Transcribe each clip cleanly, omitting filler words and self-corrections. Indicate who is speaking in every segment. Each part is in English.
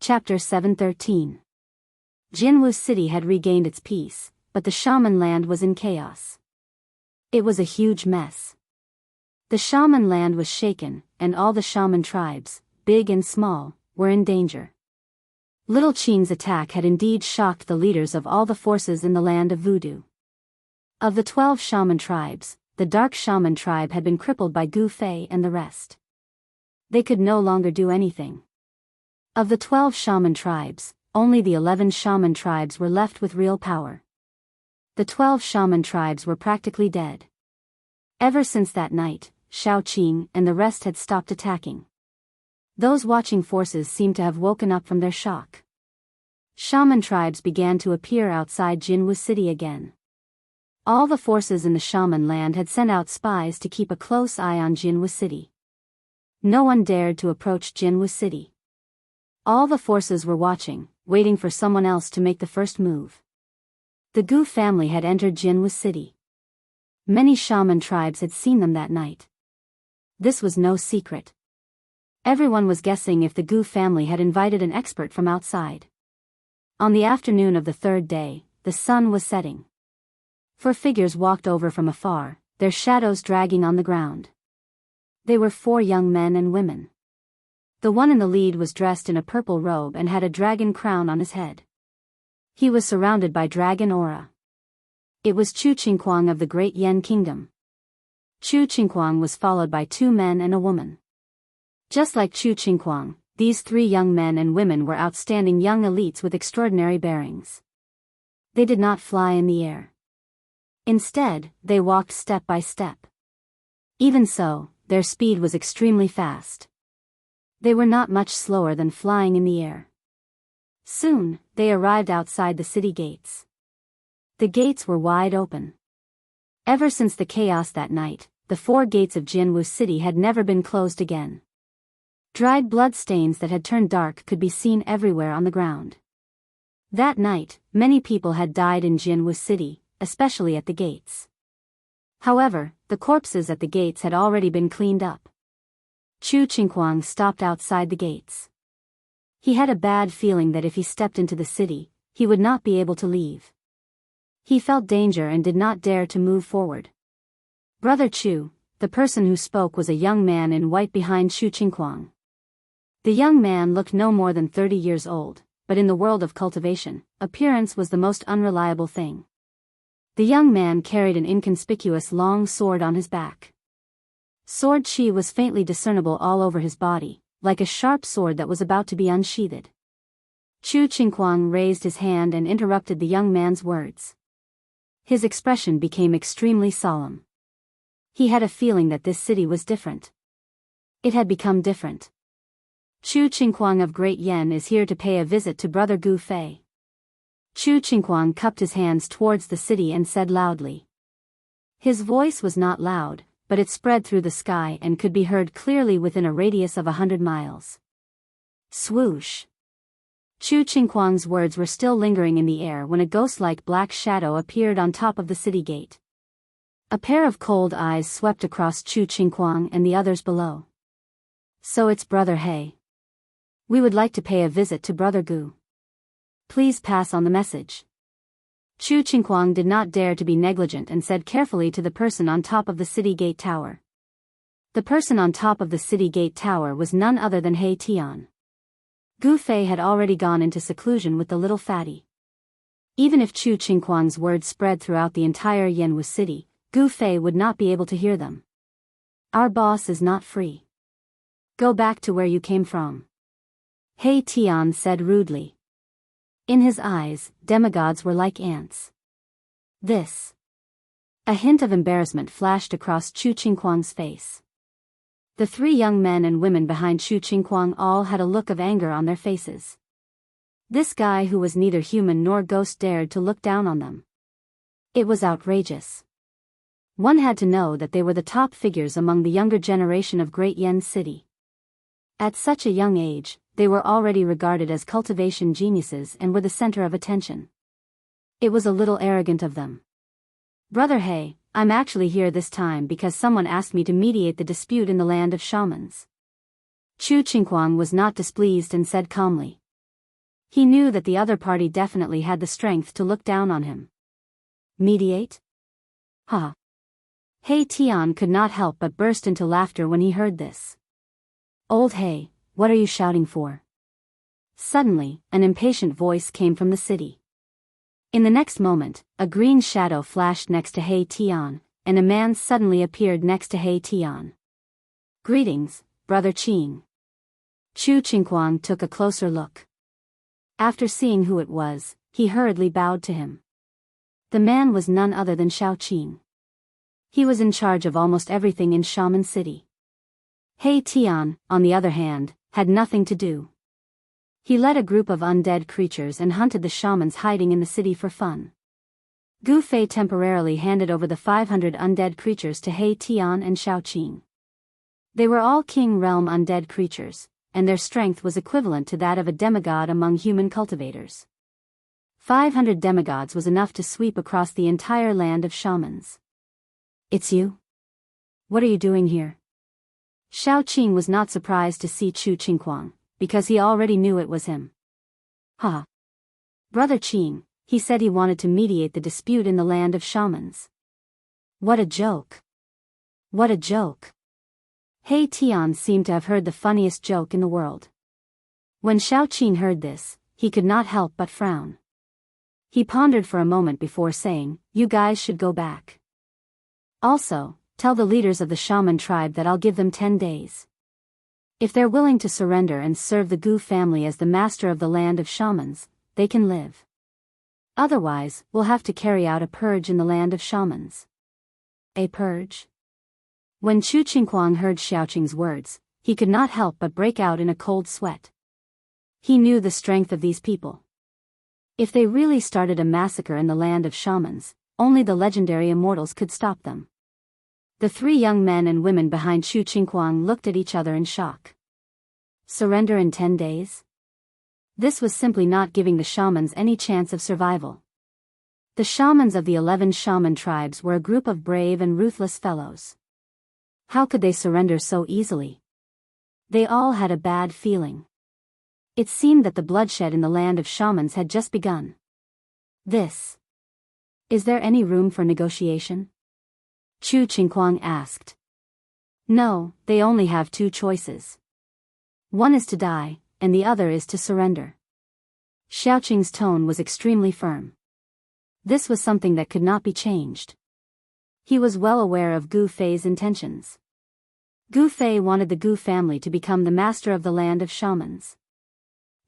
Speaker 1: Chapter 713. Jianghu City had regained its peace, but the shaman land was in chaos. It was a huge mess. The shaman land was shaken, and all the shaman tribes, big and small, were in danger. Little Qing's attack had indeed shocked the leaders of all the forces in the land of voodoo. Of the 12 shaman tribes, the dark shaman tribe had been crippled by Gu Fei and the rest. They could no longer do anything. Of the 12 shaman tribes, only the 11 shaman tribes were left with real power. The 12 shaman tribes were practically dead. Ever since that night, Shao Qing and the rest had stopped attacking. Those watching forces seemed to have woken up from their shock. Shaman tribes began to appear outside Jianghu City again. All the forces in the shaman land had sent out spies to keep a close eye on Jianghu City. No one dared to approach Jianghu City. All the forces were watching, waiting for someone else to make the first move. The Gu family had entered Jianghu City. Many shaman tribes had seen them that night. This was no secret. Everyone was guessing if the Gu family had invited an expert from outside. On the afternoon of the third day, the sun was setting. 4 figures walked over from afar, their shadows dragging on the ground. They were 4 young men and women. The one in the lead was dressed in a purple robe and had a dragon crown on his head. He was surrounded by dragon aura. It was Chu Qingquang of the Great Yan Kingdom. Chu Qingquang was followed by 2 men and a woman. Just like Chu Qingquang, these 3 young men and women were outstanding young elites with extraordinary bearings. They did not fly in the air. Instead, they walked step by step. Even so, their speed was extremely fast. They were not much slower than flying in the air. Soon, they arrived outside the city gates. The gates were wide open. Ever since the chaos that night, the 4 gates of Jianghu City had never been closed again. Dried blood stains that had turned dark could be seen everywhere on the ground. That night, many people had died in Jianghu City, especially at the gates. However, the corpses at the gates had already been cleaned up. Chu Qingquang stopped outside the gates. He had a bad feeling that if he stepped into the city, he would not be able to leave. He felt danger and did not dare to move forward. Brother Chu, the person who spoke, was a young man in white behind Chu Qingquang. The young man looked no more than 30 years old, but in the world of cultivation, appearance was the most unreliable thing. The young man carried an inconspicuous long sword on his back. Sword chi was faintly discernible all over his body, like a sharp sword that was about to be unsheathed. Chu Qingquang raised his hand and interrupted the young man's words. His expression became extremely solemn. He had a feeling that this city was different. It had become different. Chu Qingquang of Great Yan is here to pay a visit to Brother Gu Fei. Chu Qingquang cupped his hands towards the city and said loudly. His voice was not loud, but it spread through the sky and could be heard clearly within a radius of 100 miles. Swoosh! Chu Qingquang's words were still lingering in the air when a ghost-like black shadow appeared on top of the city gate. A pair of cold eyes swept across Chu Qingquang and the others below. So it's Brother He. We would like to pay a visit to Brother Gu. Please pass on the message. Chu Qingquang did not dare to be negligent and said carefully to the person on top of the city gate tower. The person on top of the city gate tower was none other than He Tian. Gu Fei had already gone into seclusion with the little fatty. Even if Chu Qingquang's words spread throughout the entire Jianghu City, Gu Fei would not be able to hear them. Our boss is not free. Go back to where you came from. He Tian said rudely. In his eyes, demigods were like ants. This. A hint of embarrassment flashed across Chu Qingquang's face. The 3 young men and women behind Chu Qingquang all had a look of anger on their faces. This guy who was neither human nor ghost dared to look down on them. It was outrageous. One had to know that they were the top figures among the younger generation of Great Yan City. At such a young age, they were already regarded as cultivation geniuses and were the center of attention. It was a little arrogant of them. Brother He, I'm actually here this time because someone asked me to mediate the dispute in the land of shamans. Chu Qingquang was not displeased and said calmly. He knew that the other party definitely had the strength to look down on him. Mediate? Ha! He Tian could not help but burst into laughter when he heard this. Old He, what are you shouting for? Suddenly, an impatient voice came from the city. In the next moment, a green shadow flashed next to He Tian, and a man suddenly appeared next to He Tian. Greetings, Brother Qing. Chu Qingquang took a closer look. After seeing who it was, he hurriedly bowed to him. The man was none other than Xiao Qing. He was in charge of almost everything in Shaman City. He Tian, on the other hand, had nothing to do. He led a group of undead creatures and hunted the shamans hiding in the city for fun. Gu Fei temporarily handed over the 500 undead creatures to He Tian and Xiao Qing. They were all King Realm undead creatures, and their strength was equivalent to that of a demigod among human cultivators. 500 demigods was enough to sweep across the entire land of shamans. It's you? What are you doing here? Xiao Qing was not surprised to see Chu Qingquang, because he already knew it was him. Ha! Brother Qing, he said he wanted to mediate the dispute in the land of shamans. What a joke! What a joke! He Tian seemed to have heard the funniest joke in the world. When Xiao Qing heard this, he could not help but frown. He pondered for a moment before saying, "You guys should go back. Also, tell the leaders of the shaman tribe that I'll give them 10 days. If they're willing to surrender and serve the Gu family as the master of the land of shamans, they can live. Otherwise, we'll have to carry out a purge in the land of shamans." A purge? When Chu Qingquang heard Xiao Qing's words, he could not help but break out in a cold sweat. He knew the strength of these people. If they really started a massacre in the land of shamans, only the legendary immortals could stop them. The 3 young men and women behind Chu Qingquang looked at each other in shock. Surrender in 10 days? This was simply not giving the shamans any chance of survival. The shamans of the 11 shaman tribes were a group of brave and ruthless fellows. How could they surrender so easily? They all had a bad feeling. It seemed that the bloodshed in the land of shamans had just begun. Is there any room for negotiation? Chu Qingquang asked. No, they only have 2 choices. One is to die, and the other is to surrender. Xiao Qing's tone was extremely firm. This was something that could not be changed. He was well aware of Gu Fei's intentions. Gu Fei wanted the Gu family to become the master of the land of shamans.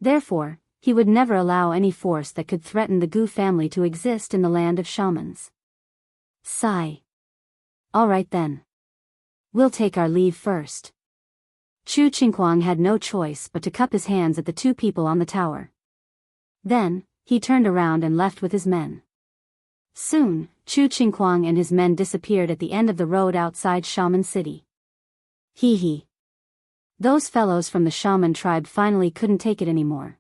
Speaker 1: Therefore, he would never allow any force that could threaten the Gu family to exist in the land of shamans. Sigh. All right then. We'll take our leave first. Chu Qingquang had no choice but to cup his hands at the 2 people on the tower. Then, he turned around and left with his men. Soon, Chu Qingquang and his men disappeared at the end of the road outside Shaman City. Hee hee. Those fellows from the shaman tribe finally couldn't take it anymore.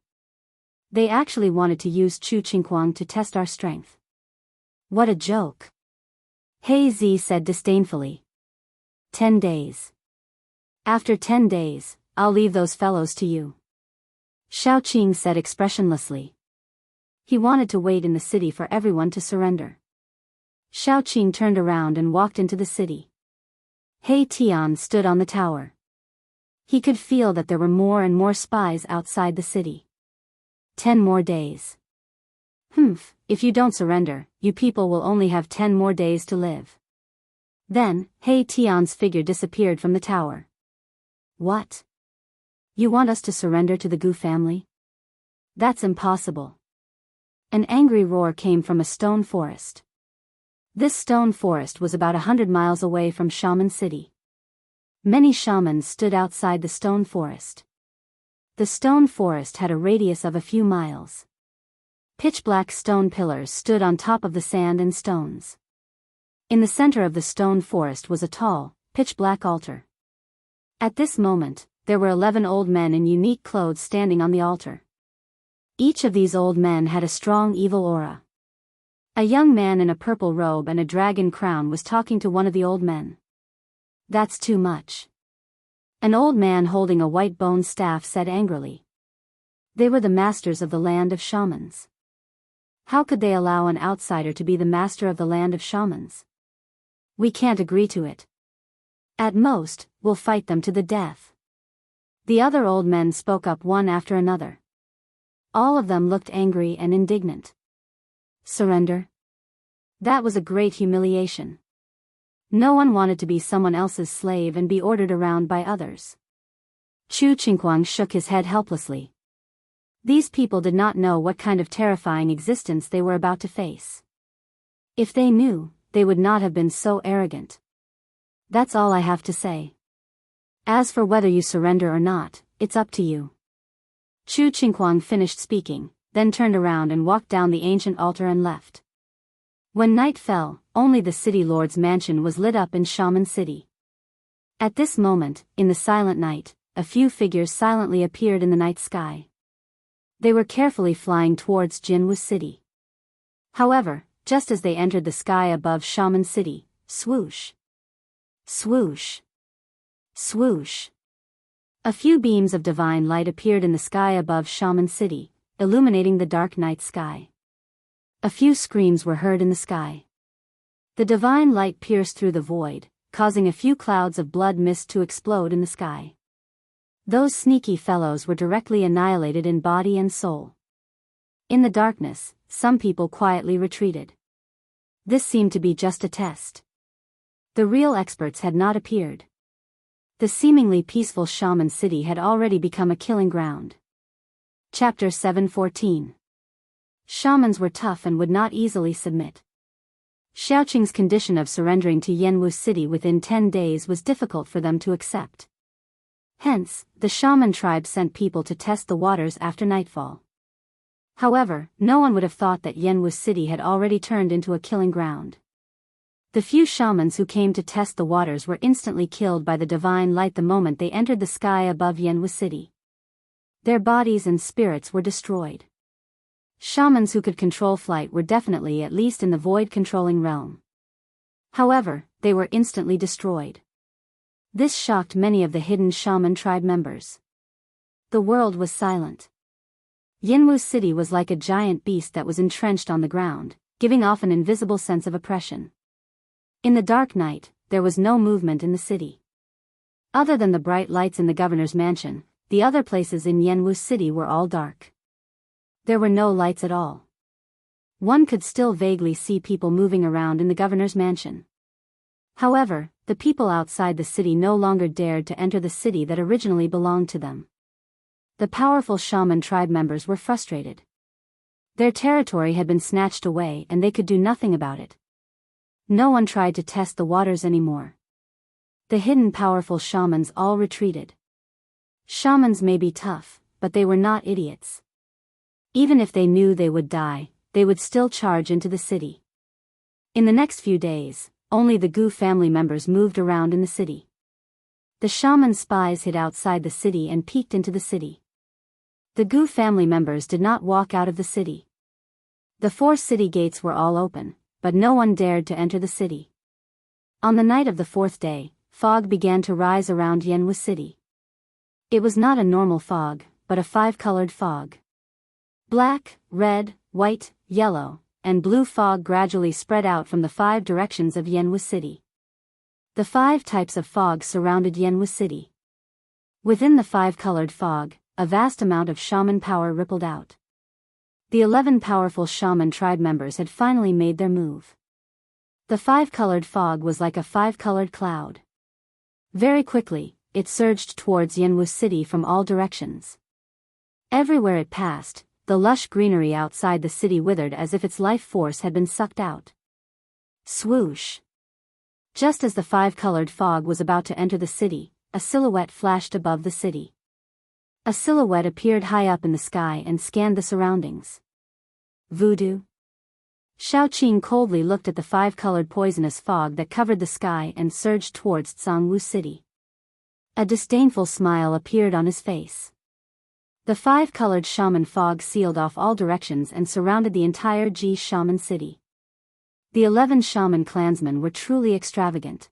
Speaker 1: They actually wanted to use Chu Qingquang to test our strength. What a joke. He Zi said disdainfully. 10 days. After 10 days, I'll leave those fellows to you. Xiao Qing said expressionlessly. He wanted to wait in the city for everyone to surrender. Xiao Qing turned around and walked into the city. He Tian stood on the tower. He could feel that there were more and more spies outside the city. 10 more days. If you don't surrender, you people will only have 10 more days to live. Then, He Tian's figure disappeared from the tower. What? You want us to surrender to the Gu family? That's impossible. An angry roar came from a stone forest. This stone forest was about 100 miles away from Shaman City. Many shamans stood outside the stone forest. The stone forest had a radius of a few miles. Pitch-black stone pillars stood on top of the sand and stones. In the center of the stone forest was a tall, pitch-black altar. At this moment, there were 11 old men in unique clothes standing on the altar. Each of these old men had a strong evil aura. A young man in a purple robe and a dragon crown was talking to one of the old men. That's too much. An old man holding a white bone staff said angrily. They were the masters of the land of shamans. How could they allow an outsider to be the master of the land of shamans? We can't agree to it. At most, we'll fight them to the death. The other old men spoke up one after another. All of them looked angry and indignant. Surrender? That was a great humiliation. No one wanted to be someone else's slave and be ordered around by others. Chu Qingguang shook his head helplessly. These people did not know what kind of terrifying existence they were about to face. If they knew, they would not have been so arrogant. That's all I have to say. As for whether you surrender or not, it's up to you. Chu Qingguang finished speaking, then turned around and walked down the ancient altar and left. When night fell, only the city lord's mansion was lit up in Shaman City. At this moment, in the silent night, a few figures silently appeared in the night sky. They were carefully flying towards Jianghu City. However, just as they entered the sky above Shaman City, swoosh, swoosh, swoosh. A few beams of divine light appeared in the sky above Shaman City, illuminating the dark night sky. A few screams were heard in the sky. The divine light pierced through the void, causing a few clouds of blood mist to explode in the sky. Those sneaky fellows were directly annihilated in body and soul. In the darkness, some people quietly retreated. This seemed to be just a test. The real experts had not appeared. The seemingly peaceful shaman city had already become a killing ground. Chapter 7:14. Shamans were tough and would not easily submit. Xiaoqing's condition of surrendering to Jianghu City within 10 days was difficult for them to accept. Hence, the shaman tribe sent people to test the waters after nightfall. However, no one would have thought that Jianghu City had already turned into a killing ground. The few shamans who came to test the waters were instantly killed by the divine light the moment they entered the sky above Jianghu City. Their bodies and spirits were destroyed. Shamans who could control flight were definitely at least in the void-controlling realm. However, they were instantly destroyed. This shocked many of the hidden shaman tribe members. The world was silent. Jianghu City was like a giant beast that was entrenched on the ground, giving off an invisible sense of oppression. In the dark night, there was no movement in the city. Other than the bright lights in the governor's mansion, the other places in Jianghu City were all dark. There were no lights at all. One could still vaguely see people moving around in the governor's mansion. However, the people outside the city no longer dared to enter the city that originally belonged to them. The powerful shaman tribe members were frustrated. Their territory had been snatched away and they could do nothing about it. No one tried to test the waters anymore. The hidden powerful shamans all retreated. Shamans may be tough, but they were not idiots. Even if they knew they would die, they would still charge into the city. In the next few days, only the Gu family members moved around in the city. The shaman spies hid outside the city and peeked into the city. The Gu family members did not walk out of the city. The 4 city gates were all open, but no one dared to enter the city. On the night of the 4th day, fog began to rise around Jianghu City. It was not a normal fog, but a 5-colored fog. Black, red, white, yellow, and blue fog gradually spread out from the 5 directions of Jianghu City. The 5 types of fog surrounded Jianghu City. Within the 5-colored fog, a vast amount of shaman power rippled out. The 11 powerful shaman tribe members had finally made their move. The 5-colored fog was like a 5-colored cloud. Very quickly, it surged towards Jianghu City from all directions. Everywhere it passed, the lush greenery outside the city withered as if its life force had been sucked out. Swoosh! Just as the 5-colored fog was about to enter the city, a silhouette flashed above the city. A silhouette appeared high up in the sky and scanned the surroundings. Voodoo? Xiaoqing coldly looked at the 5-colored poisonous fog that covered the sky and surged towards Jianghu City. A disdainful smile appeared on his face. The 5-colored shaman fog sealed off all directions and surrounded the entire Ji shaman city. The 11 shaman clansmen were truly extravagant.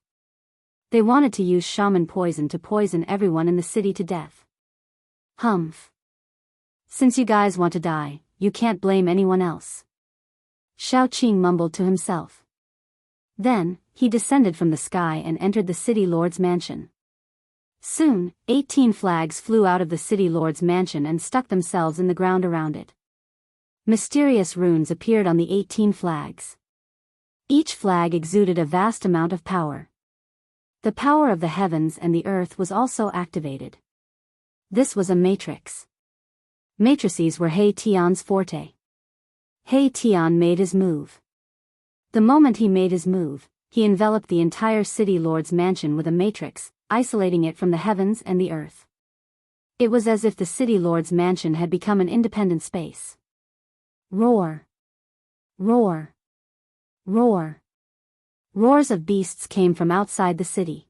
Speaker 1: They wanted to use shaman poison to poison everyone in the city to death. Humph. Since you guys want to die, you can't blame anyone else. Xiaoqing mumbled to himself. Then, he descended from the sky and entered the city lord's mansion. Soon, 18 flags flew out of the city lord's mansion and stuck themselves in the ground around it. Mysterious runes appeared on the 18 flags. Each flag exuded a vast amount of power. The power of the heavens and the earth was also activated. This was a matrix. Matrices were He Tian's forte. He Tian made his move. The moment he made his move, he enveloped the entire city lord's mansion with a matrix, isolating it from the heavens and the earth. It was as if the city lord's mansion had become an independent space. Roar! Roar! Roar! Roars of beasts came from outside the city.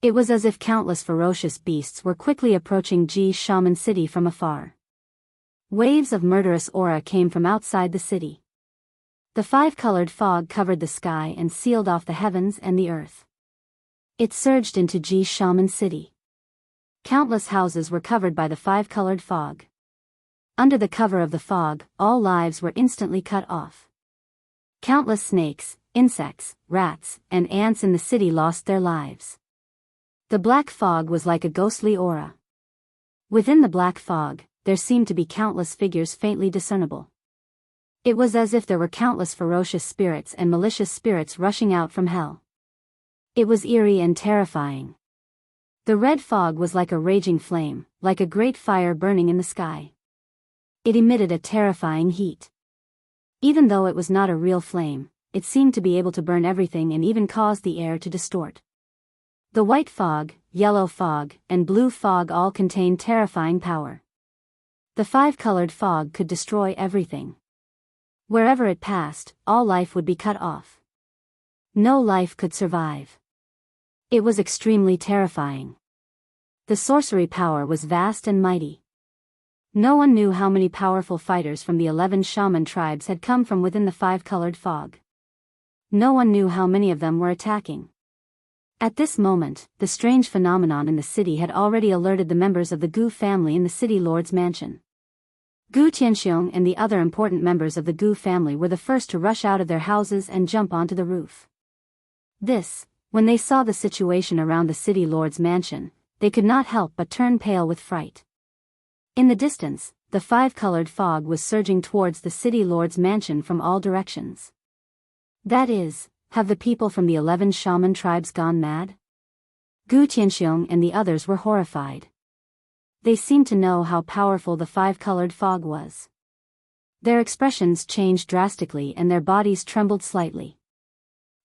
Speaker 1: It was as if countless ferocious beasts were quickly approaching Ji's shaman city from afar. Waves of murderous aura came from outside the city. The five-colored fog covered the sky and sealed off the heavens and the earth. It surged into Ji's shaman city. Countless houses were covered by the five-colored fog. Under the cover of the fog, all lives were instantly cut off. Countless snakes, insects, rats, and ants in the city lost their lives. The black fog was like a ghostly aura. Within the black fog, there seemed to be countless figures faintly discernible. It was as if there were countless ferocious spirits and malicious spirits rushing out from hell. It was eerie and terrifying. The red fog was like a raging flame, like a great fire burning in the sky. It emitted a terrifying heat. Even though it was not a real flame, it seemed to be able to burn everything and even cause the air to distort. The white fog, yellow fog, and blue fog all contained terrifying power. The five-colored fog could destroy everything. Wherever it passed, all life would be cut off. No life could survive. It was extremely terrifying. The sorcery power was vast and mighty. No one knew how many powerful fighters from the 11 shaman tribes had come from within the five-colored fog. No one knew how many of them were attacking. At this moment, the strange phenomenon in the city had already alerted the members of the Gu family in the city lord's mansion. Gu Tianxiong and the other important members of the Gu family were the first to rush out of their houses and jump onto the roof. When they saw the situation around the city lord's mansion, they could not help but turn pale with fright. In the distance, the five-colored fog was surging towards the city lord's mansion from all directions. That is, have the people from the 11 shaman tribes gone mad? Gu Tianxiong and the others were horrified. They seemed to know how powerful the five-colored fog was. Their expressions changed drastically and their bodies trembled slightly.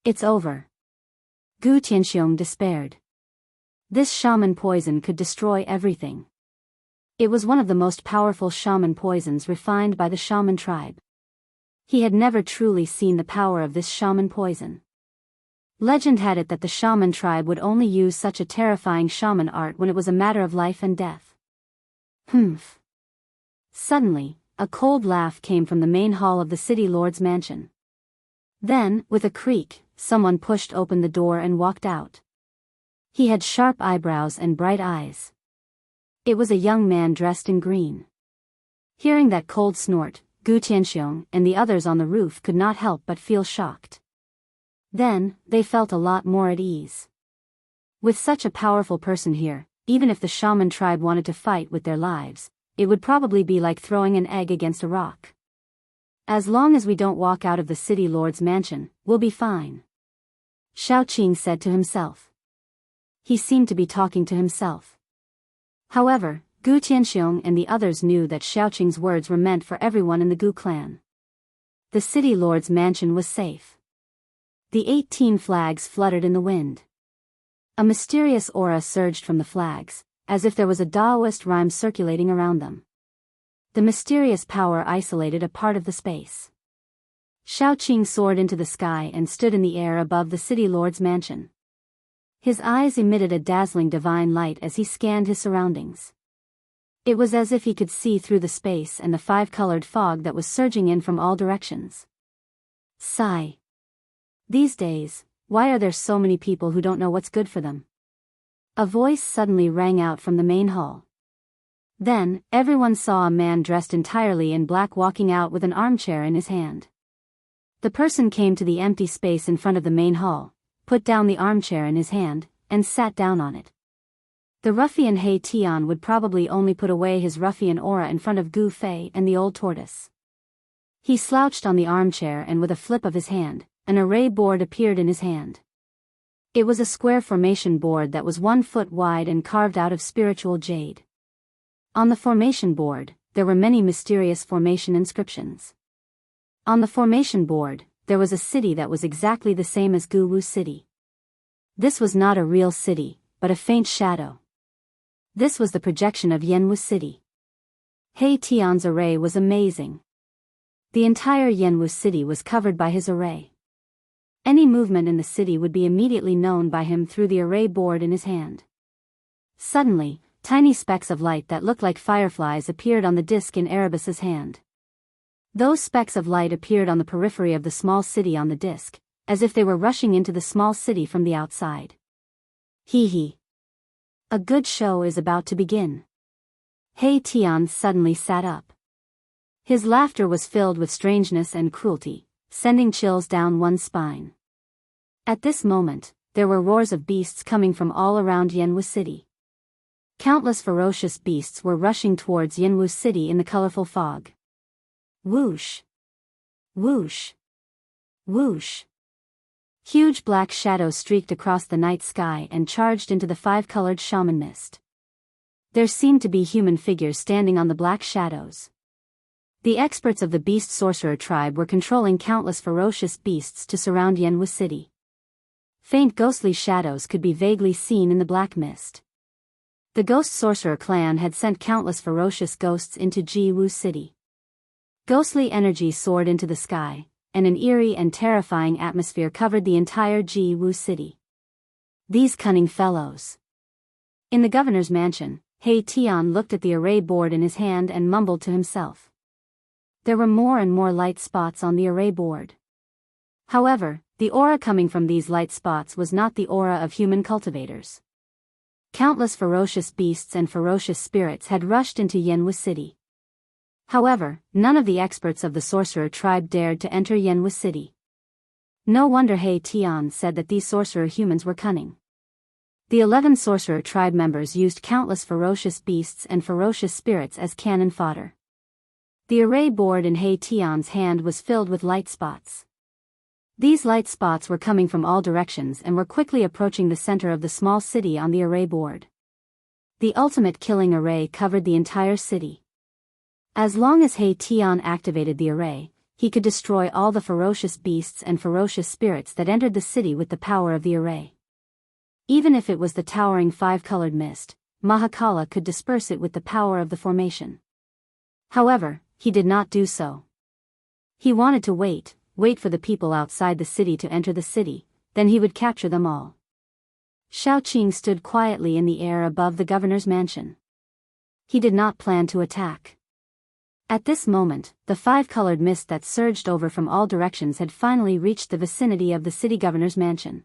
Speaker 1: It's over. Gu Tianxiong despaired. This shaman poison could destroy everything. It was one of the most powerful shaman poisons refined by the shaman tribe. He had never truly seen the power of this shaman poison. Legend had it that the shaman tribe would only use such a terrifying shaman art when it was a matter of life and death. Humph. Suddenly, a cold laugh came from the main hall of the city lord's mansion. Then, with a creak, someone pushed open the door and walked out. He had sharp eyebrows and bright eyes. It was a young man dressed in green. Hearing that cold snort, Gu Tianxiong and the others on the roof could not help but feel shocked. Then, they felt a lot more at ease. With such a powerful person here, even if the shaman tribe wanted to fight with their lives, it would probably be like throwing an egg against a rock. As long as we don't walk out of the city lord's mansion, we'll be fine. Xiaoqing said to himself. He seemed to be talking to himself. However, Gu Tianxiong and the others knew that Xiaoqing's words were meant for everyone in the Gu clan. The city lord's mansion was safe. The 18 flags fluttered in the wind. A mysterious aura surged from the flags, as if there was a Daoist rhyme circulating around them. The mysterious power isolated a part of the space. Xiaoqing soared into the sky and stood in the air above the city lord's mansion. His eyes emitted a dazzling divine light as he scanned his surroundings. It was as if he could see through the space and the five-colored fog that was surging in from all directions. Sigh. These days, why are there so many people who don't know what's good for them? A voice suddenly rang out from the main hall. Then, everyone saw a man dressed entirely in black walking out with an armchair in his hand. The person came to the empty space in front of the main hall, put down the armchair in his hand, and sat down on it. The ruffian He Tian would probably only put away his ruffian aura in front of Gu Fei and the old tortoise. He slouched on the armchair and with a flip of his hand, an array board appeared in his hand. It was a square formation board that was 1 foot wide and carved out of spiritual jade. On the formation board, there were many mysterious formation inscriptions. On the formation board, there was a city that was exactly the same as Gu Wu City. This was not a real city, but a faint shadow. This was the projection of Yanwu City. He Tian's array was amazing. The entire Yanwu City was covered by his array. Any movement in the city would be immediately known by him through the array board in his hand. Suddenly, tiny specks of light that looked like fireflies appeared on the disc in Erebus's hand. Those specks of light appeared on the periphery of the small city on the disc, as if they were rushing into the small city from the outside. Hee hee. A good show is about to begin. He Tian suddenly sat up. His laughter was filled with strangeness and cruelty, sending chills down one's spine. At this moment, there were roars of beasts coming from all around Yanwu City. Countless ferocious beasts were rushing towards Yanwu City in the colorful fog. Whoosh! Whoosh! Whoosh! Huge black shadows streaked across the night sky and charged into the 5-colored shaman mist. There seemed to be human figures standing on the black shadows. The experts of the beast sorcerer tribe were controlling countless ferocious beasts to surround Yanwu City. Faint ghostly shadows could be vaguely seen in the black mist. The Ghost Sorcerer clan had sent countless ferocious ghosts into Jianghu City. Ghostly energy soared into the sky, and an eerie and terrifying atmosphere covered the entire Jianghu City. These cunning fellows. In the governor's mansion, He Tian looked at the array board in his hand and mumbled to himself. There were more and more light spots on the array board. However, the aura coming from these light spots was not the aura of human cultivators. Countless ferocious beasts and ferocious spirits had rushed into Yanwu City. However, none of the experts of the sorcerer tribe dared to enter Yanwu City. No wonder He Tian said that these sorcerer humans were cunning. The 11 sorcerer tribe members used countless ferocious beasts and ferocious spirits as cannon fodder. The array board in He Tian's hand was filled with light spots. These light spots were coming from all directions and were quickly approaching the center of the small city on the array board. The ultimate killing array covered the entire city. As long as He Tian activated the array, he could destroy all the ferocious beasts and ferocious spirits that entered the city with the power of the array. Even if it was the towering 5-colored mist, Mahakala could disperse it with the power of the formation. However, he did not do so. He wanted to wait for the people outside the city to enter the city, then he would capture them all. Xiaoqing stood quietly in the air above the governor's mansion. He did not plan to attack. At this moment, the 5-colored mist that surged over from all directions had finally reached the vicinity of the city governor's mansion.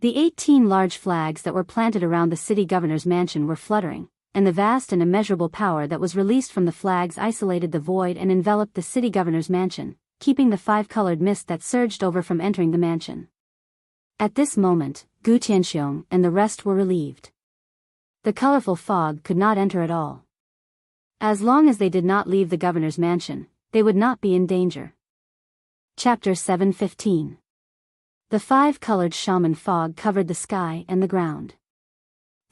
Speaker 1: The 18 large flags that were planted around the city governor's mansion were fluttering, and the vast and immeasurable power that was released from the flags isolated the void and enveloped the city governor's mansion, keeping the 5-colored mist that surged over from entering the mansion. At this moment, Gu Tianxiong and the rest were relieved. The colorful fog could not enter at all. As long as they did not leave the governor's mansion, they would not be in danger. Chapter 7:15. The 5-colored shaman fog covered the sky and the ground.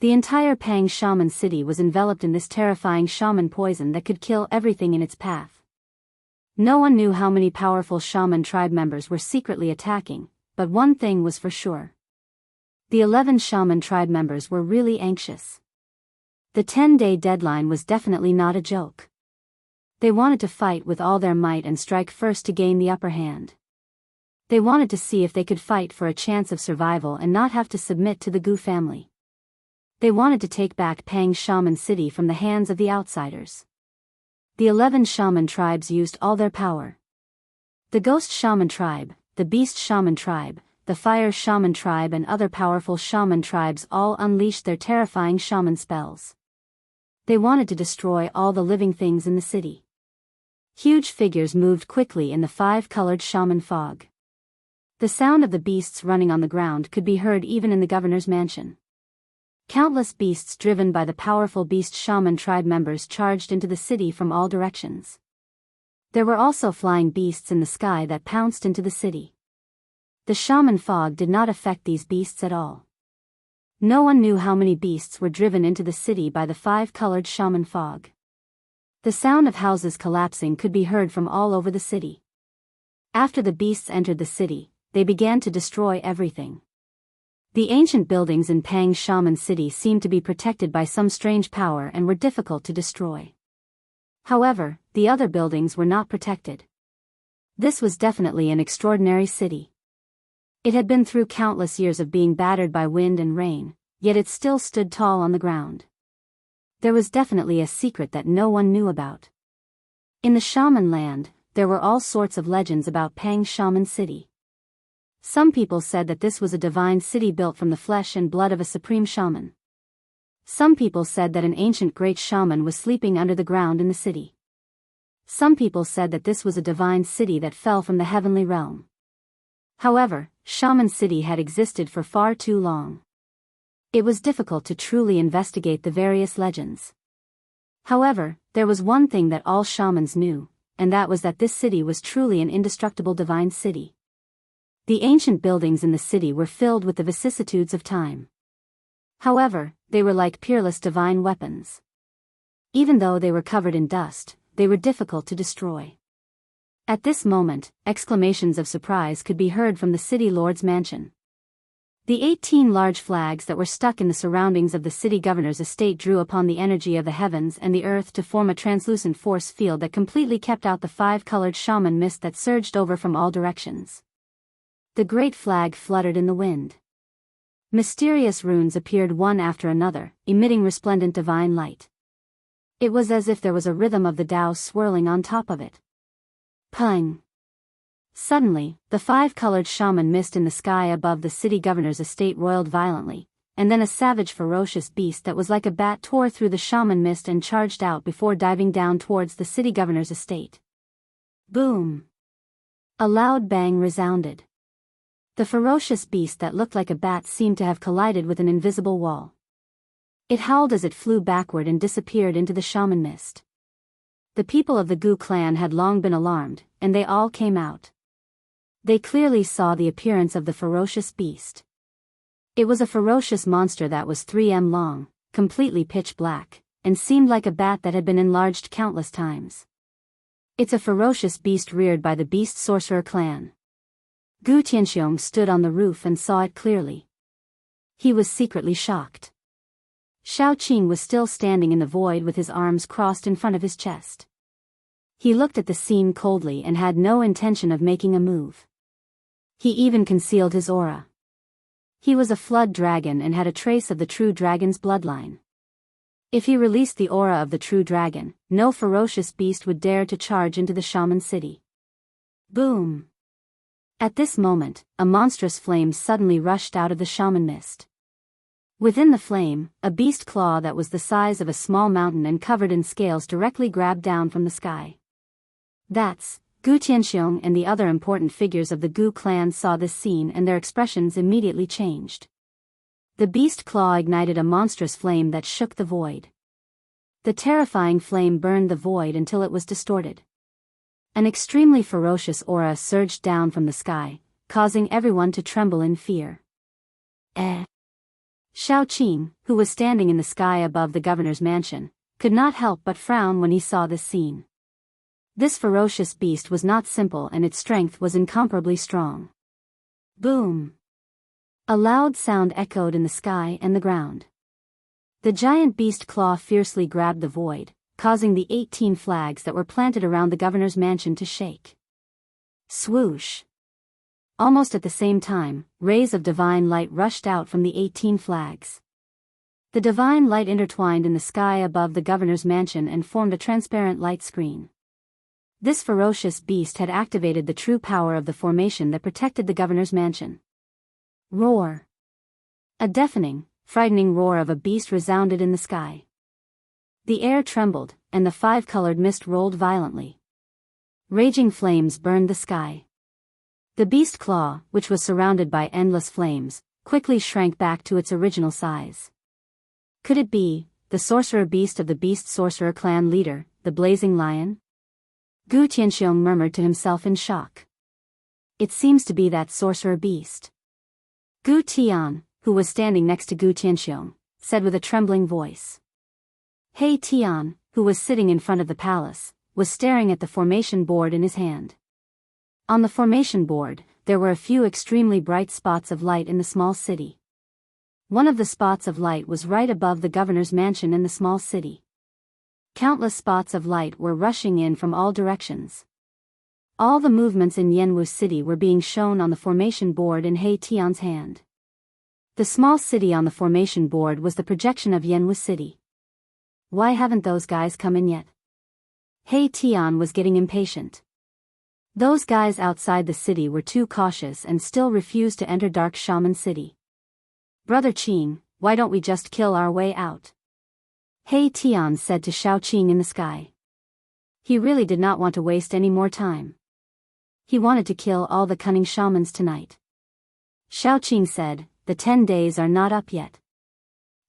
Speaker 1: The entire Pang shaman city was enveloped in this terrifying shaman poison that could kill everything in its path. No one knew how many powerful shaman tribe members were secretly attacking, but one thing was for sure. The 11 shaman tribe members were really anxious. The 10-day deadline was definitely not a joke. They wanted to fight with all their might and strike first to gain the upper hand. They wanted to see if they could fight for a chance of survival and not have to submit to the Gu family. They wanted to take back Pang Shaman City from the hands of the outsiders. The 11 shaman tribes used all their power. The Ghost Shaman tribe, the Beast Shaman tribe, the Fire Shaman tribe and other powerful shaman tribes all unleashed their terrifying shaman spells. They wanted to destroy all the living things in the city. Huge figures moved quickly in the five-colored shaman fog. The sound of the beasts running on the ground could be heard even in the governor's mansion. Countless beasts driven by the powerful beast shaman tribe members charged into the city from all directions. There were also flying beasts in the sky that pounced into the city. The shaman fog did not affect these beasts at all. No one knew how many beasts were driven into the city by the five-colored shaman fog. The sound of houses collapsing could be heard from all over the city. After the beasts entered the city, they began to destroy everything. The ancient buildings in Pang Shaman City seemed to be protected by some strange power and were difficult to destroy. However, the other buildings were not protected. This was definitely an extraordinary city. It had been through countless years of being battered by wind and rain, yet it still stood tall on the ground. There was definitely a secret that no one knew about. In the shaman land, there were all sorts of legends about Pang Shaman City. Some people said that this was a divine city built from the flesh and blood of a supreme shaman. Some people said that an ancient great shaman was sleeping under the ground in the city. Some people said that this was a divine city that fell from the heavenly realm. However, Shaman City had existed for far too long. It was difficult to truly investigate the various legends. However, there was one thing that all shamans knew, and that was that this city was truly an indestructible divine city. The ancient buildings in the city were filled with the vicissitudes of time. However, they were like peerless divine weapons. Even though they were covered in dust, they were difficult to destroy. At this moment, exclamations of surprise could be heard from the city lord's mansion. The 18 large flags that were stuck in the surroundings of the city governor's estate drew upon the energy of the heavens and the earth to form a translucent force field that completely kept out the five-colored shaman mist that surged over from all directions. The great flag fluttered in the wind. Mysterious runes appeared one after another, emitting resplendent divine light. It was as if there was a rhythm of the Tao swirling on top of it. Pung! Suddenly, the five-colored shaman mist in the sky above the city governor's estate roiled violently, and then a savage ferocious beast that was like a bat tore through the shaman mist and charged out before diving down towards the city governor's estate. Boom! A loud bang resounded. The ferocious beast that looked like a bat seemed to have collided with an invisible wall. It howled as it flew backward and disappeared into the shaman mist. The people of the Gu clan had long been alarmed, and they all came out. They clearly saw the appearance of the ferocious beast. It was a ferocious monster that was 3 m long, completely pitch black, and seemed like a bat that had been enlarged countless times. It's a ferocious beast reared by the beast sorcerer clan. Gu Tianxiong stood on the roof and saw it clearly. He was secretly shocked. Xiao Qing was still standing in the void with his arms crossed in front of his chest. He looked at the scene coldly and had no intention of making a move. He even concealed his aura. He was a flood dragon and had a trace of the true dragon's bloodline. If he released the aura of the true dragon, no ferocious beast would dare to charge into the shaman city. Boom! At this moment, a monstrous flame suddenly rushed out of the shaman mist. Within the flame, a beast claw that was the size of a small mountain and covered in scales directly grabbed down from the sky. That's, Gu Tianxiong and the other important figures of the Gu clan saw this scene and their expressions immediately changed. The beast claw ignited a monstrous flame that shook the void. The terrifying flame burned the void until it was distorted. An extremely ferocious aura surged down from the sky, causing everyone to tremble in fear. Xiao Qing, who was standing in the sky above the governor's mansion, could not help but frown when he saw this scene. This ferocious beast was not simple and its strength was incomparably strong. Boom! A loud sound echoed in the sky and the ground. The giant beast claw fiercely grabbed the void, causing the 18 flags that were planted around the governor's mansion to shake. Swoosh! Almost at the same time, rays of divine light rushed out from the 18 flags. The divine light intertwined in the sky above the governor's mansion and formed a transparent light screen. This ferocious beast had activated the true power of the formation that protected the governor's mansion. Roar! A deafening, frightening roar of a beast resounded in the sky. The air trembled, and the five-colored mist rolled violently. Raging flames burned the sky. The beast claw, which was surrounded by endless flames, quickly shrank back to its original size. Could it be the sorcerer beast of the beast sorcerer clan leader, the blazing lion? Gu Tianxiong murmured to himself in shock. It seems to be that sorcerer beast. Gu Tian, who was standing next to Gu Tianxiong, said with a trembling voice. He Tian, who was sitting in front of the palace, was staring at the formation board in his hand. On the formation board, there were a few extremely bright spots of light in the small city. One of the spots of light was right above the governor's mansion in the small city. Countless spots of light were rushing in from all directions. All the movements in Jianghu city were being shown on the formation board in He Tian's hand. The small city on the formation board was the projection of Jianghu city. Why haven't those guys come in yet? He Tian was getting impatient. Those guys outside the city were too cautious and still refused to enter Dark Shaman City. Brother Qing, why don't we just kill our way out? He Tian said to Shao Qing in the sky. He really did not want to waste any more time. He wanted to kill all the cunning shamans tonight. Shao Qing said, the 10 days are not up yet.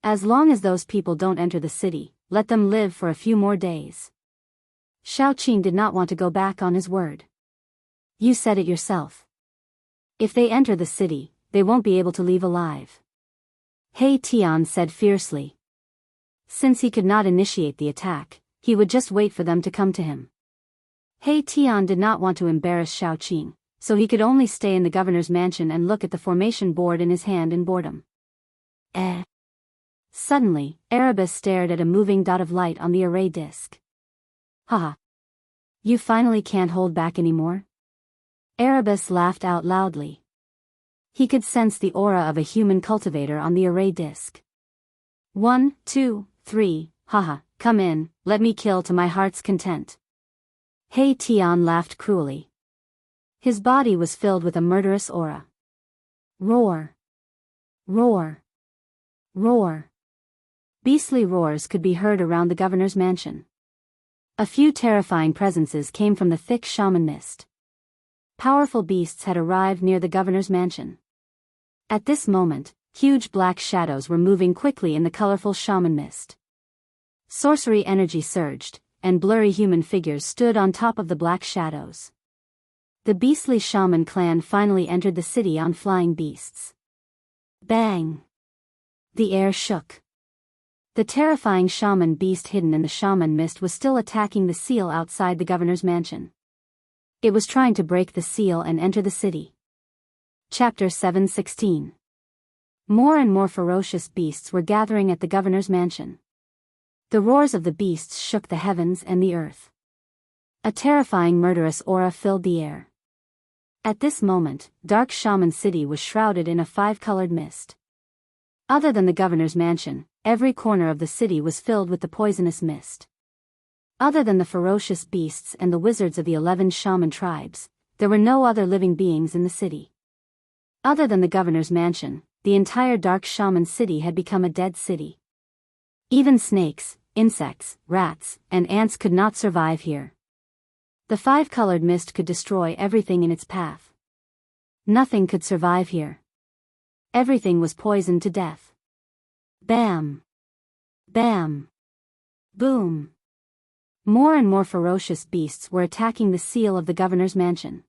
Speaker 1: As long as those people don't enter the city, let them live for a few more days. Shao Qing did not want to go back on his word. You said it yourself. If they enter the city, they won't be able to leave alive. He Tian said fiercely. Since he could not initiate the attack, he would just wait for them to come to him. He Tian did not want to embarrass Shao Qing, so he could only stay in the governor's mansion and look at the formation board in his hand in boredom. Suddenly, Erebus stared at a moving dot of light on the array disk. Haha. You finally can't hold back anymore? Erebus laughed out loudly. He could sense the aura of a human cultivator on the array disk. 1, 2, 3, haha, come in, let me kill to my heart's content. He Tian laughed cruelly. His body was filled with a murderous aura. Roar. Roar. Roar. Beastly roars could be heard around the governor's mansion. A few terrifying presences came from the thick shaman mist. Powerful beasts had arrived near the governor's mansion. At this moment, huge black shadows were moving quickly in the colorful shaman mist. Sorcery energy surged, and blurry human figures stood on top of the black shadows. The beastly shaman clan finally entered the city on flying beasts. Bang! The air shook. The terrifying shaman beast hidden in the shaman mist was still attacking the seal outside the governor's mansion. It was trying to break the seal and enter the city. Chapter 7:16. More and more ferocious beasts were gathering at the governor's mansion. The roars of the beasts shook the heavens and the earth. A terrifying murderous aura filled the air. At this moment, Dark Shaman City was shrouded in a five-colored mist. Other than the governor's mansion, every corner of the city was filled with the poisonous mist. Other than the ferocious beasts and the wizards of the 11 shaman tribes, there were no other living beings in the city. Other than the governor's mansion, the entire Dark Shaman City had become a dead city. Even snakes, insects, rats, and ants could not survive here. The five-colored mist could destroy everything in its path. Nothing could survive here. Everything was poisoned to death. Bam! Bam! Boom! More and more ferocious beasts were attacking the seal of the governor's mansion.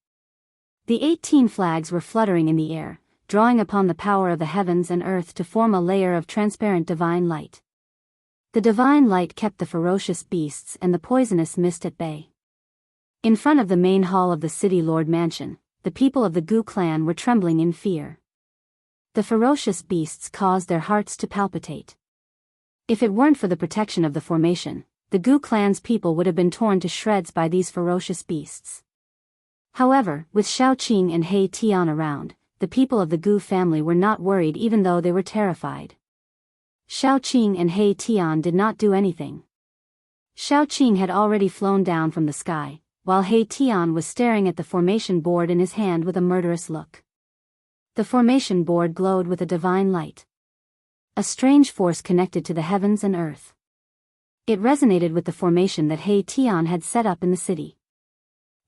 Speaker 1: The 18 flags were fluttering in the air, drawing upon the power of the heavens and earth to form a layer of transparent divine light. The divine light kept the ferocious beasts and the poisonous mist at bay. In front of the main hall of the city lord mansion, the people of the Gu clan were trembling in fear. The ferocious beasts caused their hearts to palpitate. If it weren't for the protection of the formation, the Gu clan's people would have been torn to shreds by these ferocious beasts. However, with Shao Qing and He Tian around, the people of the Gu family were not worried even though they were terrified. Shao Qing and He Tian did not do anything. Shao Qing had already flown down from the sky, while He Tian was staring at the formation board in his hand with a murderous look. The formation board glowed with a divine light. A strange force connected to the heavens and earth. It resonated with the formation that He Tian had set up in the city.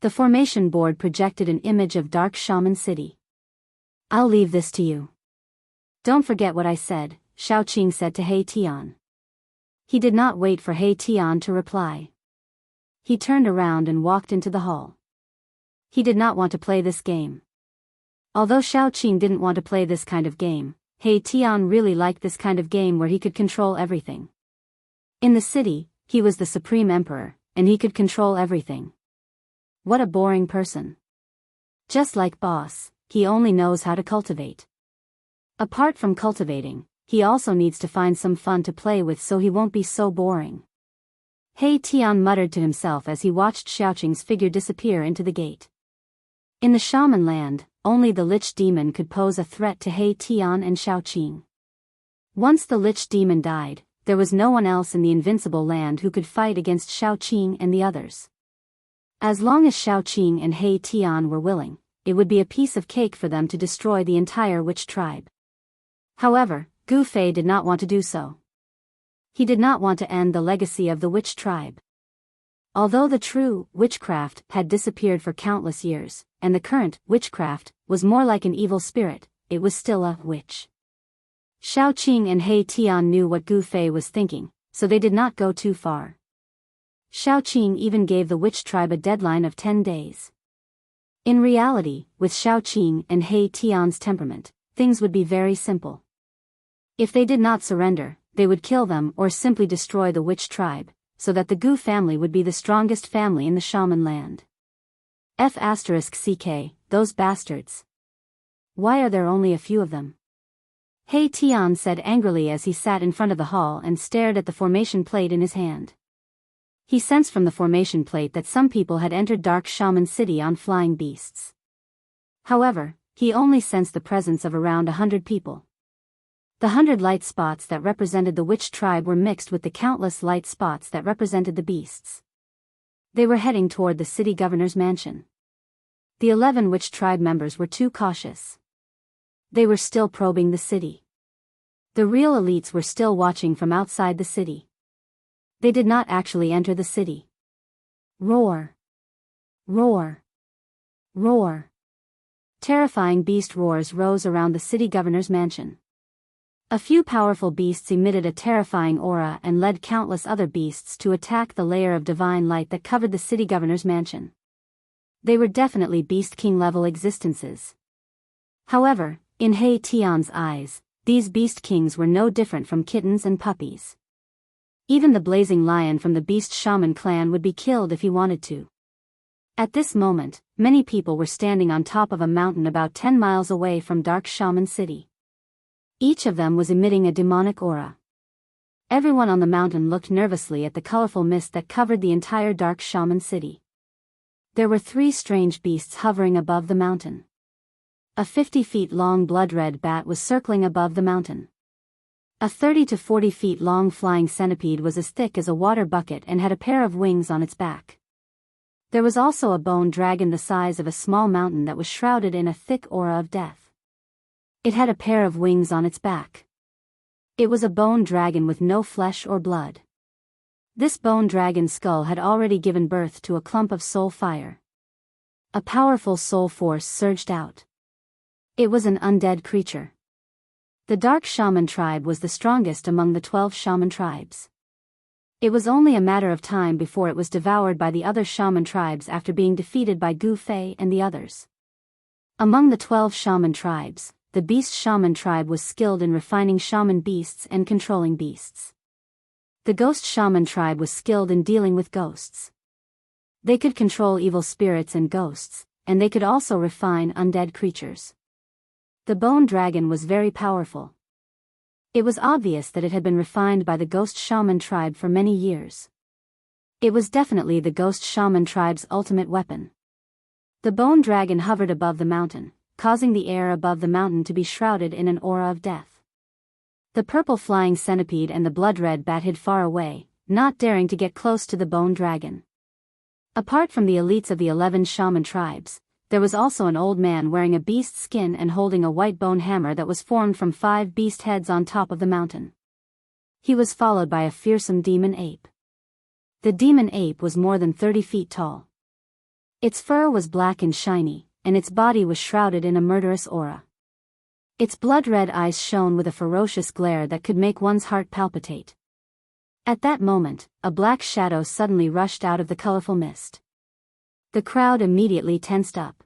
Speaker 1: The formation board projected an image of Dark Shaman City. "I'll leave this to you. Don't forget what I said," Xiaoqing said to He Tian. He did not wait for He Tian to reply. He turned around and walked into the hall. He did not want to play this game. Although Xiaoqing didn't want to play this kind of game, He Tian really liked this kind of game where he could control everything. In the city, he was the supreme emperor, and he could control everything. What a boring person. Just like boss, he only knows how to cultivate. Apart from cultivating, he also needs to find some fun to play with so he won't be so boring. He Tian muttered to himself as he watched Xiaoqing's figure disappear into the gate. In the shaman land, only the Lich Demon could pose a threat to He Tian and Xiaoqing. Once the Lich Demon died, there was no one else in the invincible land who could fight against Xiaoqing and the others. As long as Xiaoqing and He Tian were willing, it would be a piece of cake for them to destroy the entire witch tribe. However, Gu Fei did not want to do so. He did not want to end the legacy of the witch tribe. Although the true witchcraft had disappeared for countless years, and the current witchcraft was more like an evil spirit, it was still a witch. Xiaoqing and He Tian knew what Gu Fei was thinking, so they did not go too far. Xiaoqing even gave the witch tribe a deadline of 10 days. In reality, with Xiaoqing and He Tian's temperament, things would be very simple. If they did not surrender, they would kill them or simply destroy the witch tribe, so that the Gu family would be the strongest family in the shaman land. F***ck, those bastards. Why are there only a few of them? He Tian said angrily as he sat in front of the hall and stared at the formation plate in his hand. He sensed from the formation plate that some people had entered Dark Shaman City on flying beasts. However, he only sensed the presence of around 100 people. The 100 light spots that represented the witch tribe were mixed with the countless light spots that represented the beasts. They were heading toward the city governor's mansion. The 11 witch tribe members were too cautious. They were still probing the city. The real elites were still watching from outside the city. They did not actually enter the city. Roar! Roar! Roar! Terrifying beast roars rose around the city governor's mansion. A few powerful beasts emitted a terrifying aura and led countless other beasts to attack the layer of divine light that covered the city governor's mansion. They were definitely Beast King level existences. However, in He Tian's eyes, these Beast Kings were no different from kittens and puppies. Even the blazing lion from the Beast Shaman clan would be killed if he wanted to. At this moment, many people were standing on top of a mountain about 10 miles away from Dark Shaman City. Each of them was emitting a demonic aura. Everyone on the mountain looked nervously at the colorful mist that covered the entire Dark Shaman City. There were 3 strange beasts hovering above the mountain. A 50 feet long blood-red bat was circling above the mountain. A 30 to 40 feet long flying centipede was as thick as a water bucket and had a pair of wings on its back. There was also a bone dragon the size of a small mountain that was shrouded in a thick aura of death. It had a pair of wings on its back. It was a bone dragon with no flesh or blood. This bone dragon's skull had already given birth to a clump of soul fire. A powerful soul force surged out. It was an undead creature. The Dark Shaman tribe was the strongest among the 12 shaman tribes. It was only a matter of time before it was devoured by the other shaman tribes after being defeated by Gu Fei and the others. Among the 12 shaman tribes, the Beast Shaman tribe was skilled in refining shaman beasts and controlling beasts. The Ghost Shaman tribe was skilled in dealing with ghosts. They could control evil spirits and ghosts, and they could also refine undead creatures. The bone dragon was very powerful. It was obvious that it had been refined by the Ghost Shaman tribe for many years. It was definitely the Ghost Shaman tribe's ultimate weapon. The bone dragon hovered above the mountain, causing the air above the mountain to be shrouded in an aura of death. The purple flying centipede and the blood-red bat hid far away, not daring to get close to the bone dragon. Apart from the elites of the 11 shaman tribes, there was also an old man wearing a beast skin and holding a white bone hammer that was formed from 5 beast heads on top of the mountain. He was followed by a fearsome demon ape. The demon ape was more than 30 feet tall. Its fur was black and shiny, and its body was shrouded in a murderous aura. Its blood-red eyes shone with a ferocious glare that could make one's heart palpitate. At that moment, a black shadow suddenly rushed out of the colorful mist. The crowd immediately tensed up.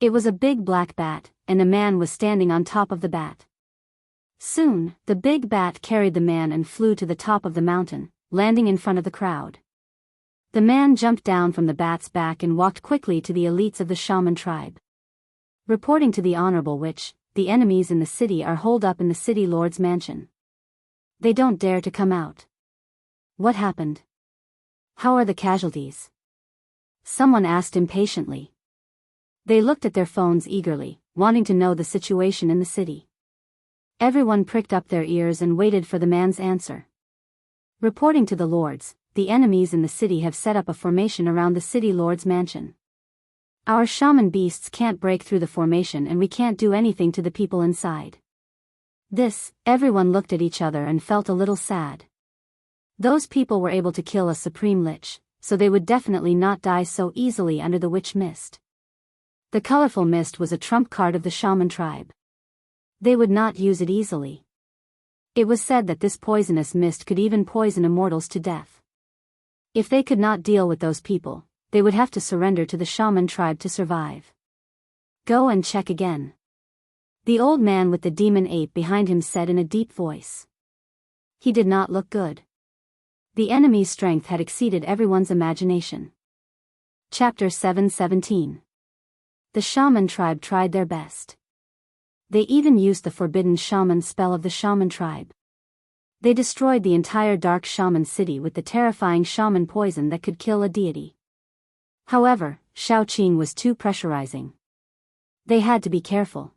Speaker 1: It was a big black bat, and a man was standing on top of the bat. Soon, the big bat carried the man and flew to the top of the mountain, landing in front of the crowd. The man jumped down from the bat's back and walked quickly to the elites of the shaman tribe. Reporting to the Honorable Witch, the enemies in the city are holed up in the city lord's mansion. They don't dare to come out. What happened? How are the casualties? Someone asked impatiently. They looked at their phones eagerly, wanting to know the situation in the city. Everyone pricked up their ears and waited for the man's answer. Reporting to the lords, the enemies in the city have set up a formation around the city lord's mansion. Our shaman beasts can't break through the formation and we can't do anything to the people inside. Everyone looked at each other and felt a little sad. Those people were able to kill a supreme lich, so they would definitely not die so easily under the witch mist. The colorful mist was a trump card of the shaman tribe. They would not use it easily. It was said that this poisonous mist could even poison immortals to death. If they could not deal with those people, they would have to surrender to the shaman tribe to survive. Go and check again. The old man with the demon ape behind him said in a deep voice. He did not look good. The enemy's strength had exceeded everyone's imagination. Chapter 7:17. The shaman tribe tried their best. They even used the forbidden shaman spell of the shaman tribe. They destroyed the entire dark shaman city with the terrifying shaman poison that could kill a deity. However, Shaoqing was too pressurizing. They had to be careful.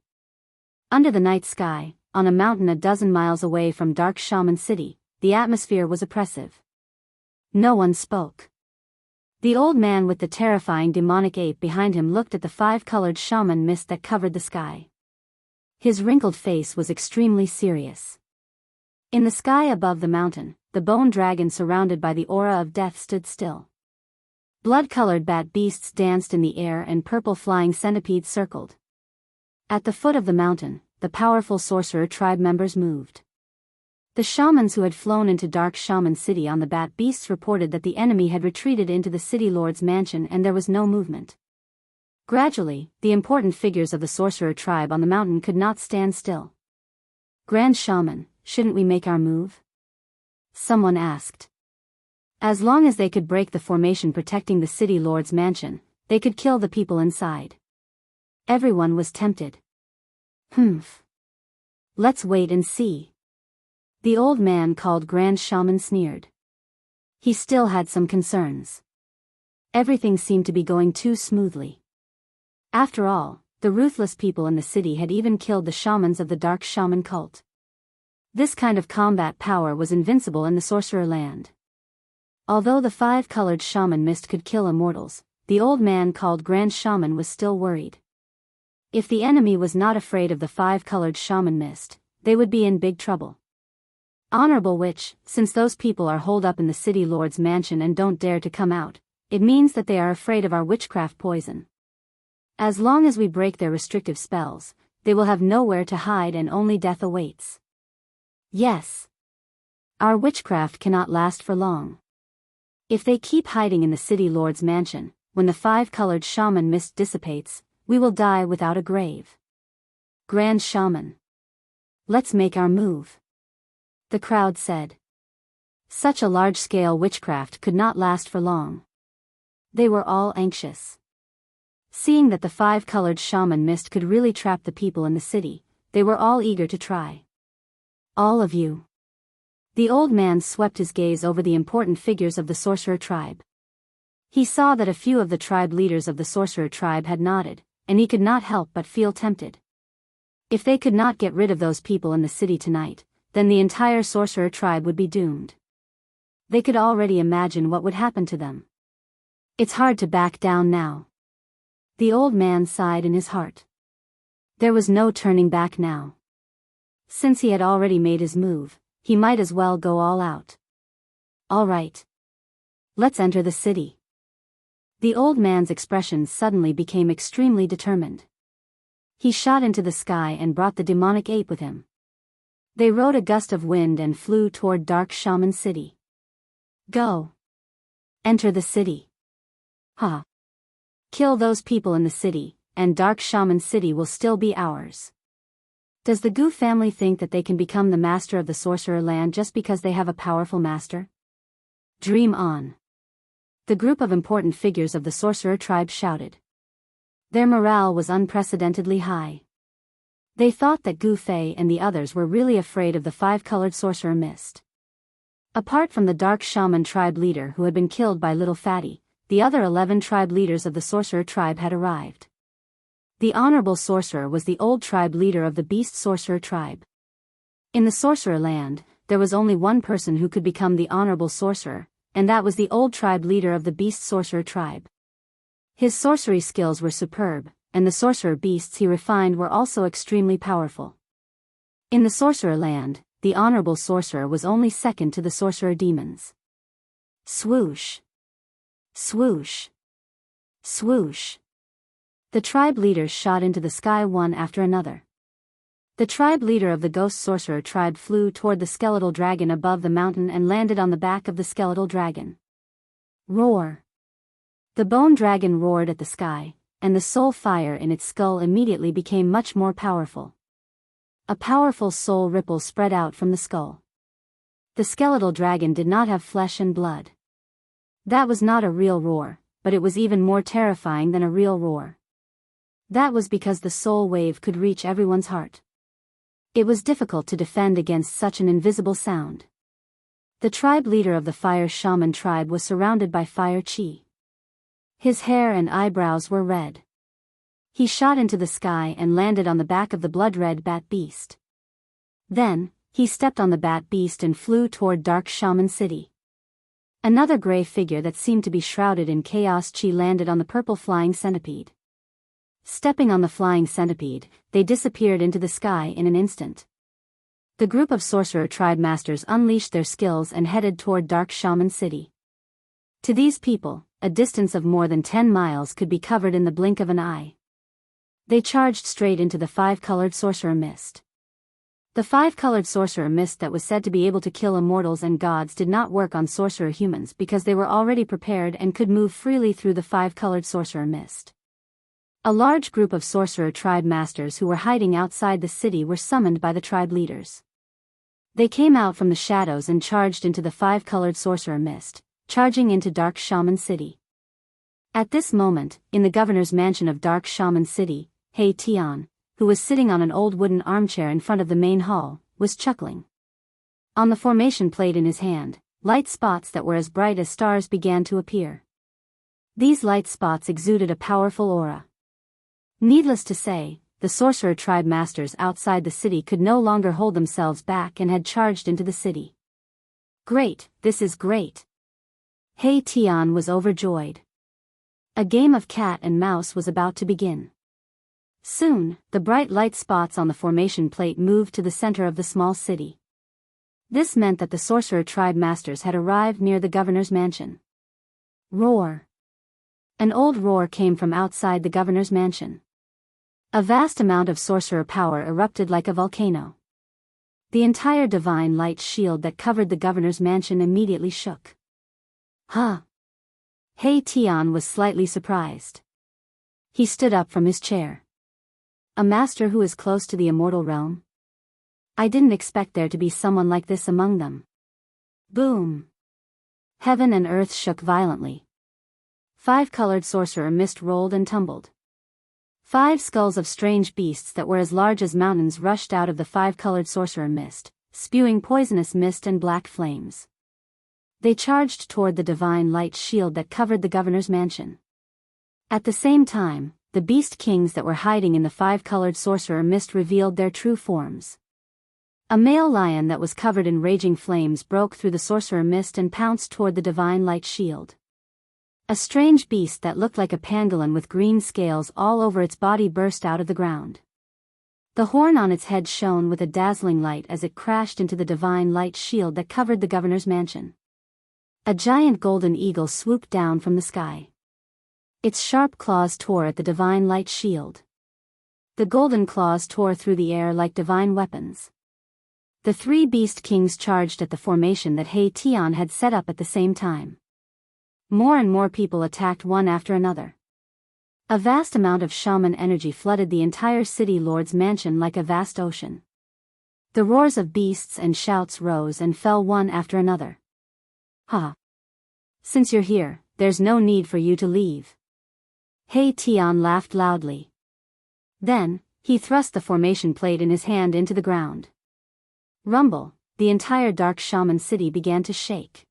Speaker 1: Under the night sky, on a mountain a dozen miles away from dark shaman city, the atmosphere was oppressive. No one spoke. The old man with the terrifying demonic ape behind him looked at the five-colored shaman mist that covered the sky. His wrinkled face was extremely serious. In the sky above the mountain, the bone dragon surrounded by the aura of death stood still. Blood-colored bat beasts danced in the air and purple flying centipedes circled. At the foot of the mountain, the powerful sorcerer tribe members moved. The shamans who had flown into Dark Shaman City on the bat beasts reported that the enemy had retreated into the city lord's mansion and there was no movement. Gradually, the important figures of the sorcerer tribe on the mountain could not stand still. Grand Shaman, shouldn't we make our move? Someone asked. As long as they could break the formation protecting the city lord's mansion, they could kill the people inside. Everyone was tempted. Let's wait and see. The old man called Grand Shaman sneered. He still had some concerns. Everything seemed to be going too smoothly. After all, the ruthless people in the city had even killed the shamans of the Dark Shaman cult. This kind of combat power was invincible in the sorcerer land. Although the five-colored shaman mist could kill immortals, the old man called Grand Shaman was still worried. If the enemy was not afraid of the five-colored shaman mist, they would be in big trouble. Honorable Witch, since those people are holed up in the city lord's mansion and don't dare to come out, it means that they are afraid of our witchcraft poison. As long as we break their restrictive spells, they will have nowhere to hide and only death awaits. Yes. Our witchcraft cannot last for long. If they keep hiding in the city lord's mansion, when the five-colored shaman mist dissipates, we will die without a grave. Grand Shaman. Let's make our move. The crowd said. Such a large-scale witchcraft could not last for long. They were all anxious. Seeing that the five-colored shaman mist could really trap the people in the city, they were all eager to try. All of you. The old man swept his gaze over the important figures of the sorcerer tribe. He saw that a few of the tribe leaders of the sorcerer tribe had nodded, and he could not help but feel tempted. If they could not get rid of those people in the city tonight, then the entire sorcerer tribe would be doomed. They could already imagine what would happen to them. It's hard to back down now. The old man sighed in his heart. There was no turning back now. Since he had already made his move, he might as well go all out. All right. Let's enter the city. The old man's expression suddenly became extremely determined. He shot into the sky and brought the demonic ape with him. They rode a gust of wind and flew toward Dark Shaman City. Go. Enter the city. Ha. Kill those people in the city, and Dark Shaman City will still be ours. Does the Gu family think that they can become the master of the sorcerer land just because they have a powerful master? Dream on. The group of important figures of the sorcerer tribe shouted. Their morale was unprecedentedly high. They thought that Gu Fei and the others were really afraid of the five-colored sorcerer mist. Apart from the Dark Shaman tribe leader who had been killed by Little Fatty, the other 11 tribe leaders of the sorcerer tribe had arrived. The honorable sorcerer was the old tribe leader of the beast sorcerer tribe. In the sorcerer land, there was only one person who could become the honorable sorcerer, and that was the old tribe leader of the beast sorcerer tribe. His sorcery skills were superb, and the sorcerer beasts he refined were also extremely powerful. In the sorcerer land, the honorable sorcerer was only second to the sorcerer demons. Swoosh. Swoosh. Swoosh. The tribe leaders shot into the sky one after another. The tribe leader of the ghost sorcerer tribe flew toward the skeletal dragon above the mountain and landed on the back of the skeletal dragon. Roar. The bone dragon roared at the sky, and the soul fire in its skull immediately became much more powerful. A powerful soul ripple spread out from the skull. The skeletal dragon did not have flesh and blood. That was not a real roar, but it was even more terrifying than a real roar. That was because the soul wave could reach everyone's heart. It was difficult to defend against such an invisible sound. The tribe leader of the fire shaman tribe was surrounded by fire chi. His hair and eyebrows were red. He shot into the sky and landed on the back of the blood-red bat beast. Then, he stepped on the bat beast and flew toward Dark Shaman City. Another gray figure that seemed to be shrouded in chaos chi landed on the purple flying centipede. Stepping on the flying centipede, they disappeared into the sky in an instant. The group of sorcerer tribe masters unleashed their skills and headed toward Dark Shaman City. To these people, a distance of more than 10 miles could be covered in the blink of an eye. They charged straight into the five-colored sorcerer mist. The five-colored sorcerer mist that was said to be able to kill immortals and gods did not work on sorcerer humans because they were already prepared and could move freely through the five-colored sorcerer mist. A large group of sorcerer tribe masters who were hiding outside the city were summoned by the tribe leaders. They came out from the shadows and charged into the five-colored sorcerer mist, charging into Dark Shaman City. At this moment, in the governor's mansion of Dark Shaman City, He Tian, who was sitting on an old wooden armchair in front of the main hall, was chuckling. On the formation plate in his hand, light spots that were as bright as stars began to appear. These light spots exuded a powerful aura. Needless to say, the sorcerer tribe masters outside the city could no longer hold themselves back and had charged into the city. Great, this is great. He Tian was overjoyed. A game of cat and mouse was about to begin. Soon, the bright light spots on the formation plate moved to the center of the small city. This meant that the sorcerer tribe masters had arrived near the governor's mansion. Roar. An old roar came from outside the governor's mansion. A vast amount of sorcerer power erupted like a volcano. The entire divine light shield that covered the governor's mansion immediately shook. Huh? He Tian was slightly surprised. He stood up from his chair. A master who is close to the immortal realm? I didn't expect there to be someone like this among them. Boom! Heaven and earth shook violently. Five-colored sorcerer mist rolled and tumbled. 5 skulls of strange beasts that were as large as mountains rushed out of the five-colored sorcerer mist, spewing poisonous mist and black flames. They charged toward the divine light shield that covered the governor's mansion. At the same time, the beast kings that were hiding in the five-colored sorcerer mist revealed their true forms. A male lion that was covered in raging flames broke through the sorcerer mist and pounced toward the divine light shield. A strange beast that looked like a pangolin with green scales all over its body burst out of the ground. The horn on its head shone with a dazzling light as it crashed into the divine light shield that covered the governor's mansion. A giant golden eagle swooped down from the sky. Its sharp claws tore at the divine light shield. The golden claws tore through the air like divine weapons. The three beast kings charged at the formation that He Tian had set up at the same time. More and more people attacked one after another. A vast amount of shaman energy flooded the entire city lord's mansion like a vast ocean. The roars of beasts and shouts rose and fell one after another. Ha! Since you're here, there's no need for you to leave. He Tian laughed loudly. Then, he thrust the formation plate in his hand into the ground. Rumble, the entire dark shaman city began to shake.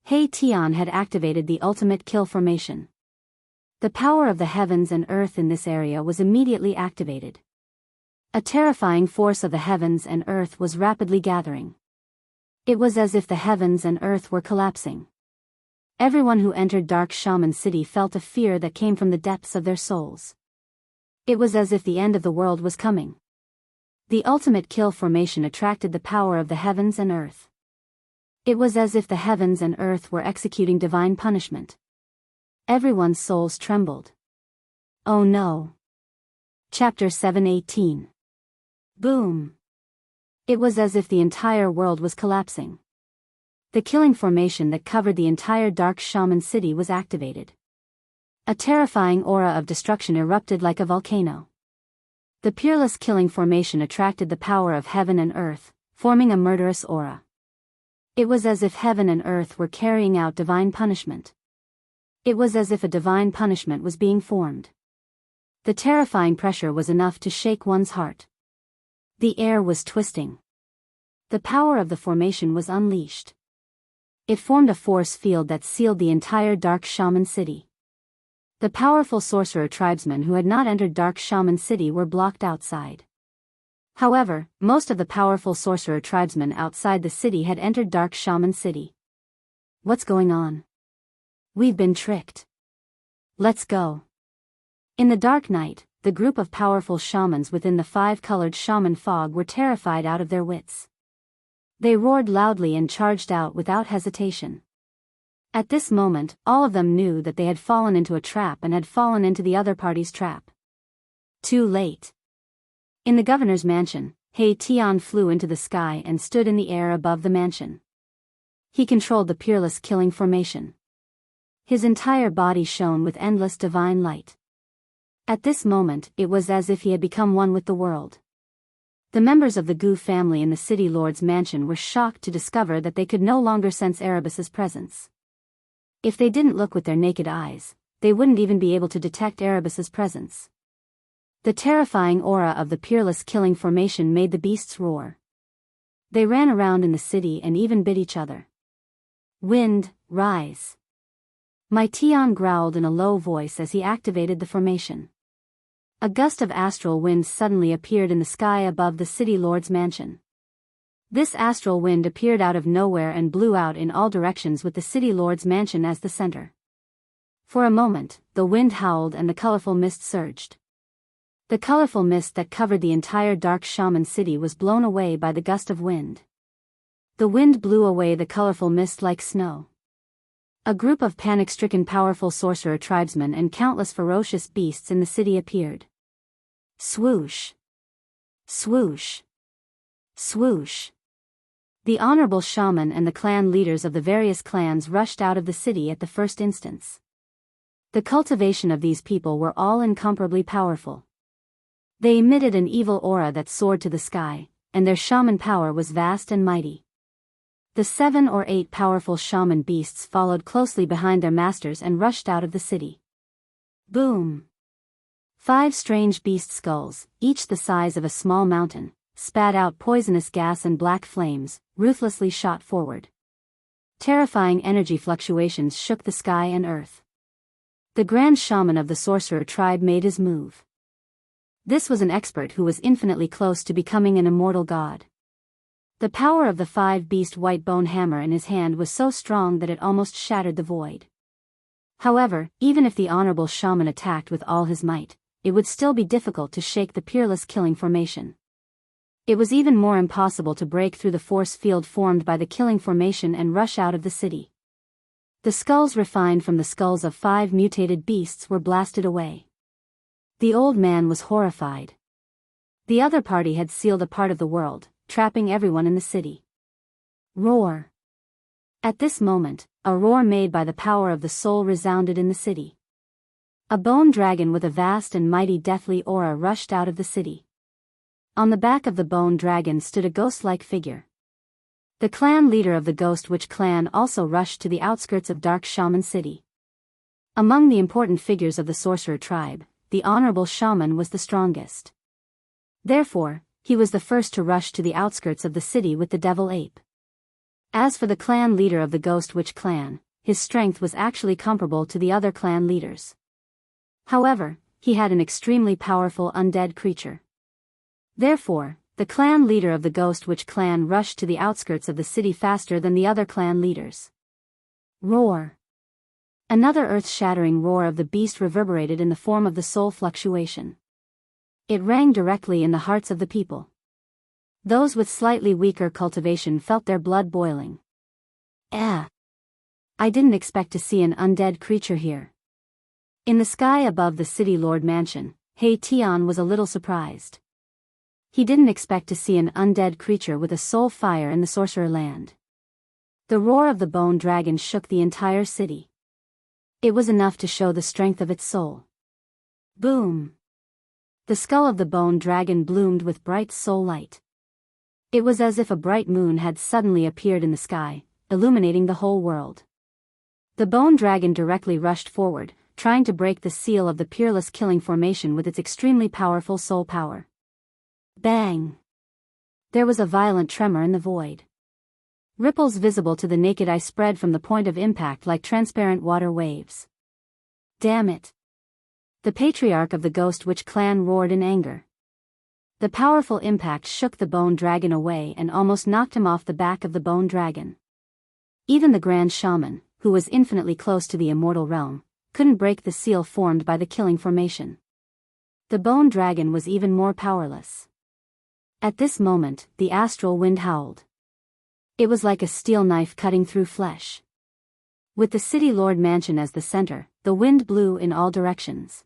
Speaker 1: He Tian had activated the ultimate kill formation. The power of the heavens and earth in this area was immediately activated. A terrifying force of the heavens and earth was rapidly gathering. It was as if the heavens and earth were collapsing. Everyone who entered Dark Shaman City felt a fear that came from the depths of their souls. It was as if the end of the world was coming. The ultimate kill formation attracted the power of the heavens and earth. It was as if the heavens and earth were executing divine punishment. Everyone's souls trembled. Oh no. Chapter 7:18. Boom. It was as if the entire world was collapsing. The killing formation that covered the entire Dark Shaman City was activated. A terrifying aura of destruction erupted like a volcano. The peerless killing formation attracted the power of heaven and earth, forming a murderous aura. It was as if heaven and earth were carrying out divine punishment. It was as if a divine punishment was being formed. The terrifying pressure was enough to shake one's heart. The air was twisting. The power of the formation was unleashed. It formed a force field that sealed the entire Dark Shaman City. The powerful sorcerer tribesmen who had not entered Dark Shaman City were blocked outside. However, most of the powerful sorcerer tribesmen outside the city had entered Dark Shaman City. What's going on? We've been tricked. Let's go. In the dark night, the group of powerful shamans within the five-colored shaman fog were terrified out of their wits. They roared loudly and charged out without hesitation. At this moment, all of them knew that they had fallen into a trap and had fallen into the other party's trap. Too late. In the governor's mansion, He Tian flew into the sky and stood in the air above the mansion. He controlled the peerless killing formation. His entire body shone with endless divine light. At this moment, it was as if he had become one with the world. The members of the Gu family in the city lord's mansion were shocked to discover that they could no longer sense Erebus's presence. If they didn't look with their naked eyes, they wouldn't even be able to detect Erebus's presence. The terrifying aura of the peerless killing formation made the beasts roar. They ran around in the city and even bit each other. Wind, rise. My Tian growled in a low voice as he activated the formation. A gust of astral wind suddenly appeared in the sky above the city lord's mansion. This astral wind appeared out of nowhere and blew out in all directions with the city lord's mansion as the center. For a moment, the wind howled and the colorful mist surged. The colorful mist that covered the entire Dark Shaman City was blown away by the gust of wind. The wind blew away the colorful mist like snow. A group of panic-stricken powerful sorcerer tribesmen and countless ferocious beasts in the city appeared. Swoosh! Swoosh! Swoosh! The honorable shaman and the clan leaders of the various clans rushed out of the city at the first instance. The cultivation of these people were all incomparably powerful. They emitted an evil aura that soared to the sky, and their shaman power was vast and mighty. The 7 or 8 powerful shaman beasts followed closely behind their masters and rushed out of the city. Boom! 5 strange beast skulls, each the size of a small mountain, spat out poisonous gas and black flames, ruthlessly shot forward. Terrifying energy fluctuations shook the sky and earth. The grand shaman of the sorcerer tribe made his move. This was an expert who was infinitely close to becoming an immortal god. The power of the 5-beast white bone hammer in his hand was so strong that it almost shattered the void. However, even if the honorable shaman attacked with all his might, it would still be difficult to shake the peerless killing formation. It was even more impossible to break through the force field formed by the killing formation and rush out of the city. The skulls refined from the skulls of 5 mutated beasts were blasted away. The old man was horrified. The other party had sealed a part of the world, trapping everyone in the city. Roar. At this moment, a roar made by the power of the soul resounded in the city. A bone dragon with a vast and mighty deathly aura rushed out of the city. On the back of the bone dragon stood a ghost-like figure. The clan leader of the Ghost Witch clan also rushed to the outskirts of Dark Shaman City. Among the important figures of the sorcerer tribe, the honorable shaman was the strongest. Therefore, he was the first to rush to the outskirts of the city with the devil ape. As for the clan leader of the Ghost Witch clan, his strength was actually comparable to the other clan leaders. However, he had an extremely powerful undead creature. Therefore, the clan leader of the Ghost Witch clan rushed to the outskirts of the city faster than the other clan leaders. Roar. Another earth-shattering roar of the beast reverberated in the form of the soul fluctuation. It rang directly in the hearts of the people. Those with slightly weaker cultivation felt their blood boiling. I didn't expect to see an undead creature here. In the sky above the city lord mansion, He Tian was a little surprised. He didn't expect to see an undead creature with a soul fire in the sorcerer land. The roar of the bone dragon shook the entire city. It was enough to show the strength of its soul. Boom! The skull of the bone dragon bloomed with bright soul light. It was as if a bright moon had suddenly appeared in the sky, illuminating the whole world. The bone dragon directly rushed forward, trying to break the seal of the peerless killing formation with its extremely powerful soul power. Bang! There was a violent tremor in the void. Ripples visible to the naked eye spread from the point of impact like transparent water waves. Damn it! The patriarch of the Ghost Witch clan roared in anger. The powerful impact shook the bone dragon away and almost knocked him off the back of the bone dragon. Even the grand shaman, who was infinitely close to the immortal realm, couldn't break the seal formed by the killing formation. The bone dragon was even more powerless. At this moment, the astral wind howled. It was like a steel knife cutting through flesh. With the city lord mansion as the center, the wind blew in all directions.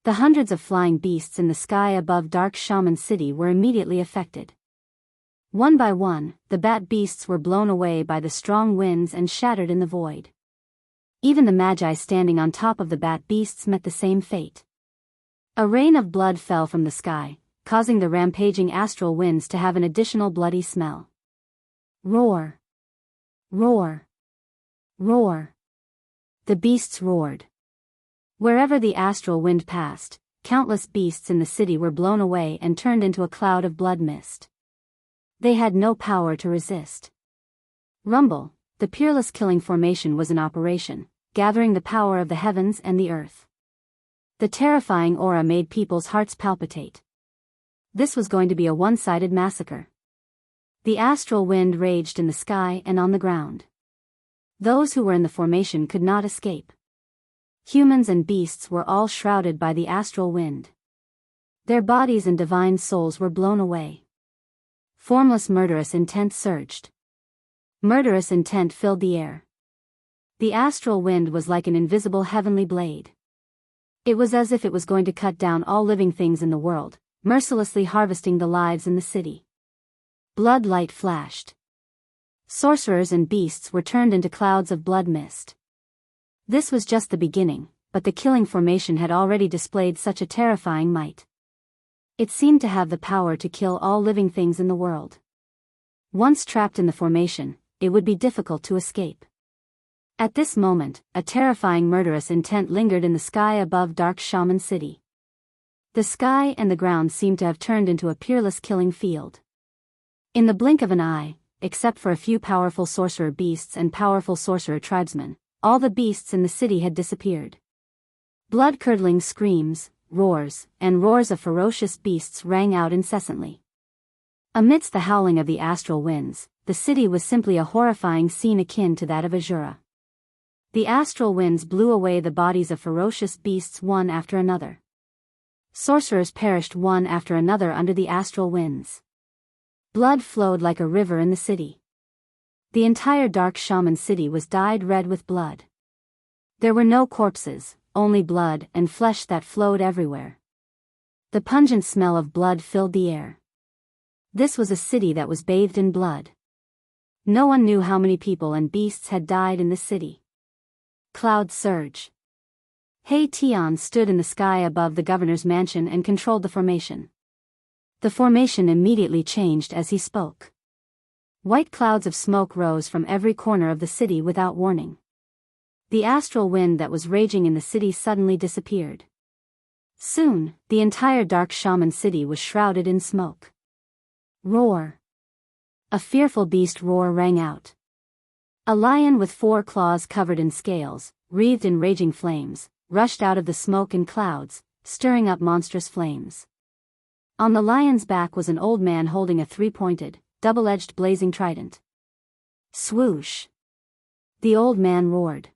Speaker 1: The hundreds of flying beasts in the sky above Dark Shaman City were immediately affected. One by one, the bat beasts were blown away by the strong winds and shattered in the void. Even the magi standing on top of the bat beasts met the same fate. A rain of blood fell from the sky, causing the rampaging astral winds to have an additional bloody smell. Roar! Roar! Roar! The beasts roared. Wherever the astral wind passed, countless beasts in the city were blown away and turned into a cloud of blood mist. They had no power to resist. Rumble, the peerless killing formation was in operation, gathering the power of the heavens and the earth. The terrifying aura made people's hearts palpitate. This was going to be a one-sided massacre. The astral wind raged in the sky and on the ground. Those who were in the formation could not escape. Humans and beasts were all shrouded by the astral wind. Their bodies and divine souls were blown away. Formless murderous intent surged. Murderous intent filled the air. The astral wind was like an invisible heavenly blade. It was as if it was going to cut down all living things in the world, mercilessly harvesting the lives in the city. Blood light flashed. Sorcerers and beasts were turned into clouds of blood mist. This was just the beginning, but the killing formation had already displayed such a terrifying might. It seemed to have the power to kill all living things in the world. Once trapped in the formation, it would be difficult to escape. At this moment, a terrifying murderous intent lingered in the sky above Dark Shaman City. The sky and the ground seemed to have turned into a peerless killing field. In the blink of an eye, except for a few powerful sorcerer beasts and powerful sorcerer tribesmen, all the beasts in the city had disappeared. Blood-curdling screams, roars, and roars of ferocious beasts rang out incessantly. Amidst the howling of the astral winds, the city was simply a horrifying scene akin to that of Azura. The astral winds blew away the bodies of ferocious beasts one after another. Sorcerers perished one after another under the astral winds. Blood flowed like a river in the city. The entire dark shaman city was dyed red with blood. There were no corpses, only blood and flesh that flowed everywhere. The pungent smell of blood filled the air. This was a city that was bathed in blood. No one knew how many people and beasts had died in the city. Cloud surge. He Tian stood in the sky above the governor's mansion and controlled the formation. The formation immediately changed as he spoke. White clouds of smoke rose from every corner of the city without warning. The astral wind that was raging in the city suddenly disappeared. Soon, the entire dark shaman city was shrouded in smoke. Roar. A fearful beast roar rang out. A lion with 4 claws covered in scales, wreathed in raging flames, rushed out of the smoke and clouds, stirring up monstrous flames. On the lion's back was an old man holding a 3-pointed, double-edged blazing trident. Swoosh! The old man roared.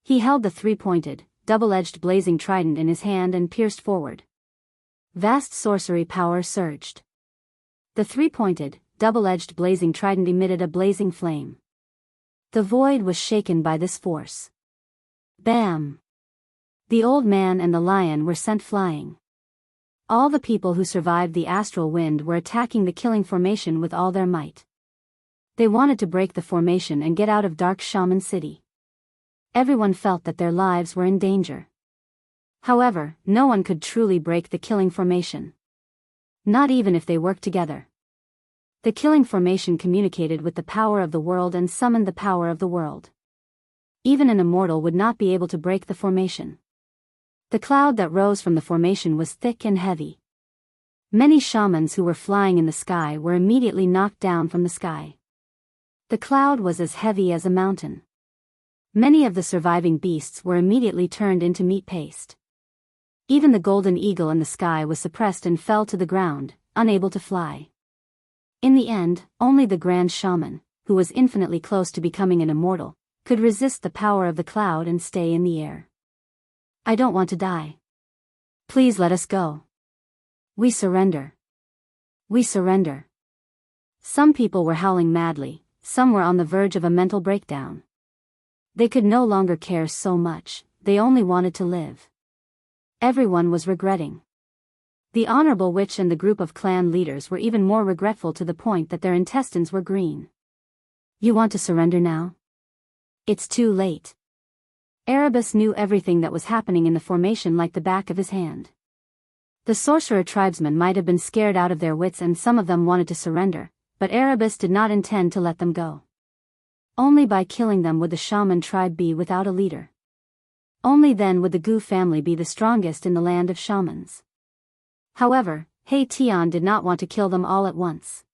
Speaker 1: He held the 3-pointed, double-edged blazing trident in his hand and pierced forward. Vast sorcery power surged. The 3-pointed, double-edged blazing trident emitted a blazing flame. The void was shaken by this force. Bam! The old man and the lion were sent flying. All the people who survived the astral wind were attacking the killing formation with all their might. They wanted to break the formation and get out of Dark Shaman City. Everyone felt that their lives were in danger. However, no one could truly break the killing formation. Not even if they worked together. The killing formation communicated with the power of the world and summoned the power of the world. Even an immortal would not be able to break the formation. The cloud that rose from the formation was thick and heavy. Many shamans who were flying in the sky were immediately knocked down from the sky. The cloud was as heavy as a mountain. Many of the surviving beasts were immediately turned into meat paste. Even the golden eagle in the sky was suppressed and fell to the ground, unable to fly. In the end, only the grand shaman, who was infinitely close to becoming an immortal, could resist the power of the cloud and stay in the air. I don't want to die. Please let us go. We surrender. We surrender. Some people were howling madly, some were on the verge of a mental breakdown. They could no longer care so much, they only wanted to live. Everyone was regretting. The Honorable Witch and the group of clan leaders were even more regretful to the point that their intestines were green. You want to surrender now? It's too late. Erebus knew everything that was happening in the formation like the back of his hand. The sorcerer tribesmen might have been scared out of their wits and some of them wanted to surrender, but Erebus did not intend to let them go. Only by killing them would the shaman tribe be without a leader. Only then would the Gu family be the strongest in the land of shamans. However, He Tian did not want to kill them all at once.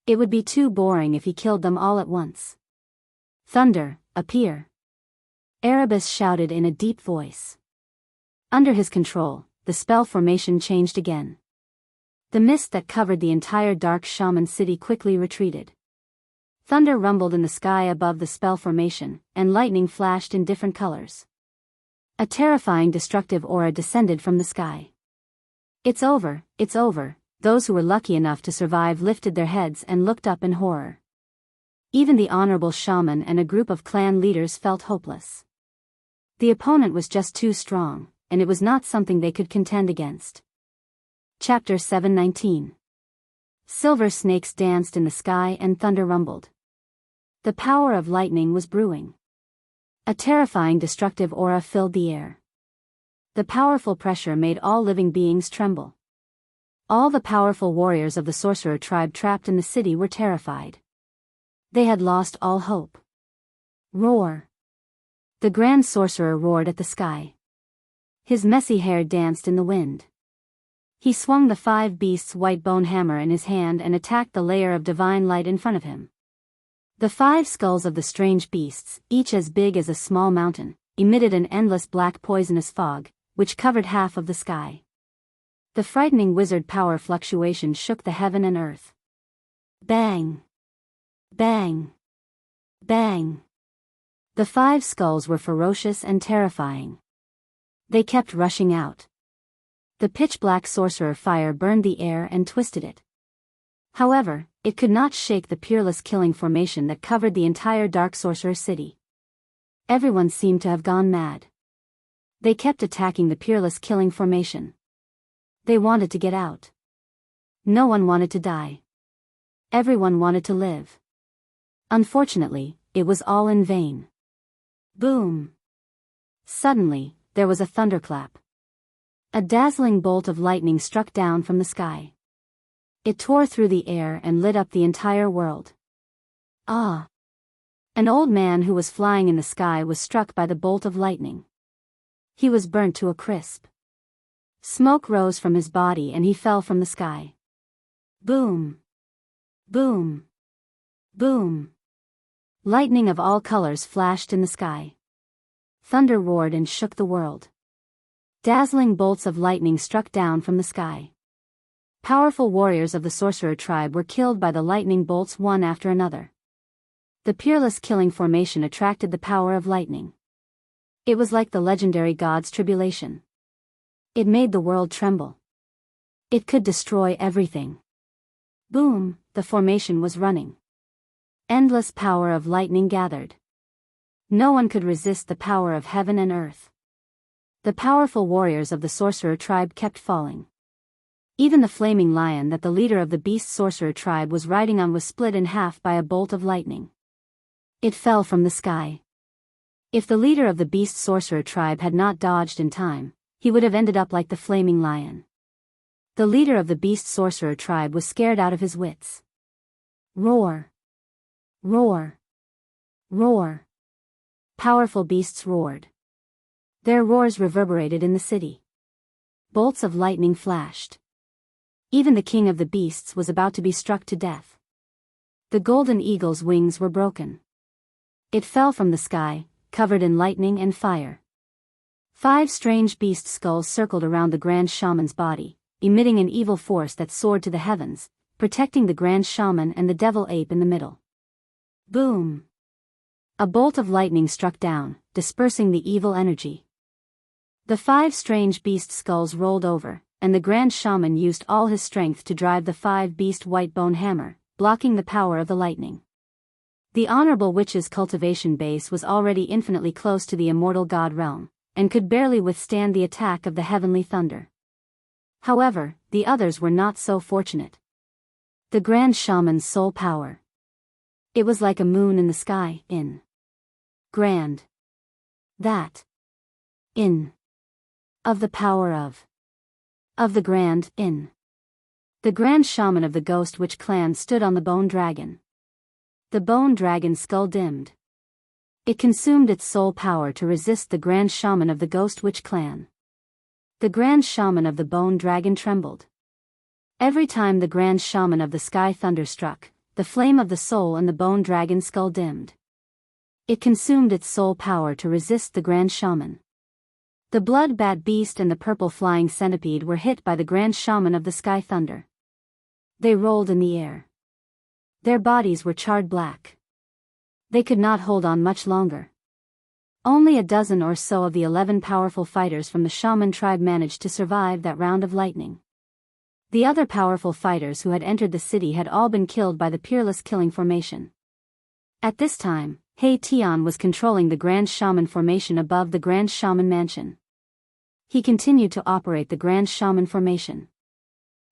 Speaker 1: It would be too boring if he killed them all at once. Thunder, appear! Erebus shouted in a deep voice. Under his control, the spell formation changed again. The mist that covered the entire dark shaman city quickly retreated. Thunder rumbled in the sky above the spell formation, and lightning flashed in different colors. A terrifying destructive aura descended from the sky. It's over, it's over. Those who were lucky enough to survive lifted their heads and looked up in horror. Even the honorable shaman and a group of clan leaders felt hopeless. The opponent was just too strong, and it was not something they could contend against. Chapter 719. Silver snakes danced in the sky and thunder rumbled. The power of lightning was brewing. A terrifying destructive aura filled the air. The powerful pressure made all living beings tremble. All the powerful warriors of the sorcerer tribe trapped in the city were terrified. They had lost all hope. Roar! The grand sorcerer roared at the sky. His messy hair danced in the wind. He swung the 5 beasts' white bone hammer in his hand and attacked the layer of divine light in front of him. The 5 skulls of the strange beasts, each as big as a small mountain, emitted an endless black poisonous fog, which covered half of the sky. The frightening wizard power fluctuation shook the heaven and earth. Bang! Bang! Bang! The 5 skulls were ferocious and terrifying. They kept rushing out. The pitch-black sorcerer fire burned the air and twisted it. However, it could not shake the peerless killing formation that covered the entire Dark Sorcerer city. Everyone seemed to have gone mad. They kept attacking the peerless killing formation. They wanted to get out. No one wanted to die. Everyone wanted to live. Unfortunately, it was all in vain. Boom! Suddenly, there was a thunderclap. A dazzling bolt of lightning struck down from the sky. It tore through the air and lit up the entire world. Ah! An old man who was flying in the sky was struck by the bolt of lightning. He was burnt to a crisp. Smoke rose from his body and he fell from the sky. Boom! Boom! Boom! Lightning of all colors flashed in the sky. Thunder roared and shook the world. Dazzling bolts of lightning struck down from the sky. Powerful warriors of the sorcerer tribe were killed by the lightning bolts one after another. The peerless killing formation attracted the power of lightning. It was like the legendary god's tribulation. It made the world tremble. It could destroy everything. Boom, the formation was running. Endless power of lightning gathered. No one could resist the power of heaven and earth. The powerful warriors of the sorcerer tribe kept falling. Even the flaming lion that the leader of the beast sorcerer tribe was riding on was split in half by a bolt of lightning. It fell from the sky. If the leader of the beast sorcerer tribe had not dodged in time, he would have ended up like the flaming lion. The leader of the beast sorcerer tribe was scared out of his wits. Roar! Roar! Roar! Powerful beasts roared. Their roars reverberated in the city. Bolts of lightning flashed. Even the king of the beasts was about to be struck to death. The golden eagle's wings were broken. It fell from the sky, covered in lightning and fire. 5 strange beast skulls circled around the Grand Shaman's body, emitting an evil force that soared to the heavens, protecting the Grand Shaman and the devil ape in the middle. Boom! A bolt of lightning struck down, dispersing the evil energy. The 5 strange beast skulls rolled over, and the Grand Shaman used all his strength to drive the 5 beast white bone hammer, blocking the power of the lightning. The Honorable Witch's cultivation base was already infinitely close to the immortal god realm, and could barely withstand the attack of the heavenly thunder. However, the others were not so fortunate. The Grand Shaman's soul power. It was like a moon in the sky, in grand. That. In. Of the power of the grand, in. The Grand Shaman of the Ghost Witch clan stood on the bone dragon. The bone dragon's skull dimmed. It consumed its soul power to resist the Grand Shaman of the Ghost Witch clan. The Grand Shaman of the bone dragon trembled. Every time the Grand Shaman of the sky thunder struck, the flame of the soul in the bone dragon's skull dimmed. It consumed its soul power to resist the Grand Shaman. The blood bat beast and the purple flying centipede were hit by the Grand Shaman of the sky thunder. They rolled in the air. Their bodies were charred black. They could not hold on much longer. Only a dozen or so of the 11 powerful fighters from the shaman tribe managed to survive that round of lightning. The other powerful fighters who had entered the city had all been killed by the peerless killing formation. At this time, He Tian was controlling the Grand Shaman formation above the Grand Shaman mansion. He continued to operate the Grand Shaman formation.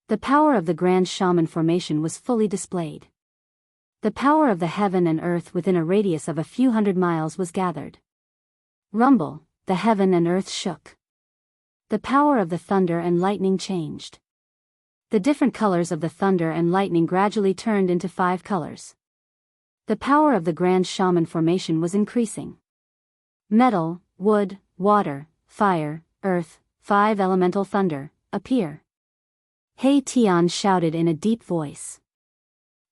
Speaker 1: The power of the Grand Shaman formation was fully displayed. The power of the heaven and earth within a radius of a few hundred miles was gathered. Rumble, the heaven and earth shook. The power of the thunder and lightning changed. The different colors of the thunder and lightning gradually turned into 5 colors. The power of the Grand Shaman formation was increasing. Metal, wood, water, fire, earth, 5 elemental thunder, appear. He Tian shouted in a deep voice.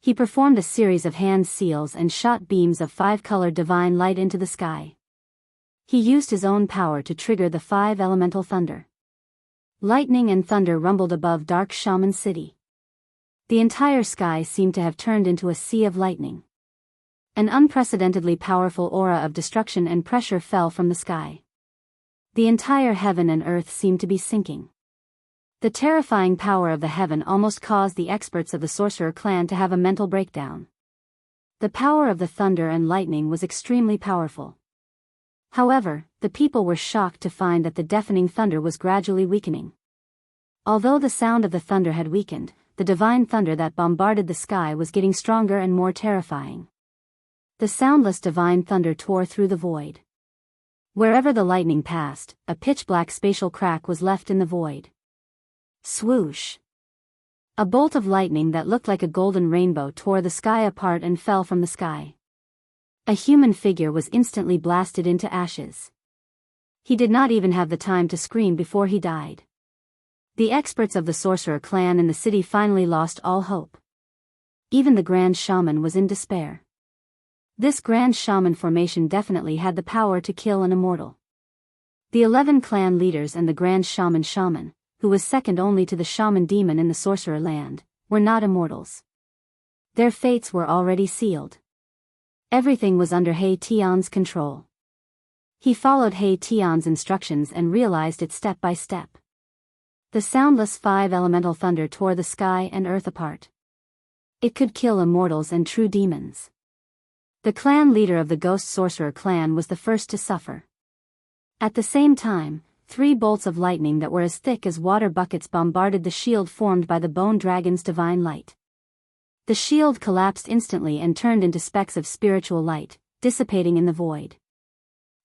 Speaker 1: He performed a series of hand seals and shot beams of 5-colored divine light into the sky. He used his own power to trigger the 5 elemental thunder. Lightning and thunder rumbled above Dark Shaman City. The entire sky seemed to have turned into a sea of lightning. An unprecedentedly powerful aura of destruction and pressure fell from the sky. The entire heaven and earth seemed to be sinking. The terrifying power of the heaven almost caused the experts of the sorcerer clan to have a mental breakdown. The power of the thunder and lightning was extremely powerful. However, the people were shocked to find that the deafening thunder was gradually weakening. Although the sound of the thunder had weakened, the divine thunder that bombarded the sky was getting stronger and more terrifying. The soundless divine thunder tore through the void. Wherever the lightning passed, a pitch-black spatial crack was left in the void. Swoosh! A bolt of lightning that looked like a golden rainbow tore the sky apart and fell from the sky. A human figure was instantly blasted into ashes. He did not even have the time to scream before he died. The experts of the sorcerer clan in the city finally lost all hope. Even the Grand Shaman was in despair. This Grand Shaman formation definitely had the power to kill an immortal. The 11 clan leaders and the Grand Shaman, who was second only to the shaman demon in the sorcerer land, were not immortals. Their fates were already sealed. Everything was under He Tian's control. He followed He Tian's instructions and realized it step by step. The soundless 5 elemental thunder tore the sky and earth apart. It could kill immortals and true demons. The clan leader of the ghost sorcerer clan was the first to suffer. At the same time, 3 bolts of lightning that were as thick as water buckets bombarded the shield formed by the bone dragon's divine light. The shield collapsed instantly and turned into specks of spiritual light, dissipating in the void.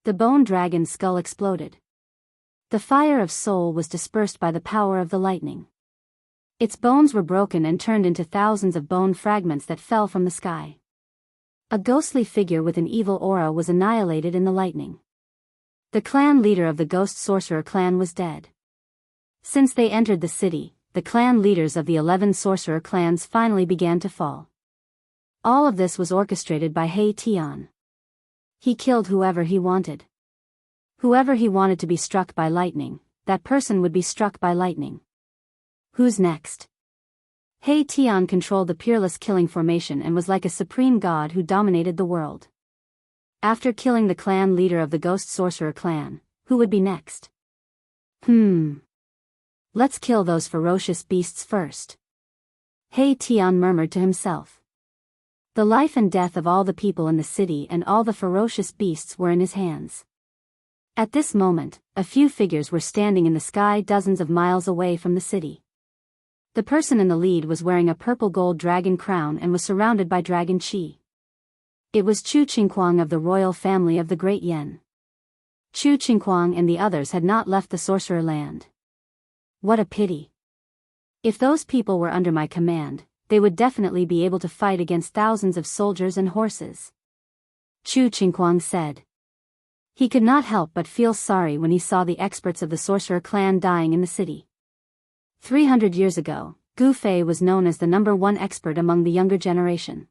Speaker 1: The bone dragon's skull exploded. The fire of soul was dispersed by the power of the lightning. Its bones were broken and turned into thousands of bone fragments that fell from the sky. A ghostly figure with an evil aura was annihilated in the lightning. The clan leader of the ghost sorcerer clan was dead. Since they entered the city, the clan leaders of the 11 sorcerer clans finally began to fall. All of this was orchestrated by He Tian. He killed whoever he wanted. Whoever he wanted to be struck by lightning, that person would be struck by lightning. Who's next? He Tian controlled the peerless killing formation and was like a supreme god who dominated the world. After killing the clan leader of the ghost sorcerer clan, who would be next? Let's kill those ferocious beasts first. He Tian murmured to himself. The life and death of all the people in the city and all the ferocious beasts were in his hands. At this moment, a few figures were standing in the sky dozens of miles away from the city. The person in the lead was wearing a purple gold dragon crown and was surrounded by dragon chi. It was Chu Qingquang of the royal family of the Great Yen. Chu Qingquang and the others had not left the sorcerer land. What a pity. If those people were under my command, they would definitely be able to fight against thousands of soldiers and horses. Chu Qingquang said. He could not help but feel sorry when he saw the experts of the sorcerer clan dying in the city. 300 years ago, Gu Fei was known as the #1 expert among the younger generation.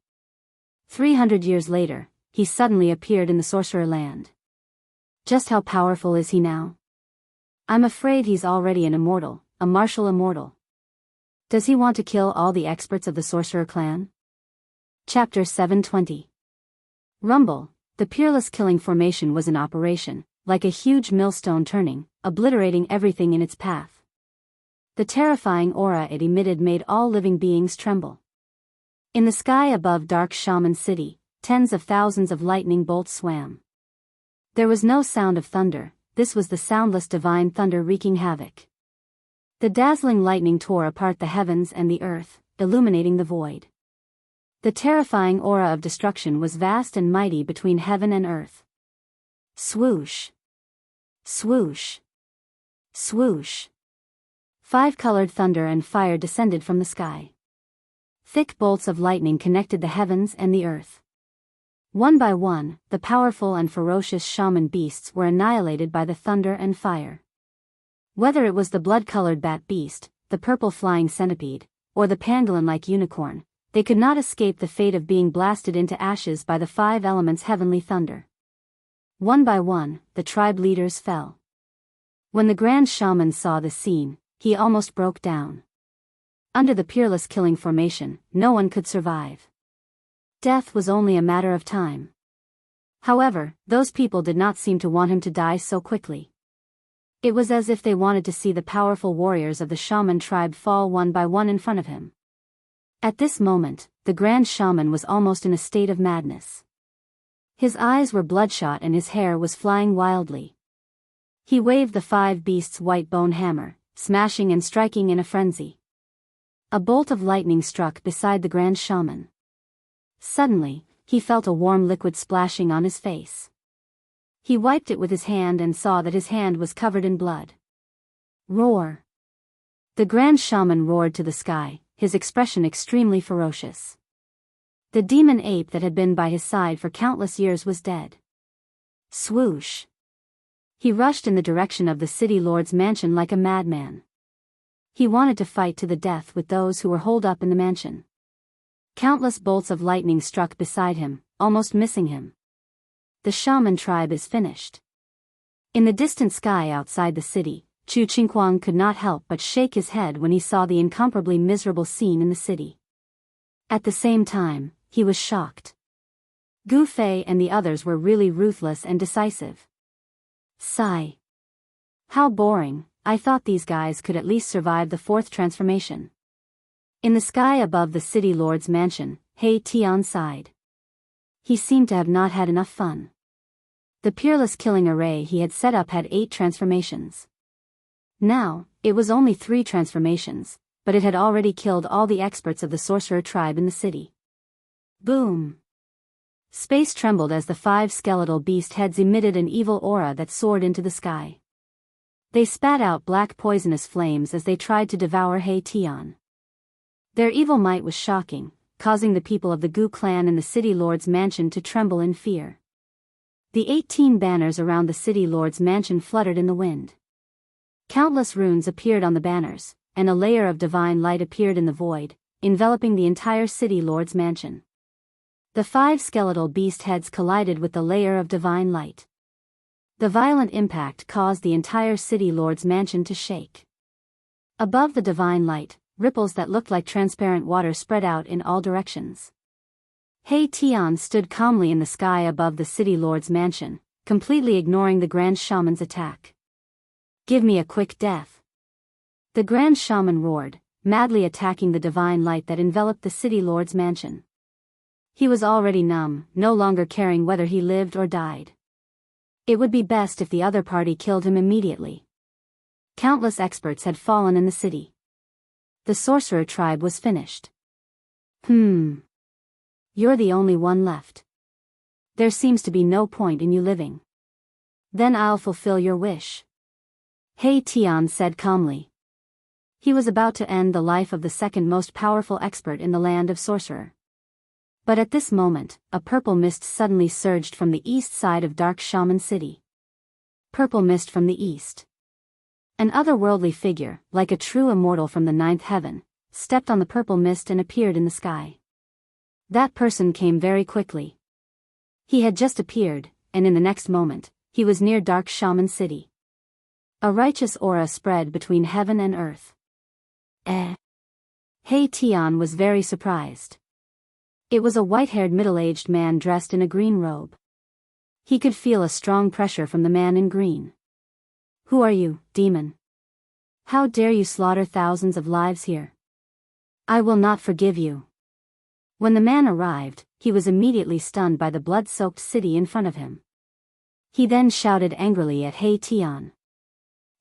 Speaker 1: 300 years later, he suddenly appeared in the sorcerer land. Just how powerful is he now? I'm afraid he's already an immortal, a martial immortal. Does he want to kill all the experts of the sorcerer clan? Chapter 720. Rumble, the peerless killing formation was in operation, like a huge millstone turning, obliterating everything in its path. The terrifying aura it emitted made all living beings tremble. In the sky above Dark Shaman City, tens of thousands of lightning bolts swam. There was no sound of thunder, this was the soundless divine thunder wreaking havoc. The dazzling lightning tore apart the heavens and the earth, illuminating the void. The terrifying aura of destruction was vast and mighty between heaven and earth. Swoosh! Swoosh! Swoosh! 5-colored thunder and fire descended from the sky. Thick bolts of lightning connected the heavens and the earth. One by one, the powerful and ferocious shaman beasts were annihilated by the thunder and fire. Whether it was the blood-colored bat beast, the purple flying centipede, or the pangolin-like unicorn, they could not escape the fate of being blasted into ashes by the 5 elements' heavenly thunder. One by one, the tribe leaders fell. When the Grand Shaman saw the scene, he almost broke down. Under the peerless killing formation, no one could survive. Death was only a matter of time. However, those people did not seem to want him to die so quickly. It was as if they wanted to see the powerful warriors of the shaman tribe fall one by one in front of him. At this moment, the Grand Shaman was almost in a state of madness. His eyes were bloodshot and his hair was flying wildly. He waved the 5 beasts' white bone hammer, smashing and striking in a frenzy. A bolt of lightning struck beside the Grand Shaman. Suddenly, he felt a warm liquid splashing on his face. He wiped it with his hand and saw that his hand was covered in blood. Roar! The Grand Shaman roared to the sky, his expression extremely ferocious. The demon ape that had been by his side for countless years was dead. Swoosh! He rushed in the direction of the city lord's mansion like a madman. He wanted to fight to the death with those who were holed up in the mansion. Countless bolts of lightning struck beside him, almost missing him. The shaman tribe is finished. In the distant sky outside the city, Chu Qinghuang could not help but shake his head when he saw the incomparably miserable scene in the city. At the same time, he was shocked. Gu Fei and the others were really ruthless and decisive. Sigh. How boring, I thought these guys could at least survive the 4th transformation. In the sky above the city lord's mansion, He Tian sighed. He seemed to have not had enough fun. The peerless killing array he had set up had 8 transformations. Now, it was only 3 transformations, but it had already killed all the experts of the sorcerer tribe in the city. Boom! Space trembled as the 5 skeletal beast heads emitted an evil aura that soared into the sky. They spat out black poisonous flames as they tried to devour He Tian. Their evil might was shocking, causing the people of the Gu clan in the city lord's mansion to tremble in fear. The 18 banners around the city lord's mansion fluttered in the wind. Countless runes appeared on the banners, and a layer of divine light appeared in the void, enveloping the entire city lord's mansion. The 5 skeletal beast heads collided with the layer of divine light. The violent impact caused the entire city lord's mansion to shake. Above the divine light, ripples that looked like transparent water spread out in all directions. He Tian stood calmly in the sky above the city lord's mansion, completely ignoring the Grand Shaman's attack. Give me a quick death. The Grand Shaman roared, madly attacking the divine light that enveloped the city lord's mansion. He was already numb, no longer caring whether he lived or died. It would be best if the other party killed him immediately. Countless experts had fallen in the city. The sorcerer tribe was finished. You're the only one left. There seems to be no point in you living. Then I'll fulfill your wish. He Tian said calmly. He was about to end the life of the 2nd most powerful expert in the land of sorcerer. But at this moment, a purple mist suddenly surged from the east side of Dark Shaman City. Purple mist from the east. An otherworldly figure, like a true immortal from the 9th heaven, stepped on the purple mist and appeared in the sky. That person came very quickly. He had just appeared, and in the next moment, he was near Dark Shaman City. A righteous aura spread between heaven and earth. He Tian was very surprised. It was a white-haired middle-aged man dressed in a green robe. He could feel a strong pressure from the man in green. Who are you, demon? How dare you slaughter thousands of lives here? I will not forgive you. When the man arrived, he was immediately stunned by the blood-soaked city in front of him. He then shouted angrily at He Tian.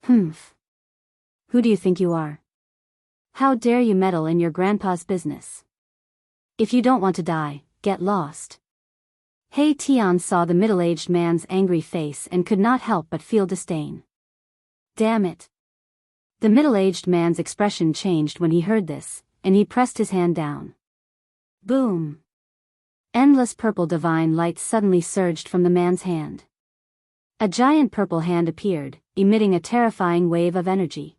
Speaker 1: Who do you think you are? How dare you meddle in your grandpa's business? If you don't want to die, get lost. He Tian saw the middle-aged man's angry face and could not help but feel disdain. Damn it. The middle-aged man's expression changed when he heard this, and he pressed his hand down. Boom. Endless purple divine light suddenly surged from the man's hand. A giant purple hand appeared, emitting a terrifying wave of energy.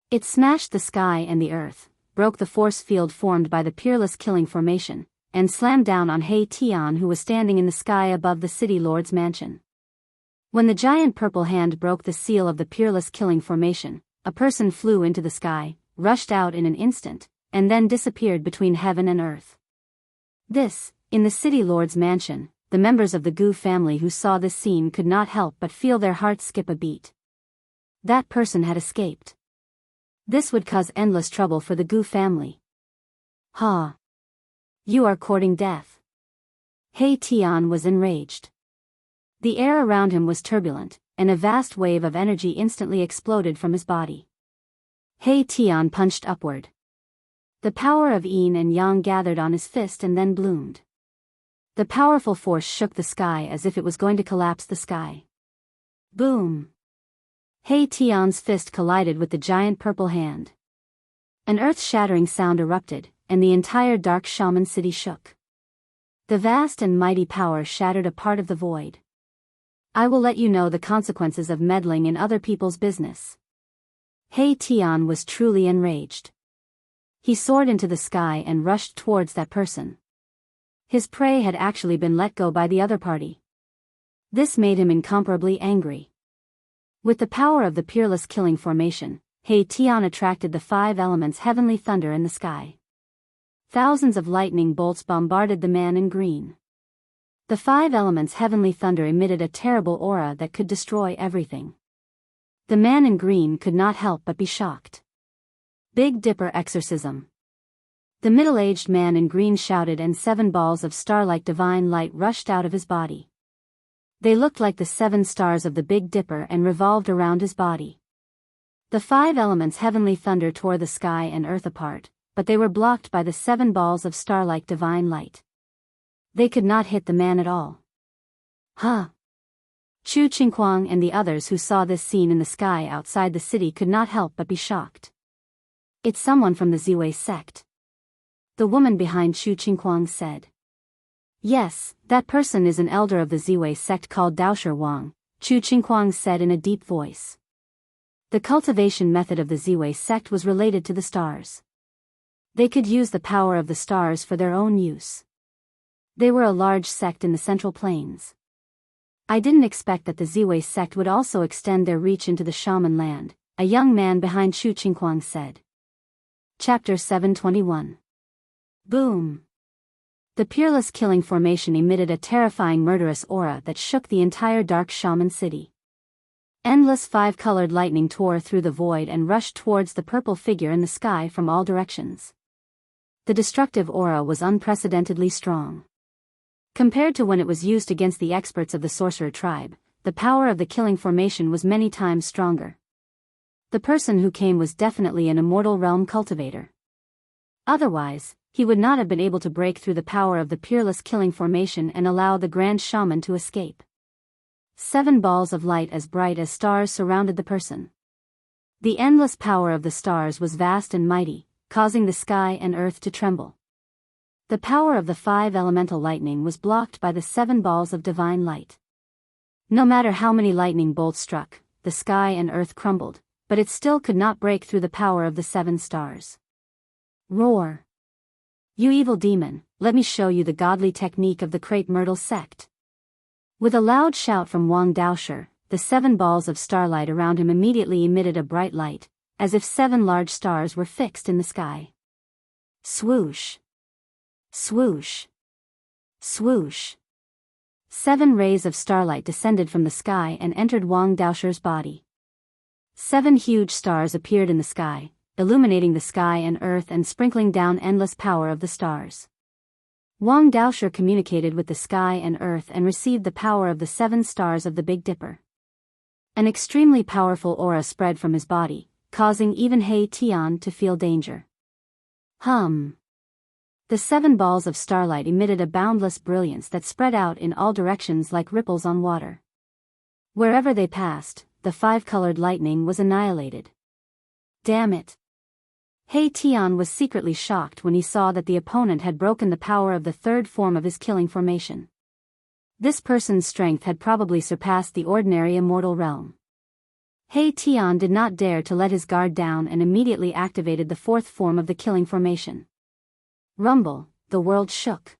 Speaker 1: It smashed the sky and the earth, broke the force field formed by the peerless killing formation, and slammed down on He Tian, who was standing in the sky above the city lord's mansion. When the giant purple hand broke the seal of the peerless killing formation, a person flew into the sky, rushed out in an instant, and then disappeared between heaven and earth. In the city lord's mansion, the members of the Gu family who saw this scene could not help but feel their hearts skip a beat. That person had escaped. This would cause endless trouble for the Gu family. Ha! You are courting death. He Tian was enraged. The air around him was turbulent, and a vast wave of energy instantly exploded from his body. He Tian punched upward. The power of yin and yang gathered on his fist and then bloomed. The powerful force shook the sky as if it was going to collapse the sky. Boom! He Tian's fist collided with the giant purple hand. An earth-shattering sound erupted, and the entire dark shaman city shook. The vast and mighty power shattered a part of the void. I will let you know the consequences of meddling in other people's business. He Tian was truly enraged. He soared into the sky and rushed towards that person. His prey had actually been let go by the other party. This made him incomparably angry. With the power of the peerless killing formation, He Tian attracted the 5 elements' heavenly thunder in the sky. Thousands of lightning bolts bombarded the man in green. The 5 elements' heavenly thunder emitted a terrible aura that could destroy everything. The man in green could not help but be shocked. Big Dipper exorcism. The middle-aged man in green shouted, and 7 balls of starlight divine light rushed out of his body. They looked like the 7 stars of the Big Dipper and revolved around his body. The 5 elements' heavenly thunder tore the sky and earth apart, but they were blocked by the 7 balls of starlight divine light. They could not hit the man at all. Huh! Chu Qingquang and the others who saw this scene in the sky outside the city could not help but be shocked. It's someone from the Ziwei sect. The woman behind Chu Qingquang said. Yes, that person is an elder of the Ziwei sect called Daoist Wang, Chu Qingquang said in a deep voice. The cultivation method of the Ziwei sect was related to the stars. They could use the power of the stars for their own use. They were a large sect in the Central Plains. I didn't expect that the Ziwei sect would also extend their reach into the shaman land, a young man behind Chu Qingquang said. Chapter 721. Boom! The peerless killing formation emitted a terrifying murderous aura that shook the entire dark shaman city. Endless 5-colored lightning tore through the void and rushed towards the purple figure in the sky from all directions. The destructive aura was unprecedentedly strong. Compared to when it was used against the experts of the sorcerer tribe, the power of the killing formation was many times stronger. The person who came was definitely an immortal realm cultivator. Otherwise, he would not have been able to break through the power of the peerless killing formation and allow the grand shaman to escape. 7 balls of light as bright as stars surrounded the person. The endless power of the stars was vast and mighty, causing the sky and earth to tremble. The power of the 5 elemental lightning was blocked by the 7 balls of divine light. No matter how many lightning bolts struck, the sky and earth crumbled, but it still could not break through the power of the 7 stars. Roar! You evil demon, let me show you the godly technique of the Crepe Myrtle sect. With a loud shout from Wang Daoshi, the 7 balls of starlight around him immediately emitted a bright light, as if 7 large stars were fixed in the sky. Swoosh! Swoosh! Swoosh! 7 rays of starlight descended from the sky and entered Wang Daoshi's body. 7 huge stars appeared in the sky, illuminating the sky and earth and sprinkling down endless power of the stars. Wang Daoshi communicated with the sky and earth and received the power of the 7 stars of the Big Dipper. An extremely powerful aura spread from his body, causing even He Tian to feel danger. Hum! The 7 balls of starlight emitted a boundless brilliance that spread out in all directions like ripples on water. Wherever they passed, the 5-colored lightning was annihilated. Damn it! He Tian was secretly shocked when he saw that the opponent had broken the power of the 3rd form of his killing formation. This person's strength had probably surpassed the ordinary immortal realm. He Tian did not dare to let his guard down and immediately activated the 4th form of the killing formation. Rumble, the world shook.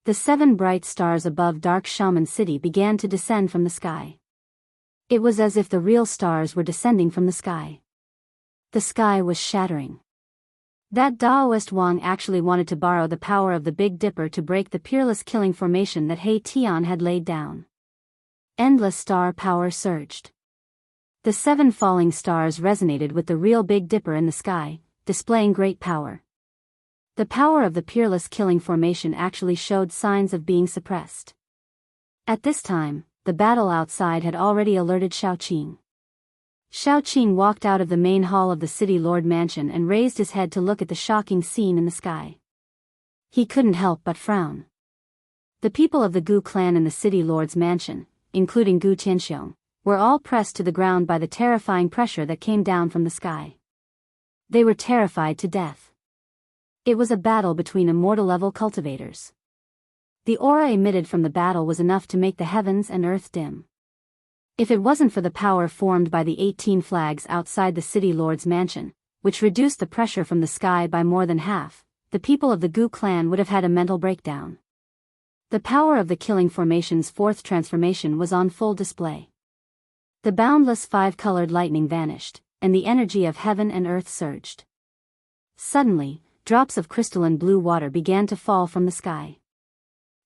Speaker 1: The 7 bright stars above Dark Shaman City began to descend from the sky. It was as if the real stars were descending from the sky. The sky was shattering. That Daoist Wang actually wanted to borrow the power of the Big Dipper to break the peerless killing formation that He Tian had laid down. Endless star power surged. The 7 falling stars resonated with the real Big Dipper in the sky, displaying great power. The power of the peerless killing formation actually showed signs of being suppressed. At this time, the battle outside had already alerted Xiaoqing. Xiaoqing walked out of the main hall of the city lord mansion and raised his head to look at the shocking scene in the sky. He couldn't help but frown. The people of the Gu clan in the city lord's mansion, including Gu Tianxiong, were all pressed to the ground by the terrifying pressure that came down from the sky. They were terrified to death. It was a battle between immortal-level cultivators. The aura emitted from the battle was enough to make the heavens and earth dim. If it wasn't for the power formed by the 18 flags outside the city lord's mansion, which reduced the pressure from the sky by more than half, the people of the Gu clan would have had a mental breakdown. The power of the killing formation's 4th transformation was on full display. The boundless 5-colored lightning vanished, and the energy of heaven and earth surged. Suddenly, drops of crystalline blue water began to fall from the sky.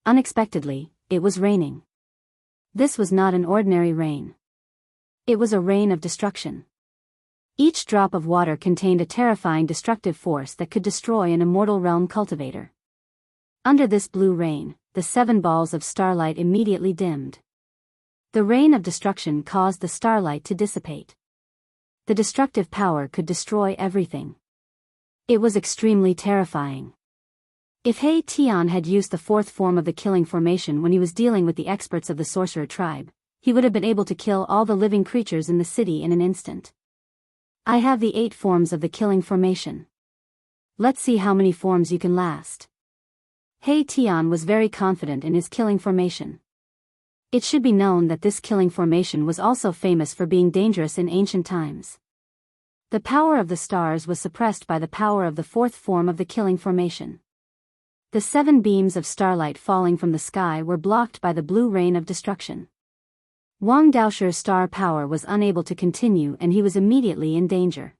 Speaker 1: Unexpectedly, it was raining. This was not an ordinary rain. It was a rain of destruction. Each drop of water contained a terrifying destructive force that could destroy an immortal realm cultivator. Under this blue rain, the 7 balls of starlight immediately dimmed. The rain of destruction caused the starlight to dissipate. The destructive power could destroy everything. It was extremely terrifying. If He Tian had used the 4th form of the killing formation when he was dealing with the experts of the sorcerer tribe, he would have been able to kill all the living creatures in the city in an instant. I have the 8 forms of the killing formation. Let's see how many forms you can last. He Tian was very confident in his killing formation. It should be known that this killing formation was also famous for being dangerous in ancient times. The power of the stars was suppressed by the power of the 4th form of the killing formation. The 7 beams of starlight falling from the sky were blocked by the blue rain of destruction. Wang Daoshi's star power was unable to continue and he was immediately in danger.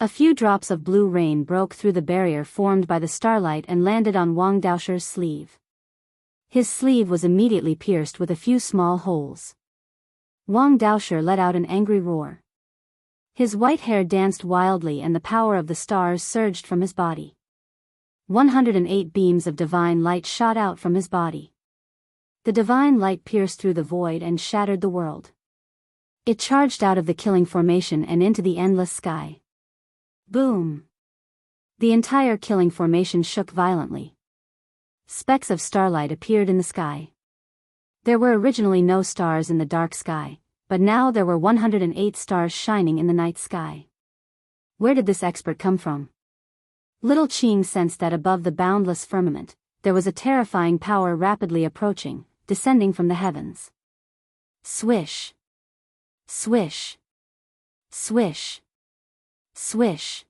Speaker 1: A few drops of blue rain broke through the barrier formed by the starlight and landed on Wang Daoshi's sleeve. His sleeve was immediately pierced with a few small holes. Wang Daoshi let out an angry roar. His white hair danced wildly and the power of the stars surged from his body. 108 beams of divine light shot out from his body. The divine light pierced through the void and shattered the world. It charged out of the killing formation and into the endless sky. Boom! The entire killing formation shook violently. Specks of starlight appeared in the sky. There were originally no stars in the dark sky, but now there were 108 stars shining in the night sky. Where did this expert come from? Little Qing sensed that above the boundless firmament, there was a terrifying power rapidly approaching, descending from the heavens. Swish! Swish! Swish! Swish!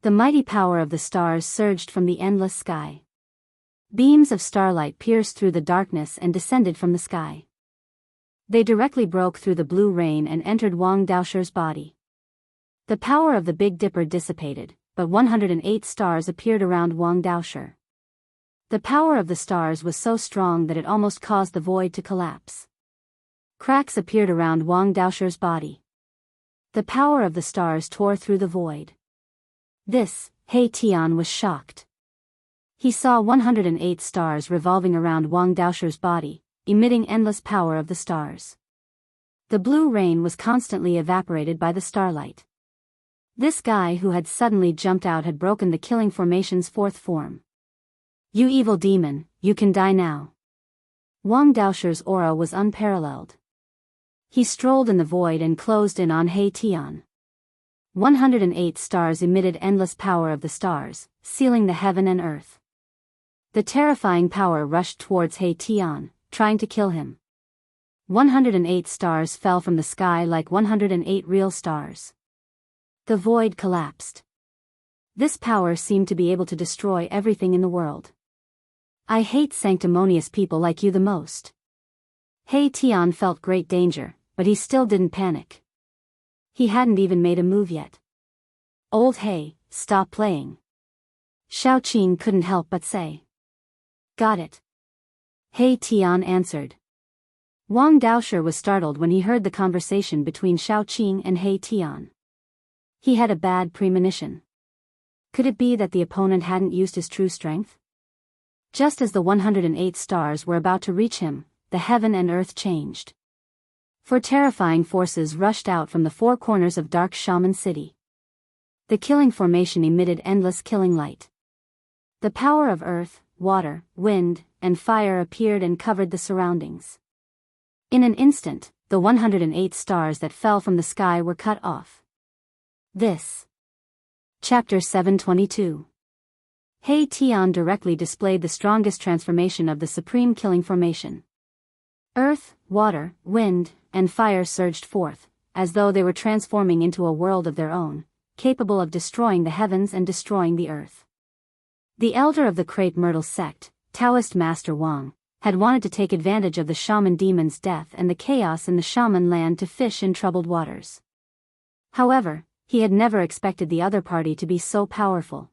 Speaker 1: The mighty power of the stars surged from the endless sky. Beams of starlight pierced through the darkness and descended from the sky. They directly broke through the blue rain and entered Wang Daoshi's body. The power of the Big Dipper dissipated, but 108 stars appeared around Wang Daoshi. The power of the stars was so strong that it almost caused the void to collapse. Cracks appeared around Wang Daoshi's body. The power of the stars tore through the void. This, He Tian was shocked. He saw 108 stars revolving around Wang Daoshi's body, emitting endless power of the stars. The blue rain was constantly evaporated by the starlight. This guy who had suddenly jumped out had broken the killing formation's 4th form. You evil demon, you can die now. Wang Daoshi's aura was unparalleled. He strolled in the void and closed in on He Tian. 108 stars emitted endless power of the stars, sealing the heaven and earth. The terrifying power rushed towards He Tian, trying to kill him. 108 stars fell from the sky like 108 real stars. The void collapsed. This power seemed to be able to destroy everything in the world. I hate sanctimonious people like you the most. He Tian felt great danger, but he still didn't panic. He hadn't even made a move yet. Old He, stop playing. Xiaoqing couldn't help but say. Got it. He Tian answered. Wang Daoshi was startled when he heard the conversation between Shao Qing and He Tian. He had a bad premonition. Could it be that the opponent hadn't used his true strength? Just as the 108 stars were about to reach him, the heaven and earth changed. Four terrifying forces rushed out from the four corners of Dark Shaman City. The killing formation emitted endless killing light. The power of earth, water, wind, and fire appeared and covered the surroundings. In an instant, the 108 stars that fell from the sky were cut off. This. Chapter 722. He Tian directly displayed the strongest transformation of the supreme killing formation. Earth, water, wind, and fire surged forth, as though they were transforming into a world of their own, capable of destroying the heavens and destroying the earth. The elder of the Crepe Myrtle sect, Daoist Master Wang, had wanted to take advantage of the shaman demon's death and the chaos in the shaman land to fish in troubled waters. However, he had never expected the other party to be so powerful.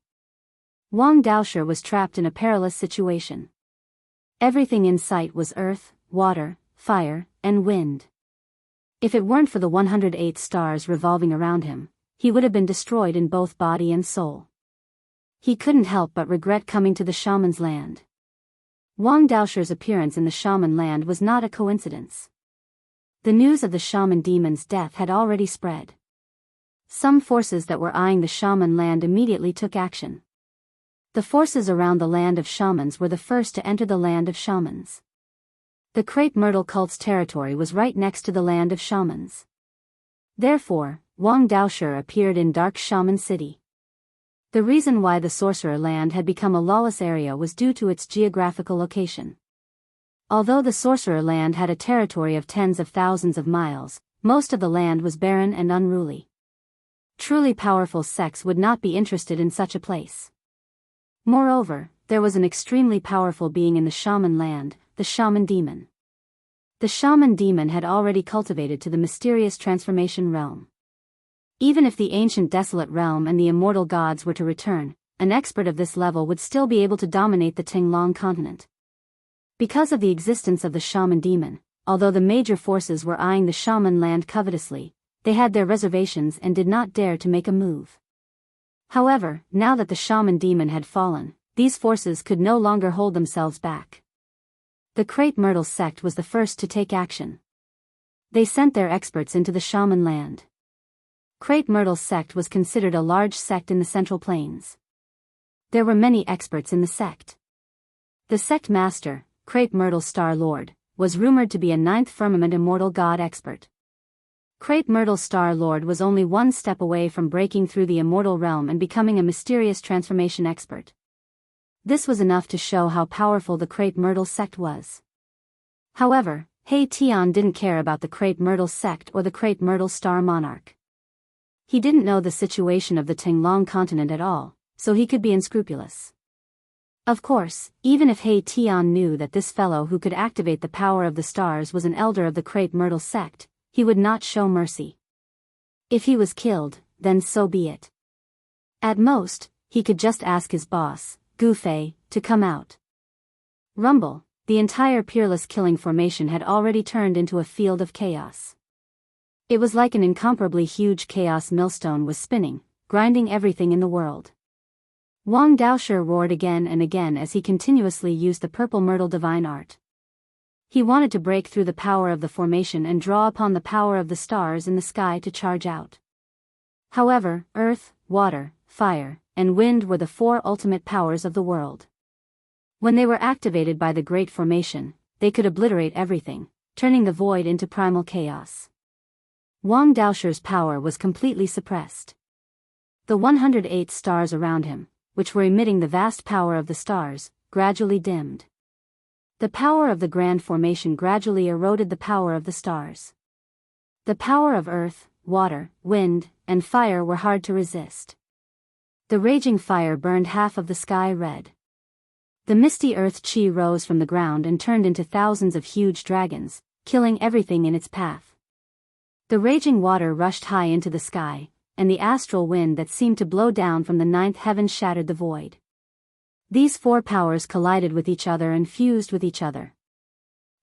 Speaker 1: Wang Daoshi was trapped in a perilous situation. Everything in sight was earth, water, fire, and wind. If it weren't for the 108 stars revolving around him, he would have been destroyed in both body and soul. He couldn't help but regret coming to the shaman's land. Wang Daoshi's appearance in the shaman land was not a coincidence. The news of the shaman demon's death had already spread. Some forces that were eyeing the shaman land immediately took action. The forces around the land of shamans were the first to enter the land of shamans. The Crepe Myrtle cult's territory was right next to the land of shamans. Therefore, Wang Daoshi appeared in Dark Shaman City. The reason why the sorcerer land had become a lawless area was due to its geographical location. Although the sorcerer land had a territory of tens of thousands of miles, most of the land was barren and unruly. Truly powerful sects would not be interested in such a place. Moreover, there was an extremely powerful being in the shaman land, the shaman demon. The shaman demon had already cultivated to the mysterious transformation realm. Even if the ancient desolate realm and the immortal gods were to return, an expert of this level would still be able to dominate the Tinglong continent. Because of the existence of the shaman demon, although the major forces were eyeing the shaman land covetously, they had their reservations and did not dare to make a move. However, now that the shaman demon had fallen, these forces could no longer hold themselves back. The Crepe Myrtle sect was the first to take action. They sent their experts into the shaman land. Crepe Myrtle sect was considered a large sect in the Central Plains. There were many experts in the sect. The sect master, Crepe Myrtle Star Lord, was rumored to be a ninth firmament immortal god expert. Crepe Myrtle Star Lord was only one step away from breaking through the immortal realm and becoming a mysterious transformation expert. This was enough to show how powerful the Crepe Myrtle sect was. However, He Tian didn't care about the Crepe Myrtle sect or the Crepe Myrtle Star Monarch. He didn't know the situation of the Tinglong continent at all, so he could be unscrupulous. Of course, even if He Tian knew that this fellow who could activate the power of the stars was an elder of the Crepe Myrtle sect, he would not show mercy. If he was killed, then so be it. At most, he could just ask his boss, Gu Fei, to come out. Rumble, the entire peerless killing formation had already turned into a field of chaos. It was like an incomparably huge chaos millstone was spinning, grinding everything in the world. Wang Daoshi roared again and again as he continuously used the purple myrtle divine art. He wanted to break through the power of the formation and draw upon the power of the stars in the sky to charge out. However, earth, water, fire, and wind were the four ultimate powers of the world. When they were activated by the Great Formation, they could obliterate everything, turning the void into primal chaos. Wang Daoshi's power was completely suppressed. The 108 stars around him, which were emitting the vast power of the stars, gradually dimmed. The power of the Grand Formation gradually eroded the power of the stars. The power of earth, water, wind, and fire were hard to resist. The raging fire burned half of the sky red. The misty earth chi rose from the ground and turned into thousands of huge dragons, killing everything in its path. The raging water rushed high into the sky, and the astral wind that seemed to blow down from the ninth heaven shattered the void. These four powers collided with each other and fused with each other.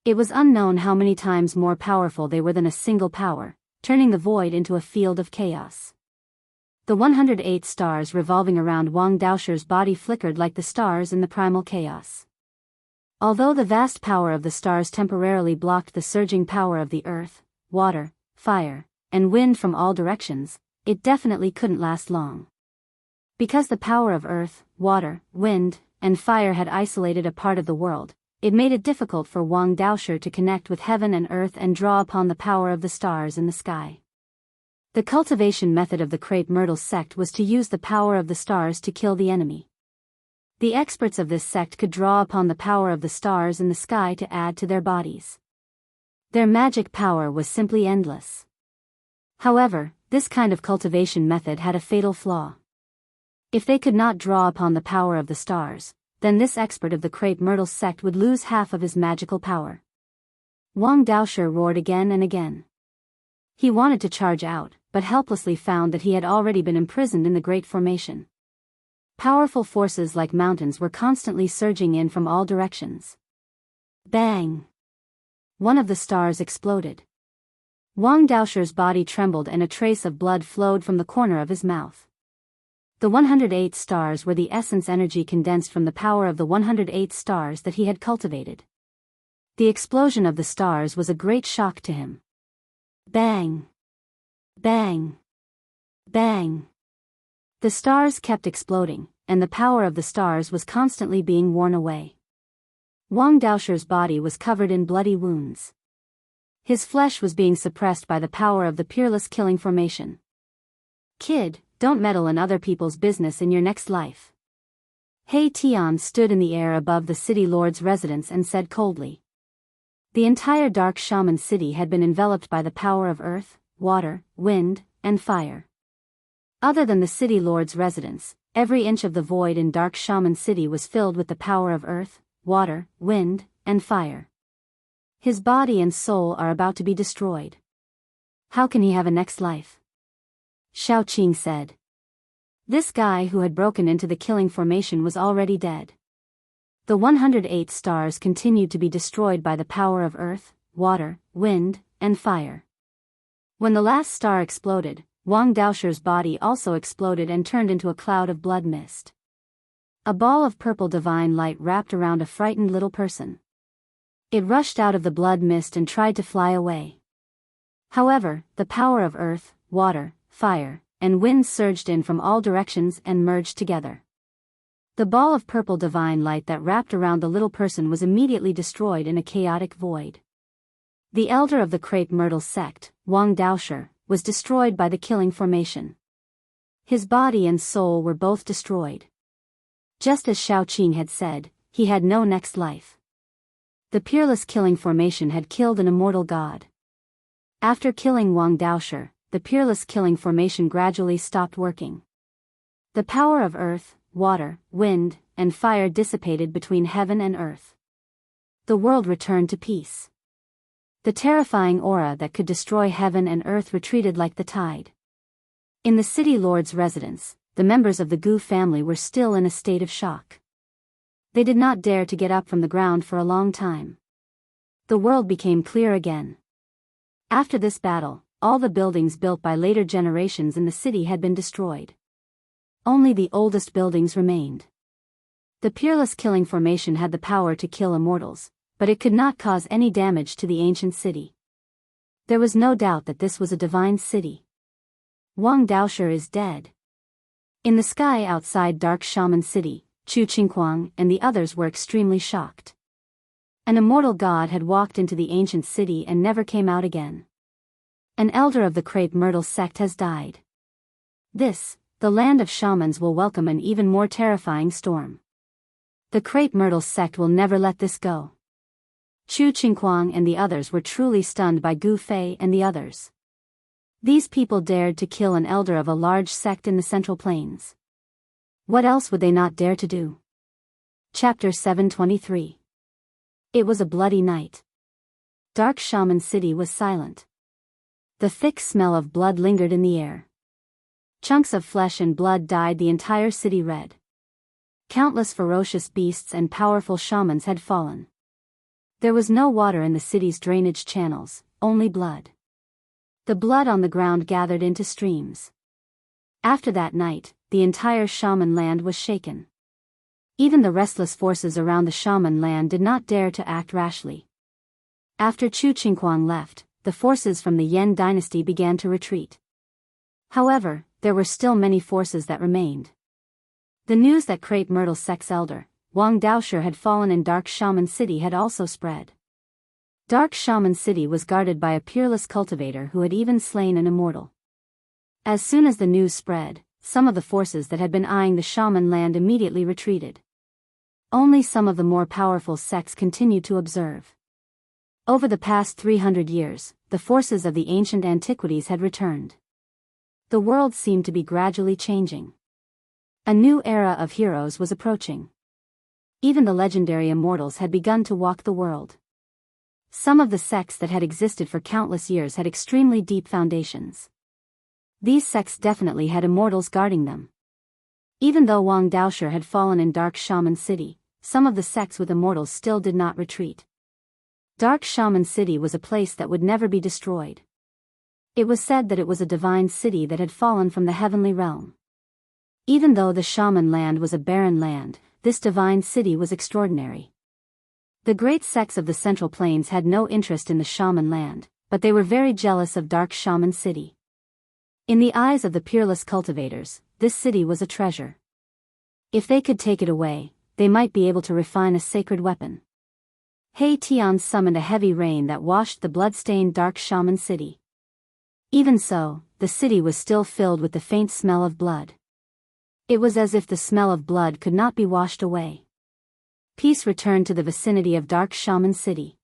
Speaker 1: It was unknown how many times more powerful they were than a single power, turning the void into a field of chaos. The 108 stars revolving around Wang Daoshi's body flickered like the stars in the primal chaos. Although the vast power of the stars temporarily blocked the surging power of the earth, water, fire, and wind from all directions, it definitely couldn't last long. Because the power of earth, water, wind, and fire had isolated a part of the world, it made it difficult for Wang Daoshi to connect with heaven and earth and draw upon the power of the stars in the sky. The cultivation method of the crepe myrtle sect was to use the power of the stars to kill the enemy. The experts of this sect could draw upon the power of the stars in the sky to add to their bodies. Their magic power was simply endless. However, this kind of cultivation method had a fatal flaw. If they could not draw upon the power of the stars, then this expert of the crepe myrtle sect would lose half of his magical power. Wang Daoshi roared again and again. He wanted to charge out, but helplessly found that he had already been imprisoned in the Great Formation. Powerful forces like mountains were constantly surging in from all directions. Bang! One of the stars exploded. Wang Daoshi's body trembled and a trace of blood flowed from the corner of his mouth. The 108 stars were the essence energy condensed from the power of the 108 stars that he had cultivated. The explosion of the stars was a great shock to him. Bang! Bang! Bang! The stars kept exploding, and the power of the stars was constantly being worn away. Wang Daoshi's body was covered in bloody wounds. His flesh was being suppressed by the power of the peerless killing formation. Kid, don't meddle in other people's business in your next life. He Tian stood in the air above the city lord's residence and said coldly. The entire dark shaman city had been enveloped by the power of earth, water, wind, and fire. Other than the city lord's residence, every inch of the void in dark shaman city was filled with the power of earth, water, wind, and fire. His body and soul are about to be destroyed. How can he have a next life? Xiao Qing said. This guy who had broken into the killing formation was already dead. The 108 stars continued to be destroyed by the power of earth, water, wind, and fire. When the last star exploded, Wang Daoshi's body also exploded and turned into a cloud of blood mist. A ball of purple divine light wrapped around a frightened little person. It rushed out of the blood mist and tried to fly away. However, the power of earth, water, fire, and wind surged in from all directions and merged together. The ball of purple divine light that wrapped around the little person was immediately destroyed in a chaotic void. The elder of the crepe myrtle sect, Wang Daoshi, was destroyed by the killing formation. His body and soul were both destroyed. Just as Xiao Qing had said, he had no next life. The peerless killing formation had killed an immortal god. After killing Wang Daoshi, the peerless killing formation gradually stopped working. The power of earth, water, wind, and fire dissipated between heaven and earth. The world returned to peace. The terrifying aura that could destroy heaven and earth retreated like the tide. In the city lord's residence, the members of the Gu family were still in a state of shock. They did not dare to get up from the ground for a long time. The world became clear again. After this battle, all the buildings built by later generations in the city had been destroyed. Only the oldest buildings remained. The peerless killing formation had the power to kill immortals, but it could not cause any damage to the ancient city. There was no doubt that this was a divine city. Wang Daoshi is dead. In the sky outside Dark Shaman City, Chu Qingquang and the others were extremely shocked. An immortal god had walked into the ancient city and never came out again. An elder of the crepe myrtle sect has died. This, the land of shamans, will welcome an even more terrifying storm. The crepe myrtle sect will never let this go. Chu Qingquang and the others were truly stunned by Gu Fei and the others. These people dared to kill an elder of a large sect in the Central Plains. What else would they not dare to do? Chapter 723. It was a bloody night. Dark Shaman City was silent. The thick smell of blood lingered in the air. Chunks of flesh and blood dyed the entire city red. Countless ferocious beasts and powerful shamans had fallen. There was no water in the city's drainage channels, only blood. The blood on the ground gathered into streams. After that night, the entire shaman land was shaken. Even the restless forces around the shaman land did not dare to act rashly. After Chu Qingquang left, the forces from the Yan dynasty began to retreat. However, there were still many forces that remained. The news that Crepe Myrtle sect's elder, Wang Daoshi had fallen in Dark Shaman City had also spread. Dark Shaman City was guarded by a peerless cultivator who had even slain an immortal. As soon as the news spread, some of the forces that had been eyeing the shaman land immediately retreated. Only some of the more powerful sects continued to observe. Over the past 300 years, the forces of the ancient antiquities had returned. The world seemed to be gradually changing. A new era of heroes was approaching. Even the legendary immortals had begun to walk the world. Some of the sects that had existed for countless years had extremely deep foundations. These sects definitely had immortals guarding them. Even though Wang Daoshi had fallen in Dark Shaman City, some of the sects with immortals still did not retreat. Dark Shaman City was a place that would never be destroyed. It was said that it was a divine city that had fallen from the heavenly realm. Even though the shaman land was a barren land, this divine city was extraordinary. The great sects of the Central Plains had no interest in the shaman land, but they were very jealous of Dark Shaman City. In the eyes of the peerless cultivators, this city was a treasure. If they could take it away, they might be able to refine a sacred weapon. He Tian summoned a heavy rain that washed the blood-stained Dark Shaman City. Even so, the city was still filled with the faint smell of blood. It was as if the smell of blood could not be washed away. Peace returned to the vicinity of Dark Shaman City.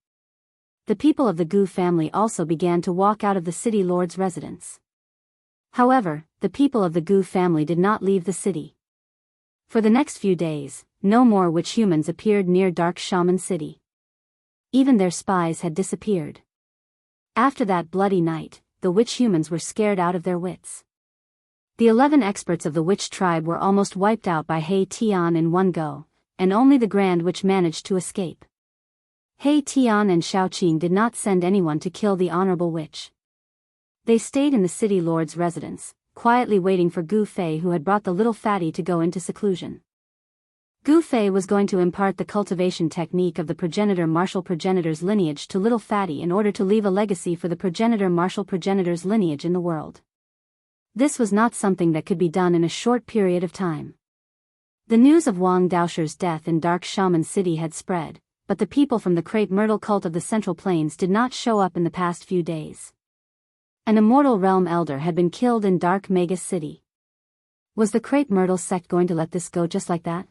Speaker 1: The people of the Gu family also began to walk out of the city lord's residence. However, the people of the Gu family did not leave the city. For the next few days, no more witch humans appeared near Dark Shaman City. Even their spies had disappeared. After that bloody night, the witch humans were scared out of their wits. The 11 experts of the witch tribe were almost wiped out by He Tian in one go, and only the Grand Witch managed to escape. He Tian and Xiaoqing did not send anyone to kill the honorable witch. They stayed in the city lord's residence, quietly waiting for Gu Fei, who had brought the little fatty to go into seclusion. Gu Fei was going to impart the cultivation technique of the progenitor martial progenitor's lineage to little fatty in order to leave a legacy for the progenitor martial progenitor's lineage in the world. This was not something that could be done in a short period of time. The news of Wang Daoshi's death in Dark Shaman City had spread, but the people from the Crepe Myrtle cult of the Central Plains did not show up in the past few days. An immortal realm elder had been killed in Dark Magus City. Was the Crepe Myrtle sect going to let this go just like that?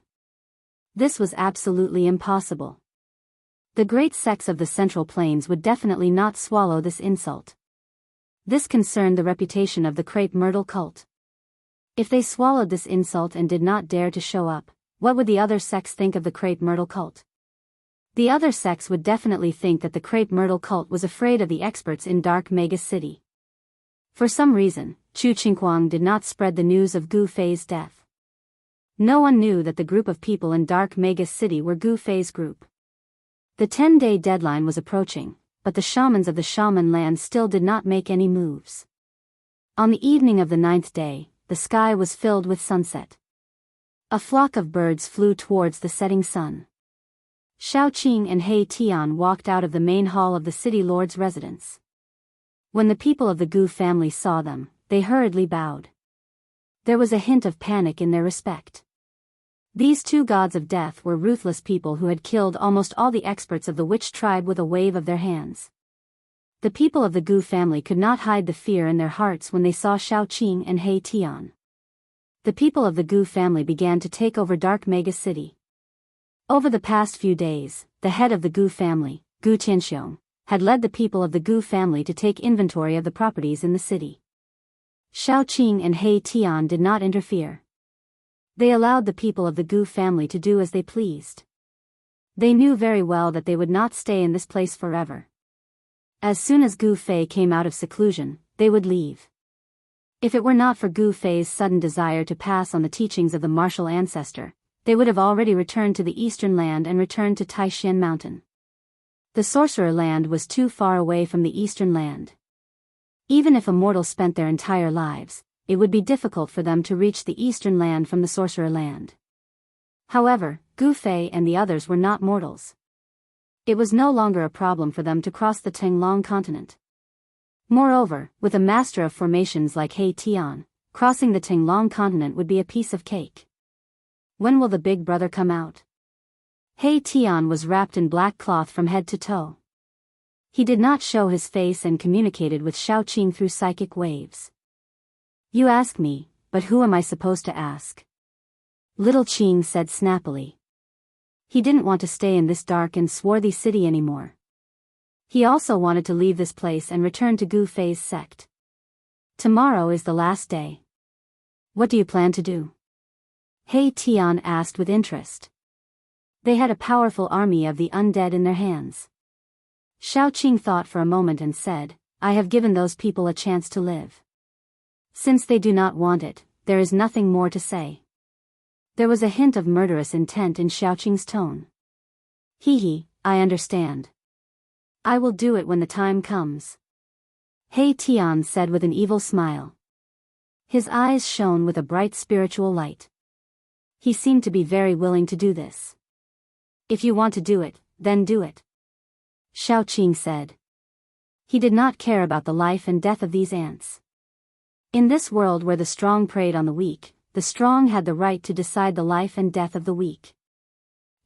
Speaker 1: This was absolutely impossible. The great sects of the Central Plains would definitely not swallow this insult. This concerned the reputation of the Crepe Myrtle cult. If they swallowed this insult and did not dare to show up, what would the other sects think of the Crepe Myrtle cult? The other sects would definitely think that the Crepe Myrtle cult was afraid of the experts in Dark Magus City. For some reason, Chu Qingquang did not spread the news of Gu Fei's death. No one knew that the group of people in Dark Magus City were Gu Fei's group. The 10-day deadline was approaching, but the shamans of the shaman land still did not make any moves. On the evening of the 9th day, the sky was filled with sunset. A flock of birds flew towards the setting sun. Xiaoqing and He Tian walked out of the main hall of the city lord's residence. When the people of the Gu family saw them, they hurriedly bowed. There was a hint of panic in their respect. These two gods of death were ruthless people who had killed almost all the experts of the witch tribe with a wave of their hands. The people of the Gu family could not hide the fear in their hearts when they saw Xiaoqing and He Tian. The people of the Gu family began to take over Dark Magus City. Over the past few days, the head of the Gu family, Gu Tianxiong, had led the people of the Gu family to take inventory of the properties in the city. Xiaoqing and He Tian did not interfere. They allowed the people of the Gu family to do as they pleased. They knew very well that they would not stay in this place forever. As soon as Gu Fei came out of seclusion, they would leave. If it were not for Gu Fei's sudden desire to pass on the teachings of the martial ancestor, they would have already returned to the eastern land and returned to Taishan Mountain. The sorcerer land was too far away from the eastern land. Even if a mortal spent their entire lives, it would be difficult for them to reach the eastern land from the sorcerer land. However, Gu Fei and the others were not mortals. It was no longer a problem for them to cross the Tinglong continent. Moreover, with a master of formations like He Tian, crossing the Tinglong continent would be a piece of cake. When will the big brother come out? He Tian was wrapped in black cloth from head to toe. He did not show his face and communicated with Xiaoqing through psychic waves. You ask me, but who am I supposed to ask? Little Qing said snappily. He didn't want to stay in this dark and swarthy city anymore. He also wanted to leave this place and return to Gu Fei's sect. Tomorrow is the last day. What do you plan to do? He Tian asked with interest. They had a powerful army of the undead in their hands. Xiaoqing thought for a moment and said, I have given those people a chance to live. Since they do not want it, there is nothing more to say. There was a hint of murderous intent in Xiaoqing's tone. I understand. I will do it when the time comes. He Tian said with an evil smile. His eyes shone with a bright spiritual light. He seemed to be very willing to do this. If you want to do it, then do it. Xiaoqing said. He did not care about the life and death of these ants. In this world where the strong preyed on the weak, the strong had the right to decide the life and death of the weak.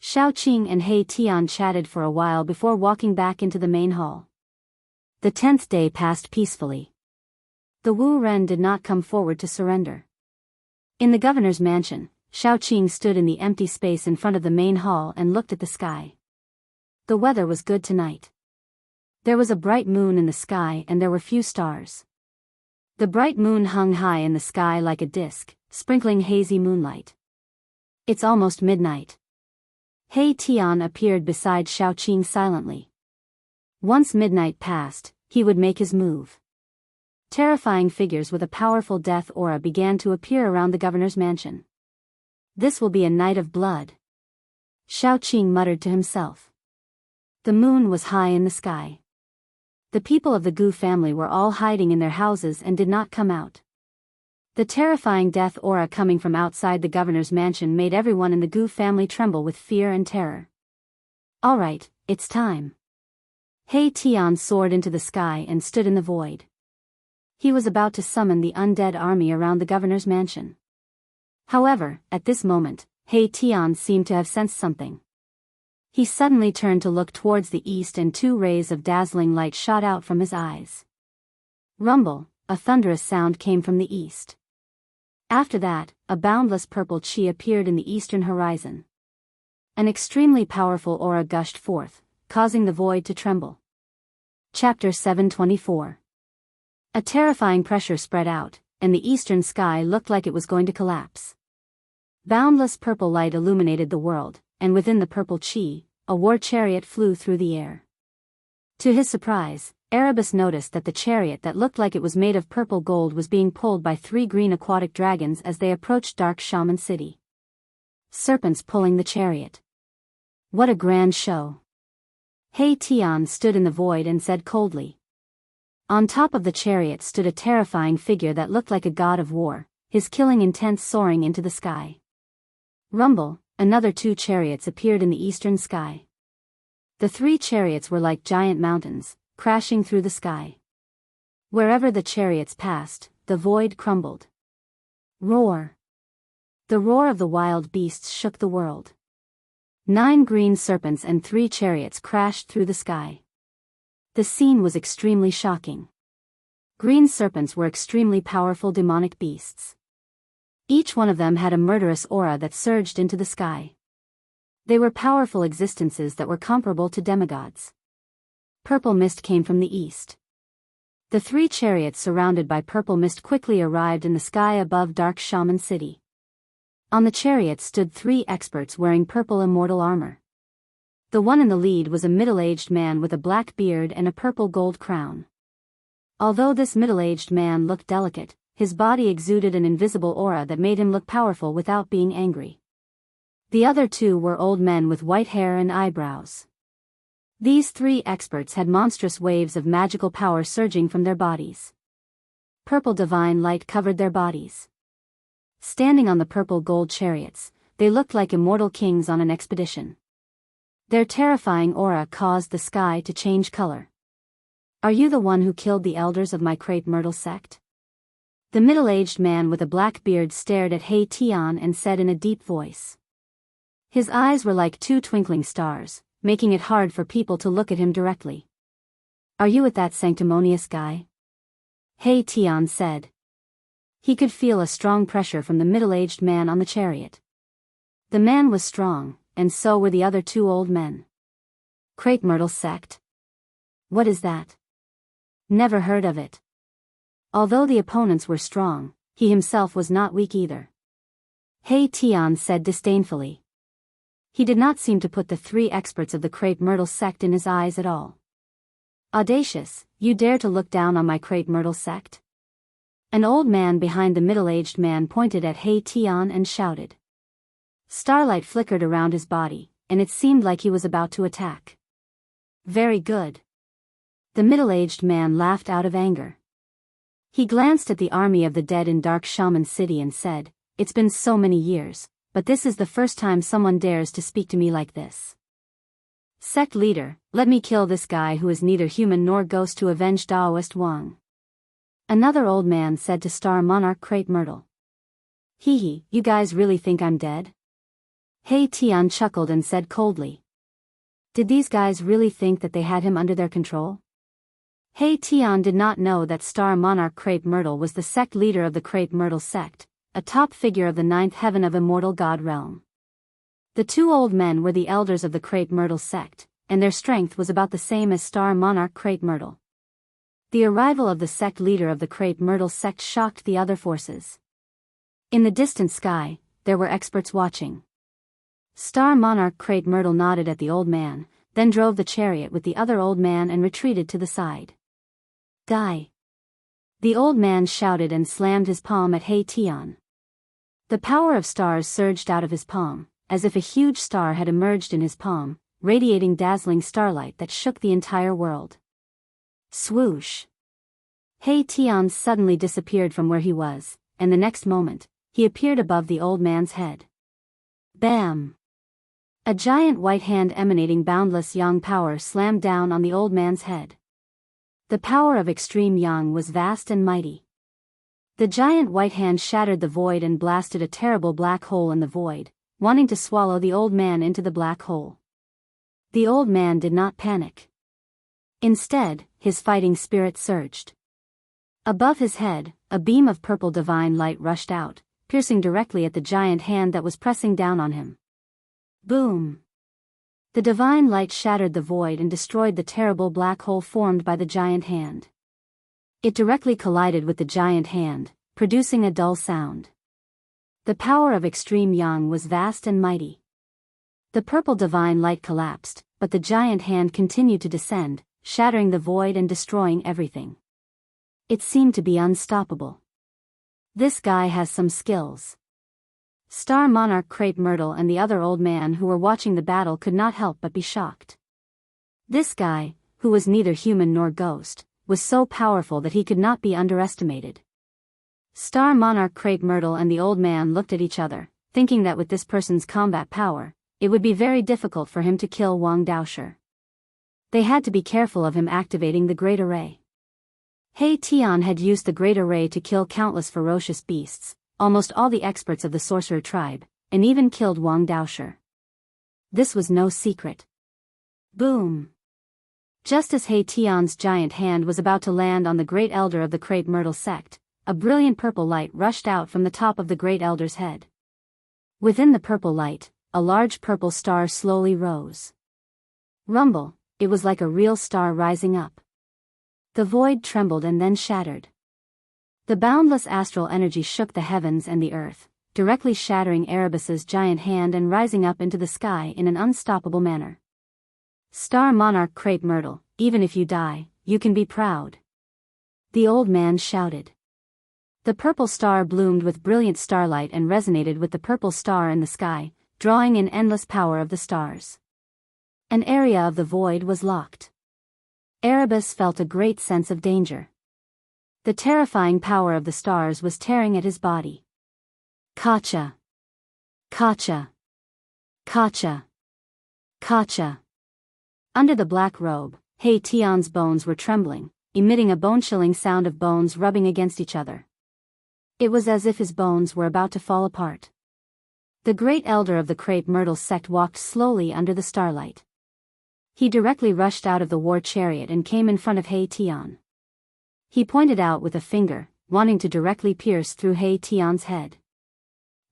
Speaker 1: Xiaoqing and He Tian chatted for a while before walking back into the main hall. The 10th day passed peacefully. The Wu Ren did not come forward to surrender. In the governor's mansion, Xiaoqing stood in the empty space in front of the main hall and looked at the sky. The weather was good tonight. There was a bright moon in the sky and there were few stars. The bright moon hung high in the sky like a disk, sprinkling hazy moonlight. It's almost midnight. He Tian appeared beside Xiaoqing silently. Once midnight passed, he would make his move. Terrifying figures with a powerful death aura began to appear around the governor's mansion. This will be a night of blood. Xiaoqing muttered to himself. The moon was high in the sky. The people of the Gu family were all hiding in their houses and did not come out. The terrifying death aura coming from outside the governor's mansion made everyone in the Gu family tremble with fear and terror. All right, it's time. He Tian soared into the sky and stood in the void. He was about to summon the undead army around the governor's mansion. However, at this moment, He Tian seemed to have sensed something. He suddenly turned to look towards the east and 2 rays of dazzling light shot out from his eyes. Rumble, a thunderous sound came from the east. After that, a boundless purple chi appeared in the eastern horizon. An extremely powerful aura gushed forth, causing the void to tremble. Chapter 724. A terrifying pressure spread out, and the eastern sky looked like it was going to collapse. Boundless purple light illuminated the world, and within the purple chi, a war chariot flew through the air. To his surprise, Erebus noticed that the chariot that looked like it was made of purple gold was being pulled by 3 green aquatic dragons as they approached Dark Shaman City. Serpents pulling the chariot. What a grand show. He Tian stood in the void and said coldly. On top of the chariot stood a terrifying figure that looked like a god of war, his killing intent soaring into the sky. Rumble, another 2 chariots appeared in the eastern sky. The 3 chariots were like giant mountains, crashing through the sky. Wherever the chariots passed, the void crumbled. Roar. The roar of the wild beasts shook the world. 9 green serpents and 3 chariots crashed through the sky. The scene was extremely shocking. Green serpents were extremely powerful demonic beasts. Each one of them had a murderous aura that surged into the sky. They were powerful existences that were comparable to demigods. Purple mist came from the east. The 3 chariots surrounded by purple mist quickly arrived in the sky above Dark Shaman City. On the chariots stood 3 experts wearing purple immortal armor. The one in the lead was a middle-aged man with a black beard and a purple gold crown. Although this middle-aged man looked delicate, his body exuded an invisible aura that made him look powerful without being angry. The other 2 were old men with white hair and eyebrows. These three experts had monstrous waves of magical power surging from their bodies. Purple divine light covered their bodies. Standing on the purple gold chariots, they looked like immortal kings on an expedition. Their terrifying aura caused the sky to change color. Are you the one who killed the elders of my crepe myrtle sect? The middle-aged man with a black beard stared at He Tian and said in a deep voice. His eyes were like two twinkling stars, making it hard for people to look at him directly. Are you with that sanctimonious guy? He Tian said. He could feel a strong pressure from the middle-aged man on the chariot. The man was strong, and so were the other two old men. Crepe myrtle sect? What is that? Never heard of it. Although the opponents were strong, he himself was not weak either. He Tian said disdainfully. He did not seem to put the three experts of the crepe myrtle sect in his eyes at all. Audacious, you dare to look down on my crepe myrtle sect? An old man behind the middle-aged man pointed at He Tian and shouted. Starlight flickered around his body, and it seemed like he was about to attack. Very good. The middle-aged man laughed out of anger. He glanced at the army of the dead in Dark Shaman City and said, It's been so many years, but this is the first time someone dares to speak to me like this. Sect leader, let me kill this guy who is neither human nor ghost to avenge Daoist Wang. Another old man said to Star Monarch Crepe Myrtle. Hee hee, you guys really think I'm dead? He Tian chuckled and said coldly. Did these guys really think that they had him under their control? He Tian did not know that Star Monarch Crepe Myrtle was the sect leader of the Crepe Myrtle sect, a top figure of the ninth heaven of immortal god realm. The two old men were the elders of the Crepe Myrtle sect, and their strength was about the same as Star Monarch Crepe Myrtle. The arrival of the sect leader of the Crepe Myrtle sect shocked the other forces. In the distant sky, there were experts watching. Star Monarch Crepe Myrtle nodded at the old man, then drove the chariot with the other old man and retreated to the side. Die! The old man shouted and slammed his palm at He Tian. The power of stars surged out of his palm, as if a huge star had emerged in his palm, radiating dazzling starlight that shook the entire world. Swoosh! He Tian suddenly disappeared from where he was, and the next moment, he appeared above the old man's head. Bam! A giant white hand emanating boundless yang power slammed down on the old man's head. The power of extreme yang was vast and mighty. The giant white hand shattered the void and blasted a terrible black hole in the void, wanting to swallow the old man into the black hole. The old man did not panic. Instead, his fighting spirit surged. Above his head, a beam of purple divine light rushed out, piercing directly at the giant hand that was pressing down on him. Boom! The divine light shattered the void and destroyed the terrible black hole formed by the giant hand. It directly collided with the giant hand, producing a dull sound. The power of extreme yang was vast and mighty. The purple divine light collapsed, but the giant hand continued to descend, shattering the void and destroying everything. It seemed to be unstoppable. This guy has some skills. Star Monarch Crepe Myrtle and the other old man who were watching the battle could not help but be shocked. This guy, who was neither human nor ghost, was so powerful that he could not be underestimated. Star Monarch Crepe Myrtle and the old man looked at each other, thinking that with this person's combat power, it would be very difficult for him to kill Wang Daoshi. They had to be careful of him activating the Great Array. He Tian had used the Great Array to kill countless ferocious beasts, almost all the experts of the sorcerer tribe, and even killed Wang Daoshi. This was no secret. Boom! Just as He Tian's giant hand was about to land on the great elder of the Crepe Myrtle sect, a brilliant purple light rushed out from the top of the great elder's head. Within the purple light, a large purple star slowly rose. Rumble, it was like a real star rising up. The void trembled and then shattered. The boundless astral energy shook the heavens and the earth, directly shattering Erebus's giant hand and rising up into the sky in an unstoppable manner. Star Monarch Crepe Myrtle, even if you die, you can be proud. The old man shouted. The purple star bloomed with brilliant starlight and resonated with the purple star in the sky, drawing in endless power of the stars. An area of the void was locked. Erebus felt a great sense of danger. The terrifying power of the stars was tearing at his body. Kacha. Kacha. Kacha. Kacha. Under the black robe, He Tian's bones were trembling, emitting a bone-chilling sound of bones rubbing against each other. It was as if his bones were about to fall apart. The great elder of the crepe myrtle sect walked slowly under the starlight. He directly rushed out of the war chariot and came in front of He Tian. He pointed out with a finger, wanting to directly pierce through He Tian's head.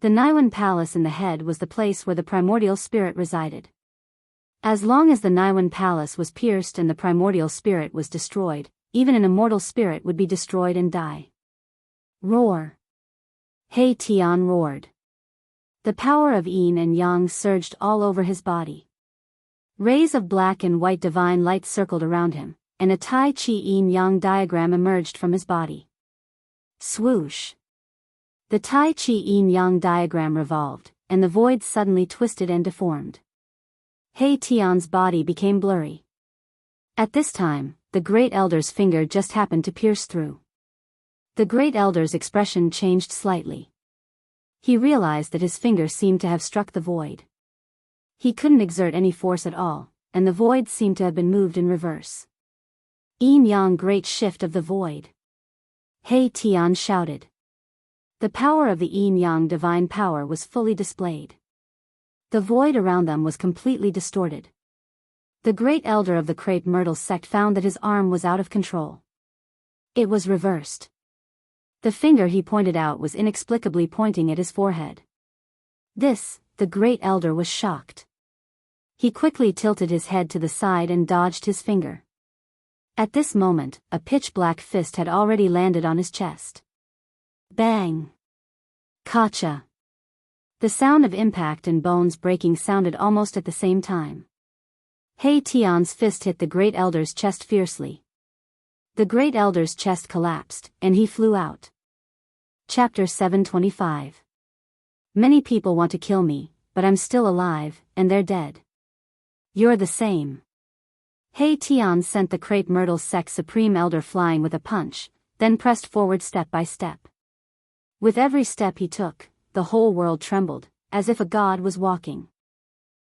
Speaker 1: The Niwen Palace in the head was the place where the primordial spirit resided. As long as the Niwen Palace was pierced and the primordial spirit was destroyed, even an immortal spirit would be destroyed and die. Roar! He Tian roared. The power of yin and yang surged all over his body. Rays of black and white divine light circled around him, and a Tai Chi yin-yang diagram emerged from his body. Swoosh! The Tai Chi yin-yang diagram revolved, and the void suddenly twisted and deformed. He Tian's body became blurry. At this time, the Great Elder's finger just happened to pierce through. The Great Elder's expression changed slightly. He realized that his finger seemed to have struck the void. He couldn't exert any force at all, and the void seemed to have been moved in reverse. Yin-yang great shift of the void. He Tian shouted. The power of the yin-yang divine power was fully displayed. The void around them was completely distorted. The great elder of the crepe myrtle sect found that his arm was out of control. It was reversed. The finger he pointed out was inexplicably pointing at his forehead. The great elder was shocked. He quickly tilted his head to the side and dodged his finger. At this moment, a pitch-black fist had already landed on his chest. Bang! Kacha! The sound of impact and bones breaking sounded almost at the same time. He Tian's fist hit the great elder's chest fiercely. The great elder's chest collapsed, and he flew out. Chapter 725. Many people want to kill me, but I'm still alive, and they're dead. You're the same. He Tian sent the crepe myrtle sect supreme elder flying with a punch, then pressed forward step by step. With every step he took, the whole world trembled, as if a god was walking.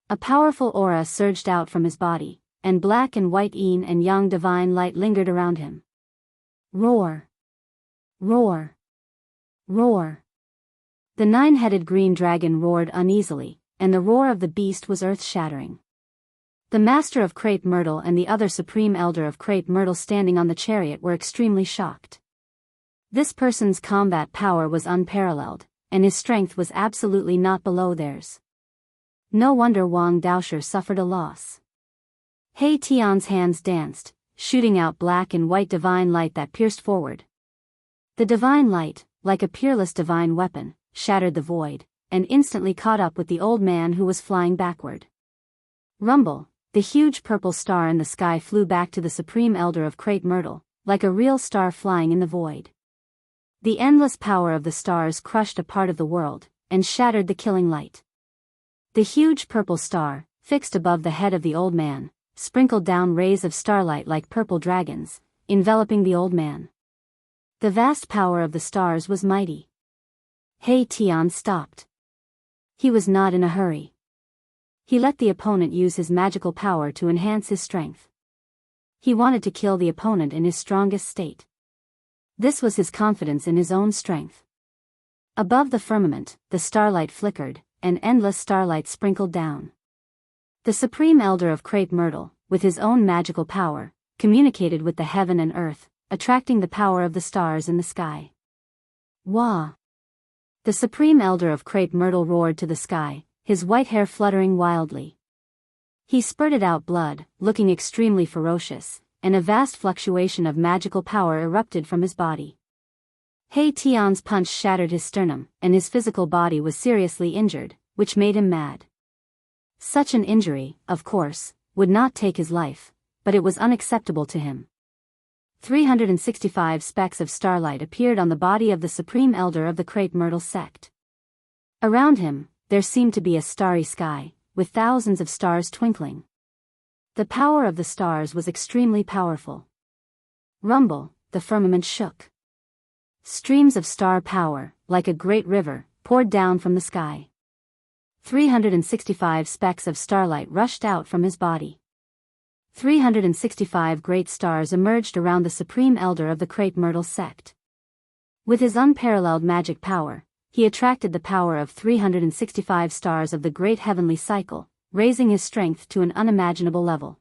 Speaker 1: A powerful aura surged out from his body, and black and white yin and yang divine light lingered around him. Roar! Roar! Roar! The nine-headed green dragon roared uneasily, and the roar of the beast was earth-shattering. The master of crepe myrtle and the other supreme elder of crepe myrtle standing on the chariot were extremely shocked. This person's combat power was unparalleled, and his strength was absolutely not below theirs. No wonder Wang Daoshi suffered a loss. He Tian's hands danced, shooting out black and white divine light that pierced forward. The divine light, like a peerless divine weapon, shattered the void, and instantly caught up with the old man who was flying backward. Rumble! The huge purple star in the sky flew back to the supreme elder of crepe myrtle, like a real star flying in the void. The endless power of the stars crushed a part of the world, and shattered the killing light. The huge purple star, fixed above the head of the old man, sprinkled down rays of starlight like purple dragons, enveloping the old man. The vast power of the stars was mighty. He Tian stopped. He was not in a hurry. He let the opponent use his magical power to enhance his strength. He wanted to kill the opponent in his strongest state. This was his confidence in his own strength. Above the firmament, the starlight flickered, and endless starlight sprinkled down. The supreme elder of crepe myrtle, with his own magical power, communicated with the heaven and earth, attracting the power of the stars in the sky. Wah! The supreme elder of crepe myrtle roared to the sky, his white hair fluttering wildly. He spurted out blood, looking extremely ferocious, and a vast fluctuation of magical power erupted from his body. He Tian's punch shattered his sternum, and his physical body was seriously injured, which made him mad. Such an injury, of course, would not take his life, but it was unacceptable to him. 365 specks of starlight appeared on the body of the supreme elder of the crepe myrtle sect. Around him, there seemed to be a starry sky, with thousands of stars twinkling. The power of the stars was extremely powerful. Rumble, the firmament shook. Streams of star power, like a great river, poured down from the sky. 365 specks of starlight rushed out from his body. 365 great stars emerged around the supreme elder of the crepe myrtle sect. With his unparalleled magic power, he attracted the power of 365 stars of the great heavenly cycle, raising his strength to an unimaginable level.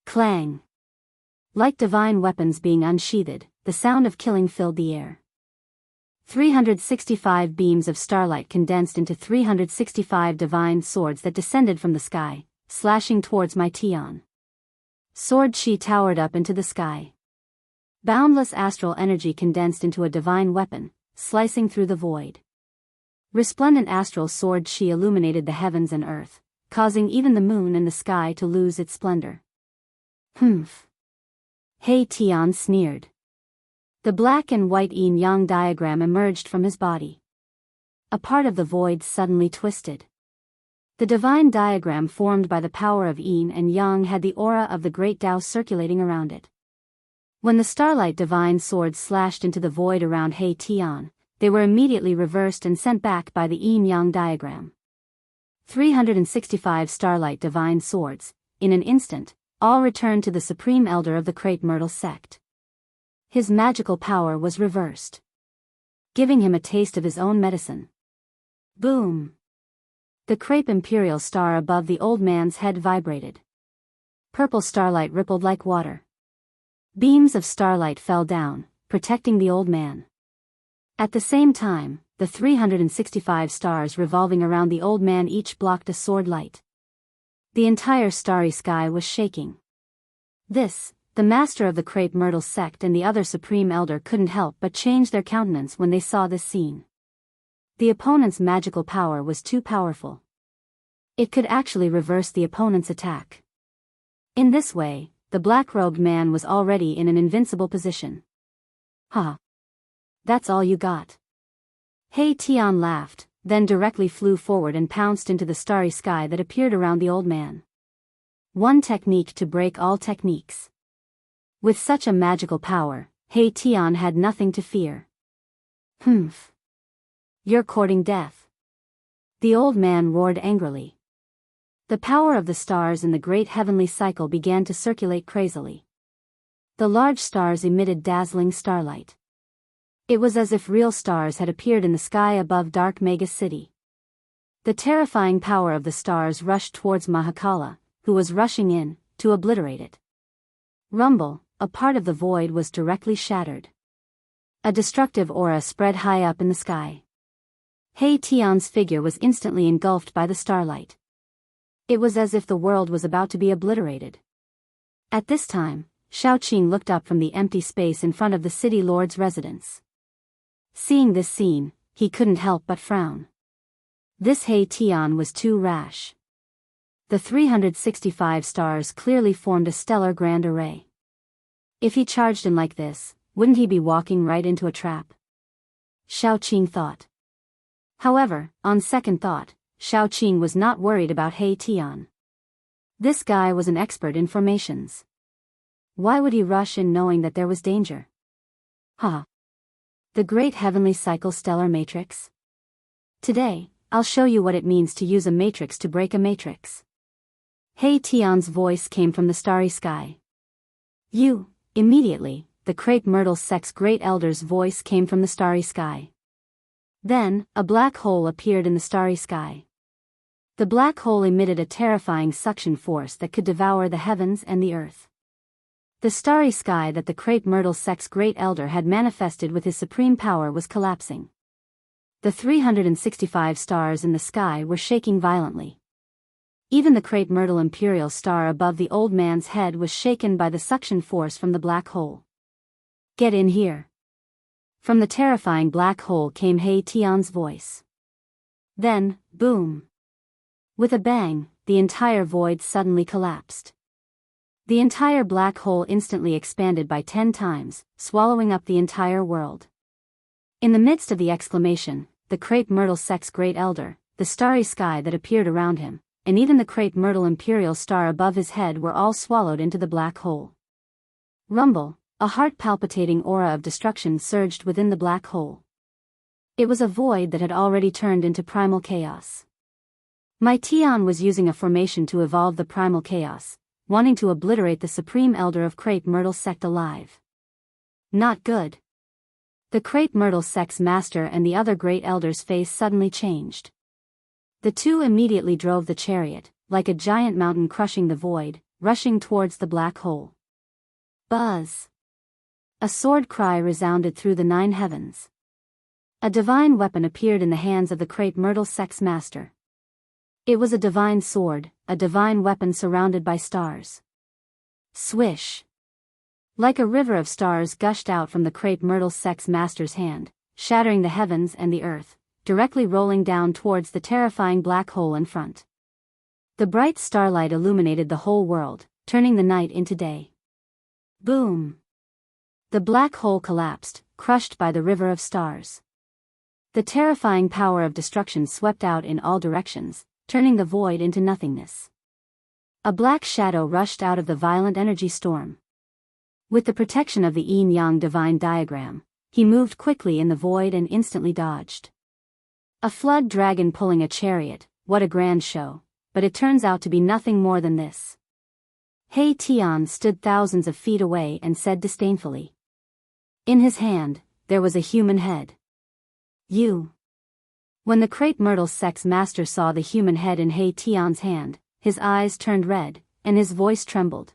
Speaker 1: Clang! Like divine weapons being unsheathed, the sound of killing filled the air. 365 beams of starlight condensed into 365 divine swords that descended from the sky, slashing towards my Tian. Sword Qi towered up into the sky. Boundless astral energy condensed into a divine weapon, slicing through the void. Resplendent astral sword Qi illuminated the heavens and earth, causing even the moon and the sky to lose its splendor. Humph! He Tian sneered. The black and white yin-yang diagram emerged from his body. A part of the void suddenly twisted. The divine diagram formed by the power of yin and yang had the aura of the great Tao circulating around it. When the starlight divine swords slashed into the void around He Tian, they were immediately reversed and sent back by the yin-yang diagram. 365 starlight divine swords, in an instant, all returned to the supreme elder of the crepe myrtle sect. His magical power was reversed, giving him a taste of his own medicine. Boom! The crepe imperial star above the old man's head vibrated. Purple starlight rippled like water. Beams of starlight fell down, protecting the old man. At the same time, the 365 stars revolving around the old man each blocked a sword light. The entire starry sky was shaking. This, the master of the crepe myrtle sect and the other supreme elder couldn't help but change their countenance when they saw this scene. The opponent's magical power was too powerful. It could actually reverse the opponent's attack. In this way, the black-robed man was already in an invincible position. Huh. That's all you got? He Tian laughed, then directly flew forward and pounced into the starry sky that appeared around the old man. One technique to break all techniques. With such a magical power, He Tian had nothing to fear. Humph. You're courting death. The old man roared angrily. The power of the stars in the great heavenly cycle began to circulate crazily. The large stars emitted dazzling starlight. It was as if real stars had appeared in the sky above dark mega city. The terrifying power of the stars rushed towards Mahakala, who was rushing in, to obliterate it. Rumble, a part of the void was directly shattered. A destructive aura spread high up in the sky. He Tian's figure was instantly engulfed by the starlight. It was as if the world was about to be obliterated. At this time, Xiaoqing looked up from the empty space in front of the city lord's residence. Seeing this scene, he couldn't help but frown. This He Tian was too rash. The 365 stars clearly formed a stellar grand array. If he charged in like this, wouldn't he be walking right into a trap? Xiaoqing thought. However, on second thought, Xiaoqing was not worried about He Tian. This guy was an expert in formations. Why would he rush in knowing that there was danger? The great heavenly cycle stellar matrix? Today, I'll show you what it means to use a matrix to break a matrix. He Tian's voice came from the starry sky. Immediately, the crepe myrtle sect's great elder's voice came from the starry sky. Then, a black hole appeared in the starry sky. The black hole emitted a terrifying suction force that could devour the heavens and the earth. The starry sky that the crepe myrtle sect's great elder had manifested with his supreme power was collapsing. The 365 stars in the sky were shaking violently. Even the crepe myrtle imperial star above the old man's head was shaken by the suction force from the black hole. Get in here. From the terrifying black hole came He Tian's voice. Then, boom. With a bang, the entire void suddenly collapsed. The entire black hole instantly expanded by 10 times, swallowing up the entire world. In the midst of the exclamation, the crepe myrtle sect's great elder, the starry sky that appeared around him, and even the crepe myrtle imperial star above his head were all swallowed into the black hole. Rumble, a heart-palpitating aura of destruction surged within the black hole. It was a void that had already turned into primal chaos. My Tian was using a formation to evolve the primal chaos, wanting to obliterate the supreme elder of crepe myrtle sect alive. Not good. The crepe myrtle sect's master and the other great elder's face suddenly changed. The two immediately drove the chariot, like a giant mountain crushing the void, rushing towards the black hole. Buzz! A sword cry resounded through the 9 heavens. A divine weapon appeared in the hands of the crepe myrtle sect's master. It was a divine sword, a divine weapon surrounded by stars. Swish! Like a river of stars gushed out from the crepe myrtle sect's master's hand, shattering the heavens and the earth, directly rolling down towards the terrifying black hole in front. The bright starlight illuminated the whole world, turning the night into day. Boom! The black hole collapsed, crushed by the river of stars. The terrifying power of destruction swept out in all directions, turning the void into nothingness. A black shadow rushed out of the violent energy storm. With the protection of the yin-yang divine diagram, he moved quickly in the void and instantly dodged. A flood dragon pulling a chariot, what a grand show, but it turns out to be nothing more than this. He Tian stood thousands of feet away and said disdainfully. In his hand, there was a human head. You. When the crepe myrtle sect's master saw the human head in He Tian's hand, his eyes turned red, and his voice trembled.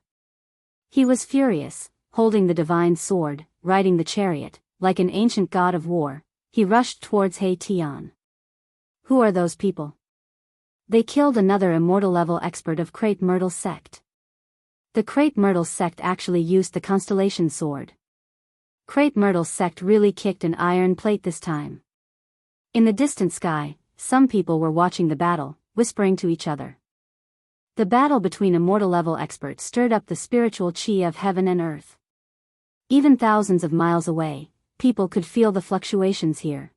Speaker 1: He was furious, holding the divine sword, riding the chariot, like an ancient god of war. He rushed towards He Tian. Who are those people? They killed another immortal level expert of crepe myrtle sect. The crepe myrtle sect actually used the constellation sword. Crepe myrtle sect really kicked an iron plate this time. In the distant sky, some people were watching the battle, whispering to each other. The battle between immortal level experts stirred up the spiritual chi of heaven and earth. Even thousands of miles away, people could feel the fluctuations here.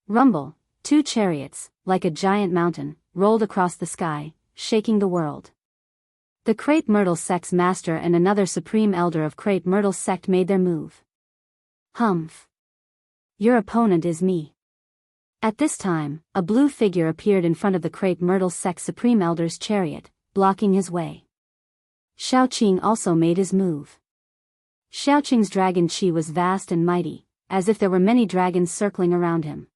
Speaker 1: Rumble, 2 chariots, like a giant mountain, rolled across the sky, shaking the world. The crepe myrtle sect's master and another supreme elder of crepe myrtle sect made their move. Humph. Your opponent is me. At this time, a blue figure appeared in front of the crepe myrtle sect supreme elder's chariot, blocking his way. Xiaoqing also made his move. Xiaoqing's dragon chi was vast and mighty, as if there were many dragons circling around him.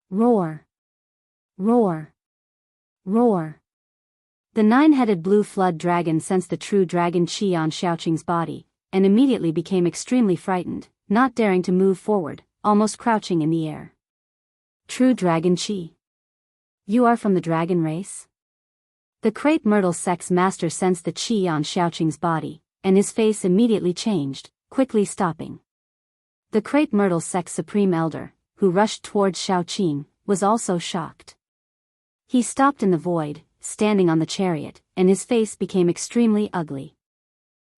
Speaker 1: Roar! Roar! Roar! The 9-headed blue flood dragon sensed the true dragon chi on Xiaoqing's body, and immediately became extremely frightened, not daring to move forward, almost crouching in the air. True dragon chi. You are from the dragon race? The crepe myrtle sect's master sensed the chi on Xiaoqing's body, and his face immediately changed, quickly stopping. The crepe myrtle sect's supreme elder, who rushed towards Xiaoqing, was also shocked. He stopped in the void, standing on the chariot, and his face became extremely ugly.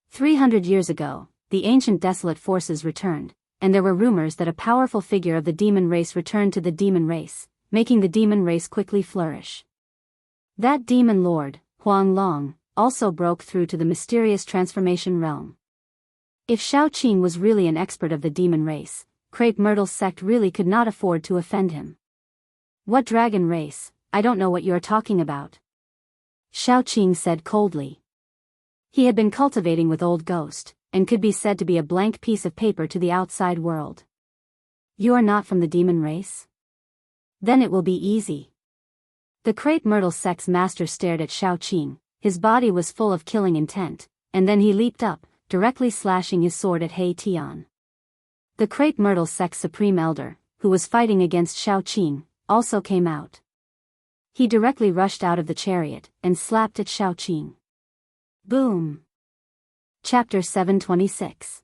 Speaker 1: 300 years ago, the ancient desolate forces returned, and there were rumors that a powerful figure of the demon race returned to the demon race, making the demon race quickly flourish. That demon lord, Huang Long, also broke through to the mysterious transformation realm. If Xiaoqing was really an expert of the demon race, crepe myrtle sect really could not afford to offend him. What dragon race? I don't know what you are talking about. Xiaoqing said coldly. He had been cultivating with Old Ghost, and could be said to be a blank piece of paper to the outside world. You are not from the demon race? Then it will be easy. The crepe myrtle sect's master stared at Xiaoqing, his body was full of killing intent, and then he leaped up, directly slashing his sword at He Tian. The crepe myrtle sect's supreme elder, who was fighting against Xiaoqing, also came out. He directly rushed out of the chariot, and slapped at Xiaoqing. Boom! Chapter 726.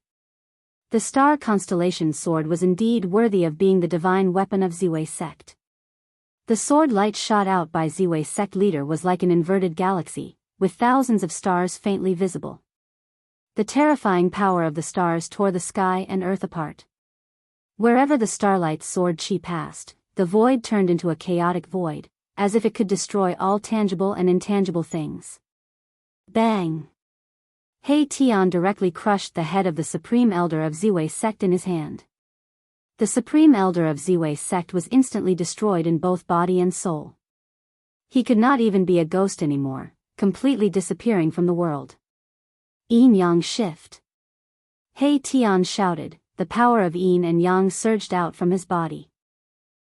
Speaker 1: The star constellation sword was indeed worthy of being the divine weapon of Ziwei sect. The sword light shot out by Ziwei sect leader was like an inverted galaxy, with thousands of stars faintly visible. The terrifying power of the stars tore the sky and earth apart. Wherever the starlight's sword chi passed, the void turned into a chaotic void, as if it could destroy all tangible and intangible things. Bang! He Tian directly crushed the head of the Supreme Elder of Ziwei sect in his hand. The Supreme Elder of Ziwei sect was instantly destroyed in both body and soul. He could not even be a ghost anymore, completely disappearing from the world. Yin Yang shift. He Tian shouted, the power of Yin and Yang surged out from his body.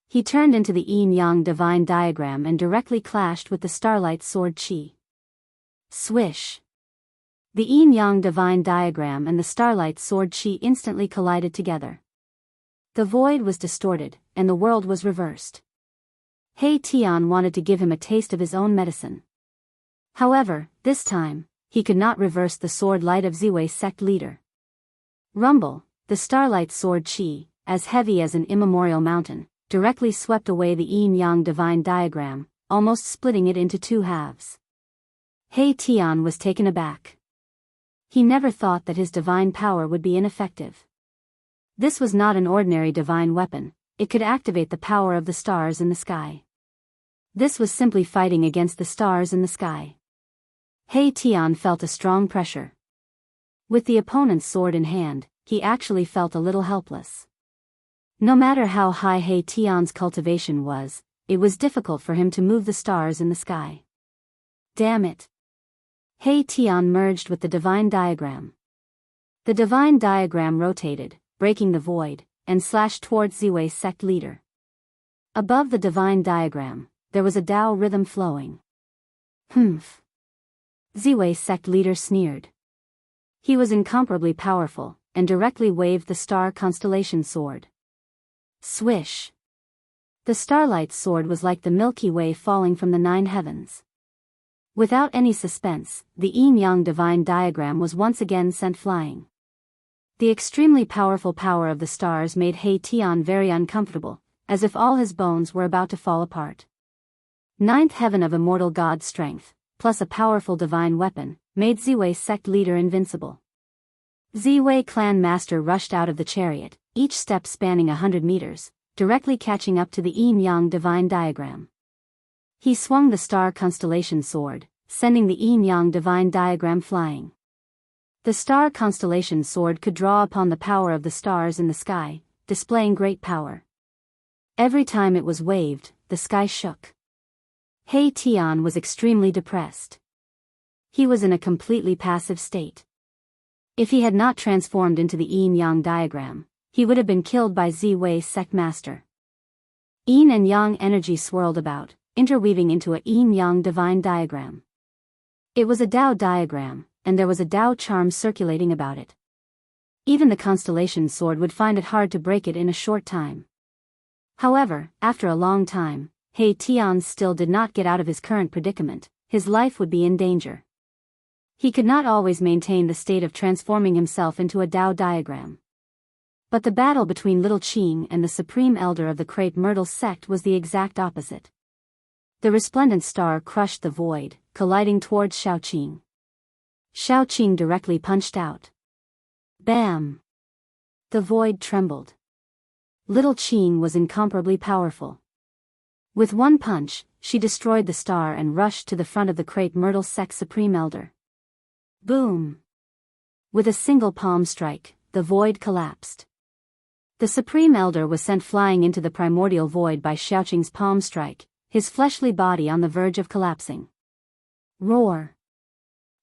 Speaker 1: He turned into the Yin-Yang divine diagram and directly clashed with the Starlight Sword Qi. Swish! The Yin-Yang divine diagram and the Starlight Sword Qi instantly collided together. The void was distorted, and the world was reversed. He Tian wanted to give him a taste of his own medicine. However, this time, he could not reverse the sword light of Ziwei sect leader. Rumble, the Starlight Sword Qi, as heavy as an immemorial mountain, directly swept away the Yin-Yang divine diagram, almost splitting it into two halves. He Tian was taken aback. He never thought that his divine power would be ineffective. This was not an ordinary divine weapon, it could activate the power of the stars in the sky. This was simply fighting against the stars in the sky. He Tian felt a strong pressure. With the opponent's sword in hand, he actually felt a little helpless. No matter how high He Tian's cultivation was, it was difficult for him to move the stars in the sky. Damn it! He Tian merged with the divine diagram. The divine diagram rotated, breaking the void, and slashed towards Ziwei sect leader. Above the divine diagram, there was a Dao rhythm flowing. Humph! Ziwei sect leader sneered. He was incomparably powerful, and directly waved the star constellation sword. Swish! The Starlight Sword was like the Milky Way falling from the 9 heavens. Without any suspense, the Yin-Yang divine diagram was once again sent flying. The extremely powerful power of the stars made He Tian very uncomfortable, as if all his bones were about to fall apart. 9th heaven of immortal god strength, plus a powerful divine weapon, made Ziwei sect leader invincible. Ziwei clan master rushed out of the chariot, each step spanning 100 meters, directly catching up to the Yin-Yang divine diagram. He swung the star constellation sword, sending the Yin-Yang divine diagram flying. The star constellation sword could draw upon the power of the stars in the sky, displaying great power. Every time it was waved, the sky shook. He Tian was extremely depressed. He was in a completely passive state. If he had not transformed into the Yin-Yang diagram, he would have been killed by Ziwei sect master. Yin and Yang energy swirled about, interweaving into a Yin-Yang divine diagram. It was a Dao diagram, and there was a Dao charm circulating about it. Even the constellation sword would find it hard to break it in a short time. However, after a long time, He Tian still did not get out of his current predicament, his life would be in danger. He could not always maintain the state of transforming himself into a Dao diagram. But the battle between Little Qing and the Supreme Elder of the Crepe Myrtle sect was the exact opposite. The resplendent star crushed the void, colliding towards Xiaoqing. Xiaoqing directly punched out. Bam! The void trembled. Little Qing was incomparably powerful. With one punch, she destroyed the star and rushed to the front of the Crepe Myrtle sect Supreme Elder. Boom! With a single palm strike, the void collapsed. The Supreme Elder was sent flying into the primordial void by Xiaoqing's palm strike, his fleshly body on the verge of collapsing. Roar!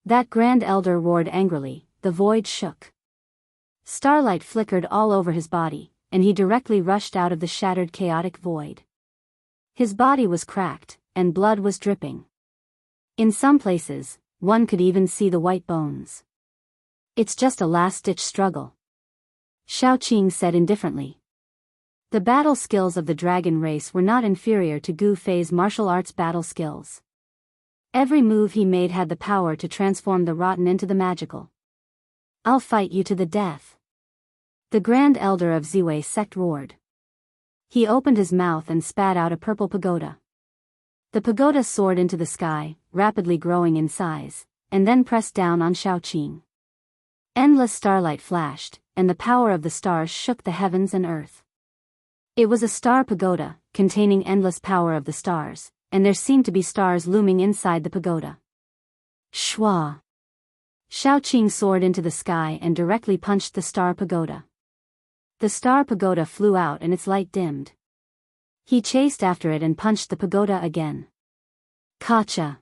Speaker 1: That Grand Elder roared angrily, the void shook. Starlight flickered all over his body, and he directly rushed out of the shattered chaotic void. His body was cracked, and blood was dripping. In some places, one could even see the white bones. It's just a last-ditch struggle, Xiaoqing said indifferently. The battle skills of the dragon race were not inferior to Gu Fei's martial arts battle skills. Every move he made had the power to transform the rotten into the magical. I'll fight you to the death. The Grand Elder of Ziwei sect roared. He opened his mouth and spat out a purple pagoda. The pagoda soared into the sky, rapidly growing in size, and then pressed down on Xiaoqing. Endless starlight flashed, and the power of the stars shook the heavens and earth. It was a star pagoda, containing endless power of the stars, and there seemed to be stars looming inside the pagoda. Shwa! Xiaoqing soared into the sky and directly punched the star pagoda. The star pagoda flew out and its light dimmed. He chased after it and punched the pagoda again. Kacha!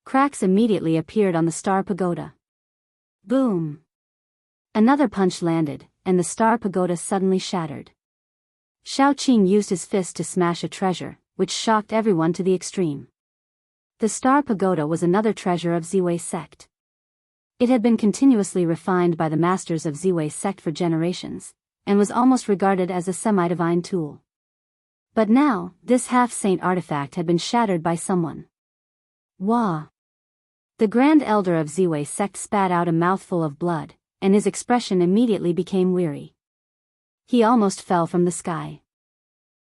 Speaker 1: Cracks immediately appeared on the star pagoda. Boom! Another punch landed, and the star pagoda suddenly shattered. Xiaoqing used his fist to smash a treasure, which shocked everyone to the extreme. The star pagoda was another treasure of Ziwei sect. It had been continuously refined by the masters of Ziwei sect for generations, and was almost regarded as a semi-divine tool. But now, this half-saint artifact had been shattered by someone. Wah! The Grand Elder of Ziwei sect spat out a mouthful of blood, and his expression immediately became weary. He almost fell from the sky.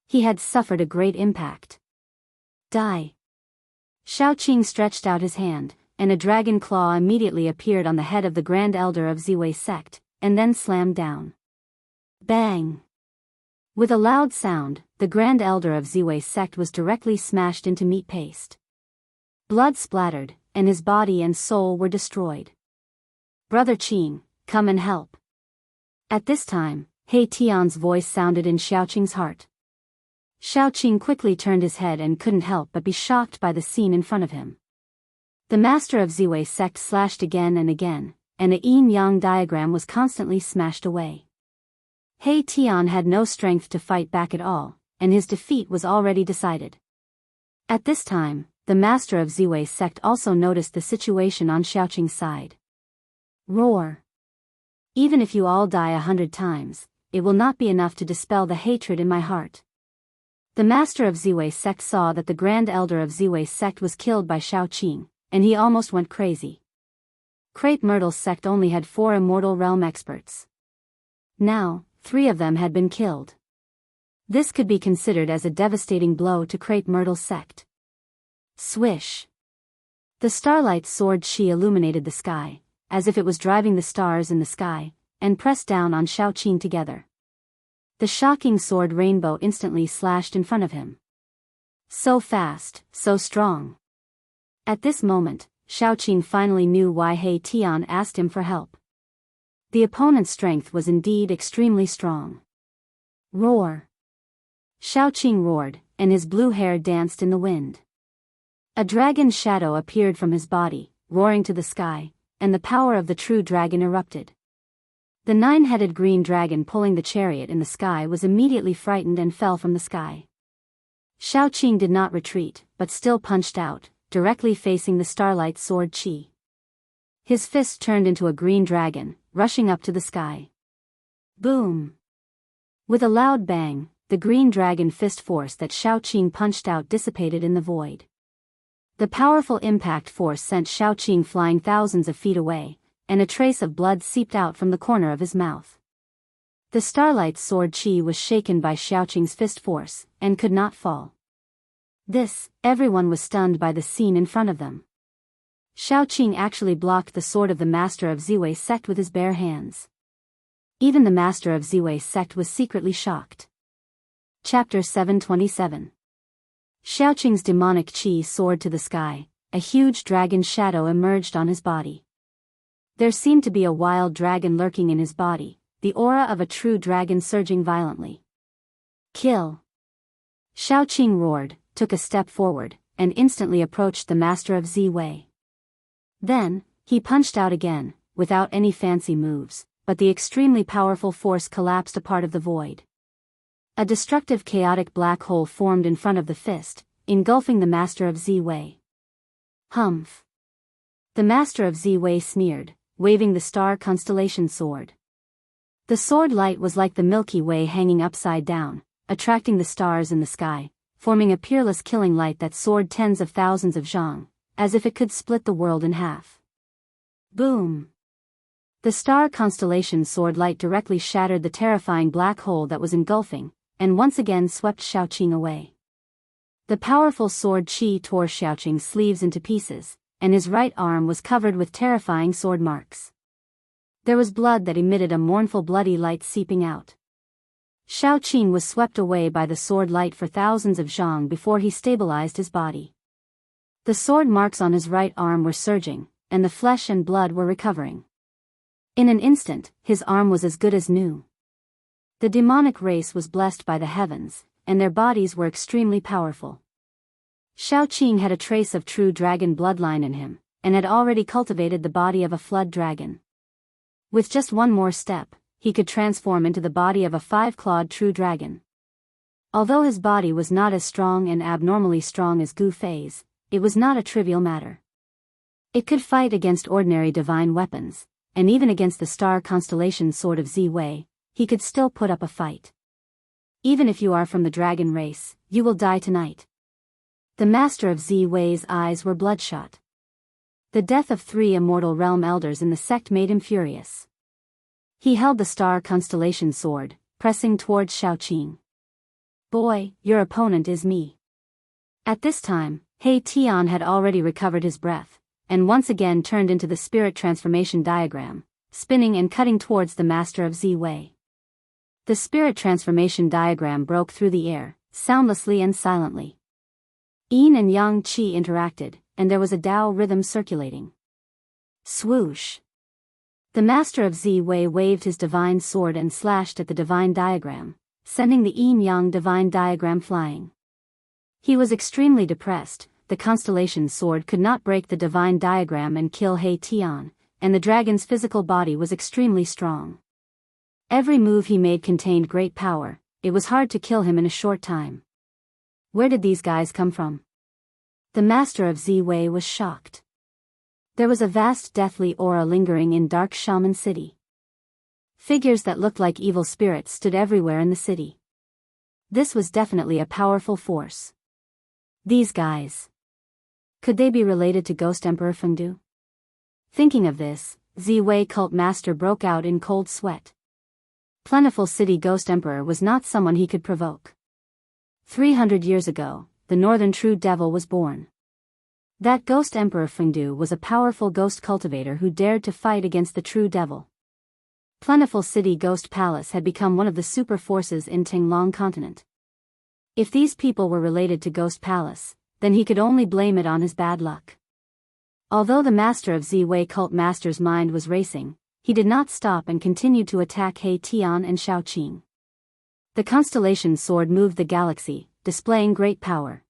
Speaker 1: He had suffered a great impact. Die! Xiaoqing stretched out his hand, and a dragon claw immediately appeared on the head of the Grand Elder of Ziwei sect, and then slammed down. Bang! With a loud sound, the Grand Elder of Ziwei sect was directly smashed into meat paste. Blood splattered, and his body and soul were destroyed. Brother Qing, come and help. At this time, He Tian's voice sounded in Xiaoqing's heart. Xiaoqing quickly turned his head and couldn't help but be shocked by the scene in front of him. The master of Ziwei sect slashed again and again, and the yin-yang diagram was constantly smashed away. He Tian had no strength to fight back at all, and his defeat was already decided. At this time, the master of Ziwei sect also noticed the situation on Xiaoqing's side. Roar! Even if you all die 100 times, it will not be enough to dispel the hatred in my heart. The master of Ziwei sect saw that the Grand Elder of Ziwei sect was killed by Xiaoqing, and he almost went crazy. Crepe Myrtle's sect only had 4 immortal realm experts. Now, 3 of them had been killed. This could be considered as a devastating blow to Crepe Myrtle's sect. Swish! The starlight sword Shi illuminated the sky, as if it was driving the stars in the sky, and pressed down on Xiaoqing together. The shocking sword rainbow instantly slashed in front of him. So fast, so strong. At this moment, Xiaoqing finally knew why He Tian asked him for help. The opponent's strength was indeed extremely strong. Roar! Xiaoqing roared, and his blue hair danced in the wind. A dragon's shadow appeared from his body, roaring to the sky, and the power of the true dragon erupted. The 9-headed green dragon pulling the chariot in the sky was immediately frightened and fell from the sky. Xiaoqing did not retreat, but still punched out, directly facing the starlight sword Qi. His fist turned into a green dragon, rushing up to the sky. Boom! With a loud bang, the green dragon fist force that Xiaoqing punched out dissipated in the void. The powerful impact force sent Xiaoqing flying thousands of feet away, and a trace of blood seeped out from the corner of his mouth. The starlight sword Qi was shaken by Xiaoqing's fist force, and could not fall. Everyone was stunned by the scene in front of them. Xiaoqing actually blocked the sword of the master of Ziwei sect with his bare hands. Even the master of Ziwei sect was secretly shocked. Chapter 727. Xiaoqing's demonic qi soared to the sky, a huge dragon shadow emerged on his body. There seemed to be a wild dragon lurking in his body, the aura of a true dragon surging violently. Kill! Xiaoqing roared, took a step forward, and instantly approached the master of Ziwei. Then, he punched out again, without any fancy moves, but the extremely powerful force collapsed a part of the void. A destructive chaotic black hole formed in front of the fist, engulfing the master of Ziwei. Humph! The master of Ziwei sneered, waving the star constellation sword. The sword light was like the Milky Way hanging upside down, attracting the stars in the sky, forming a peerless killing light that soared tens of thousands of zhang, as if it could split the world in half. Boom! The star constellation sword light directly shattered the terrifying black hole that was engulfing, and once again swept Xiaoqing away. The powerful sword Qi tore Xiaoqing's sleeves into pieces, and his right arm was covered with terrifying sword marks. There was blood that emitted a mournful bloody light seeping out. Xiaoqing was swept away by the sword light for thousands of zhang before he stabilized his body. The sword marks on his right arm were surging, and the flesh and blood were recovering. In an instant, his arm was as good as new. The demonic race was blessed by the heavens, and their bodies were extremely powerful. Xiaoqing had a trace of true dragon bloodline in him, and had already cultivated the body of a flood dragon. With just one more step, he could transform into the body of a five-clawed true dragon. Although his body was not as strong and abnormally strong as Gu Fei's, it was not a trivial matter. It could fight against ordinary divine weapons, and even against the star constellation sword of Ziwei, he could still put up a fight. Even if you are from the dragon race, you will die tonight. The master of Ziwei's eyes were bloodshot. The death of 3 immortal realm elders in the sect made him furious. He held the star constellation sword, pressing towards Xiaoqing. Boy, your opponent is me. At this time, He Tian had already recovered his breath, and once again turned into the spirit transformation diagram, spinning and cutting towards the master of Ziwei. The spirit transformation diagram broke through the air, soundlessly and silently. Yin and Yang Qi interacted, and there was a Dao rhythm circulating. Swoosh! The master of Ziwei waved his divine sword and slashed at the divine diagram, sending the yin-yang divine diagram flying. He was extremely depressed. The constellation sword could not break the divine diagram and kill He Tian, and the dragon's physical body was extremely strong. Every move he made contained great power. It was hard to kill him in a short time. Where did these guys come from? The master of Ziwei was shocked. There was a vast deathly aura lingering in Dark Shaman City. Figures that looked like evil spirits stood everywhere in the city. This was definitely a powerful force. These guys. Could they be related to Ghost Emperor Fengdu? Thinking of this, Ziwei cult master broke out in cold sweat. Plentiful City Ghost Emperor was not someone he could provoke. 300 years ago, the Northern True Devil was born. That Ghost Emperor Fengdu was a powerful ghost cultivator who dared to fight against the True Devil. Plentiful City Ghost Palace had become one of the super forces in Tinglong continent. If these people were related to Ghost Palace, then he could only blame it on his bad luck. Although the master of Ziwei cult master's mind was racing, he did not stop and continued to attack He Tian and Xiaoqing. The constellation sword moved the galaxy, displaying great power.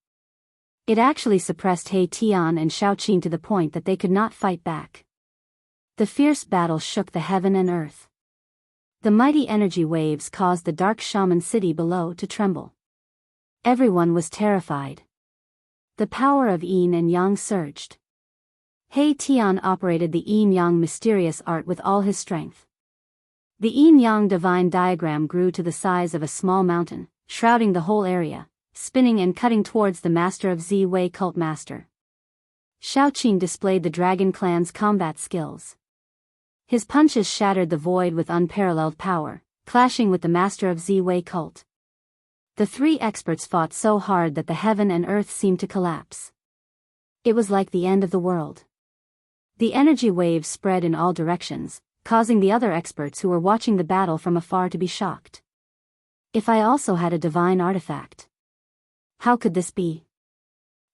Speaker 1: It actually suppressed He Tian and Xiaoqing to the point that they could not fight back. The fierce battle shook the heaven and earth. The mighty energy waves caused the Dark Shaman City below to tremble. Everyone was terrified. The power of yin and yang surged. He Tian operated the yin-yang mysterious art with all his strength. The yin-yang divine diagram grew to the size of a small mountain, shrouding the whole area, spinning and cutting towards the master of Ziwei cult master. Xiaoqing displayed the Dragon Clan's combat skills. His punches shattered the void with unparalleled power, clashing with the master of Ziwei cult. The 3 experts fought so hard that the heaven and earth seemed to collapse. It was like the end of the world. The energy waves spread in all directions, causing the other experts who were watching the battle from afar to be shocked. If I also had a divine artifact. How could this be?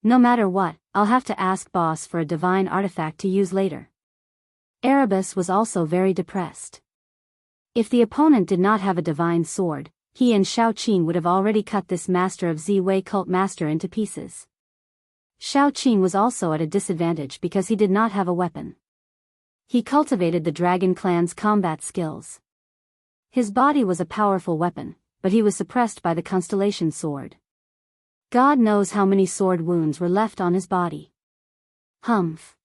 Speaker 1: No matter what, I'll have to ask boss for a divine artifact to use later. Erebus was also very depressed. If the opponent did not have a divine sword, he and Xiaoqing would have already cut this master of Ziwei cult master into pieces. Xiaoqing was also at a disadvantage because he did not have a weapon. He cultivated the Dragon Clan's combat skills. His body was a powerful weapon, but he was suppressed by the constellation sword. God knows how many sword wounds were left on his body. Humph.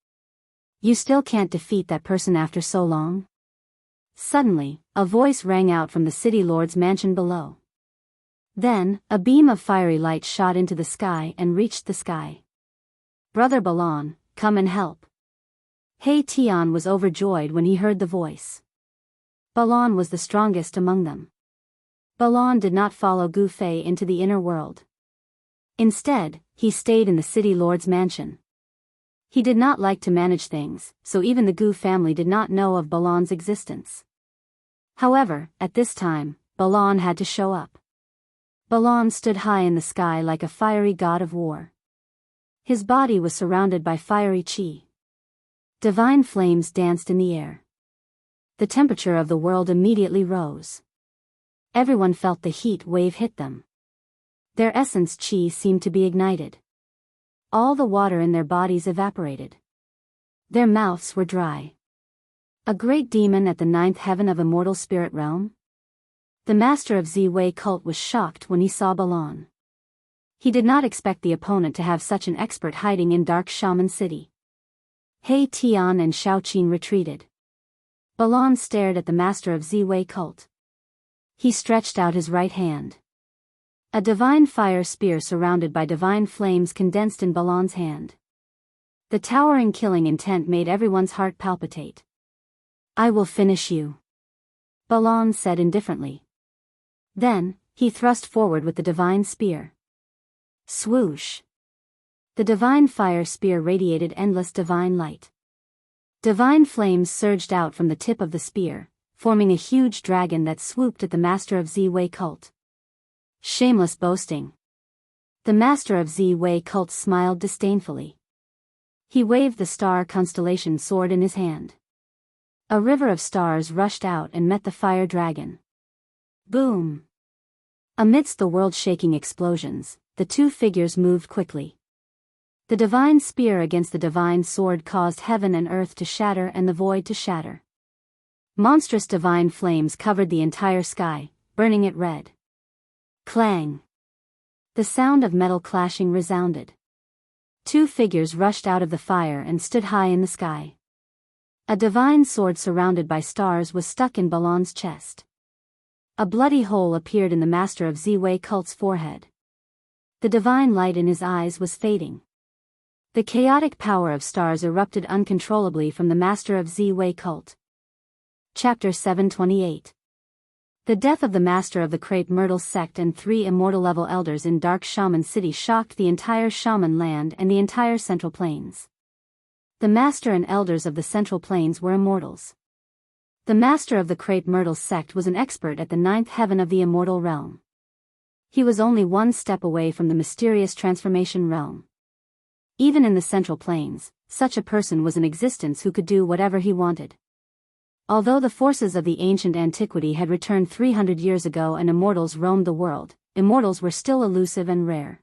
Speaker 1: You still can't defeat that person after so long? Suddenly, a voice rang out from the city lord's mansion below. Then, a beam of fiery light shot into the sky and reached the sky. Brother Balan, come and help. He Tian was overjoyed when he heard the voice. Balan was the strongest among them. Balan did not follow Gu Fei into the inner world. Instead, he stayed in the city lord's mansion. He did not like to manage things, so even the Gu family did not know of Balan's existence. However, at this time, Balan had to show up. Balan stood high in the sky like a fiery god of war. His body was surrounded by fiery chi. Divine flames danced in the air. The temperature of the world immediately rose. Everyone felt the heat wave hit them. Their essence chi seemed to be ignited. All the water in their bodies evaporated. Their mouths were dry. A great demon at the 9th heaven of immortal spirit realm? The master of Ziwei cult was shocked when he saw Balan. He did not expect the opponent to have such an expert hiding in Dark Shaman City. He Tian and Xiaoqin retreated. Balan stared at the master of Ziwei cult. He stretched out his right hand. A divine fire spear surrounded by divine flames condensed in Balan's hand. The towering killing intent made everyone's heart palpitate. "I will finish you," Balan said indifferently. Then, he thrust forward with the divine spear. Swoosh! The divine fire spear radiated endless divine light. Divine flames surged out from the tip of the spear, forming a huge dragon that swooped at the master of Ziwei cult. Shameless boasting. The master of Ziwei cult smiled disdainfully. He waved the star constellation sword in his hand. A river of stars rushed out and met the fire dragon. Boom! Amidst the world-shaking explosions, the two figures moved quickly. The divine spear against the divine sword caused heaven and earth to shatter and the void to shatter. Monstrous divine flames covered the entire sky, burning it red. Clang! The sound of metal clashing resounded. Two figures rushed out of the fire and stood high in the sky. A divine sword surrounded by stars was stuck in Balan's chest. A bloody hole appeared in the master of Ziwei cult's forehead. The divine light in his eyes was fading. The chaotic power of stars erupted uncontrollably from the master of Ziwei cult. Chapter 728. The death of the master of the Crepe Myrtle sect and 3 immortal-level elders in Dark Shaman City shocked the entire Shaman land and the entire Central Plains. The master and elders of the Central Plains were immortals. The master of the Crepe Myrtle sect was an expert at the 9th heaven of the immortal realm. He was only one step away from the mysterious transformation realm. Even in the Central Plains, such a person was in existence who could do whatever he wanted. Although the forces of the ancient antiquity had returned 300 years ago and immortals roamed the world, immortals were still elusive and rare.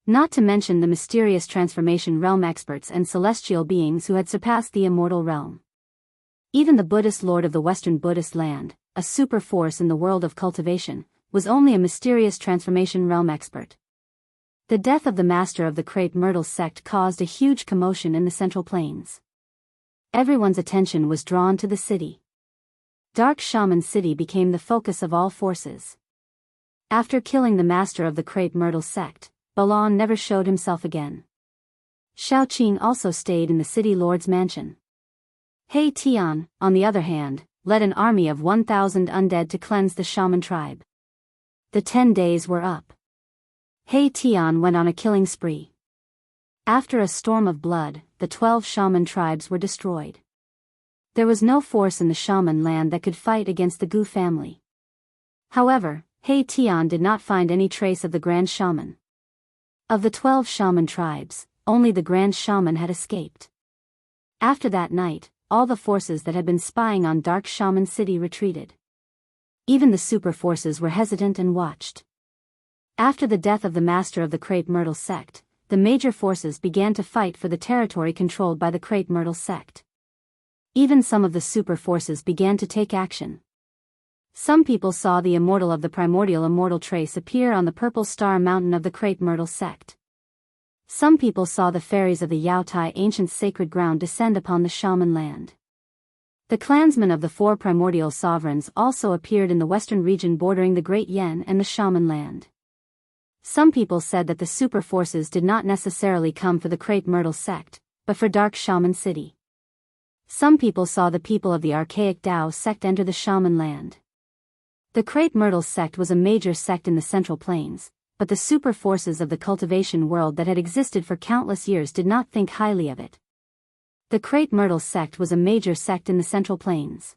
Speaker 1: Not to mention the mysterious transformation realm experts and celestial beings who had surpassed the immortal realm. Even the Buddhist lord of the Western Buddhist land, a super force in the world of cultivation, was only a mysterious transformation realm expert. The death of the master of the Crepe Myrtle sect caused a huge commotion in the Central Plains. Everyone's attention was drawn to the city. Dark Shaman City became the focus of all forces. After killing the master of the Crepe Myrtle sect, Balan never showed himself again. Xiaoqin also stayed in the city lord's mansion. He Tian, on the other hand, led an army of 1,000 undead to cleanse the shaman tribe. The 10 days were up. He Tian went on a killing spree. After a storm of blood, the 12 shaman tribes were destroyed. There was no force in the shaman land that could fight against the Gu family. However, He Tian did not find any trace of the Grand Shaman. Of the 12 shaman tribes, only the Grand Shaman had escaped. After that night, all the forces that had been spying on Dark Shaman City retreated. Even the super forces were hesitant and watched. After the death of the master of the Crepe Myrtle sect, the major forces began to fight for the territory controlled by the Crepe Myrtle sect. Even some of the super forces began to take action. Some people saw the immortal of the primordial immortal trace appear on the purple star mountain of the Crepe Myrtle sect. Some people saw the fairies of the Yaotai ancient sacred ground descend upon the shaman land. The clansmen of the 4 primordial sovereigns also appeared in the western region bordering the Great Yen and the shaman land. Some people said that the super forces did not necessarily come for the Crepe Myrtle sect, but for Dark Shaman City. Some people saw the people of the archaic Dao sect enter the shaman land. The Crepe Myrtle sect was a major sect in the Central Plains, but the super forces of the cultivation world that had existed for countless years did not think highly of it. The Crepe Myrtle sect was a major sect in the Central Plains.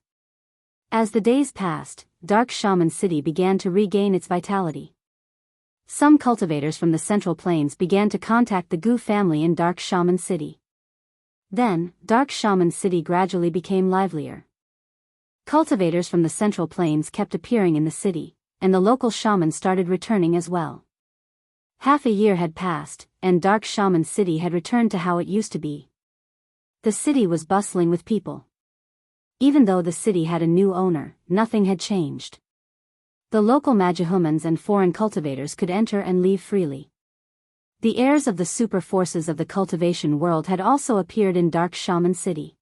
Speaker 1: As the days passed, Dark Shaman City began to regain its vitality. Some cultivators from the Central Plains began to contact the Gu family in Dark Shaman City. Then, Dark Shaman City gradually became livelier. Cultivators from the Central Plains kept appearing in the city, and the local shamans started returning as well. Half a year had passed, and Dark Shaman City had returned to how it used to be. The city was bustling with people. Even though the city had a new owner, nothing had changed. The local magihumans and foreign cultivators could enter and leave freely. The heirs of the super forces of the cultivation world had also appeared in Dark Shaman City.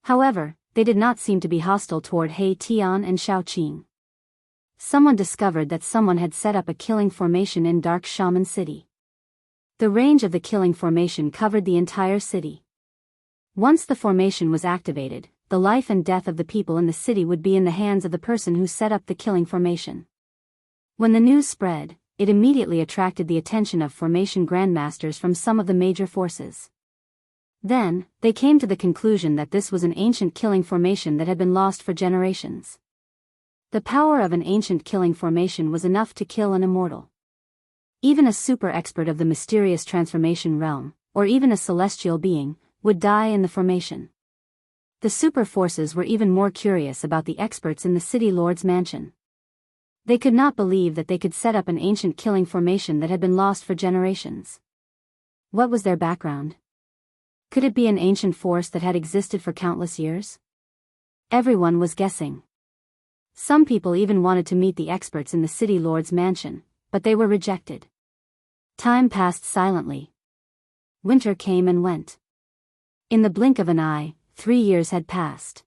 Speaker 1: However, they did not seem to be hostile toward He Tian and Shaoqing. Someone discovered that someone had set up a killing formation in Dark Shaman City. The range of the killing formation covered the entire city. Once the formation was activated, the life and death of the people in the city would be in the hands of the person who set up the killing formation. When the news spread, it immediately attracted the attention of formation grandmasters from some of the major forces. Then, they came to the conclusion that this was an ancient killing formation that had been lost for generations. The power of an ancient killing formation was enough to kill an immortal. Even a super expert of the mysterious transformation realm, or even a celestial being, would die in the formation. The super forces were even more curious about the experts in the city lord's mansion. They could not believe that they could set up an ancient killing formation that had been lost for generations. What was their background? Could it be an ancient force that had existed for countless years? Everyone was guessing. Some people even wanted to meet the experts in the city lord's mansion, but they were rejected. Time passed silently. Winter came and went. In the blink of an eye, 3 years had passed.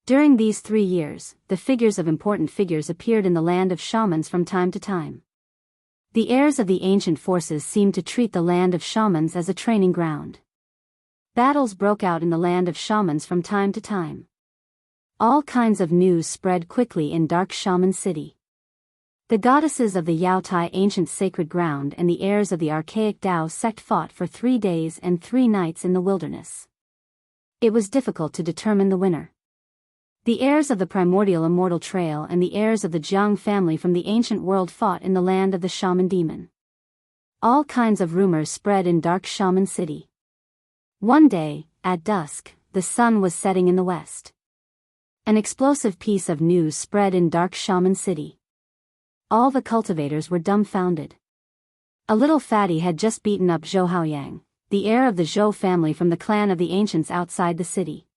Speaker 1: During these 3 years, the figures of important figures appeared in the land of shamans from time to time. The heirs of the ancient forces seemed to treat the land of shamans as a training ground. Battles broke out in the land of shamans from time to time. All kinds of news spread quickly in Dark Shaman City. The goddesses of the Yaotai ancient sacred ground and the heirs of the archaic Dao sect fought for 3 days and 3 nights in the wilderness. It was difficult to determine the winner. The heirs of the primordial immortal trail and the heirs of the Jianghu family from the ancient world fought in the land of the shaman demon. All kinds of rumors spread in Dark Shaman City. One day, at dusk, the sun was setting in the west. An explosive piece of news spread in Dark Shaman City. All the cultivators were dumbfounded. A little fatty had just beaten up Zhou Haoyang, the heir of the Zhou family from the clan of the ancients outside the city.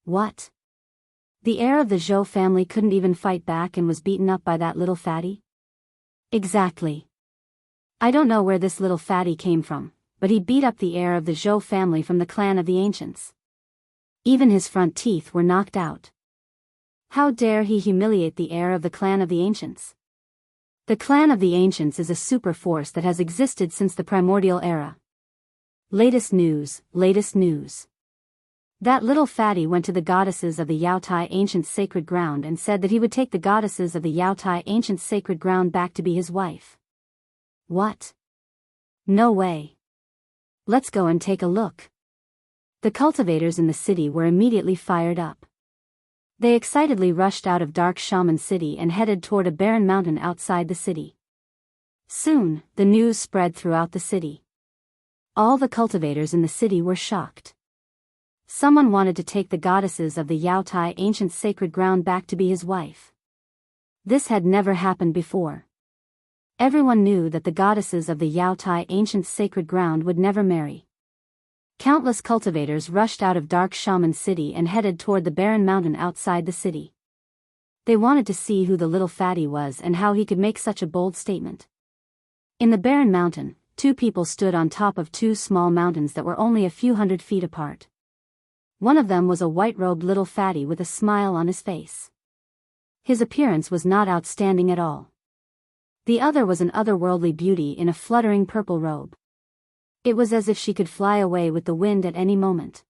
Speaker 1: What? The heir of the Zhou family couldn't even fight back and was beaten up by that little fatty? Exactly. I don't know where this little fatty came from, but he beat up the heir of the Zhou family from the clan of the ancients. Even his front teeth were knocked out. How dare he humiliate the heir of the clan of the ancients? The clan of the ancients is a super force that has existed since the primordial era. Latest news, latest news. That little fatty went to the goddesses of the Yaotai ancient sacred ground and said that he would take the goddesses of the Yaotai ancient sacred ground back to be his wife. What? No way. Let's go and take a look. The cultivators in the city were immediately fired up. They excitedly rushed out of Dark Shaman City and headed toward a barren mountain outside the city. Soon, the news spread throughout the city. All the cultivators in the city were shocked. Someone wanted to take the goddesses of the Yaotai ancient sacred ground back to be his wife. This had never happened before. Everyone knew that the goddesses of the Yaotai ancient sacred ground would never marry. Countless cultivators rushed out of Dark Shaman City and headed toward the barren mountain outside the city. They wanted to see who the little fatty was and how he could make such a bold statement. In the barren mountain, 2 people stood on top of 2 small mountains that were only a few hundred feet apart. One of them was a white-robed little fatty with a smile on his face. His appearance was not outstanding at all. The other was an otherworldly beauty in a fluttering purple robe. It was as if she could fly away with the wind at any moment.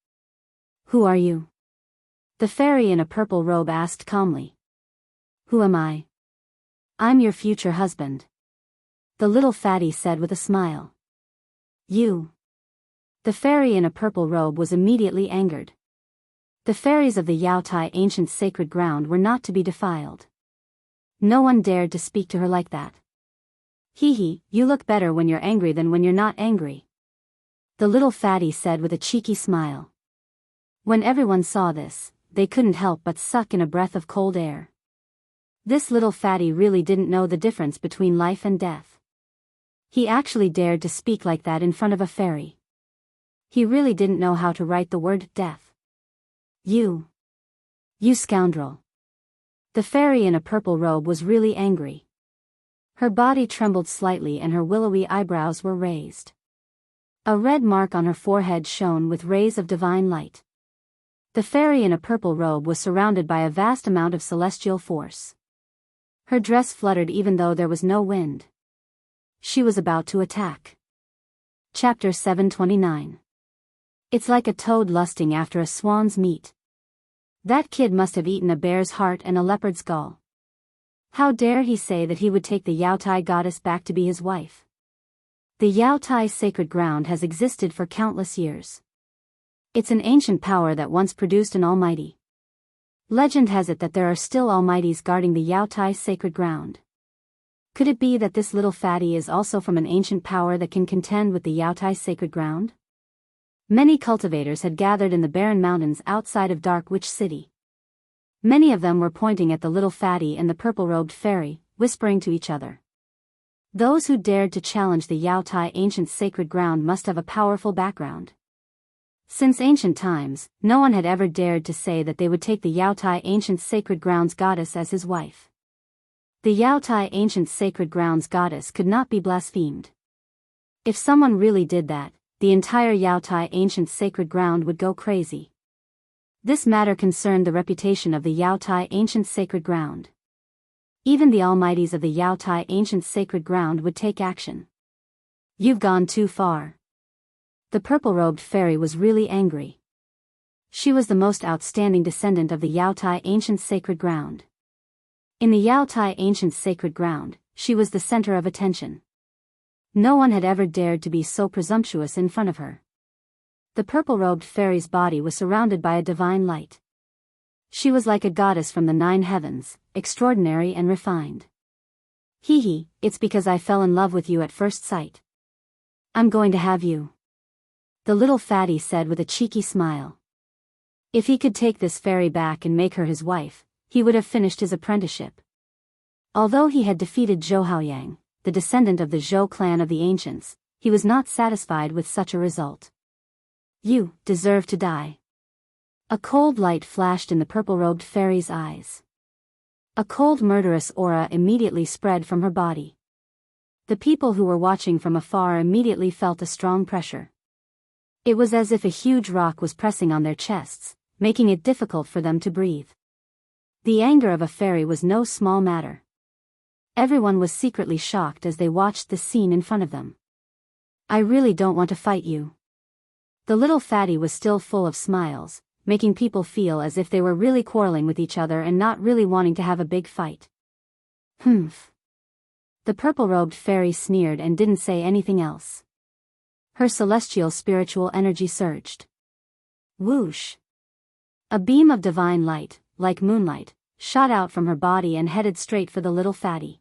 Speaker 1: Who are you? The fairy in a purple robe asked calmly. Who am I? I'm your future husband. The little fatty said with a smile. You. The fairy in a purple robe was immediately angered. The fairies of the Yaotai ancient sacred ground were not to be defiled. No one dared to speak to her like that. Hee hee, you look better when you're angry than when you're not angry. The little fatty said with a cheeky smile. When everyone saw this, they couldn't help but suck in a breath of cold air. This little fatty really didn't know the difference between life and death. He actually dared to speak like that in front of a fairy. He really didn't know how to write the word death. You scoundrel. The fairy in a purple robe was really angry. Her body trembled slightly and her willowy eyebrows were raised. A red mark on her forehead shone with rays of divine light. The fairy in a purple robe was surrounded by a vast amount of celestial force. Her dress fluttered even though there was no wind. She was about to attack. Chapter 729. It's like a toad lusting after a swan's meat. That kid must have eaten a bear's heart and a leopard's gall. How dare he say that he would take the Yaotai goddess back to be his wife? The Yaotai sacred ground has existed for countless years. It's an ancient power that once produced an almighty. Legend has it that there are still almighties guarding the Yaotai sacred ground. Could it be that this little fatty is also from an ancient power that can contend with the Yaotai sacred ground? Many cultivators had gathered in the barren mountains outside of Dark Witch City. Many of them were pointing at the little fatty and the purple-robed fairy, whispering to each other. Those who dared to challenge the Yaotai ancient sacred ground must have a powerful background. Since ancient times, no one had ever dared to say that they would take the Yaotai ancient sacred ground's goddess as his wife. The Yaotai ancient sacred ground's goddess could not be blasphemed. If someone really did that, the entire Yaotai ancient sacred ground would go crazy. This matter concerned the reputation of the Yaotai ancient sacred ground. Even the almighties of the Yaotai ancient sacred ground would take action. You've gone too far. The purple-robed fairy was really angry. She was the most outstanding descendant of the Yaotai ancient sacred ground. In the Yaotai ancient sacred ground, she was the center of attention. No one had ever dared to be so presumptuous in front of her. The purple-robed fairy's body was surrounded by a divine light. She was like a goddess from the 9 heavens, extraordinary and refined. Hee hee, it's because I fell in love with you at first sight. I'm going to have you. The little fatty said with a cheeky smile. If he could take this fairy back and make her his wife, he would have finished his apprenticeship. Although he had defeated Zhou Haoyang, the descendant of the Zhou clan of the ancients, he was not satisfied with such a result. You deserve to die. A cold light flashed in the purple-robed fairy's eyes. A cold murderous aura immediately spread from her body. The people who were watching from afar immediately felt a strong pressure. It was as if a huge rock was pressing on their chests, making it difficult for them to breathe. The anger of a fairy was no small matter. Everyone was secretly shocked as they watched the scene in front of them. I really don't want to fight you. The little fatty was still full of smiles, making people feel as if they were really quarreling with each other and not really wanting to have a big fight. Humph. The purple-robed fairy sneered and didn't say anything else. Her celestial spiritual energy surged. Whoosh. A beam of divine light, like moonlight, shot out from her body and headed straight for the little fatty.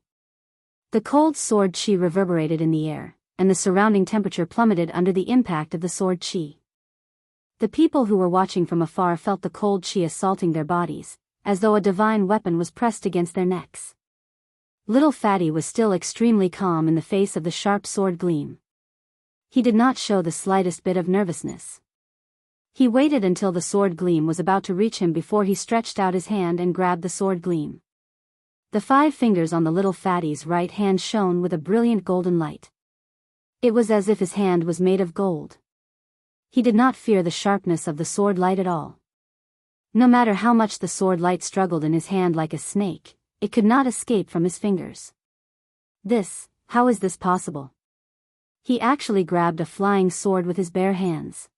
Speaker 1: The cold sword chi reverberated in the air, and the surrounding temperature plummeted under the impact of the sword chi. The people who were watching from afar felt the cold chi assaulting their bodies, as though a divine weapon was pressed against their necks. Little fatty was still extremely calm in the face of the sharp sword gleam. He did not show the slightest bit of nervousness. He waited until the sword gleam was about to reach him before he stretched out his hand and grabbed the sword gleam. The 5 fingers on the little fatty's right hand shone with a brilliant golden light. It was as if his hand was made of gold. He did not fear the sharpness of the sword light at all. No matter how much the sword light struggled in his hand like a snake, it could not escape from his fingers. How is this possible? He actually grabbed a flying sword with his bare hands.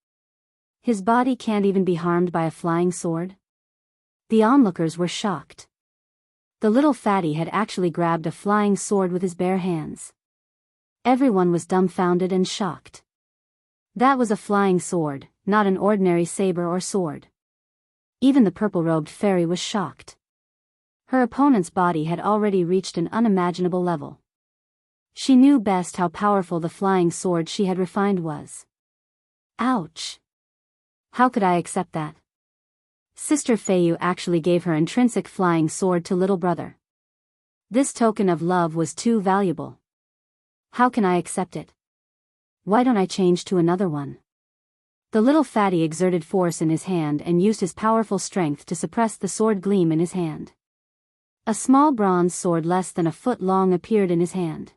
Speaker 1: His body can't even be harmed by a flying sword? The onlookers were shocked. The little fatty had actually grabbed a flying sword with his bare hands. Everyone was dumbfounded and shocked. That was a flying sword, not an ordinary saber or sword. Even the purple-robed fairy was shocked. Her opponent's body had already reached an unimaginable level. She knew best how powerful the flying sword she had refined was. Ouch! How could I accept that? Sister Feiyu actually gave her intrinsic flying sword to little brother. This token of love was too valuable. How can I accept it? Why don't I change to another one? The little fatty exerted force in his hand and used his powerful strength to suppress the sword gleam in his hand. A small bronze sword less than a foot long appeared in his hand.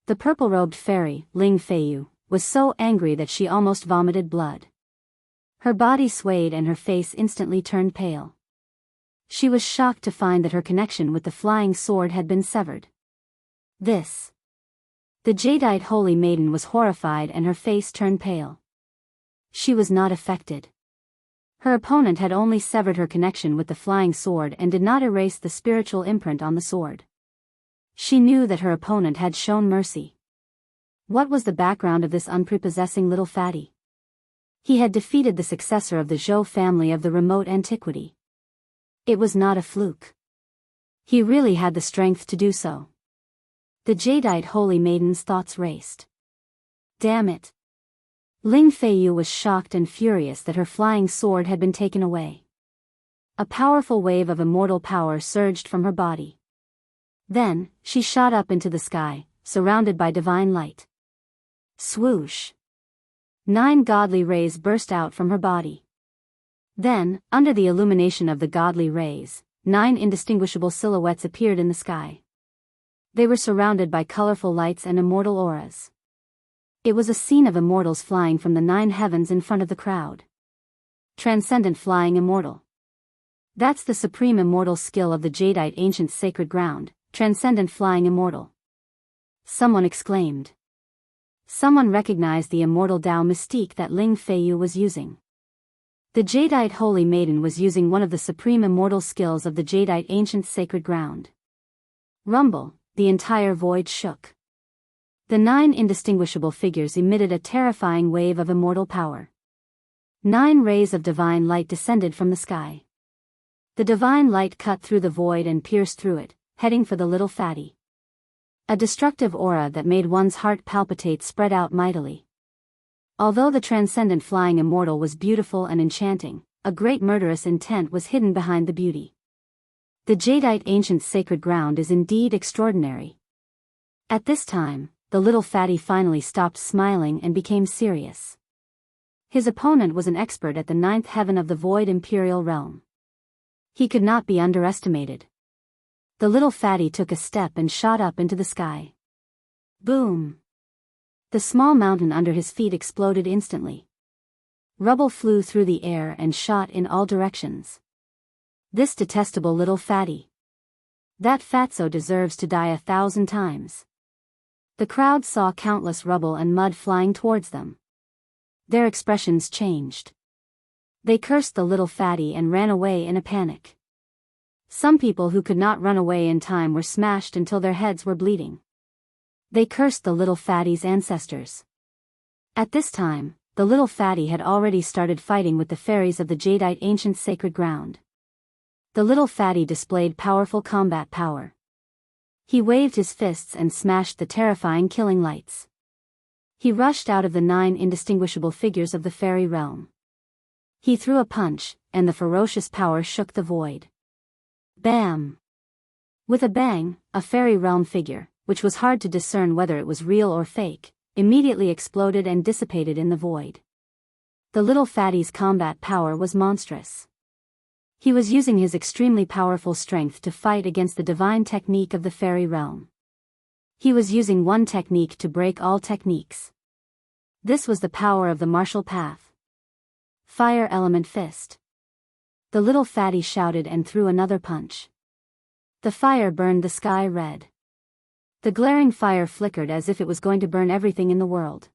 Speaker 1: The purple-robed fairy, Ling Feiyu, was so angry that she almost vomited blood. Her body swayed and her face instantly turned pale. She was shocked to find that her connection with the flying sword had been severed. This. The jadeite holy maiden was horrified and her face turned pale. She was not affected. Her opponent had only severed her connection with the flying sword and did not erase the spiritual imprint on the sword. She knew that her opponent had shown mercy. What was the background of this unprepossessing little fatty? He had defeated the successor of the Zhou family of the remote antiquity. It was not a fluke. He really had the strength to do so. The jadeite holy maiden's thoughts raced. Damn it! Ling Feiyu was shocked and furious that her flying sword had been taken away. A powerful wave of immortal power surged from her body. Then, she shot up into the sky, surrounded by divine light. Swoosh! 9 godly rays burst out from her body. Then, under the illumination of the godly rays, 9 indistinguishable silhouettes appeared in the sky. They were surrounded by colorful lights and immortal auras. It was a scene of immortals flying from the 9 heavens in front of the crowd. Transcendent flying immortal. That's the supreme immortal skill of the jadeite ancient sacred ground, transcendent flying immortal. Someone exclaimed. Someone recognized the immortal Dao mystique that Ling Feiyu was using. The jadeite holy maiden was using one of the supreme immortal skills of the jadeite ancient sacred ground. Rumble, the entire void shook. The 9 indistinguishable figures emitted a terrifying wave of immortal power. 9 rays of divine light descended from the sky. The divine light cut through the void and pierced through it, heading for the little fatty. A destructive aura that made one's heart palpitate spread out mightily. Although the transcendent flying immortal was beautiful and enchanting, a great murderous intent was hidden behind the beauty. The jadeite ancient sacred ground is indeed extraordinary. At this time, the little fatty finally stopped smiling and became serious. His opponent was an expert at the 9th heaven of the void imperial realm. He could not be underestimated. The little fatty took a step and shot up into the sky. Boom! The small mountain under his feet exploded instantly. Rubble flew through the air and shot in all directions. This detestable little fatty. That fatso deserves to die 1,000 times. The crowd saw countless rubble and mud flying towards them. Their expressions changed. They cursed the little fatty and ran away in a panic. Some people who could not run away in time were smashed until their heads were bleeding. They cursed the little fatty's ancestors. At this time, the little fatty had already started fighting with the fairies of the jadeite ancient sacred ground. The little fatty displayed powerful combat power. He waved his fists and smashed the terrifying killing lights. He rushed out of the 9 indistinguishable figures of the fairy realm. He threw a punch, and the ferocious power shook the void. Bam! With a bang, a fairy realm figure, which was hard to discern whether it was real or fake, immediately exploded and dissipated in the void. The little fatty's combat power was monstrous. He was using his extremely powerful strength to fight against the divine technique of the fairy realm. He was using one technique to break all techniques. This was the power of the martial path. Fire element fist. The little fatty shouted and threw another punch. The fire burned the sky red. The glaring fire flickered as if it was going to burn everything in the world.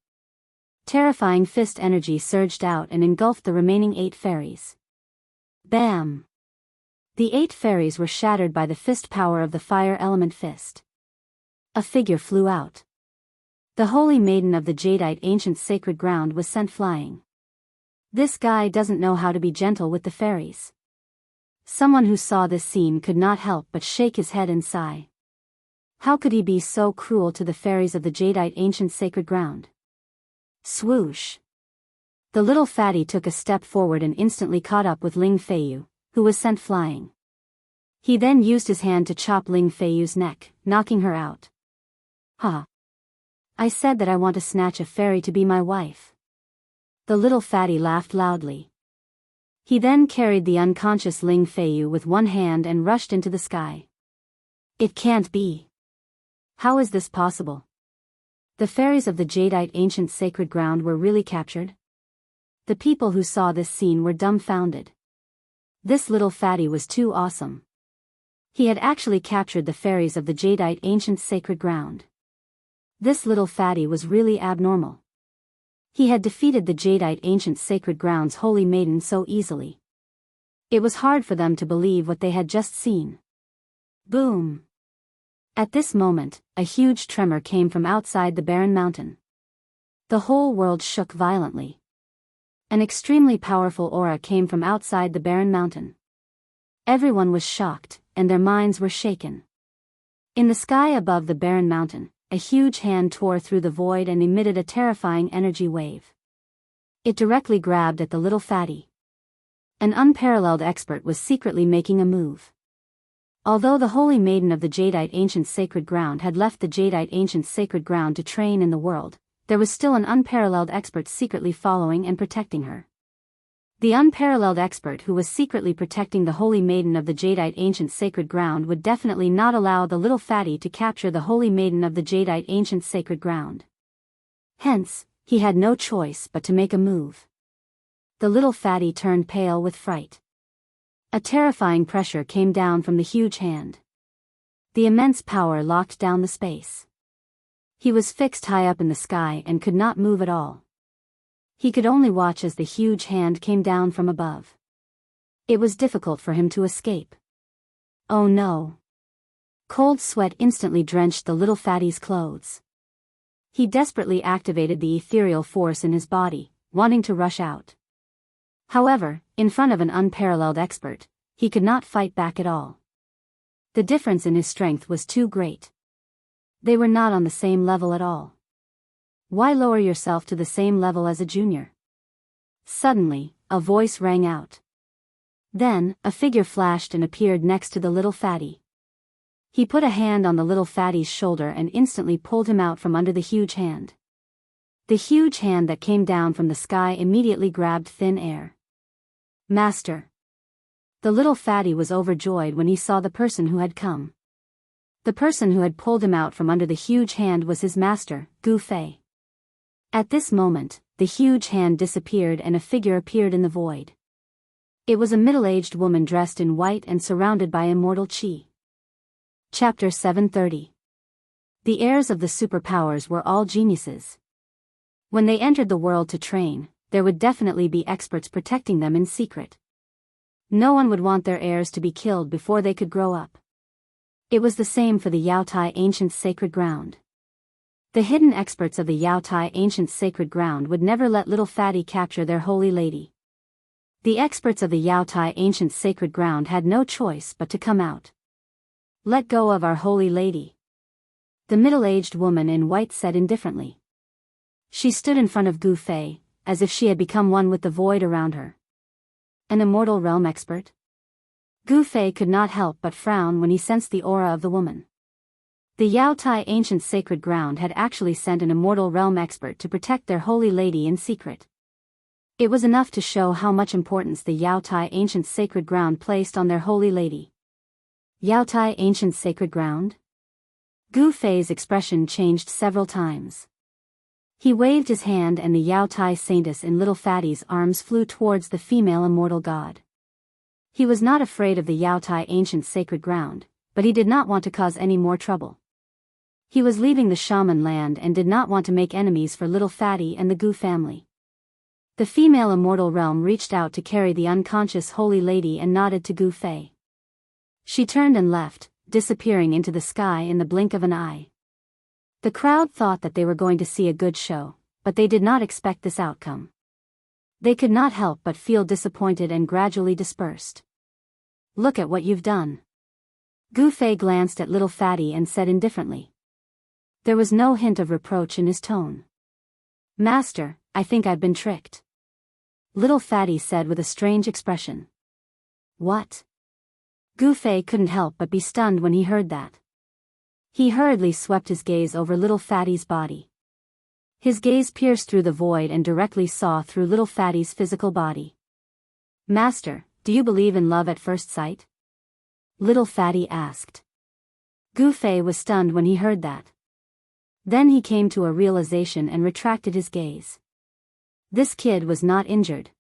Speaker 1: Terrifying fist energy surged out and engulfed the remaining 8 fairies. Bam! The 8 fairies were shattered by the fist power of the fire element fist. A figure flew out. The holy maiden of the jadeite ancient sacred ground was sent flying. This guy doesn't know how to be gentle with the fairies. Someone who saw this scene could not help but shake his head and sigh. How could he be so cruel to the fairies of the jadeite ancient sacred ground? Swoosh! The little fatty took a step forward and instantly caught up with Ling Feiyu, who was sent flying. He then used his hand to chop Ling Feiyu's neck, knocking her out. Ha! I said that I want to snatch a fairy to be my wife. The little fatty laughed loudly. He then carried the unconscious Ling Feiyu with one hand and rushed into the sky. It can't be. How is this possible? The fairies of the jadeite ancient sacred ground were really captured? The people who saw this scene were dumbfounded. This little fatty was too awesome. He had actually captured the fairies of the jadeite ancient sacred ground. This little fatty was really abnormal. He had defeated the jadeite ancient sacred ground's holy maiden so easily. It was hard for them to believe what they had just seen. Boom! At this moment, a huge tremor came from outside the barren mountain. The whole world shook violently. An extremely powerful aura came from outside the barren mountain. Everyone was shocked, and their minds were shaken. In the sky above the barren mountain, a huge hand tore through the void and emitted a terrifying energy wave. It directly grabbed at the little fatty. An unparalleled expert was secretly making a move. Although the holy maiden of the jadeite ancient sacred ground had left the jadeite ancient sacred ground to train in the world, there was still an unparalleled expert secretly following and protecting her. The unparalleled expert who was secretly protecting the holy maiden of the jadeite ancient sacred ground would definitely not allow the little fatty to capture the holy maiden of the jadeite ancient sacred ground. Hence, he had no choice but to make a move. The little fatty turned pale with fright. A terrifying pressure came down from the huge hand. The immense power locked down the space. He was fixed high up in the sky and could not move at all. He could only watch as the huge hand came down from above. It was difficult for him to escape. Oh no! Cold sweat instantly drenched the little fatty's clothes. He desperately activated the ethereal force in his body, wanting to rush out. However, in front of an unparalleled expert, he could not fight back at all. The difference in his strength was too great. They were not on the same level at all. Why lower yourself to the same level as a junior? Suddenly, a voice rang out. Then, a figure flashed and appeared next to the little fatty. He put a hand on the little fatty's shoulder and instantly pulled him out from under the huge hand. The huge hand that came down from the sky immediately grabbed thin air. Master! The little fatty was overjoyed when he saw the person who had come. The person who had pulled him out from under the huge hand was his master, Gu Fei. At this moment, the huge hand disappeared and a figure appeared in the void. It was a middle-aged woman dressed in white and surrounded by immortal qi. Chapter 730. The heirs of the superpowers were all geniuses. When they entered the world to train, there would definitely be experts protecting them in secret. No one would want their heirs to be killed before they could grow up. It was the same for the Yaotai ancient sacred ground. The hidden experts of the Yaotai ancient sacred ground would never let little fatty capture their holy lady. The experts of the Yaotai ancient sacred ground had no choice but to come out. Let go of our holy lady. The middle-aged woman in white said indifferently. She stood in front of Gu Fei, as if she had become one with the void around her. An immortal realm expert? Gu Fei could not help but frown when he sensed the aura of the woman. The Yaotai ancient sacred ground had actually sent an immortal realm expert to protect their holy lady in secret. It was enough to show how much importance the Yaotai ancient sacred ground placed on their holy lady. Yaotai ancient sacred ground? Gu Fei's expression changed several times. He waved his hand and the Yaotai saintess in little fatty's arms flew towards the female immortal god. He was not afraid of the Yaotai ancient sacred ground, but he did not want to cause any more trouble. He was leaving the shaman land and did not want to make enemies for little fatty and the Gu family. The female immortal realm reached out to carry the unconscious holy lady and nodded to Gu Fei. She turned and left, disappearing into the sky in the blink of an eye. The crowd thought that they were going to see a good show, but they did not expect this outcome. They could not help but feel disappointed and gradually dispersed. Look at what you've done. Gu Fei glanced at little Fatty and said indifferently. There was no hint of reproach in his tone. Master, I think I've been tricked. Little Fatty said with a strange expression. What? Gu Fei couldn't help but be stunned when he heard that. He hurriedly swept his gaze over little Fatty's body. His gaze pierced through the void and directly saw through little Fatty's physical body. Master, do you believe in love at first sight? Little Fatty asked. Gu Fei was stunned when he heard that. Then he came to a realization and retracted his gaze. This kid was not injured.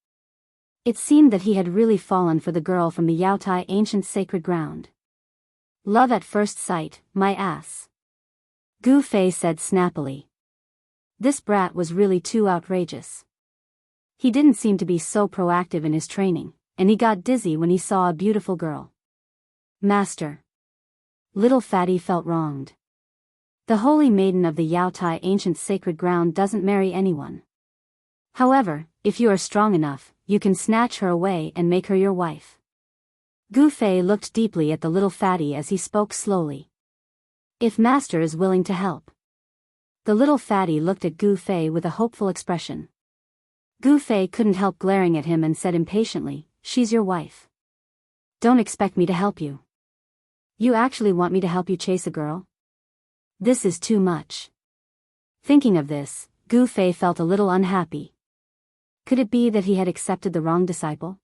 Speaker 1: It seemed that he had really fallen for the girl from the Yaotai ancient sacred ground. Love at first sight, my ass. Gu Fei said snappily. This brat was really too outrageous. He didn't seem to be so proactive in his training, and he got dizzy when he saw a beautiful girl. Master. Little Fatty felt wronged. The holy maiden of the Yaotai ancient sacred ground doesn't marry anyone. However, if you are strong enough, you can snatch her away and make her your wife. Gu Fei looked deeply at the little Fatty as he spoke slowly. If Master is willing to help. The little Fatty looked at Gu Fei with a hopeful expression. Gu Fei couldn't help glaring at him and said impatiently, she's your wife. Don't expect me to help you. You actually want me to help you chase a girl? This is too much. Thinking of this, Gu Fei felt a little unhappy. Could it be that he had accepted the wrong disciple?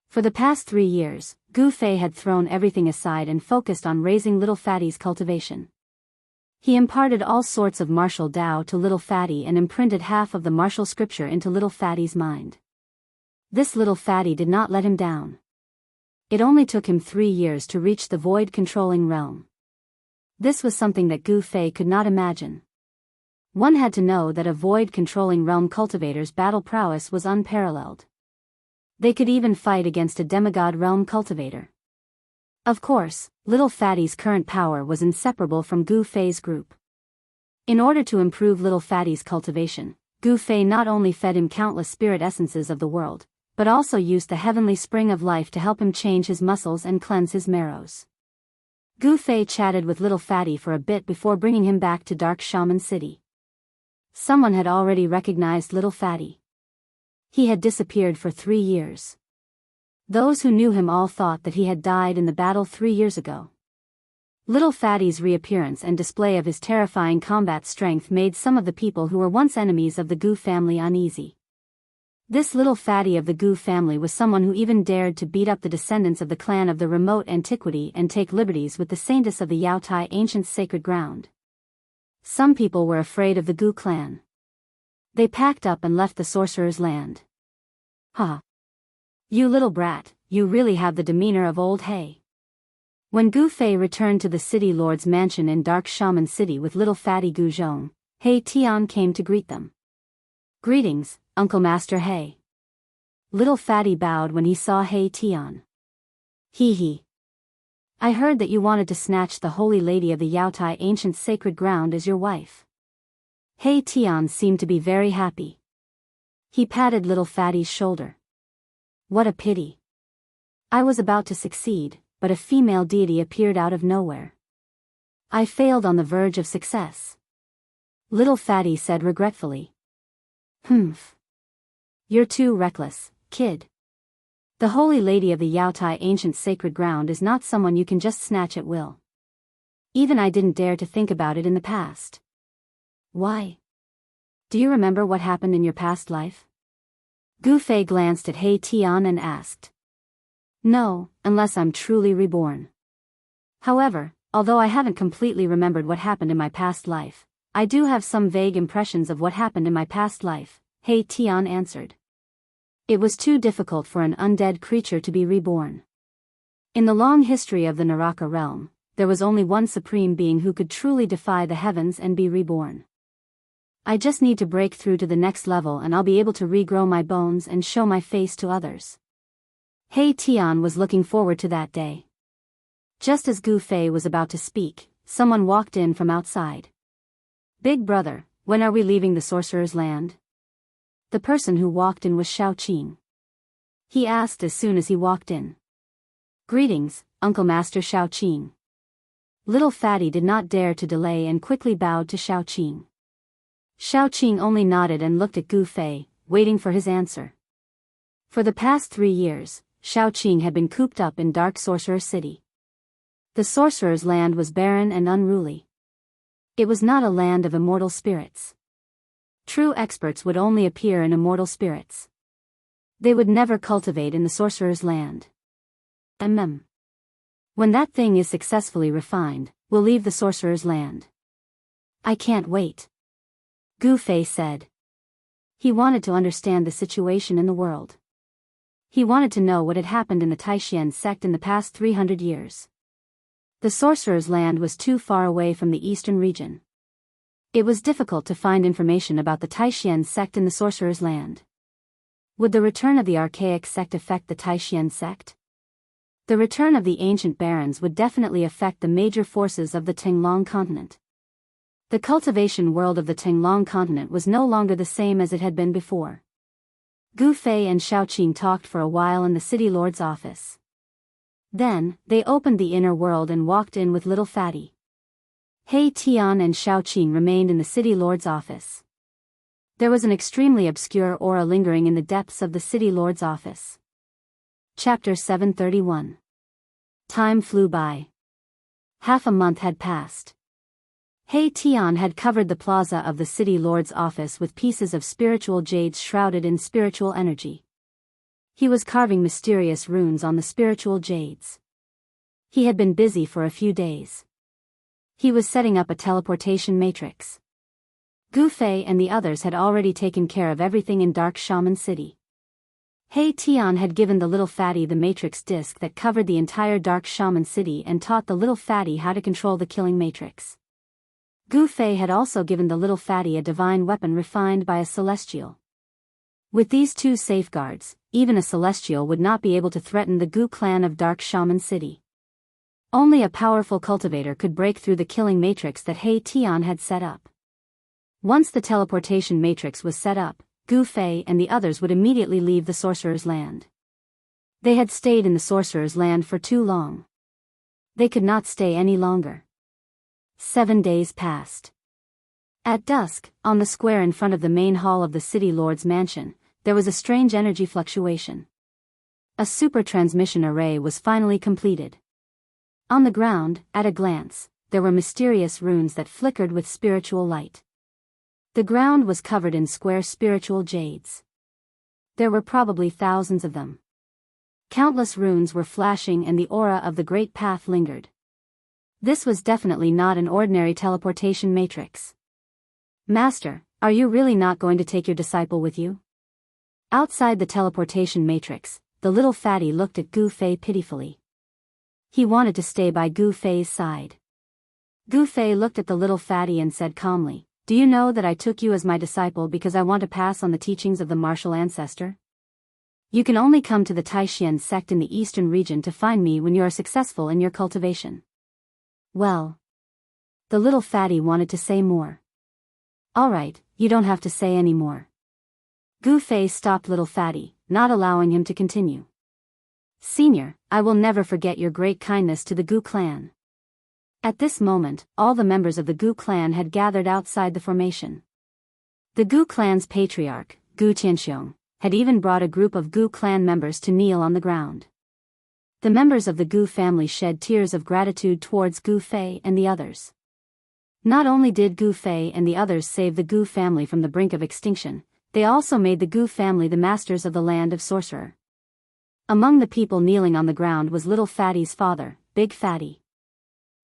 Speaker 1: For the past 3 years, Gu Fei had thrown everything aside and focused on raising little Fatty's cultivation. He imparted all sorts of martial Dao to little Fatty and imprinted half of the martial scripture into little Fatty's mind. This little Fatty did not let him down. It only took him 3 years to reach the void-controlling realm. This was something that Gu Fei could not imagine. One had to know that a void-controlling realm cultivator's battle prowess was unparalleled. They could even fight against a demigod realm cultivator. Of course, little Fatty's current power was inseparable from Gu Fei's group. In order to improve little Fatty's cultivation, Gu Fei not only fed him countless spirit essences of the world, but also used the heavenly spring of life to help him change his muscles and cleanse his marrows. Gu Fei chatted with little Fatty for a bit before bringing him back to Dark Shaman City. Someone had already recognized little Fatty. He had disappeared for 3 years. Those who knew him all thought that he had died in the battle 3 years ago. Little Fatty's reappearance and display of his terrifying combat strength made some of the people who were once enemies of the Gu family uneasy. This little Fatty of the Gu family was someone who even dared to beat up the descendants of the clan of the remote antiquity and take liberties with the saintess of the Yaotai ancient sacred ground. Some people were afraid of the Gu clan. They packed up and left the sorcerer's land. Ha! You little brat, you really have the demeanor of old hay. When Gu Fei returned to the city lord's mansion in Dark Shaman City with little Fatty Gu Zhong, He Tian came to greet them. Greetings, Uncle Master He. Little Fatty bowed when he saw He Tian. He. I heard that you wanted to snatch the holy lady of the Yaotai ancient sacred ground as your wife. He Tian seemed to be very happy. He patted little Fatty's shoulder. What a pity. I was about to succeed, but a female deity appeared out of nowhere. I failed on the verge of success. Little Fatty said regretfully. Humph. You're too reckless, kid. The holy lady of the Yaotai ancient sacred ground is not someone you can just snatch at will. Even I didn't dare to think about it in the past. Why? Do you remember what happened in your past life? Gu Fei glanced at He Tian and asked. No, unless I'm truly reborn. However, although I haven't completely remembered what happened in my past life, I do have some vague impressions of what happened in my past life, He Tian answered. It was too difficult for an undead creature to be reborn. In the long history of the Naraka realm, there was only one supreme being who could truly defy the heavens and be reborn. I just need to break through to the next level and I'll be able to regrow my bones and show my face to others. He Tian was looking forward to that day. Just as Gu Fei was about to speak, someone walked in from outside. Big brother, when are we leaving the sorcerer's land? The person who walked in was Xiao Qing. He asked as soon as he walked in. Greetings, Uncle Master Xiaoqing. Little Fatty did not dare to delay and quickly bowed to Xiaoqing. Xiaoqing only nodded and looked at Gu Fei, waiting for his answer. For the past 3 years, Xiaoqing had been cooped up in Dark Sorcerer City. The sorcerer's land was barren and unruly. It was not a land of immortal spirits. True experts would only appear in immortal spirits. They would never cultivate in the sorcerer's land. When that thing is successfully refined, we'll leave the sorcerer's land. I can't wait. Gu Fei said. He wanted to understand the situation in the world. He wanted to know what had happened in the Taishan sect in the past 300 years. The sorcerer's land was too far away from the eastern region. It was difficult to find information about the Taishan sect in the sorcerer's land. Would the return of the archaic sect affect the Taishan sect? The return of the ancient barons would definitely affect the major forces of the Tinglong continent. The cultivation world of the Tinglong continent was no longer the same as it had been before. Gu Fei and Xiaoqing talked for a while in the city lord's office. Then, they opened the inner world and walked in with Little Fatty. He Tian and Xiaoqing remained in the city lord's office. There was an extremely obscure aura lingering in the depths of the city lord's office. Chapter 731. Time flew by. Half a month had passed. He Tian had covered the plaza of the city lord's office with pieces of spiritual jades shrouded in spiritual energy. He was carving mysterious runes on the spiritual jades. He had been busy for a few days. He was setting up a teleportation matrix. Gu Fei and the others had already taken care of everything in Dark Shaman City. He Tian had given the Little Fatty the matrix disc that covered the entire Dark Shaman City and taught the Little Fatty how to control the killing matrix. Gu Fei had also given the Little Fatty a divine weapon refined by a celestial. With these two safeguards, even a celestial would not be able to threaten the Gu clan of Dark Shaman City. Only a powerful cultivator could break through the killing matrix that He Tian had set up. Once the teleportation matrix was set up, Gu Fei and the others would immediately leave the sorcerer's land. They had stayed in the sorcerer's land for too long. They could not stay any longer. 7 days passed. At dusk, on the square in front of the main hall of the city lord's mansion, there was a strange energy fluctuation. A super transmission array was finally completed. On the ground, at a glance, there were mysterious runes that flickered with spiritual light. The ground was covered in square spiritual jades. There were probably thousands of them. Countless runes were flashing and the aura of the Great Path lingered. This was definitely not an ordinary teleportation matrix. Master, are you really not going to take your disciple with you? Outside the teleportation matrix, the Little Fatty looked at Gu Fei pitifully. He wanted to stay by Gu Fei's side. Gu Fei looked at the Little Fatty and said calmly, "Do you know that I took you as my disciple because I want to pass on the teachings of the martial ancestor? You can only come to the Taishan sect in the eastern region to find me when you are successful in your cultivation." Well. The Little Fatty wanted to say more. "Alright, you don't have to say any more." Gu Fei stopped Little Fatty, not allowing him to continue. "Senior, I will never forget your great kindness to the Gu clan." At this moment, all the members of the Gu clan had gathered outside the formation. The Gu clan's patriarch, Gu Qianxiong, had even brought a group of Gu clan members to kneel on the ground. The members of the Gu family shed tears of gratitude towards Gu Fei and the others. Not only did Gu Fei and the others save the Gu family from the brink of extinction, they also made the Gu family the masters of the land of Sorcerer. Among the people kneeling on the ground was Little Fatty's father, Big Fatty.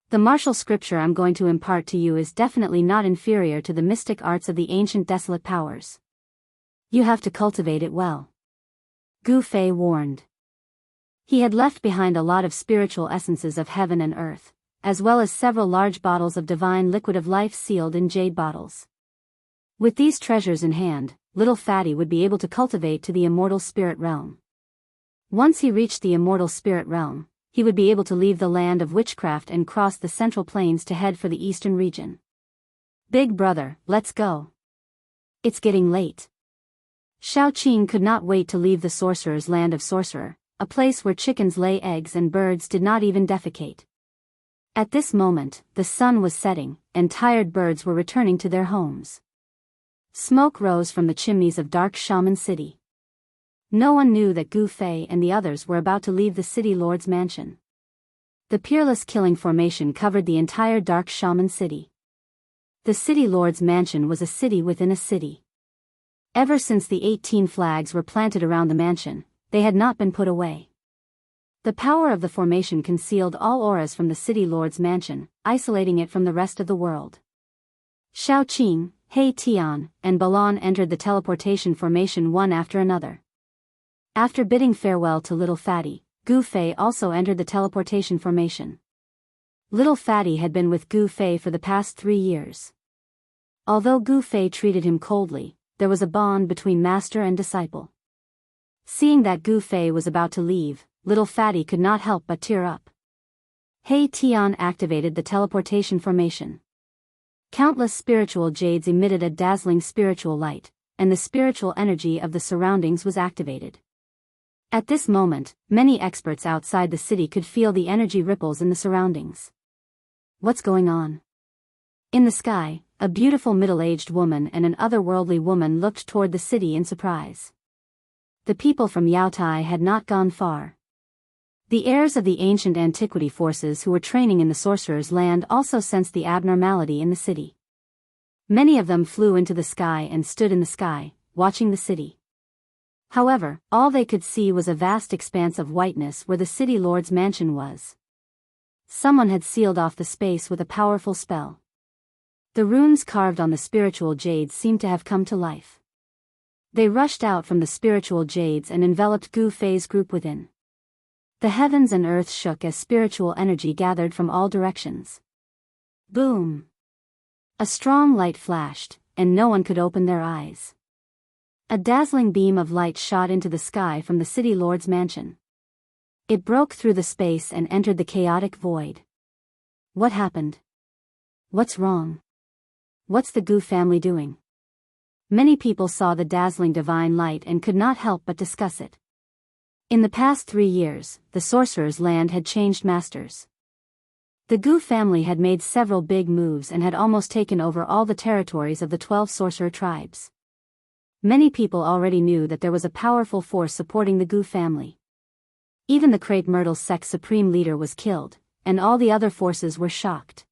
Speaker 1: "The martial scripture I'm going to impart to you is definitely not inferior to the mystic arts of the ancient desolate powers. You have to cultivate it well," Gu Fei warned. He had left behind a lot of spiritual essences of heaven and earth, as well as several large bottles of divine liquid of life sealed in jade bottles. With these treasures in hand, Little Fatty would be able to cultivate to the immortal spirit realm. Once he reached the immortal spirit realm, he would be able to leave the land of witchcraft and cross the central plains to head for the eastern region. "Big brother, let's go. It's getting late." Xiaoqing could not wait to leave the sorcerer's land of Sorcerer, a place where chickens lay eggs and birds did not even defecate. At this moment, the sun was setting, and tired birds were returning to their homes. Smoke rose from the chimneys of dark shaman city. No one knew that Gu Fei and the others were about to leave the city lord's mansion. The peerless killing formation covered the entire dark shaman city. The city lord's mansion was a city within a city. Ever since the 18 flags were planted around the mansion, they had not been put away. The power of the formation concealed all auras from the city lord's mansion, isolating it from the rest of the world. Xiao Qing, He Tian, and Balan entered the teleportation formation one after another. After bidding farewell to Little Fatty, Gu Fei also entered the teleportation formation. Little Fatty had been with Gu Fei for the past 3 years. Although Gu Fei treated him coldly, there was a bond between master and disciple. Seeing that Gu Fei was about to leave, Little Fatty could not help but tear up. He Tian activated the teleportation formation. Countless spiritual jades emitted a dazzling spiritual light, and the spiritual energy of the surroundings was activated. At this moment, many experts outside the city could feel the energy ripples in the surroundings. What's going on? In the sky, a beautiful middle-aged woman and an otherworldly woman looked toward the city in surprise. The people from Yaotai had not gone far. The heirs of the ancient antiquity forces who were training in the sorcerer's land also sensed the abnormality in the city. Many of them flew into the sky and stood in the sky, watching the city. However, all they could see was a vast expanse of whiteness where the city lord's mansion was. Someone had sealed off the space with a powerful spell. The runes carved on the spiritual jades seemed to have come to life. They rushed out from the spiritual jades and enveloped Gu Fei's group within. The heavens and earth shook as spiritual energy gathered from all directions. Boom! A strong light flashed, and no one could open their eyes. A dazzling beam of light shot into the sky from the city lord's mansion. It broke through the space and entered the chaotic void. What happened? What's wrong? What's the Gu family doing? Many people saw the dazzling divine light and could not help but discuss it. In the past 3 years, the sorcerer's land had changed masters. The Gu family had made several big moves and had almost taken over all the territories of the 12 sorcerer tribes. Many people already knew that there was a powerful force supporting the Gu family. Even the Crepe Myrtle's sect's supreme leader was killed, and all the other forces were shocked.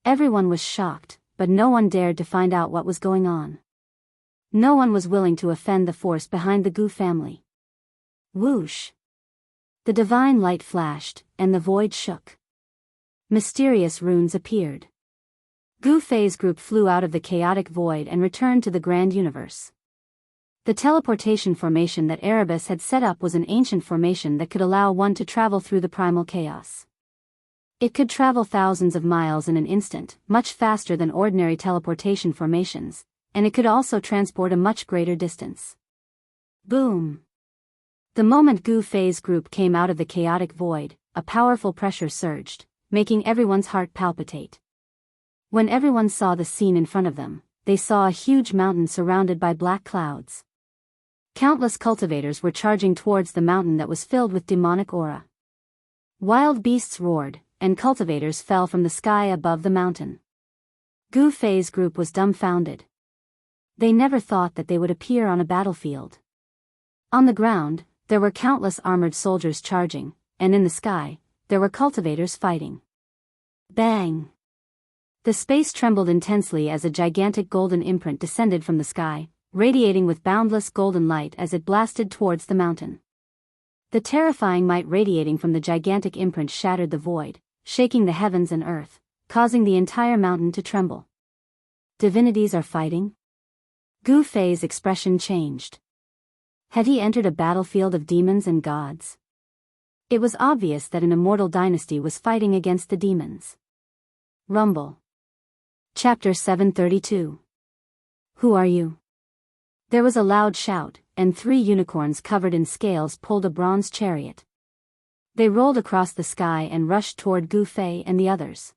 Speaker 1: Everyone was shocked, but no one dared to find out what was going on. No one was willing to offend the force behind the Gu family. Whoosh! The divine light flashed, and the void shook. Mysterious runes appeared. Gu Fei's group flew out of the chaotic void and returned to the grand universe. The teleportation formation that Erebus had set up was an ancient formation that could allow one to travel through the primal chaos. It could travel thousands of miles in an instant, much faster than ordinary teleportation formations, and it could also transport a much greater distance. Boom! The moment Gu Fei's group came out of the chaotic void, a powerful pressure surged, making everyone's heart palpitate. When everyone saw the scene in front of them, they saw a huge mountain surrounded by black clouds. Countless cultivators were charging towards the mountain that was filled with demonic aura. Wild beasts roared, and cultivators fell from the sky above the mountain. Gu Fei's group was dumbfounded. They never thought that they would appear on a battlefield. On the ground, there were countless armored soldiers charging, and in the sky, there were cultivators fighting. Bang! The space trembled intensely as a gigantic golden imprint descended from the sky, radiating with boundless golden light as it blasted towards the mountain. The terrifying might radiating from the gigantic imprint shattered the void, shaking the heavens and earth, causing the entire mountain to tremble. Divinities are fighting? Gu Fei's expression changed. Had he entered a battlefield of demons and gods? It was obvious that an immortal dynasty was fighting against the demons. Rumble. Chapter 732. Who are you? There was a loud shout, and 3 unicorns covered in scales pulled a bronze chariot. They rolled across the sky and rushed toward Gu Fei and the others.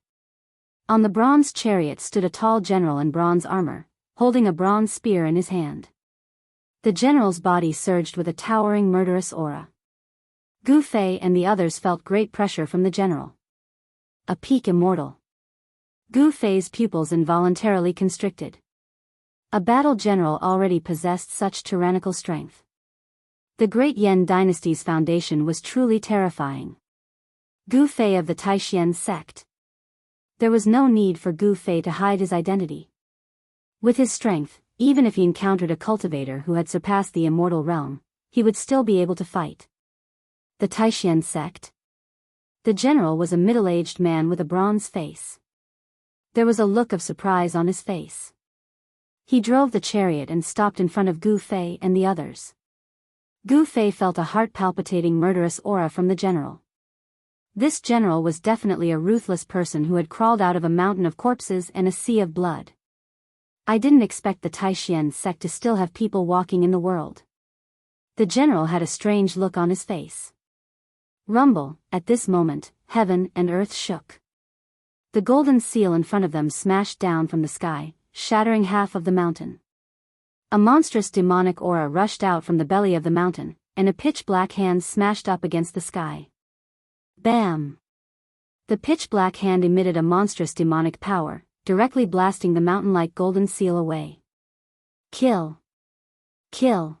Speaker 1: On the bronze chariot stood a tall general in bronze armor, holding a bronze spear in his hand. The general's body surged with a towering murderous aura. Gu Fei and the others felt great pressure from the general. A peak immortal. Gu Fei's pupils involuntarily constricted. A battle general already possessed such tyrannical strength. The great Yan dynasty's foundation was truly terrifying. Gu Fei of the Taishan sect. There was no need for Gu Fei to hide his identity. With his strength, even if he encountered a cultivator who had surpassed the immortal realm, he would still be able to fight. The Taishan sect? The general was a middle-aged man with a bronze face. There was a look of surprise on his face. He drove the chariot and stopped in front of Gu Fei and the others. Gu Fei felt a heart-palpitating murderous aura from the general. This general was definitely a ruthless person who had crawled out of a mountain of corpses and a sea of blood. I didn't expect the Taishan sect to still have people walking in the world. The general had a strange look on his face. Rumble, at this moment, heaven and earth shook. The golden seal in front of them smashed down from the sky, shattering half of the mountain. A monstrous demonic aura rushed out from the belly of the mountain, and a pitch-black hand smashed up against the sky. Bam! The pitch-black hand emitted a monstrous demonic power, directly blasting the mountain-like golden seal away. Kill! Kill!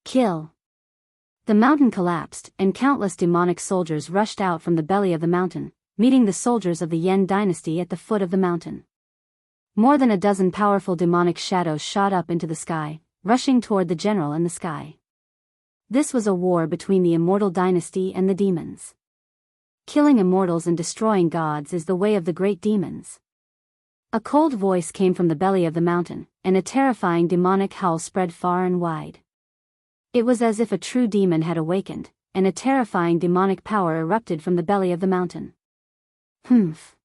Speaker 1: Kill! The mountain collapsed, and countless demonic soldiers rushed out from the belly of the mountain, meeting the soldiers of the Yan dynasty at the foot of the mountain. More than a dozen powerful demonic shadows shot up into the sky, rushing toward the general in the sky. This was a war between the immortal dynasty and the demons. Killing immortals and destroying gods is the way of the great demons. A cold voice came from the belly of the mountain, and a terrifying demonic howl spread far and wide. It was as if a true demon had awakened, and a terrifying demonic power erupted from the belly of the mountain. Humph!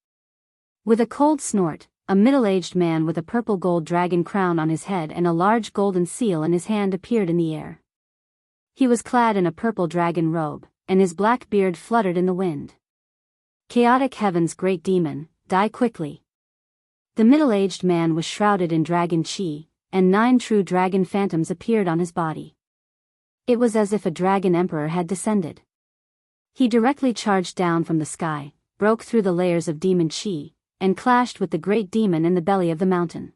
Speaker 1: With a cold snort, a middle-aged man with a purple gold dragon crown on his head and a large golden seal in his hand appeared in the air. He was clad in a purple dragon robe, and his black beard fluttered in the wind. Chaotic heaven's great demon, die quickly. The middle-aged man was shrouded in dragon chi, and 9 true dragon phantoms appeared on his body. It was as if a dragon emperor had descended. He directly charged down from the sky, broke through the layers of demon chi, and clashed with the great demon in the belly of the mountain.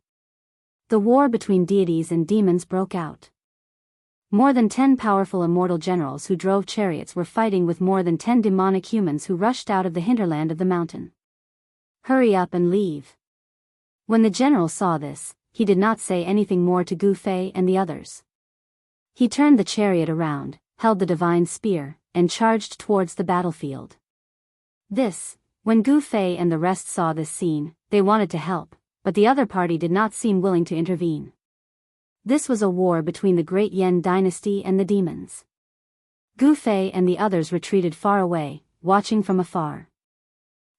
Speaker 1: The war between deities and demons broke out. More than 10 powerful immortal generals who drove chariots were fighting with more than 10 demonic humans who rushed out of the hinterland of the mountain. Hurry up and leave. When the general saw this, he did not say anything more to Gu Fei and the others. He turned the chariot around, held the divine spear, and charged towards the battlefield. When Gu Fei and the rest saw this scene, they wanted to help, but the other party did not seem willing to intervene. This was a war between the great Yan dynasty and the demons. Gu Fei and the others retreated far away, watching from afar.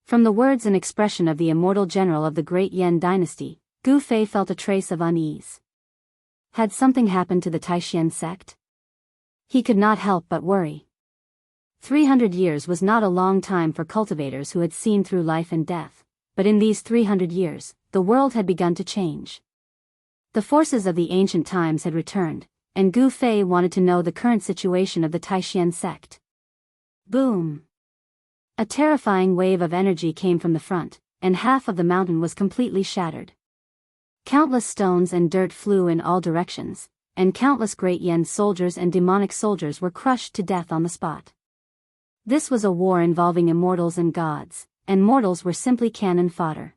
Speaker 1: From the words and expression of the immortal general of the great Yan dynasty, Gu Fei felt a trace of unease. Had something happened to the Taishan sect? He could not help but worry. 300 years was not a long time for cultivators who had seen through life and death, but in these 300 years, the world had begun to change. The forces of the ancient times had returned, and Gu Fei wanted to know the current situation of the Taishan sect. Boom! A terrifying wave of energy came from the front, and half of the mountain was completely shattered. Countless stones and dirt flew in all directions, and countless great Yan soldiers and demonic soldiers were crushed to death on the spot. This was a war involving immortals and gods, and mortals were simply cannon fodder.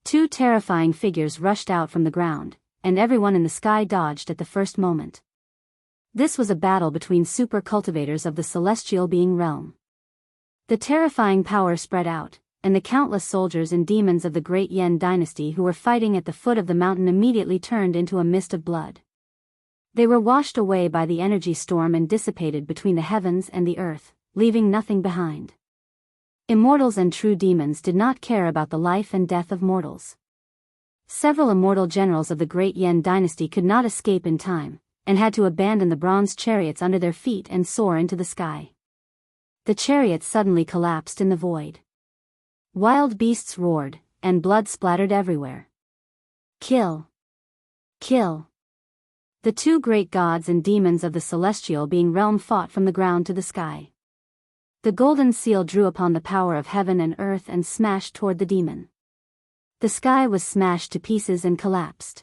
Speaker 1: 2 terrifying figures rushed out from the ground, and everyone in the sky dodged at the first moment. This was a battle between super cultivators of the celestial being realm. The terrifying power spread out, and the countless soldiers and demons of the great Yan dynasty who were fighting at the foot of the mountain immediately turned into a mist of blood. They were washed away by the energy storm and dissipated between the heavens and the earth, leaving nothing behind. Immortals and true demons did not care about the life and death of mortals. Several immortal generals of the great Yan dynasty could not escape in time, and had to abandon the bronze chariots under their feet and soar into the sky. The chariots suddenly collapsed in the void. Wild beasts roared, and blood splattered everywhere. Kill! Kill! The two great gods and demons of the celestial being realm fought from the ground to the sky. The golden seal drew upon the power of heaven and earth and smashed toward the demon. The sky was smashed to pieces and collapsed.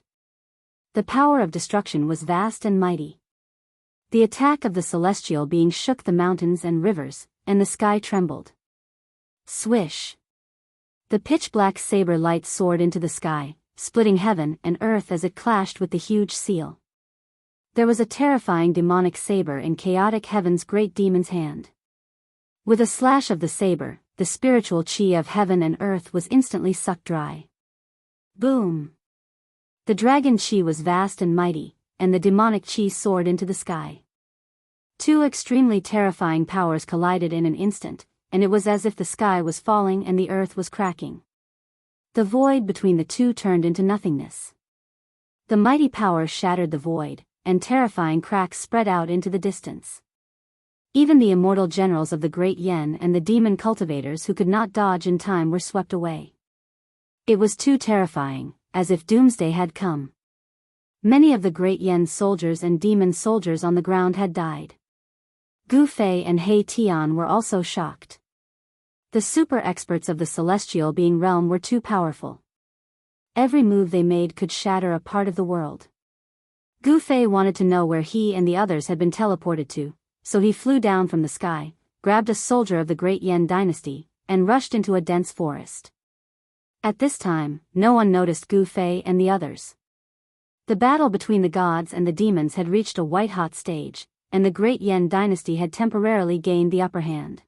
Speaker 1: The power of destruction was vast and mighty. The attack of the celestial being shook the mountains and rivers, and the sky trembled. Swish! The pitch-black saber light soared into the sky, splitting heaven and earth as it clashed with the huge seal. There was a terrifying demonic saber in chaotic heaven's great demon's hand. With a slash of the saber, the spiritual chi of heaven and earth was instantly sucked dry. Boom! The dragon chi was vast and mighty, and the demonic chi soared into the sky. Two extremely terrifying powers collided in an instant, and it was as if the sky was falling and the earth was cracking. The void between the two turned into nothingness. The mighty power shattered the void, and terrifying cracks spread out into the distance. Even the immortal generals of the Great Yen and the demon cultivators who could not dodge in time were swept away. It was too terrifying, as if doomsday had come. Many of the Great Yen soldiers and demon soldiers on the ground had died. Gu Fei and He Tian were also shocked. The super experts of the celestial being realm were too powerful. Every move they made could shatter a part of the world. Gu Fei wanted to know where he and the others had been teleported to, so he flew down from the sky, grabbed a soldier of the Great Yen dynasty, and rushed into a dense forest. At this time, no one noticed Gu Fei and the others. The battle between the gods and the demons had reached a white-hot stage, and the Great Yen dynasty had temporarily gained the upper hand.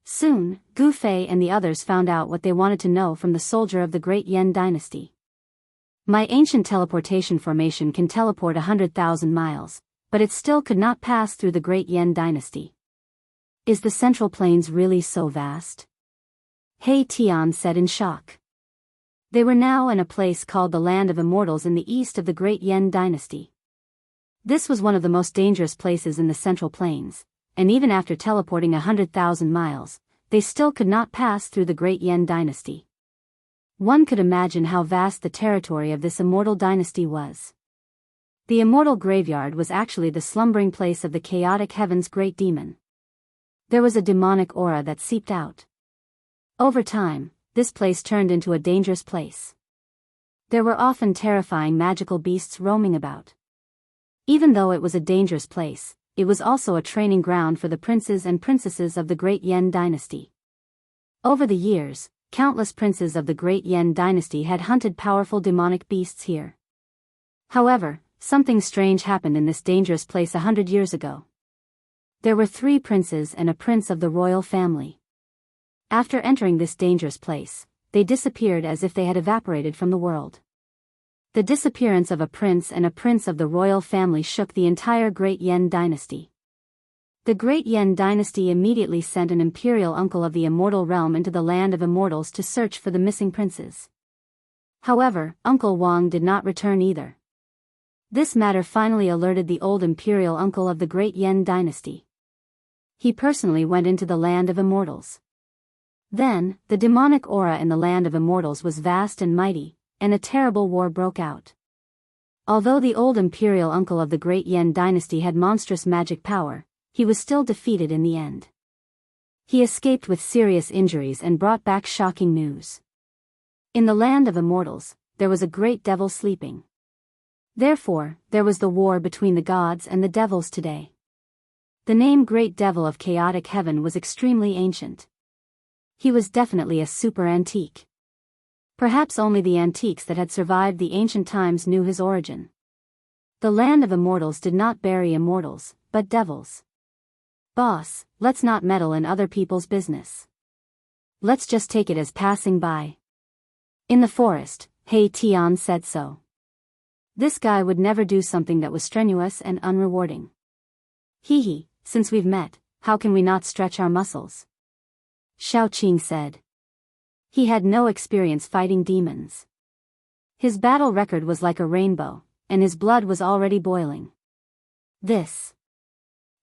Speaker 1: Soon, Gu Fei and the others found out what they wanted to know from the soldier of the Great Yen dynasty. My ancient teleportation formation can teleport 100,000 miles, but it still could not pass through the Great Yen dynasty. Is the Central Plains really so vast? He Tian said in shock. They were now in a place called the Land of Immortals in the east of the Great Yen dynasty. This was one of the most dangerous places in the Central Plains, and even after teleporting 100,000 miles, they still could not pass through the Great Yen dynasty. One could imagine how vast the territory of this immortal dynasty was. The immortal graveyard was actually the slumbering place of the chaotic heaven's great demon. There was a demonic aura that seeped out. Over time, this place turned into a dangerous place. There were often terrifying magical beasts roaming about. Even though it was a dangerous place, it was also a training ground for the princes and princesses of the Great Yen dynasty. Over the years, countless princes of the Great Yen dynasty had hunted powerful demonic beasts here. However, something strange happened in this dangerous place 100 years ago. There were 3 princes and a prince of the royal family. After entering this dangerous place, they disappeared as if they had evaporated from the world. The disappearance of a prince and a prince of the royal family shook the entire Great Yen dynasty. The Great Yen dynasty immediately sent an imperial uncle of the immortal realm into the Land of Immortals to search for the missing princes. However, Uncle Wang did not return either. This matter finally alerted the old imperial uncle of the Great Yen dynasty. He personally went into the Land of Immortals. Then, the demonic aura in the Land of Immortals was vast and mighty, and a terrible war broke out. Although the old imperial uncle of the Great Yen dynasty had monstrous magic power, he was still defeated in the end. He escaped with serious injuries and brought back shocking news. In the Land of Immortals, there was a great devil sleeping. Therefore, there was the war between the gods and the devils today. The name Great Devil of Chaotic Heaven was extremely ancient. He was definitely a super antique. Perhaps only the antiques that had survived the ancient times knew his origin. The Land of Immortals did not bury immortals, but devils. Boss, let's not meddle in other people's business. Let's just take it as passing by. In the forest, He Tian said so. This guy would never do something that was strenuous and unrewarding. Hee, since we've met, how can we not stretch our muscles? Xiao Qing said. He had no experience fighting demons. His battle record was like a rainbow, and his blood was already boiling. This.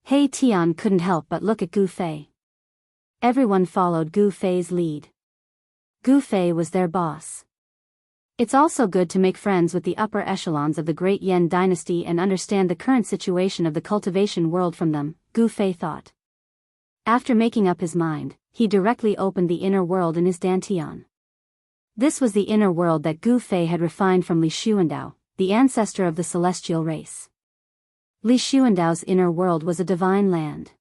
Speaker 1: He Tian couldn't help but look at Gu Fei. Everyone followed Gu Fei's lead. Gu Fei was their boss. It's also good to make friends with the upper echelons of the Great Yan dynasty and understand the current situation of the cultivation world from them, Gu Fei thought. After making up his mind, he directly opened the inner world in his dantian. This was the inner world that Gu Fei had refined from Li Xuandao, the ancestor of the celestial race. Li Xuandao's inner world was a divine land.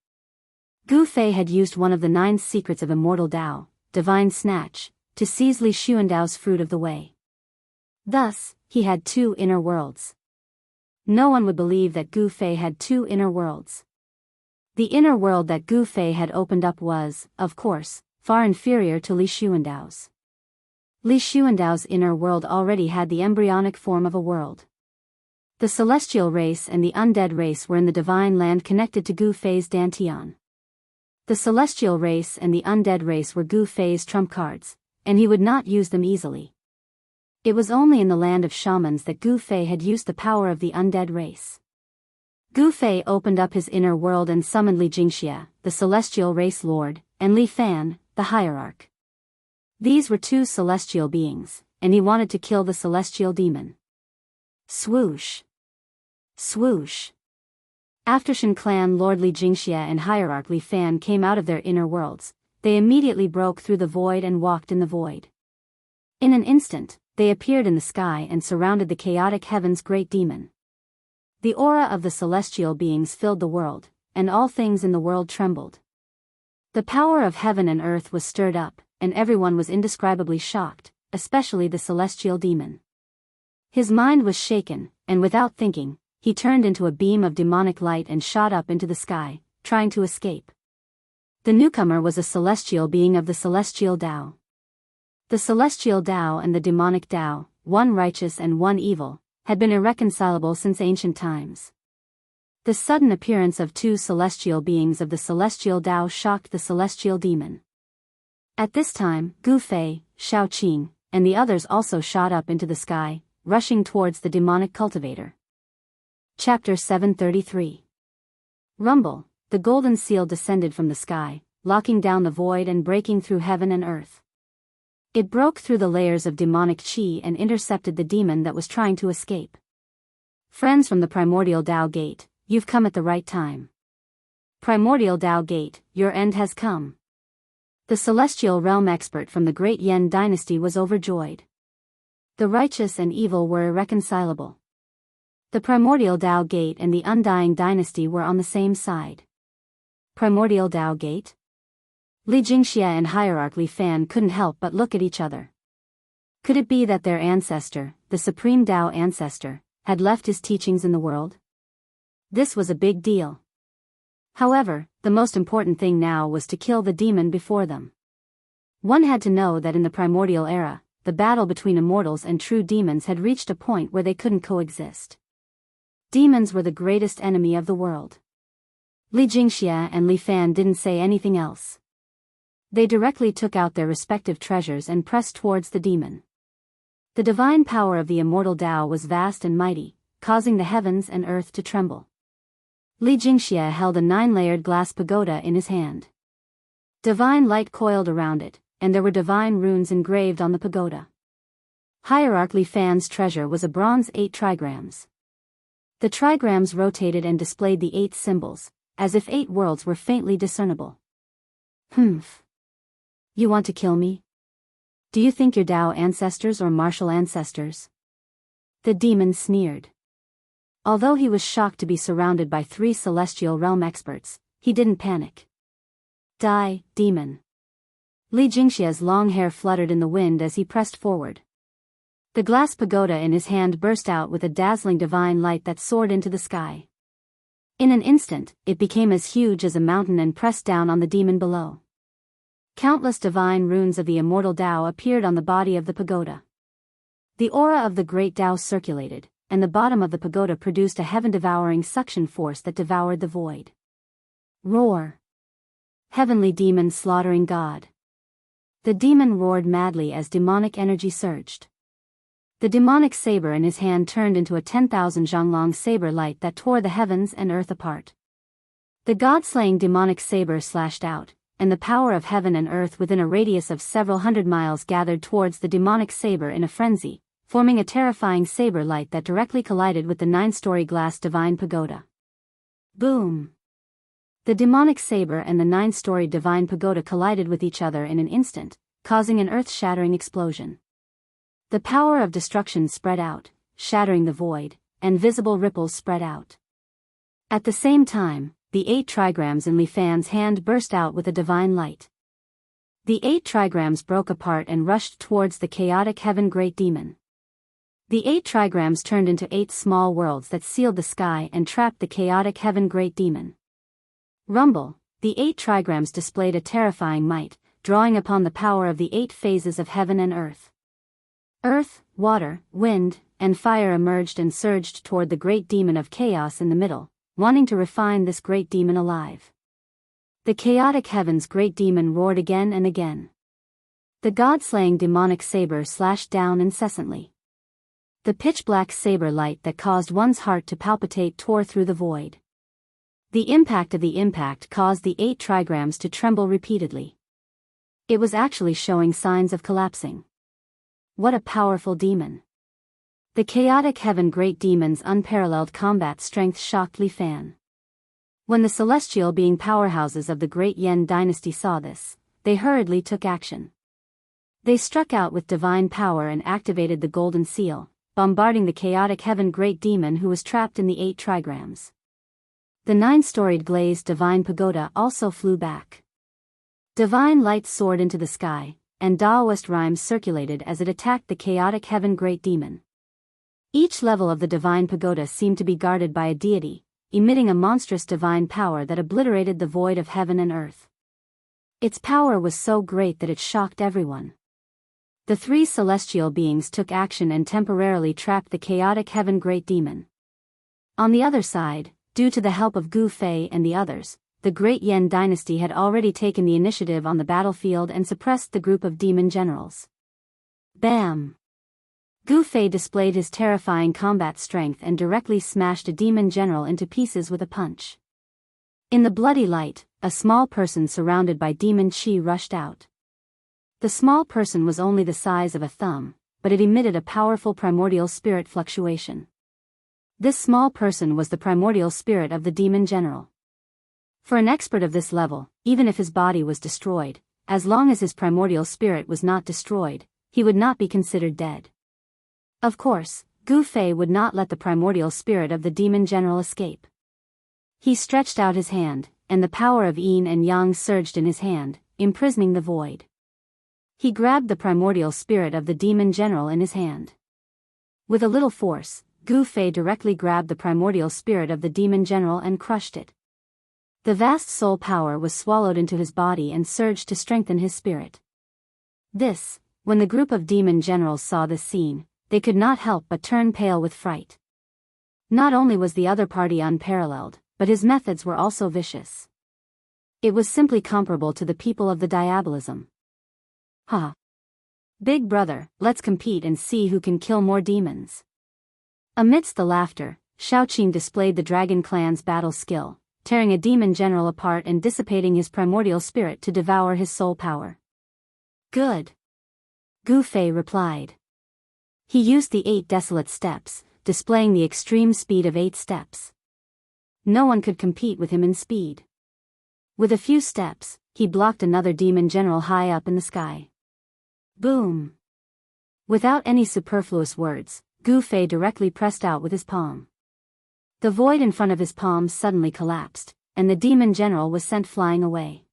Speaker 1: Gu Fei had used one of the 9 secrets of immortal Dao, divine snatch, to seize Li Xuandao's fruit of the way. Thus, he had 2 inner worlds. No one would believe that Gu Fei had 2 inner worlds. The inner world that Gu Fei had opened up was, of course, far inferior to Li Xuandao's. Li Xuandao's inner world already had the embryonic form of a world. The celestial race and the undead race were in the divine land connected to Gu Fei's dantian. The celestial race and the undead race were Gu Fei's trump cards, and he would not use them easily. It was only in the land of shamans that Gu Fei had used the power of the undead race. Gu Fei opened up his inner world and summoned Li Xianxia, the celestial race lord, and Li Fan, the hierarch. These were 2 celestial beings, and he wanted to kill the celestial demon. Swoosh! Swoosh! After Shen clan Lord Li Xianxia and hierarch Li Fan came out of their inner worlds, they immediately broke through the void and walked in the void. In an instant, they appeared in the sky and surrounded the chaotic heaven's great demon. The aura of the celestial beings filled the world, and all things in the world trembled. The power of heaven and earth was stirred up, and everyone was indescribably shocked, especially the celestial demon. His mind was shaken, and without thinking, he turned into a beam of demonic light and shot up into the sky, trying to escape. The newcomer was a celestial being of the celestial Dao. The celestial Dao and the demonic Dao, one righteous and one evil, had been irreconcilable since ancient times. The sudden appearance of 2 celestial beings of the celestial Dao shocked the celestial demon. At this time, Gu Fei, Shao Qing, and the others also shot up into the sky, rushing towards the demonic cultivator. Chapter 733. Rumble, the golden seal descended from the sky, locking down the void and breaking through heaven and earth. It broke through the layers of demonic qi and intercepted the demon that was trying to escape. Friends from the primordial Dao Gate, you've come at the right time. Primordial Dao Gate, your end has come. The celestial realm expert from the Great Yan dynasty was overjoyed. The righteous and evil were irreconcilable. The primordial Dao Gate and the undying dynasty were on the same side. Primordial Dao Gate? Li Xianxia and hierarch Li Fan couldn't help but look at each other. Could it be that their ancestor, the supreme Dao ancestor, had left his teachings in the world? This was a big deal. However, the most important thing now was to kill the demon before them. One had to know that in the primordial era, the battle between immortals and true demons had reached a point where they couldn't coexist. Demons were the greatest enemy of the world. Li Xianxia and Li Fan didn't say anything else. They directly took out their respective treasures and pressed towards the demon. The divine power of the immortal Dao was vast and mighty, causing the heavens and earth to tremble. Li Xianxia held a 9-layered glass pagoda in his hand. Divine light coiled around it, and there were divine runes engraved on the pagoda. Hierarch Li Fan's treasure was a bronze 8 trigrams. The trigrams rotated and displayed the 8 symbols, as if 8 worlds were faintly discernible. Humph. You want to kill me? Do you think you're Dao ancestors or martial ancestors? The demon sneered. Although he was shocked to be surrounded by 3 celestial realm experts, he didn't panic. Die, demon. Li Xianxia's long hair fluttered in the wind as he pressed forward. The glass pagoda in his hand burst out with a dazzling divine light that soared into the sky. In an instant, it became as huge as a mountain and pressed down on the demon below. Countless divine runes of the immortal Dao appeared on the body of the pagoda. The aura of the great Dao circulated, and the bottom of the pagoda produced a heaven-devouring suction force that devoured the void. Roar! Heavenly demon slaughtering God. The demon roared madly as demonic energy surged. The demonic saber in his hand turned into a 10,000 zhang-long saber light that tore the heavens and earth apart. The god-slaying demonic saber slashed out, and the power of heaven and earth within a radius of several hundred miles gathered towards the demonic saber in a frenzy, forming a terrifying saber light that directly collided with the 9-story glass divine pagoda. Boom! The demonic saber and the 9-story divine pagoda collided with each other in an instant, causing an earth-shattering explosion. The power of destruction spread out, shattering the void, and visible ripples spread out. At the same time, the 8 trigrams in Li Fan's hand burst out with a divine light. The 8 trigrams broke apart and rushed towards the chaotic heaven great demon. The 8 trigrams turned into 8 small worlds that sealed the sky and trapped the chaotic heaven great demon. Rumble, the 8 trigrams displayed a terrifying might, drawing upon the power of the 8 phases of heaven and earth. Earth, water, wind, and fire emerged and surged toward the great demon of chaos in the middle, wanting to refine this great demon alive. The chaotic heaven's great demon roared again and again. The god-slaying demonic saber slashed down incessantly. The pitch-black saber light that caused one's heart to palpitate tore through the void. The impact of the impact caused the 8 trigrams to tremble repeatedly. It was actually showing signs of collapsing. What a powerful demon! The chaotic heaven great demon's unparalleled combat strength shocked Li Fan. When the celestial being powerhouses of the great Yan dynasty saw this, they hurriedly took action. They struck out with divine power and activated the golden seal, bombarding the chaotic heaven great demon who was trapped in the 8 trigrams. The 9-storied glazed divine pagoda also flew back. Divine light soared into the sky, and Daoist rhymes circulated as it attacked the chaotic heaven great demon. Each level of the divine pagoda seemed to be guarded by a deity, emitting a monstrous divine power that obliterated the void of heaven and earth. Its power was so great that it shocked everyone. The 3 celestial beings took action and temporarily trapped the chaotic heaven great demon. On the other side, due to the help of Gu Fei and the others, the great Yan dynasty had already taken the initiative on the battlefield and suppressed the group of demon generals. Bam! Gu Fei displayed his terrifying combat strength and directly smashed a demon general into pieces with a punch. In the bloody light, a small person surrounded by demon chi rushed out. The small person was only the size of a thumb, but it emitted a powerful primordial spirit fluctuation. This small person was the primordial spirit of the demon general. For an expert of this level, even if his body was destroyed, as long as his primordial spirit was not destroyed, he would not be considered dead. Of course, Gu Fei would not let the primordial spirit of the demon general escape. He stretched out his hand, and the power of yin and yang surged in his hand, imprisoning the void. He grabbed the primordial spirit of the demon general in his hand. With a little force, Gu Fei directly grabbed the primordial spirit of the demon general and crushed it. The vast soul power was swallowed into his body and surged to strengthen his spirit. When the group of demon generals saw this scene, they could not help but turn pale with fright. Not only was the other party unparalleled, but his methods were also vicious. It was simply comparable to the people of the diabolism. Ha! Big brother, let's compete and see who can kill more demons. Amidst the laughter, Shaoqing displayed the dragon clan's battle skill, tearing a demon general apart and dissipating his primordial spirit to devour his soul power. Good! Gu Fei replied. He used the 8 desolate steps, displaying the extreme speed of 8 steps. No one could compete with him in speed. With a few steps, he blocked another demon general high up in the sky. Boom! Without any superfluous words, Gu Fei directly pressed out with his palm. The void in front of his palm suddenly collapsed, and the demon general was sent flying away.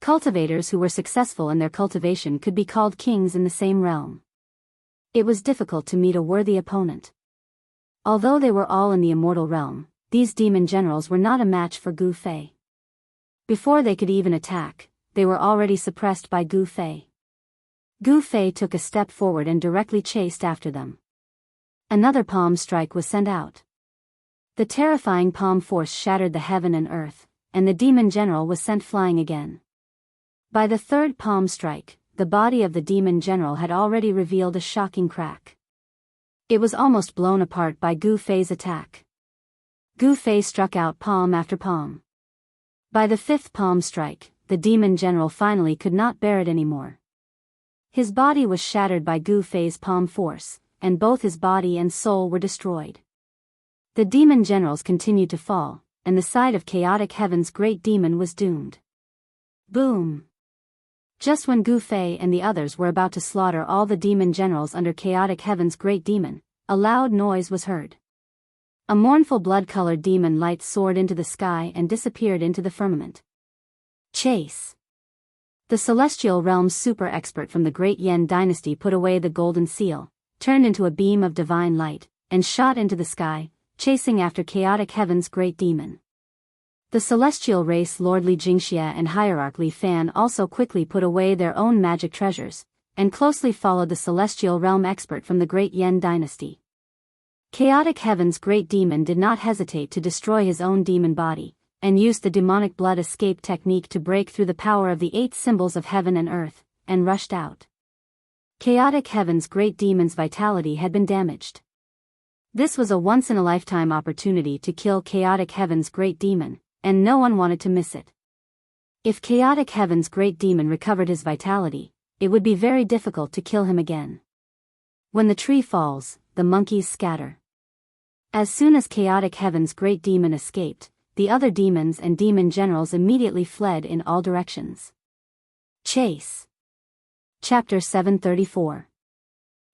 Speaker 1: Cultivators who were successful in their cultivation could be called kings in the same realm. It was difficult to meet a worthy opponent. Although they were all in the immortal realm, these demon generals were not a match for Gu Fei. Before they could even attack, they were already suppressed by Gu Fei. Gu Fei took a step forward and directly chased after them. Another palm strike was sent out. The terrifying palm force shattered the heaven and earth, and the demon general was sent flying again. By the third palm strike, the body of the demon general had already revealed a shocking crack. It was almost blown apart by Gu Fei's attack. Gu Fei struck out palm after palm. By the 5th palm strike, the demon general finally could not bear it anymore. His body was shattered by Gu Fei's palm force, and both his body and soul were destroyed. The demon generals continued to fall, and the side of chaotic heaven's great demon was doomed. Boom! Just when Gu Fei and the others were about to slaughter all the demon generals under chaotic heaven's great demon, a loud noise was heard. A mournful blood-colored demon light soared into the sky and disappeared into the firmament. Chase! The celestial realm's super expert from the Great Yen dynasty put away the golden seal, turned into a beam of divine light, and shot into the sky, chasing after chaotic heaven's great demon. The celestial race Lord Li Jingxia and Hierarch Li Fan also quickly put away their own magic treasures, and closely followed the celestial realm expert from the Great Yen dynasty. Chaotic heaven's great demon did not hesitate to destroy his own demon body, and used the demonic blood escape technique to break through the power of the 8 symbols of heaven and earth, and rushed out. Chaotic heaven's great demon's vitality had been damaged. This was a once-in-a-lifetime opportunity to kill chaotic heaven's great demon, and no one wanted to miss it. If chaotic heaven's great demon recovered his vitality, it would be very difficult to kill him again. When the tree falls, the monkeys scatter. As soon as chaotic heaven's great demon escaped, the other demons and demon generals immediately fled in all directions. Chase. Chapter 734.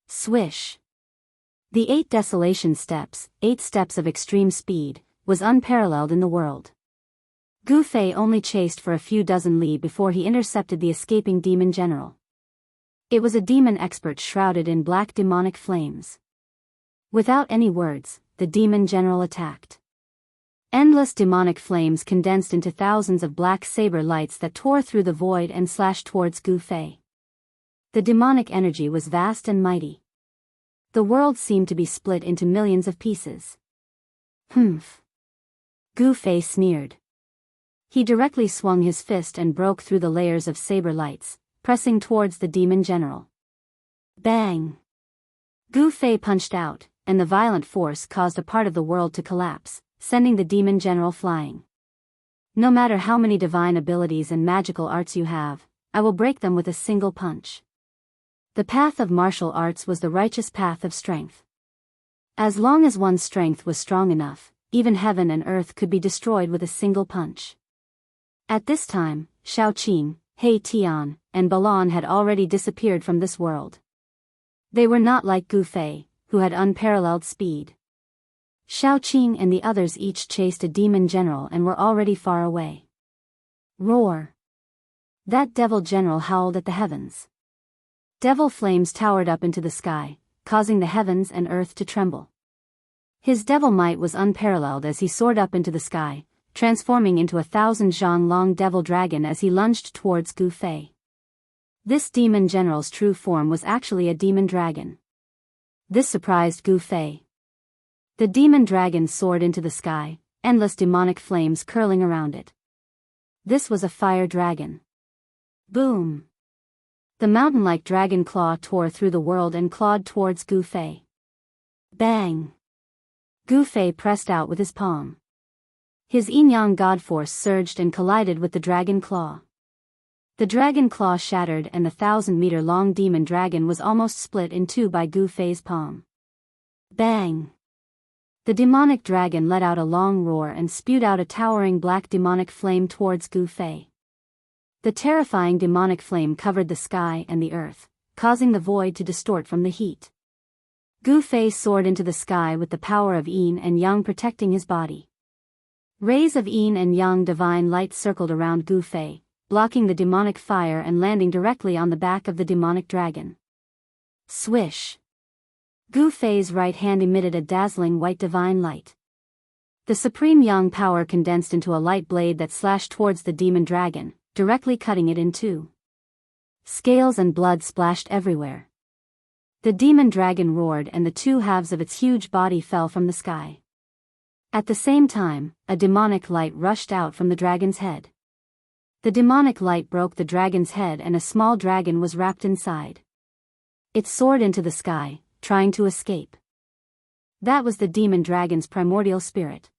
Speaker 1: Swish. The 8 desolation steps, 8 steps of extreme speed, was unparalleled in the world. Gu Fei only chased for a few dozen li before he intercepted the escaping demon general. It was a demon expert shrouded in black demonic flames. Without any words, the demon general attacked. Endless demonic flames condensed into thousands of black saber lights that tore through the void and slashed towards Gu Fei. The demonic energy was vast and mighty. The world seemed to be split into millions of pieces. Humph! Gu Fei sneered. He directly swung his fist and broke through the layers of saber lights, pressing towards the demon general. Bang! Gu Fei punched out, and the violent force caused a part of the world to collapse, sending the demon general flying. No matter how many divine abilities and magical arts you have, I will break them with a single punch. The path of martial arts was the righteous path of strength. As long as one's strength was strong enough, even heaven and earth could be destroyed with a single punch. At this time, Shaoqing, He Tian, and Balan had already disappeared from this world. They were not like Gu Fei, who had unparalleled speed. Shaoqing and the others each chased a demon general and were already far away. Roar! That devil general howled at the heavens. Devil flames towered up into the sky, causing the heavens and earth to tremble. His devil might was unparalleled as he soared up into the sky, transforming into 1,000 zhang long devil dragon as he lunged towards Gu Fei. This demon general's true form was actually a demon dragon. This surprised Gu Fei. The demon dragon soared into the sky, endless demonic flames curling around it. This was a fire dragon. Boom! The mountain-like dragon claw tore through the world and clawed towards Gu Fei. Bang! Gu Fei pressed out with his palm. His yin-yang god force surged and collided with the dragon claw. The dragon claw shattered and the 1,000-meter-long demon dragon was almost split in two by Gu Fei's palm. Bang! The demonic dragon let out a long roar and spewed out a towering black demonic flame towards Gu Fei. The terrifying demonic flame covered the sky and the earth, causing the void to distort from the heat. Gu Fei soared into the sky with the power of yin and yang protecting his body. Rays of yin and yang divine light circled around Gu Fei, blocking the demonic fire and landing directly on the back of the demonic dragon. Swish! Gu Fei's right hand emitted a dazzling white divine light. The supreme yang power condensed into a light blade that slashed towards the demon dragon, directly cutting it in two. Scales and blood splashed everywhere. The demon dragon roared and the two halves of its huge body fell from the sky. At the same time, a demonic light rushed out from the dragon's head. The demonic light broke the dragon's head and a small dragon was wrapped inside. It soared into the sky, trying to escape. That was the demon dragon's primordial spirit.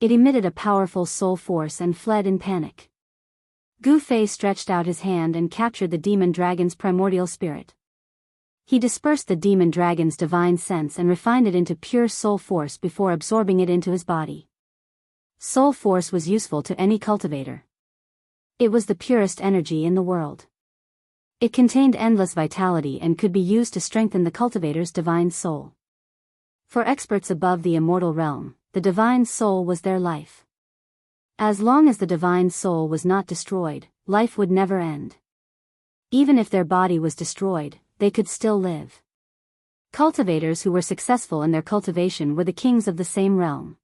Speaker 1: It emitted a powerful soul force and fled in panic. Gu Fei stretched out his hand and captured the demon dragon's primordial spirit. He dispersed the demon dragon's divine sense and refined it into pure soul force before absorbing it into his body. Soul force was useful to any cultivator. It was the purest energy in the world. It contained endless vitality and could be used to strengthen the cultivator's divine soul. For experts above the immortal realm, the divine soul was their life. As long as the divine soul was not destroyed, life would never end. Even if their body was destroyed, they could still live. Cultivators who were successful in their cultivation were the kings of the same realm.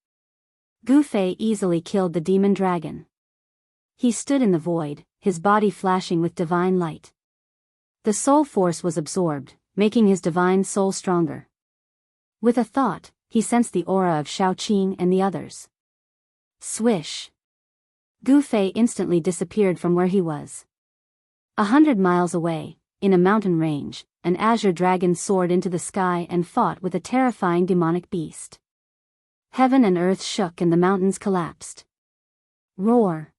Speaker 1: Gu Fei easily killed the demon dragon. He stood in the void, his body flashing with divine light. The soul force was absorbed, making his divine soul stronger. With a thought, he sensed the aura of Xiaoqing and the others. Swish! Gu Fei instantly disappeared from where he was. 100 miles away, in a mountain range, an azure dragon soared into the sky and fought with a terrifying demonic beast. Heaven and earth shook and the mountains collapsed. Roar!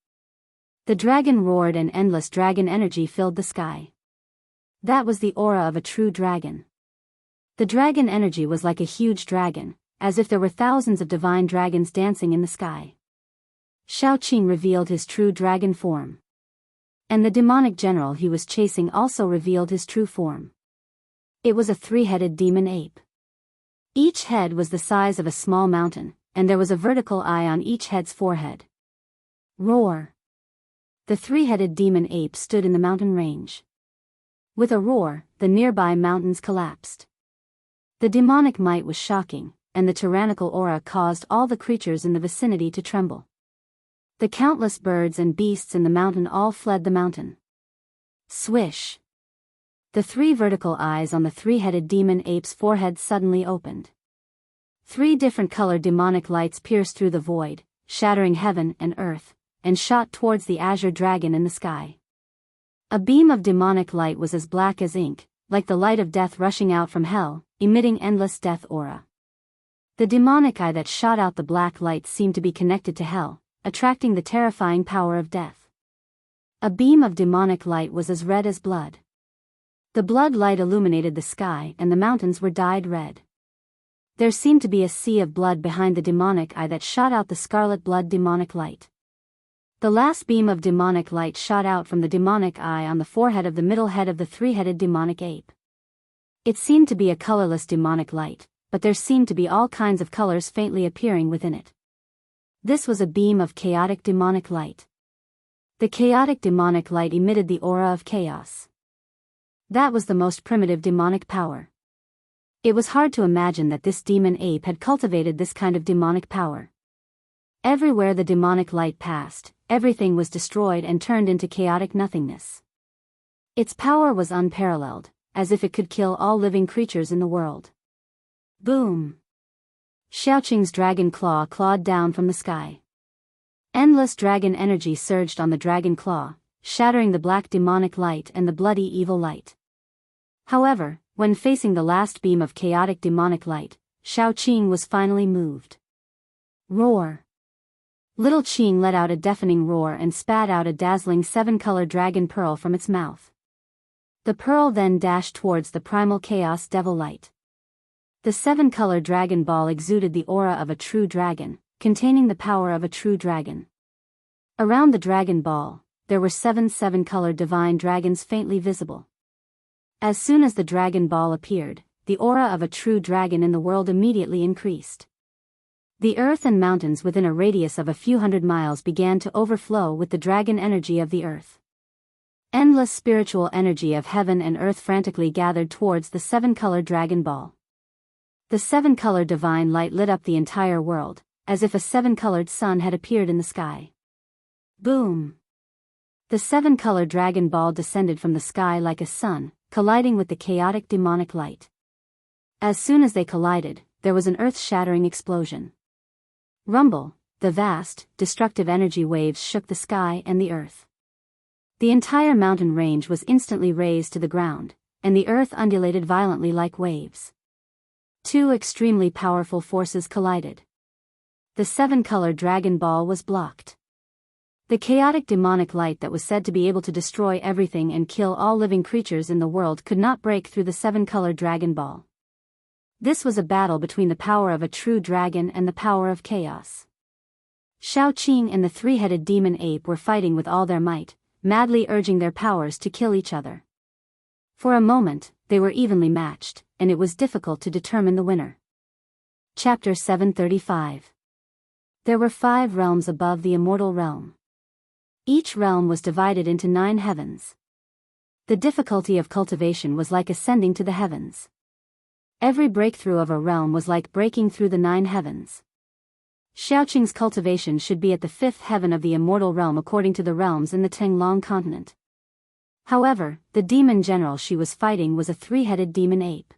Speaker 1: The dragon roared and endless dragon energy filled the sky. That was the aura of a true dragon. The dragon energy was like a huge dragon, as if there were thousands of divine dragons dancing in the sky. Xiaoqing revealed his true dragon form. And the demonic general he was chasing also revealed his true form. It was a three-headed demon ape. Each head was the size of a small mountain, and there was a vertical eye on each head's forehead. Roar! The three-headed demon ape stood in the mountain range. With a roar, the nearby mountains collapsed. The demonic might was shocking, and the tyrannical aura caused all the creatures in the vicinity to tremble. The countless birds and beasts in the mountain all fled the mountain. Swish! The three vertical eyes on the three-headed demon ape's forehead suddenly opened. Three different colored demonic lights pierced through the void, shattering heaven and earth, and shot towards the azure dragon in the sky. A beam of demonic light was as black as ink, like the light of death rushing out from hell, emitting endless death aura. The demonic eye that shot out the black light seemed to be connected to hell, attracting the terrifying power of death. A beam of demonic light was as red as blood. The blood light illuminated the sky and the mountains were dyed red. There seemed to be a sea of blood behind the demonic eye that shot out the scarlet blood demonic light. The last beam of demonic light shot out from the demonic eye on the forehead of the middle head of the three-headed demonic ape. It seemed to be a colorless demonic light, but there seemed to be all kinds of colors faintly appearing within it. This was a beam of chaotic demonic light. The chaotic demonic light emitted the aura of chaos. That was the most primitive demonic power. It was hard to imagine that this demon ape had cultivated this kind of demonic power. Everywhere the demonic light passed, everything was destroyed and turned into chaotic nothingness. Its power was unparalleled, as if it could kill all living creatures in the world. Boom! Xiaoqing's dragon claw clawed down from the sky. Endless dragon energy surged on the dragon claw, shattering the black demonic light and the bloody evil light. However, when facing the last beam of chaotic demonic light, Xiaoqing was finally moved. Roar! Little Qing let out a deafening roar and spat out a dazzling seven-colored dragon pearl from its mouth. The pearl then dashed towards the primal chaos devil light. The seven-colored dragon ball exuded the aura of a true dragon, containing the power of a true dragon. Around the dragon ball, there were seven-colored divine dragons faintly visible. As soon as the dragon ball appeared, the aura of a true dragon in the world immediately increased. The earth and mountains within a radius of a few hundred miles began to overflow with the dragon energy of the earth. Endless spiritual energy of heaven and earth frantically gathered towards the seven-colored dragon ball. The seven-colored divine light lit up the entire world, as if a seven-colored sun had appeared in the sky. Boom! The seven-colored dragon ball descended from the sky like a sun, colliding with the chaotic demonic light. As soon as they collided, there was an earth-shattering explosion. Rumble, the vast, destructive energy waves shook the sky and the earth. The entire mountain range was instantly razed to the ground, and the earth undulated violently like waves. Two extremely powerful forces collided. The seven-colored dragon ball was blocked. The chaotic demonic light that was said to be able to destroy everything and kill all living creatures in the world could not break through the seven-colored dragon ball. This was a battle between the power of a true dragon and the power of chaos. Xiaoqing and the three-headed demon ape were fighting with all their might, madly urging their powers to kill each other. For a moment, they were evenly matched, and it was difficult to determine the winner. Chapter 735. There were 5 realms above the immortal realm. Each realm was divided into 9 heavens. The difficulty of cultivation was like ascending to the heavens. Every breakthrough of a realm was like breaking through the 9 heavens. Xiaoqing's cultivation should be at the 5th heaven of the immortal realm according to the realms in the Tenglong continent. However, the demon general she was fighting was a 3-headed demon ape.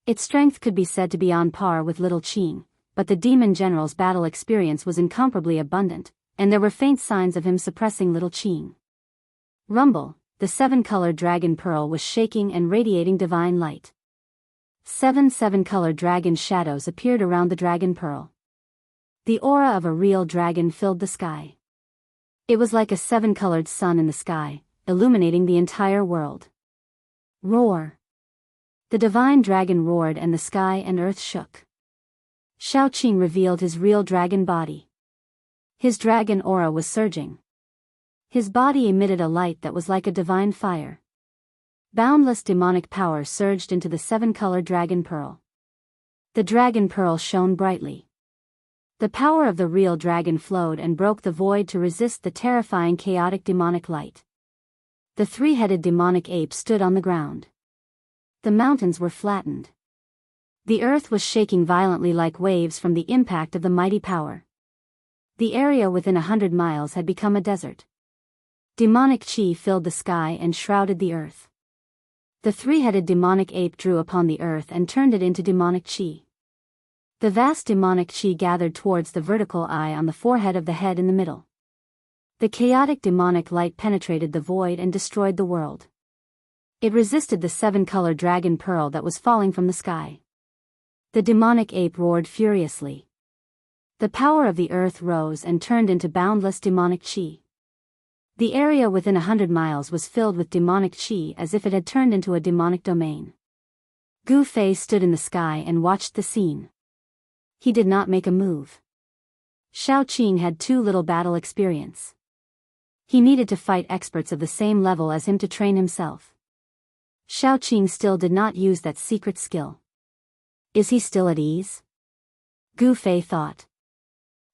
Speaker 1: Its strength could be said to be on par with Little Qing, but the demon general's battle experience was incomparably abundant, and there were faint signs of him suppressing Little Qing. Rumble, the 7-colored dragon pearl was shaking and radiating divine light. 7 7-colored dragon shadows appeared around the dragon pearl. The aura of a real dragon filled the sky. It was like a 7-colored sun in the sky, illuminating the entire world. Roar! The divine dragon roared and the sky and earth shook. Xiaoqing revealed his real dragon body. His dragon aura was surging. His body emitted a light that was like a divine fire. Boundless demonic power surged into the 7-colored dragon pearl. The dragon pearl shone brightly. The power of the real dragon flowed and broke the void to resist the terrifying chaotic demonic light. The 3-headed demonic ape stood on the ground. The mountains were flattened. The earth was shaking violently like waves from the impact of the mighty power. The area within 100 miles had become a desert. Demonic chi filled the sky and shrouded the earth. The 3-headed demonic ape drew upon the earth and turned it into demonic chi. The vast demonic chi gathered towards the vertical eye on the forehead of the head in the middle. The chaotic demonic light penetrated the void and destroyed the world. It resisted the 7-colored dragon pearl that was falling from the sky. The demonic ape roared furiously. The power of the earth rose and turned into boundless demonic chi. The area within 100 miles was filled with demonic chi as if it had turned into a demonic domain. Gu Fei stood in the sky and watched the scene. He did not make a move. Xiaoqing had too little battle experience. He needed to fight experts of the same level as him to train himself. Xiaoqing still did not use that secret skill. Is he still at ease? Gu Fei thought.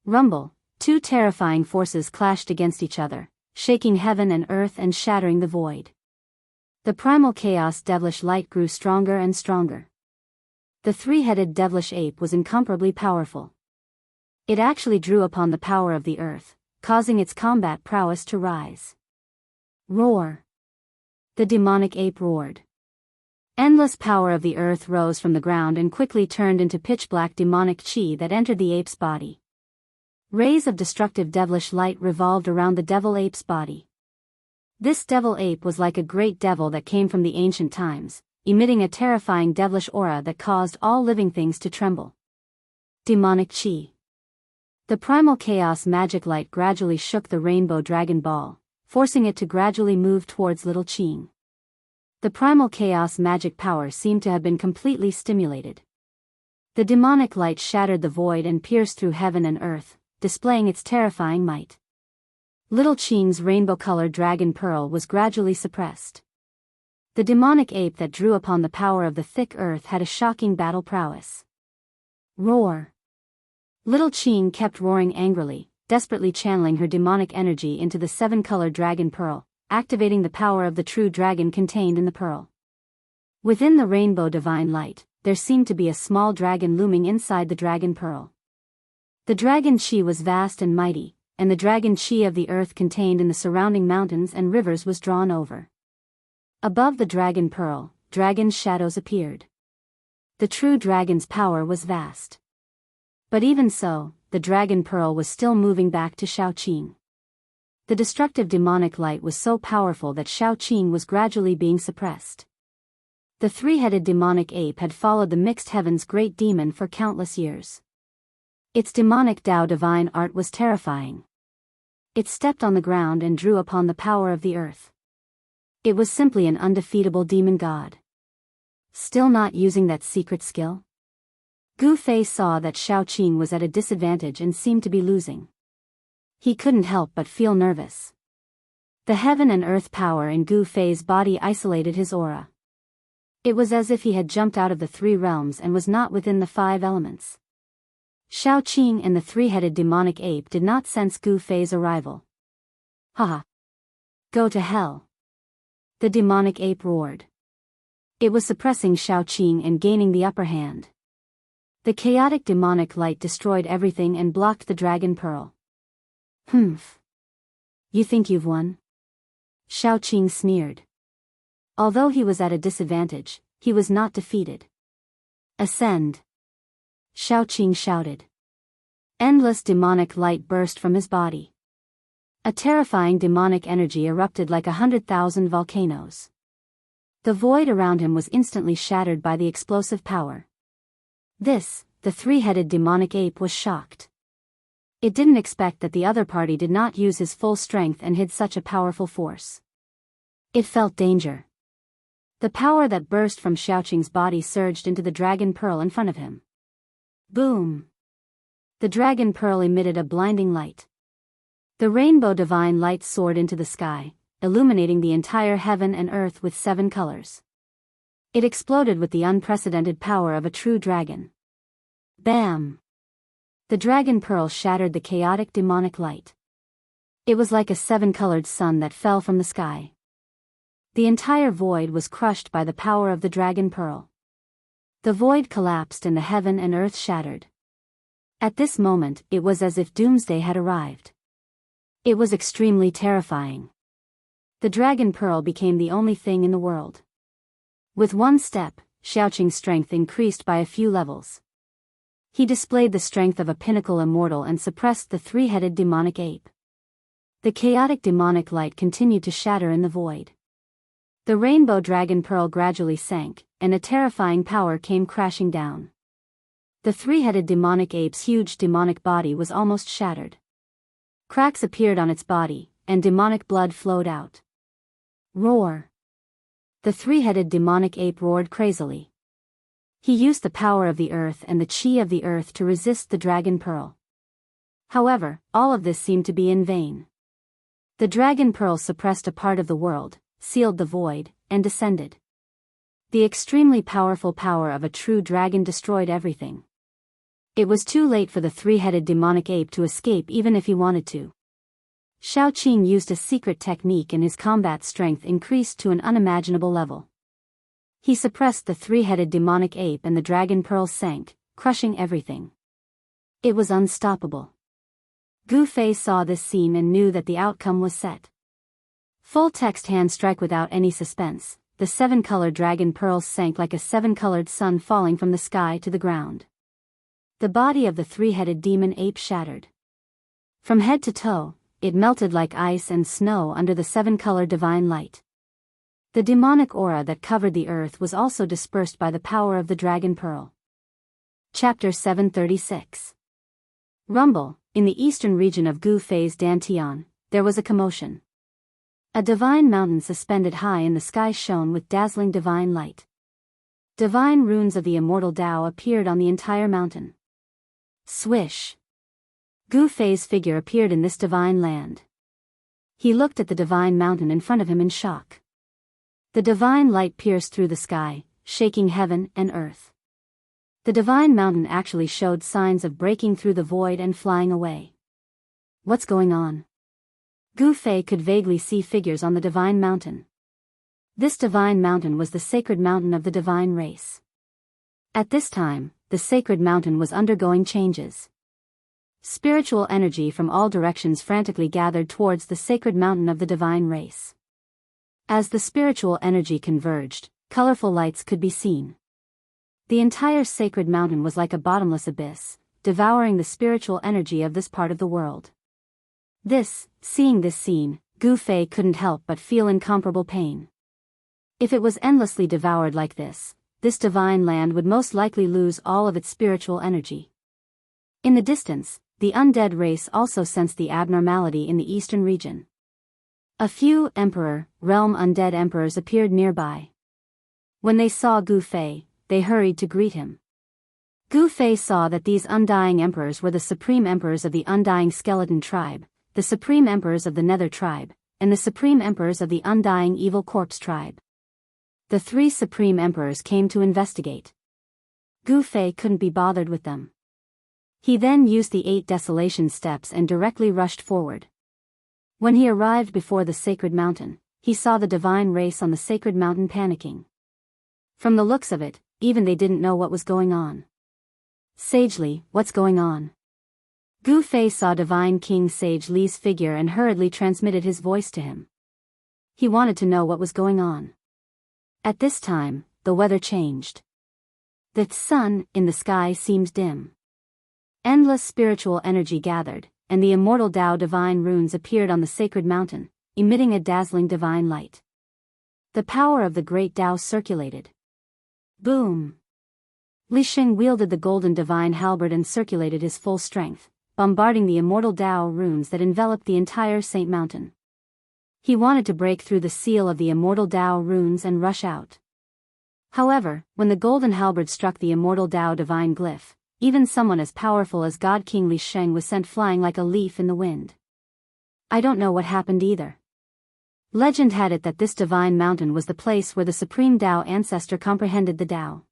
Speaker 1: Rumble, 2 terrifying forces clashed against each other, shaking heaven and earth and shattering the void. The primal chaos devilish light grew stronger and stronger. The 3-headed devilish ape was incomparably powerful. It actually drew upon the power of the earth, causing its combat prowess to rise. Roar! The demonic ape roared. Endless power of the earth rose from the ground and quickly turned into pitch-black demonic chi that entered the ape's body. Rays of destructive devilish light revolved around the devil ape's body. This devil ape was like a great devil that came from the ancient times, emitting a terrifying devilish aura that caused all living things to tremble. Demonic chi. The primal chaos magic light gradually shook the rainbow dragon ball, forcing it to gradually move towards Little Qing. The primal chaos magic power seemed to have been completely stimulated. The demonic light shattered the void and pierced through heaven and earth, displaying its terrifying might. Little Qing's rainbow-colored dragon pearl was gradually suppressed. The demonic ape that drew upon the power of the thick earth had a shocking battle prowess. Roar! Little Qing kept roaring angrily, desperately channeling her demonic energy into the 7-colored dragon pearl, activating the power of the true dragon contained in the pearl. Within the rainbow divine light, there seemed to be a small dragon looming inside the dragon pearl. The dragon chi was vast and mighty, and the dragon chi of the earth contained in the surrounding mountains and rivers was drawn over. Above the dragon pearl, dragon's shadows appeared. The true dragon's power was vast. But even so, the dragon pearl was still moving back to Xiaoqing. The destructive demonic light was so powerful that Xiaoqing was gradually being suppressed. The 3-headed demonic ape had followed the mixed heaven's great demon for countless years. Its demonic Tao divine art was terrifying. It stepped on the ground and drew upon the power of the earth. It was simply an undefeatable demon god. Still not using that secret skill? Gu Fei saw that Xiaoqing was at a disadvantage and seemed to be losing. He couldn't help but feel nervous. The heaven and earth power in Gu Fei's body isolated his aura. It was as if he had jumped out of the three realms and was not within the five elements. Xiaoqing and the three-headed demonic ape did not sense Gu Fei's arrival. Haha! Go to hell! The demonic ape roared. It was suppressing Xiaoqing and gaining the upper hand. The chaotic demonic light destroyed everything and blocked the dragon pearl. Humph! You think you've won? Xiaoqing sneered. Although he was at a disadvantage, he was not defeated. Ascend! Xiaoqing shouted. Endless demonic light burst from his body. A terrifying demonic energy erupted like 100,000 volcanoes. The void around him was instantly shattered by the explosive power. The three-headed demonic ape was shocked. It didn't expect that the other party did not use his full strength and hid such a powerful force. It felt danger. The power that burst from Xiaoqing's body surged into the dragon pearl in front of him. Boom! The dragon pearl emitted a blinding light. The rainbow divine light soared into the sky, illuminating the entire heaven and earth with 7 colors. It exploded with the unprecedented power of a true dragon. Bam! The dragon pearl shattered the chaotic demonic light. It was like a 7-colored sun that fell from the sky. The entire void was crushed by the power of the dragon pearl. The void collapsed and the heaven and earth shattered. At this moment, it was as if doomsday had arrived. It was extremely terrifying. The dragon pearl became the only thing in the world. With one step, Xiaoqing's strength increased by a few levels. He displayed the strength of a pinnacle immortal and suppressed the three-headed demonic ape. The chaotic demonic light continued to shatter in the void. The rainbow dragon pearl gradually sank, and a terrifying power came crashing down. The three-headed demonic ape's huge demonic body was almost shattered. Cracks appeared on its body, and demonic blood flowed out. Roar! The three-headed demonic ape roared crazily. He used the power of the earth and the chi of the earth to resist the dragon pearl. However, all of this seemed to be in vain. The dragon pearl suppressed a part of the world, sealed the void, and descended. The extremely powerful power of a true dragon destroyed everything. It was too late for the three-headed demonic ape to escape even if he wanted to. Xiaoqing used a secret technique and his combat strength increased to an unimaginable level. He suppressed the three-headed demonic ape and the dragon pearl sank, crushing everything. It was unstoppable. Gu Fei saw this scene and knew that the outcome was set. Full text hand strike without any suspense, the 7-colored dragon pearls sank like a 7-colored sun falling from the sky to the ground. The body of the three-headed demon ape shattered. From head to toe, it melted like ice and snow under the 7-color divine light. The demonic aura that covered the earth was also dispersed by the power of the dragon pearl. Chapter 736. Rumble. In the eastern region of Gu Fei's Dantian, there was a commotion. A divine mountain suspended high in the sky shone with dazzling divine light. Divine runes of the immortal Dao appeared on the entire mountain. Swish! Gu Fei's figure appeared in this divine land. He looked at the divine mountain in front of him in shock. The divine light pierced through the sky, shaking heaven and earth. The divine mountain actually showed signs of breaking through the void and flying away. What's going on? Gu Fei could vaguely see figures on the divine mountain. This divine mountain was the sacred mountain of the divine race. At this time, the sacred mountain was undergoing changes. Spiritual energy from all directions frantically gathered towards the sacred mountain of the divine race. As the spiritual energy converged, colorful lights could be seen. The entire sacred mountain was like a bottomless abyss, devouring the spiritual energy of this part of the world. Seeing this scene, Gu Fei couldn't help but feel incomparable pain. If it was endlessly devoured like this divine land would most likely lose all of its spiritual energy. In the distance, the undead race also sensed the abnormality in the eastern region. A few realm undead emperors appeared nearby. When they saw Gu Fei, they hurried to greet him. Gu Fei saw that these undying emperors were the supreme emperors of the undying skeleton tribe, the supreme emperors of the nether tribe, and the supreme emperors of the undying evil corpse tribe. The three supreme emperors came to investigate. Gu Fei couldn't be bothered with them. He then used the 8 desolation steps and directly rushed forward. When he arrived before the sacred mountain, he saw the divine race on the sacred mountain panicking. From the looks of it, even they didn't know what was going on. Sage Li, what's going on? Gu Fei saw Divine King Sage Li's figure and hurriedly transmitted his voice to him. He wanted to know what was going on. At this time, the weather changed. The sun in the sky seemed dim. Endless spiritual energy gathered, and the immortal Tao divine runes appeared on the sacred mountain, emitting a dazzling divine light. The power of the great Tao circulated. Boom! Li Sheng wielded the golden divine halberd and circulated his full strength, bombarding the immortal Tao runes that enveloped the entire Saint Mountain. He wanted to break through the seal of the immortal Tao runes and rush out. However, when the golden halberd struck the immortal Tao divine glyph, even someone as powerful as God King Li Sheng was sent flying like a leaf in the wind. I don't know what happened either. Legend had it that this divine mountain was the place where the supreme Tao ancestor comprehended the Tao.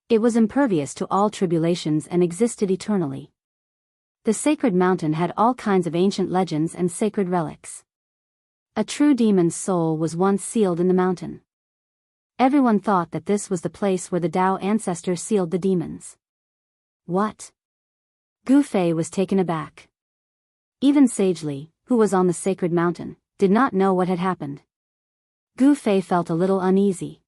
Speaker 1: It was impervious to all tribulations and existed eternally. The sacred mountain had all kinds of ancient legends and sacred relics. A true demon's soul was once sealed in the mountain. Everyone thought that this was the place where the Tao ancestor sealed the demons. What? Gu Fei was taken aback. Even Sage Li, who was on the sacred mountain, did not know what had happened. Gu Fei felt a little uneasy.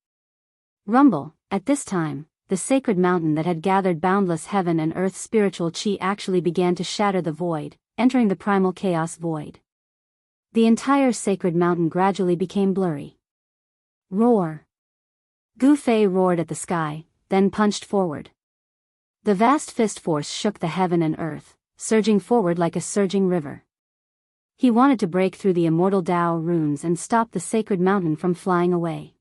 Speaker 1: Rumble, at this time, the sacred mountain that had gathered boundless heaven and earth spiritual chi actually began to shatter the void, entering the primal chaos void. The entire sacred mountain gradually became blurry. Roar! Gu Fei roared at the sky, then punched forward. The vast fist force shook the heaven and earth, surging forward like a surging river. He wanted to break through the immortal Tao runes and stop the sacred mountain from flying away.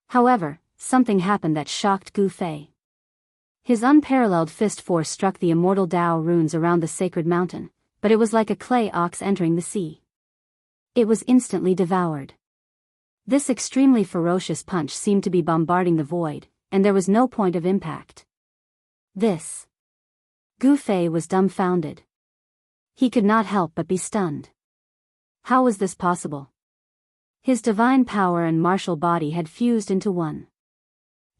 Speaker 1: However, something happened that shocked Gu Fei. His unparalleled fist force struck the immortal Tao runes around the sacred mountain, but it was like a clay ox entering the sea. It was instantly devoured. This extremely ferocious punch seemed to be bombarding the void, and there was no point of impact. This. Gu Fei was dumbfounded. He could not help but be stunned. How was this possible? His divine power and martial body had fused into one.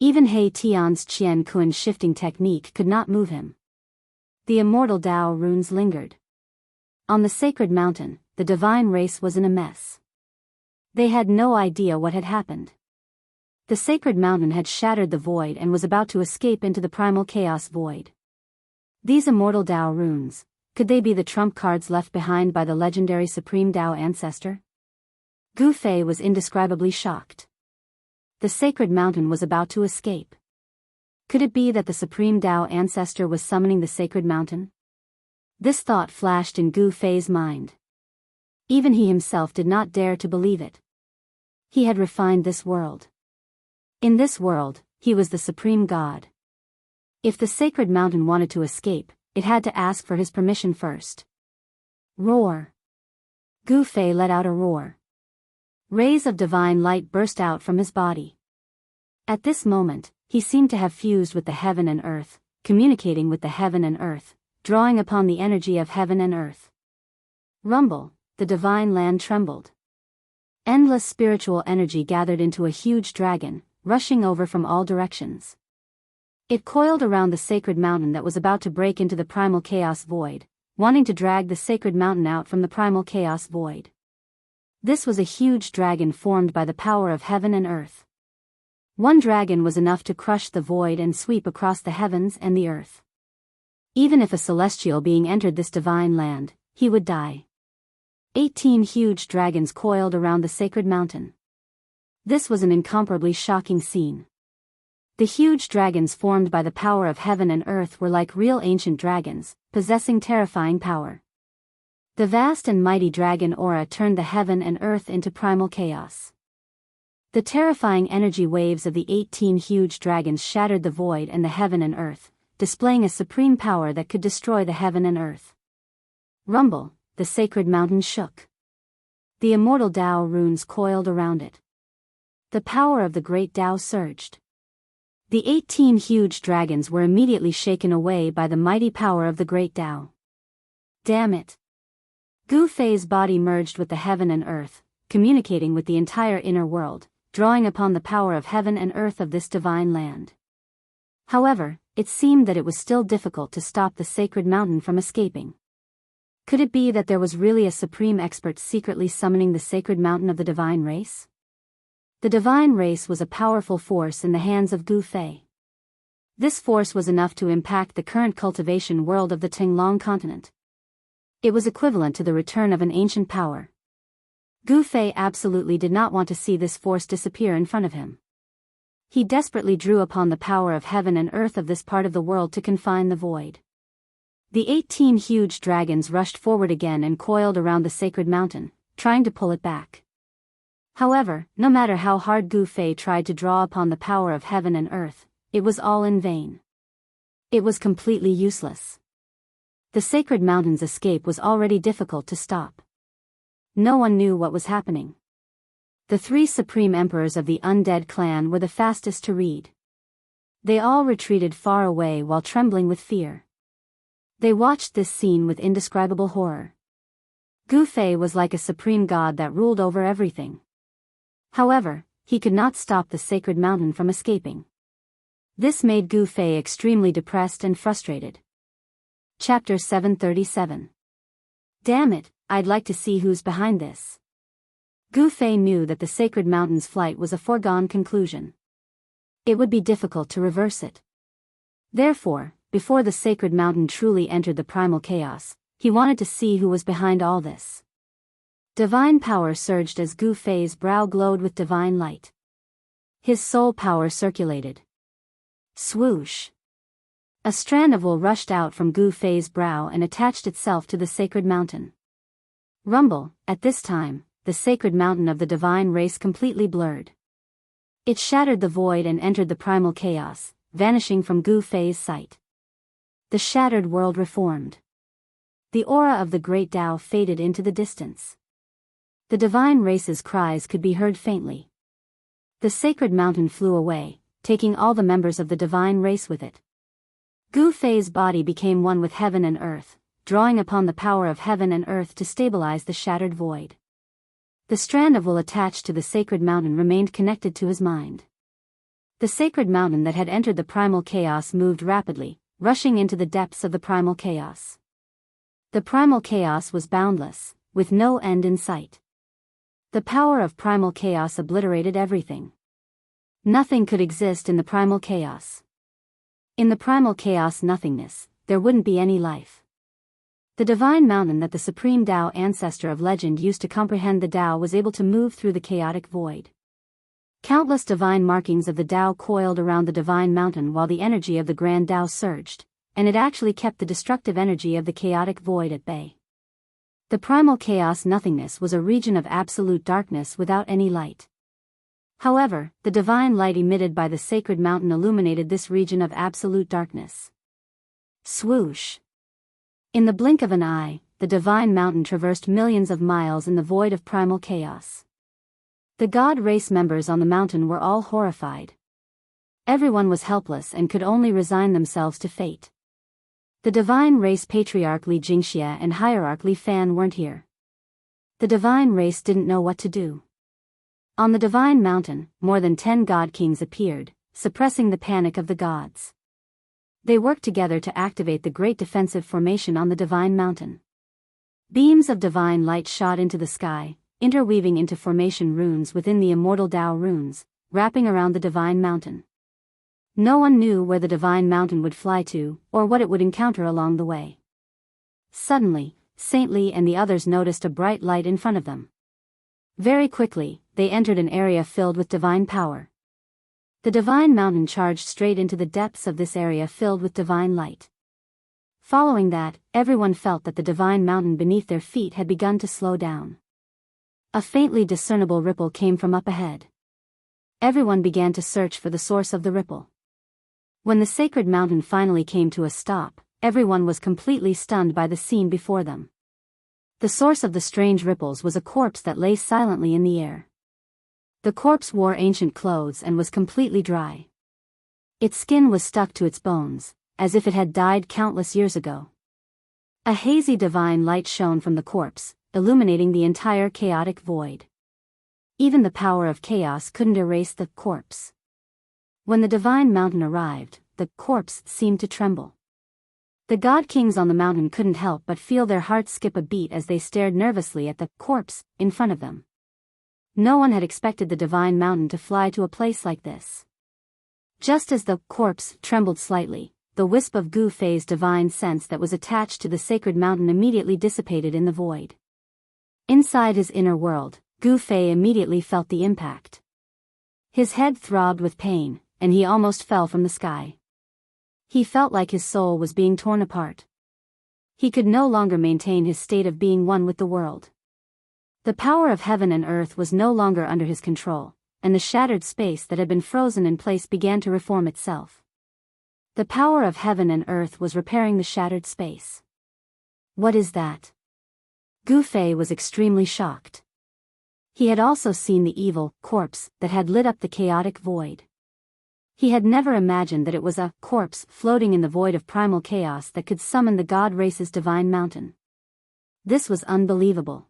Speaker 1: Even He Tian's Qian Kun shifting technique could not move him. The immortal Tao runes lingered. On the sacred mountain, the divine race was in a mess. They had no idea what had happened. The sacred mountain had shattered the void and was about to escape into the primal chaos void. These immortal Tao runes, could they be the trump cards left behind by the legendary supreme Tao ancestor? Gu Fei was indescribably shocked. The sacred mountain was about to escape. Could it be that the supreme Tao ancestor was summoning the sacred mountain? This thought flashed in Gu Fei's mind. Even he himself did not dare to believe it. He had refined this world. In this world, he was the supreme god. If the sacred mountain wanted to escape, it had to ask for his permission first. Roar! Gu Fei let out a roar. Rays of divine light burst out from his body. At this moment, he seemed to have fused with the heaven and earth, communicating with the heaven and earth, drawing upon the energy of heaven and earth. Rumble, the divine land trembled. Endless spiritual energy gathered into a huge dragon, rushing over from all directions. It coiled around the sacred mountain that was about to break into the primal chaos void, wanting to drag the sacred mountain out from the primal chaos void. This was a huge dragon formed by the power of heaven and earth. One dragon was enough to crush the void and sweep across the heavens and the earth. Even if a celestial being entered this divine land, he would die. 18 huge dragons coiled around the sacred mountain. This was an incomparably shocking scene. The huge dragons formed by the power of heaven and earth were like real ancient dragons, possessing terrifying power. The vast and mighty dragon aura turned the heaven and earth into primal chaos. The terrifying energy waves of the 18 huge dragons shattered the void and the heaven and earth, displaying a supreme power that could destroy the heaven and earth. Rumble, the sacred mountain shook. The immortal Tao runes coiled around it. The power of the great Tao surged. The 18 huge dragons were immediately shaken away by the mighty power of the great Tao. Damn it! Gu Fei's body merged with the heaven and earth, communicating with the entire inner world, drawing upon the power of heaven and earth of this divine land. However, it seemed that it was still difficult to stop the sacred mountain from escaping. Could it be that there was really a supreme expert secretly summoning the sacred mountain of the divine race? The divine race was a powerful force in the hands of Gu Fei. This force was enough to impact the current cultivation world of the Tinglong continent. It was equivalent to the return of an ancient power. Gu Fei absolutely did not want to see this force disappear in front of him. He desperately drew upon the power of heaven and earth of this part of the world to confine the void. The 18 huge dragons rushed forward again and coiled around the sacred mountain, trying to pull it back. However, no matter how hard Gu Fei tried to draw upon the power of heaven and earth, it was all in vain. It was completely useless. The sacred mountain's escape was already difficult to stop. No one knew what was happening. The 3 supreme emperors of the undead clan were the fastest to read. They all retreated far away while trembling with fear. They watched this scene with indescribable horror. Gu Fei was like a supreme god that ruled over everything. However, he could not stop the sacred mountain from escaping. This made Gu Fei extremely depressed and frustrated. Chapter 737. Damn it, I'd like to see who's behind this. Gu Fei knew that the sacred mountain's flight was a foregone conclusion. It would be difficult to reverse it. Therefore, before the sacred mountain truly entered the primal chaos, he wanted to see who was behind all this. Divine power surged as Gu Fei's brow glowed with divine light. His soul power circulated. Swoosh! A strand of wool rushed out from Gu Fei's brow and attached itself to the sacred mountain. Rumble, at this time, the sacred mountain of the divine race completely blurred. It shattered the void and entered the primal chaos, vanishing from Gu Fei's sight. The shattered world reformed. The aura of the great Tao faded into the distance. The divine race's cries could be heard faintly. The sacred mountain flew away, taking all the members of the divine race with it. Gu Fei's body became one with heaven and earth, drawing upon the power of heaven and earth to stabilize the shattered void. The strand of wool attached to the sacred mountain remained connected to his mind. The sacred mountain that had entered the primal chaos moved rapidly, rushing into the depths of the primal chaos. The primal chaos was boundless, with no end in sight. The power of primal chaos obliterated everything. Nothing could exist in the primal chaos. In the primal chaos nothingness, there wouldn't be any life. The divine mountain that the supreme Tao ancestor of legend used to comprehend the Tao was able to move through the chaotic void. Countless divine markings of the Tao coiled around the divine mountain while the energy of the grand Tao surged, and it actually kept the destructive energy of the chaotic void at bay. The primal chaos nothingness was a region of absolute darkness without any light. However, the divine light emitted by the sacred mountain illuminated this region of absolute darkness. Swoosh! In the blink of an eye, the divine mountain traversed millions of miles in the void of primal chaos. The god race members on the mountain were all horrified. Everyone was helpless and could only resign themselves to fate. The divine race patriarch Li Jingxia and hierarch Li Fan weren't here. The divine race didn't know what to do. On the divine mountain, more than 10 god kings appeared, suppressing the panic of the gods. They worked together to activate the great defensive formation on the divine mountain. Beams of divine light shot into the sky, interweaving into formation runes within the immortal Tao runes, wrapping around the divine mountain. No one knew where the divine mountain would fly to, or what it would encounter along the way. Suddenly, Saint Li and the others noticed a bright light in front of them. Very quickly, they entered an area filled with divine power. The divine mountain charged straight into the depths of this area filled with divine light. Following that, everyone felt that the divine mountain beneath their feet had begun to slow down. A faintly discernible ripple came from up ahead. Everyone began to search for the source of the ripple. When the sacred mountain finally came to a stop, everyone was completely stunned by the scene before them. The source of the strange ripples was a corpse that lay silently in the air. The corpse wore ancient clothes and was completely dry. Its skin was stuck to its bones, as if it had died countless years ago. A hazy divine light shone from the corpse, illuminating the entire chaotic void. Even the power of chaos couldn't erase the corpse. When the divine mountain arrived, the corpse seemed to tremble. The god kings on the mountain couldn't help but feel their hearts skip a beat as they stared nervously at the corpse in front of them. No one had expected the divine mountain to fly to a place like this. Just as the corpse trembled slightly, the wisp of Gu Fei's divine sense that was attached to the sacred mountain immediately dissipated in the void. Inside his inner world, Gu Fei immediately felt the impact. His head throbbed with pain, and he almost fell from the sky. He felt like his soul was being torn apart. He could no longer maintain his state of being one with the world. The power of heaven and earth was no longer under his control, and the shattered space that had been frozen in place began to reform itself. The power of heaven and earth was repairing the shattered space. What is that? Gu Fei was extremely shocked. He had also seen the evil corpse that had lit up the chaotic void. He had never imagined that it was a corpse floating in the void of primal chaos that could summon the god race's divine mountain. This was unbelievable.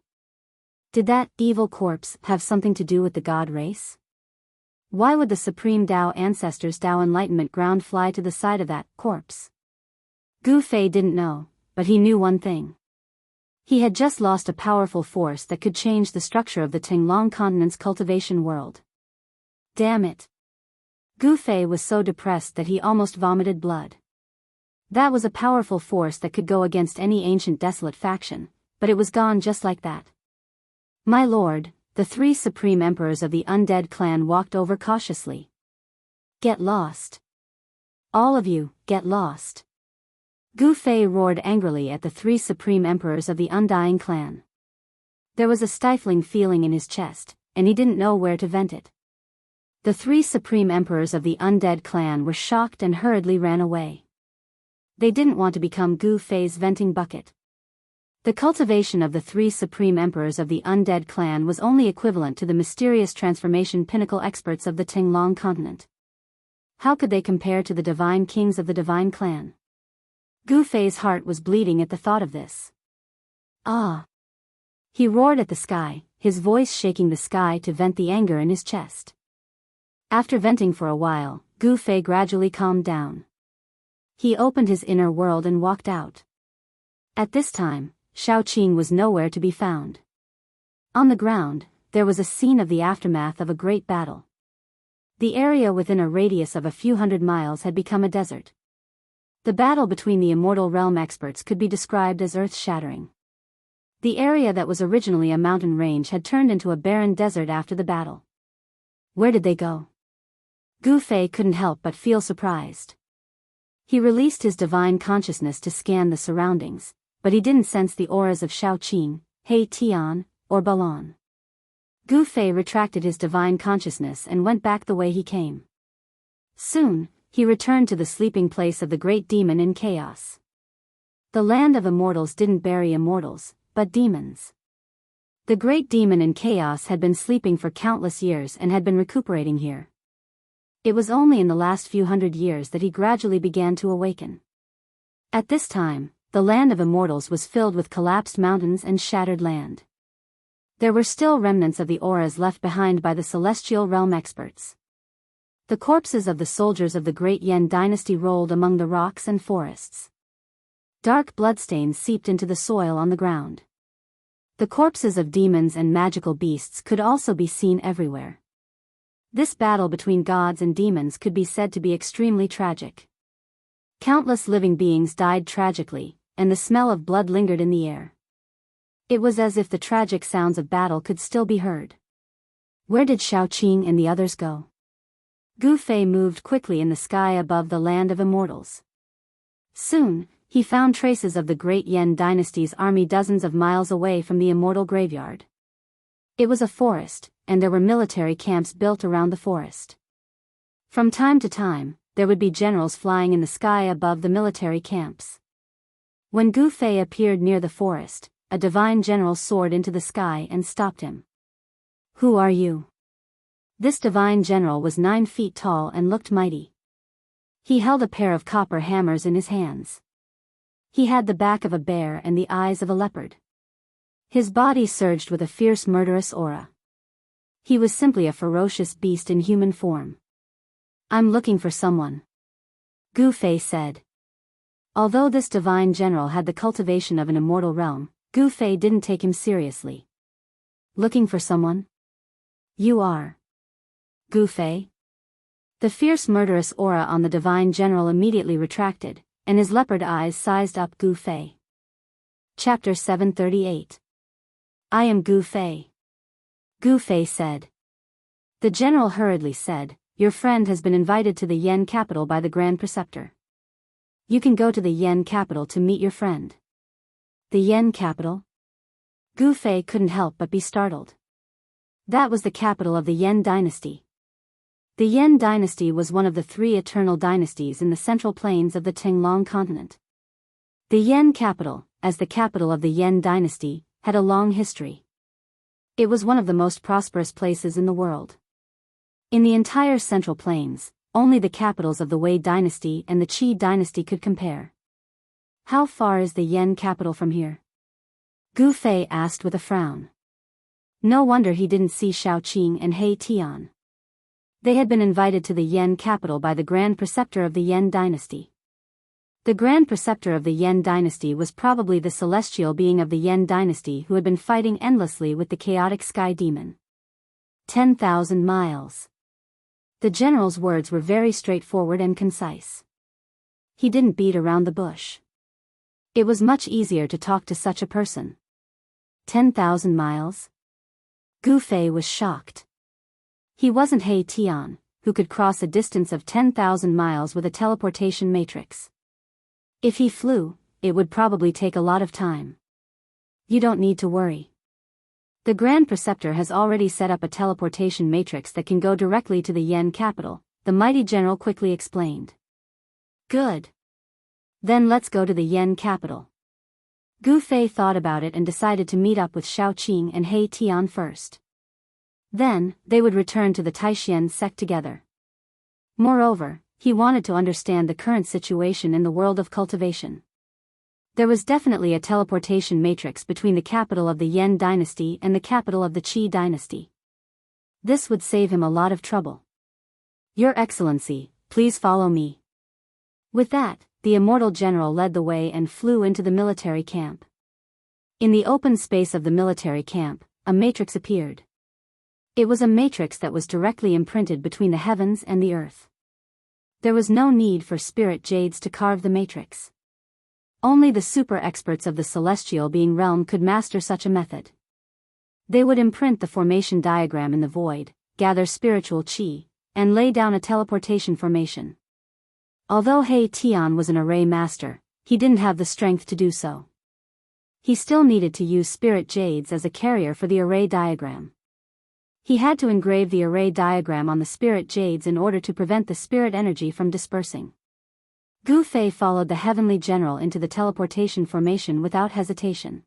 Speaker 1: Did that evil corpse have something to do with the god race? Why would the supreme Dao ancestors' Dao enlightenment ground fly to the side of that corpse? Gu Fei didn't know, but he knew one thing. He had just lost a powerful force that could change the structure of the Tinglong continent's cultivation world. Damn it. Gu Fei was so depressed that he almost vomited blood. That was a powerful force that could go against any ancient desolate faction, but it was gone just like that. My lord, the three supreme emperors of the undead clan walked over cautiously. Get lost. All of you, get lost. Gu Fei roared angrily at the three supreme emperors of the undying clan. There was a stifling feeling in his chest, and he didn't know where to vent it. The three supreme emperors of the undead clan were shocked and hurriedly ran away. They didn't want to become Gu Fei's venting bucket. The cultivation of the three supreme emperors of the undead clan was only equivalent to the mysterious transformation pinnacle experts of the Tinglong continent. How could they compare to the divine kings of the divine clan? Gu Fei's heart was bleeding at the thought of this. Ah! He roared at the sky, his voice shaking the sky to vent the anger in his chest. After venting for a while, Gu Fei gradually calmed down. He opened his inner world and walked out. At this time, Xiao Qing was nowhere to be found. On the ground, there was a scene of the aftermath of a great battle. The area within a radius of a few hundred miles had become a desert. The battle between the immortal realm experts could be described as earth-shattering. The area that was originally a mountain range had turned into a barren desert after the battle. Where did they go? Gu Fei couldn't help but feel surprised. He released his divine consciousness to scan the surroundings, but he didn't sense the auras of Xiao Qing, He Tian, or Balon. Gu Fei retracted his divine consciousness and went back the way he came. Soon, he returned to the sleeping place of the great demon in chaos. The land of immortals didn't bury immortals, but demons. The great demon in chaos had been sleeping for countless years and had been recuperating here. It was only in the last few hundred years that he gradually began to awaken. At this time, the land of immortals was filled with collapsed mountains and shattered land. There were still remnants of the auras left behind by the celestial realm experts. The corpses of the soldiers of the great Yan dynasty rolled among the rocks and forests. Dark bloodstains seeped into the soil on the ground. The corpses of demons and magical beasts could also be seen everywhere. This battle between gods and demons could be said to be extremely tragic. Countless living beings died tragically, and the smell of blood lingered in the air. It was as if the tragic sounds of battle could still be heard. Where did Xiao Qing and the others go? Gu Fei moved quickly in the sky above the land of immortals. Soon, he found traces of the great Yan dynasty's army dozens of miles away from the immortal graveyard. It was a forest, and there were military camps built around the forest. From time to time, there would be generals flying in the sky above the military camps. When Gu Fei appeared near the forest, a divine general soared into the sky and stopped him. "Who are you?" This divine general was 9 feet tall and looked mighty. He held a pair of copper hammers in his hands. He had the back of a bear and the eyes of a leopard. His body surged with a fierce murderous aura. He was simply a ferocious beast in human form. "I'm looking for someone," Gu Fei said. Although this divine general had the cultivation of an immortal realm, Gu Fei didn't take him seriously. "Looking for someone? You are Gu Fei?" The fierce murderous aura on the divine general immediately retracted, and his leopard eyes sized up Gu Fei. Chapter 738. "I am Gu Fei," Gu Fei said. The general hurriedly said, "Your friend has been invited to the Yen capital by the Grand Preceptor. You can go to the Yen capital to meet your friend." The Yen capital? Gu Fei couldn't help but be startled. That was the capital of the Yen dynasty. The Yen dynasty was one of the 3 eternal dynasties in the central plains of the Tinglong continent. The Yen capital, as the capital of the Yen dynasty, had a long history. It was one of the most prosperous places in the world. In the entire central plains, only the capitals of the Wei dynasty and the Qi dynasty could compare. "How far is the Yen capital from here?" Gu Fei asked with a frown. No wonder he didn't see Shaoqing and He Tian. They had been invited to the Yen capital by the Grand Preceptor of the Yen dynasty. The Grand Preceptor of the Yen dynasty was probably the celestial being of the Yen dynasty who had been fighting endlessly with the chaotic sky demon. 10,000 miles. The general's words were very straightforward and concise. He didn't beat around the bush. It was much easier to talk to such a person. 10,000 miles? Gu Fei was shocked. He wasn't He Tian, who could cross a distance of 10,000 miles with a teleportation matrix. If he flew, it would probably take a lot of time. "You don't need to worry. The Grand Preceptor has already set up a teleportation matrix that can go directly to the Yen capital," the mighty general quickly explained. "Good. Then let's go to the Yen capital." Gu Fei thought about it and decided to meet up with Shaoqing and He Tian first. Then, they would return to the Taishan sect together. Moreover, he wanted to understand the current situation in the world of cultivation. There was definitely a teleportation matrix between the capital of the Yen dynasty and the capital of the Qi dynasty. This would save him a lot of trouble. "Your Excellency, please follow me." With that, the immortal general led the way and flew into the military camp. In the open space of the military camp, a matrix appeared. It was a matrix that was directly imprinted between the heavens and the earth. There was no need for spirit jades to carve the matrix. Only the super experts of the celestial being realm could master such a method. They would imprint the formation diagram in the void, gather spiritual qi, and lay down a teleportation formation. Although He Tian was an array master, he didn't have the strength to do so. He still needed to use spirit jades as a carrier for the array diagram. He had to engrave the array diagram on the spirit jades in order to prevent the spirit energy from dispersing. Gu Fei followed the heavenly general into the teleportation formation without hesitation.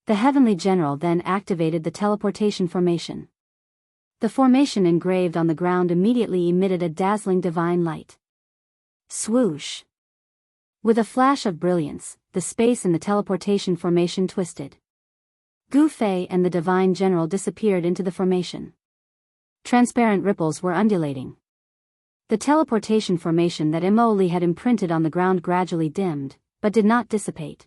Speaker 1: The heavenly general then activated the teleportation formation. The formation engraved on the ground immediately emitted a dazzling divine light. Swoosh! With a flash of brilliance, the space in the teleportation formation twisted. Gu Fei and the divine general disappeared into the formation. Transparent ripples were undulating. The teleportation formation that Imoli had imprinted on the ground gradually dimmed, but did not dissipate.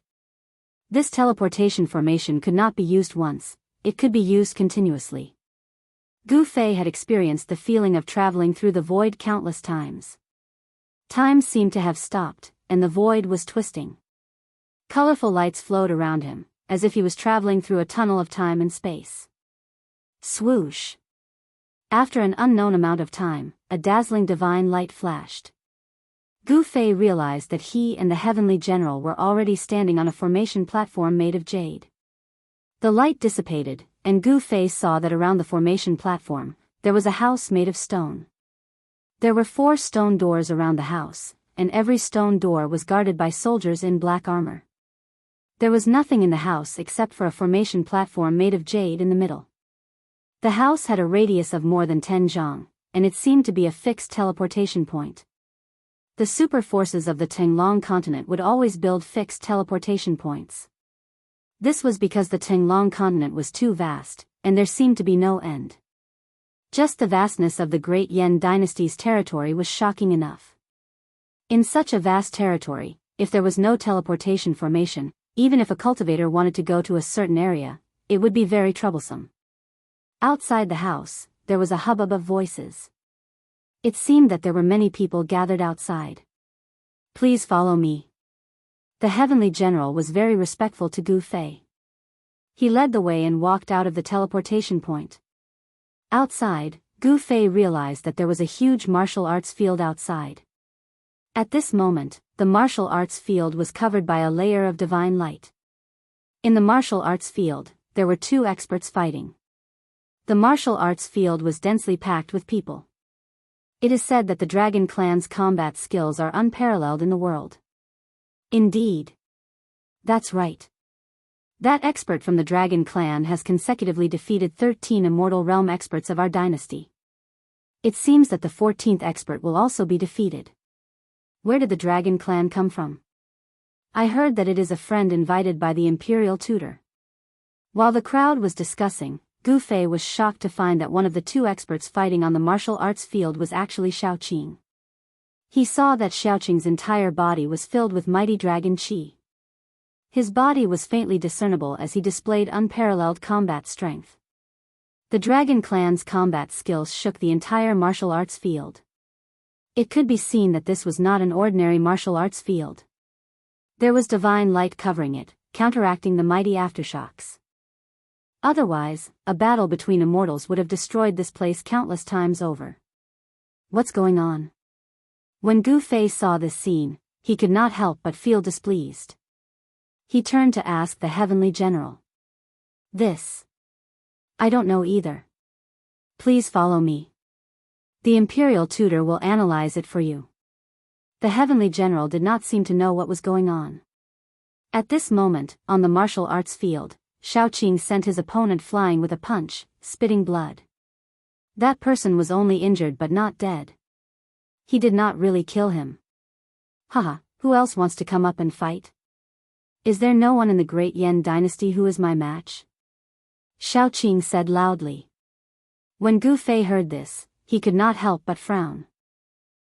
Speaker 1: This teleportation formation could not be used once, it could be used continuously. Gu Fei had experienced the feeling of traveling through the void countless times. Time seemed to have stopped, and the void was twisting. Colorful lights flowed around him, as if he was traveling through a tunnel of time and space. Swoosh! After an unknown amount of time, a dazzling divine light flashed. Gu Fei realized that he and the heavenly general were already standing on a formation platform made of jade. The light dissipated, and Gu Fei saw that around the formation platform, there was a house made of stone. There were 4 stone doors around the house, and every stone door was guarded by soldiers in black armor. There was nothing in the house except for a formation platform made of jade in the middle. The house had a radius of more than 10 zhang, and it seemed to be a fixed teleportation point. The super forces of the Tenglong continent would always build fixed teleportation points. This was because the Tenglong continent was too vast, and there seemed to be no end. Just the vastness of the Great Yan dynasty's territory was shocking enough. In such a vast territory, if there was no teleportation formation, even if a cultivator wanted to go to a certain area, it would be very troublesome. Outside the house, there was a hubbub of voices. It seemed that there were many people gathered outside. "Please follow me." The heavenly general was very respectful to Gu Fei. He led the way and walked out of the teleportation point. Outside, Gu Fei realized that there was a huge martial arts field outside. At this moment, the martial arts field was covered by a layer of divine light. In the martial arts field, there were 2 experts fighting. The martial arts field was densely packed with people. It is said that the Dragon Clan's combat skills are unparalleled in the world. Indeed. That's right. That expert from the Dragon Clan has consecutively defeated 13 Immortal Realm experts of our dynasty. It seems that the 14th expert will also be defeated. Where did the Dragon Clan come from? I heard that it is a friend invited by the Imperial Tutor. While the crowd was discussing, Gu Fei was shocked to find that one of the 2 experts fighting on the martial arts field was actually Xiaoqing. He saw that Xiaoqing's entire body was filled with mighty dragon qi. His body was faintly discernible as he displayed unparalleled combat strength. The Dragon Clan's combat skills shook the entire martial arts field. It could be seen that this was not an ordinary martial arts field. There was divine light covering it, counteracting the mighty aftershocks. Otherwise, a battle between immortals would have destroyed this place countless times over. What's going on? When Gu Fei saw this scene, he could not help but feel displeased. He turned to ask the heavenly general. "This? I don't know either. Please follow me. The Imperial Tutor will analyze it for you." The heavenly general did not seem to know what was going on. At this moment, on the martial arts field, Xiaoqing sent his opponent flying with a punch, spitting blood. That person was only injured but not dead. He did not really kill him. Haha, who else wants to come up and fight? Is there no one in the Great Yan dynasty who is my match? Xiaoqing said loudly. When Gu Fei heard this, he could not help but frown.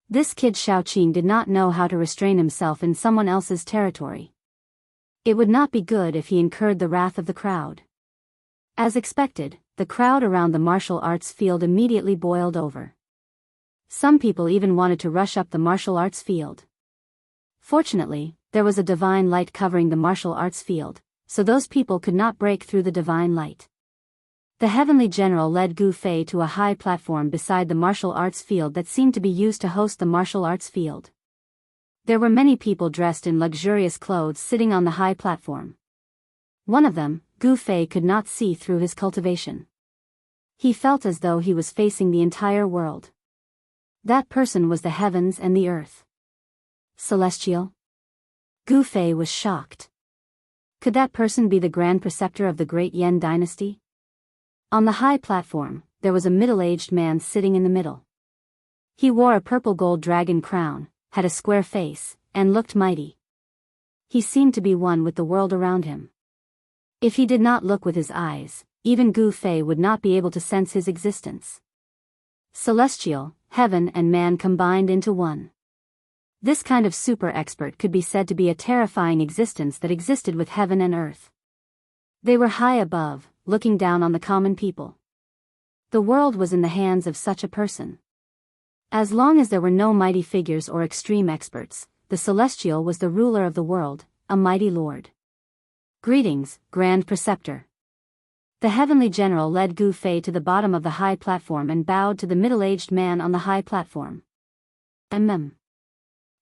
Speaker 1: This kid Xiaoqing did not know how to restrain himself in someone else's territory. It would not be good if he incurred the wrath of the crowd. As expected, the crowd around the martial arts field immediately boiled over. Some people even wanted to rush up the martial arts field. Fortunately, there was a divine light covering the martial arts field, so those people could not break through the divine light. The heavenly general led Gu Fei to a high platform beside the martial arts field that seemed to be used to host the martial arts field. There were many people dressed in luxurious clothes sitting on the high platform. One of them, Gu Fei could not see through his cultivation. He felt as though he was facing the entire world. That person was the heavens and the earth. Celestial? Gu Fei was shocked. Could that person be the Grand Preceptor of the Great Yan dynasty? On the high platform, there was a middle-aged man sitting in the middle. He wore a purple gold dragon crown, had a square face, and looked mighty. He seemed to be one with the world around him. If he did not look with his eyes, even Gu Fei would not be able to sense his existence. Celestial, heaven and man combined into one. This kind of super expert could be said to be a terrifying existence that existed with heaven and earth. They were high above, looking down on the common people. The world was in the hands of such a person. As long as there were no mighty figures or extreme experts, the Celestial was the ruler of the world, a mighty lord. Greetings, Grand Preceptor. The heavenly general led Gu Fei to the bottom of the high platform and bowed to the middle-aged man on the high platform. The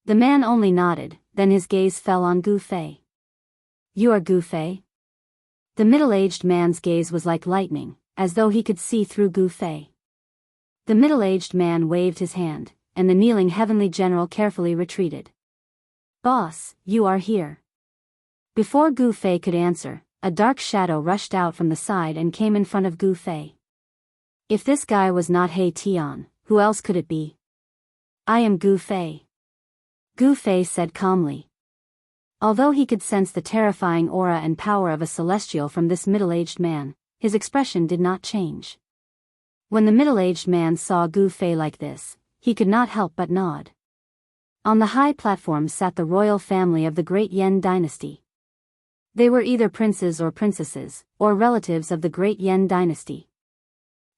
Speaker 1: man only nodded, then his gaze fell on Gu Fei. You are Gu Fei? The middle-aged man's gaze was like lightning, as though he could see through Gu Fei. The middle-aged man waved his hand, and the kneeling heavenly general carefully retreated. Boss, you are here. Before Gu Fei could answer, a dark shadow rushed out from the side and came in front of Gu Fei. If this guy was not He Tian, who else could it be? I am Gu Fei. Gu Fei said calmly. Although he could sense the terrifying aura and power of a celestial from this middle-aged man, his expression did not change. When the middle-aged man saw Gu Fei like this, he could not help but nod. On the high platform sat the royal family of the great Yan dynasty. They were either princes or princesses, or relatives of the great Yan dynasty.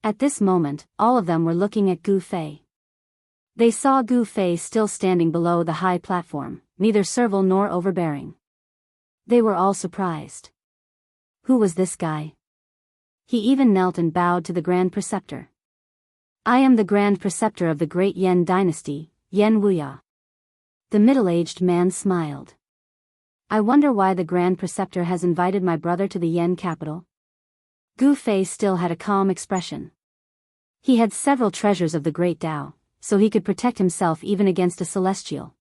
Speaker 1: At this moment, all of them were looking at Gu Fei. They saw Gu Fei still standing below the high platform, neither servile nor overbearing. They were all surprised. Who was this guy? He even knelt and bowed to the Grand Preceptor. I am the Grand Preceptor of the great Yan dynasty, Yan Wuya. The middle-aged man smiled. I wonder why the Grand Preceptor has invited my brother to the Yan capital? Gu Fei still had a calm expression. He had several treasures of the great Tao, so he could protect himself even against a celestial.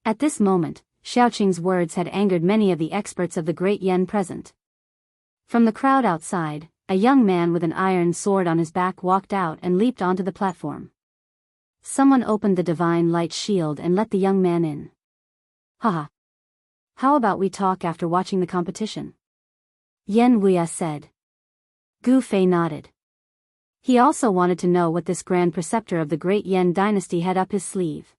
Speaker 1: At this moment, Xiaoqing's words had angered many of the experts of the great Yan present. From the crowd outside, a young man with an iron sword on his back walked out and leaped onto the platform. Someone opened the divine light shield and let the young man in. Haha. How about we talk after watching the competition? Yan Wuya said. Gu Fei nodded. He also wanted to know what this Grand Preceptor of the great Yan dynasty had up his sleeve.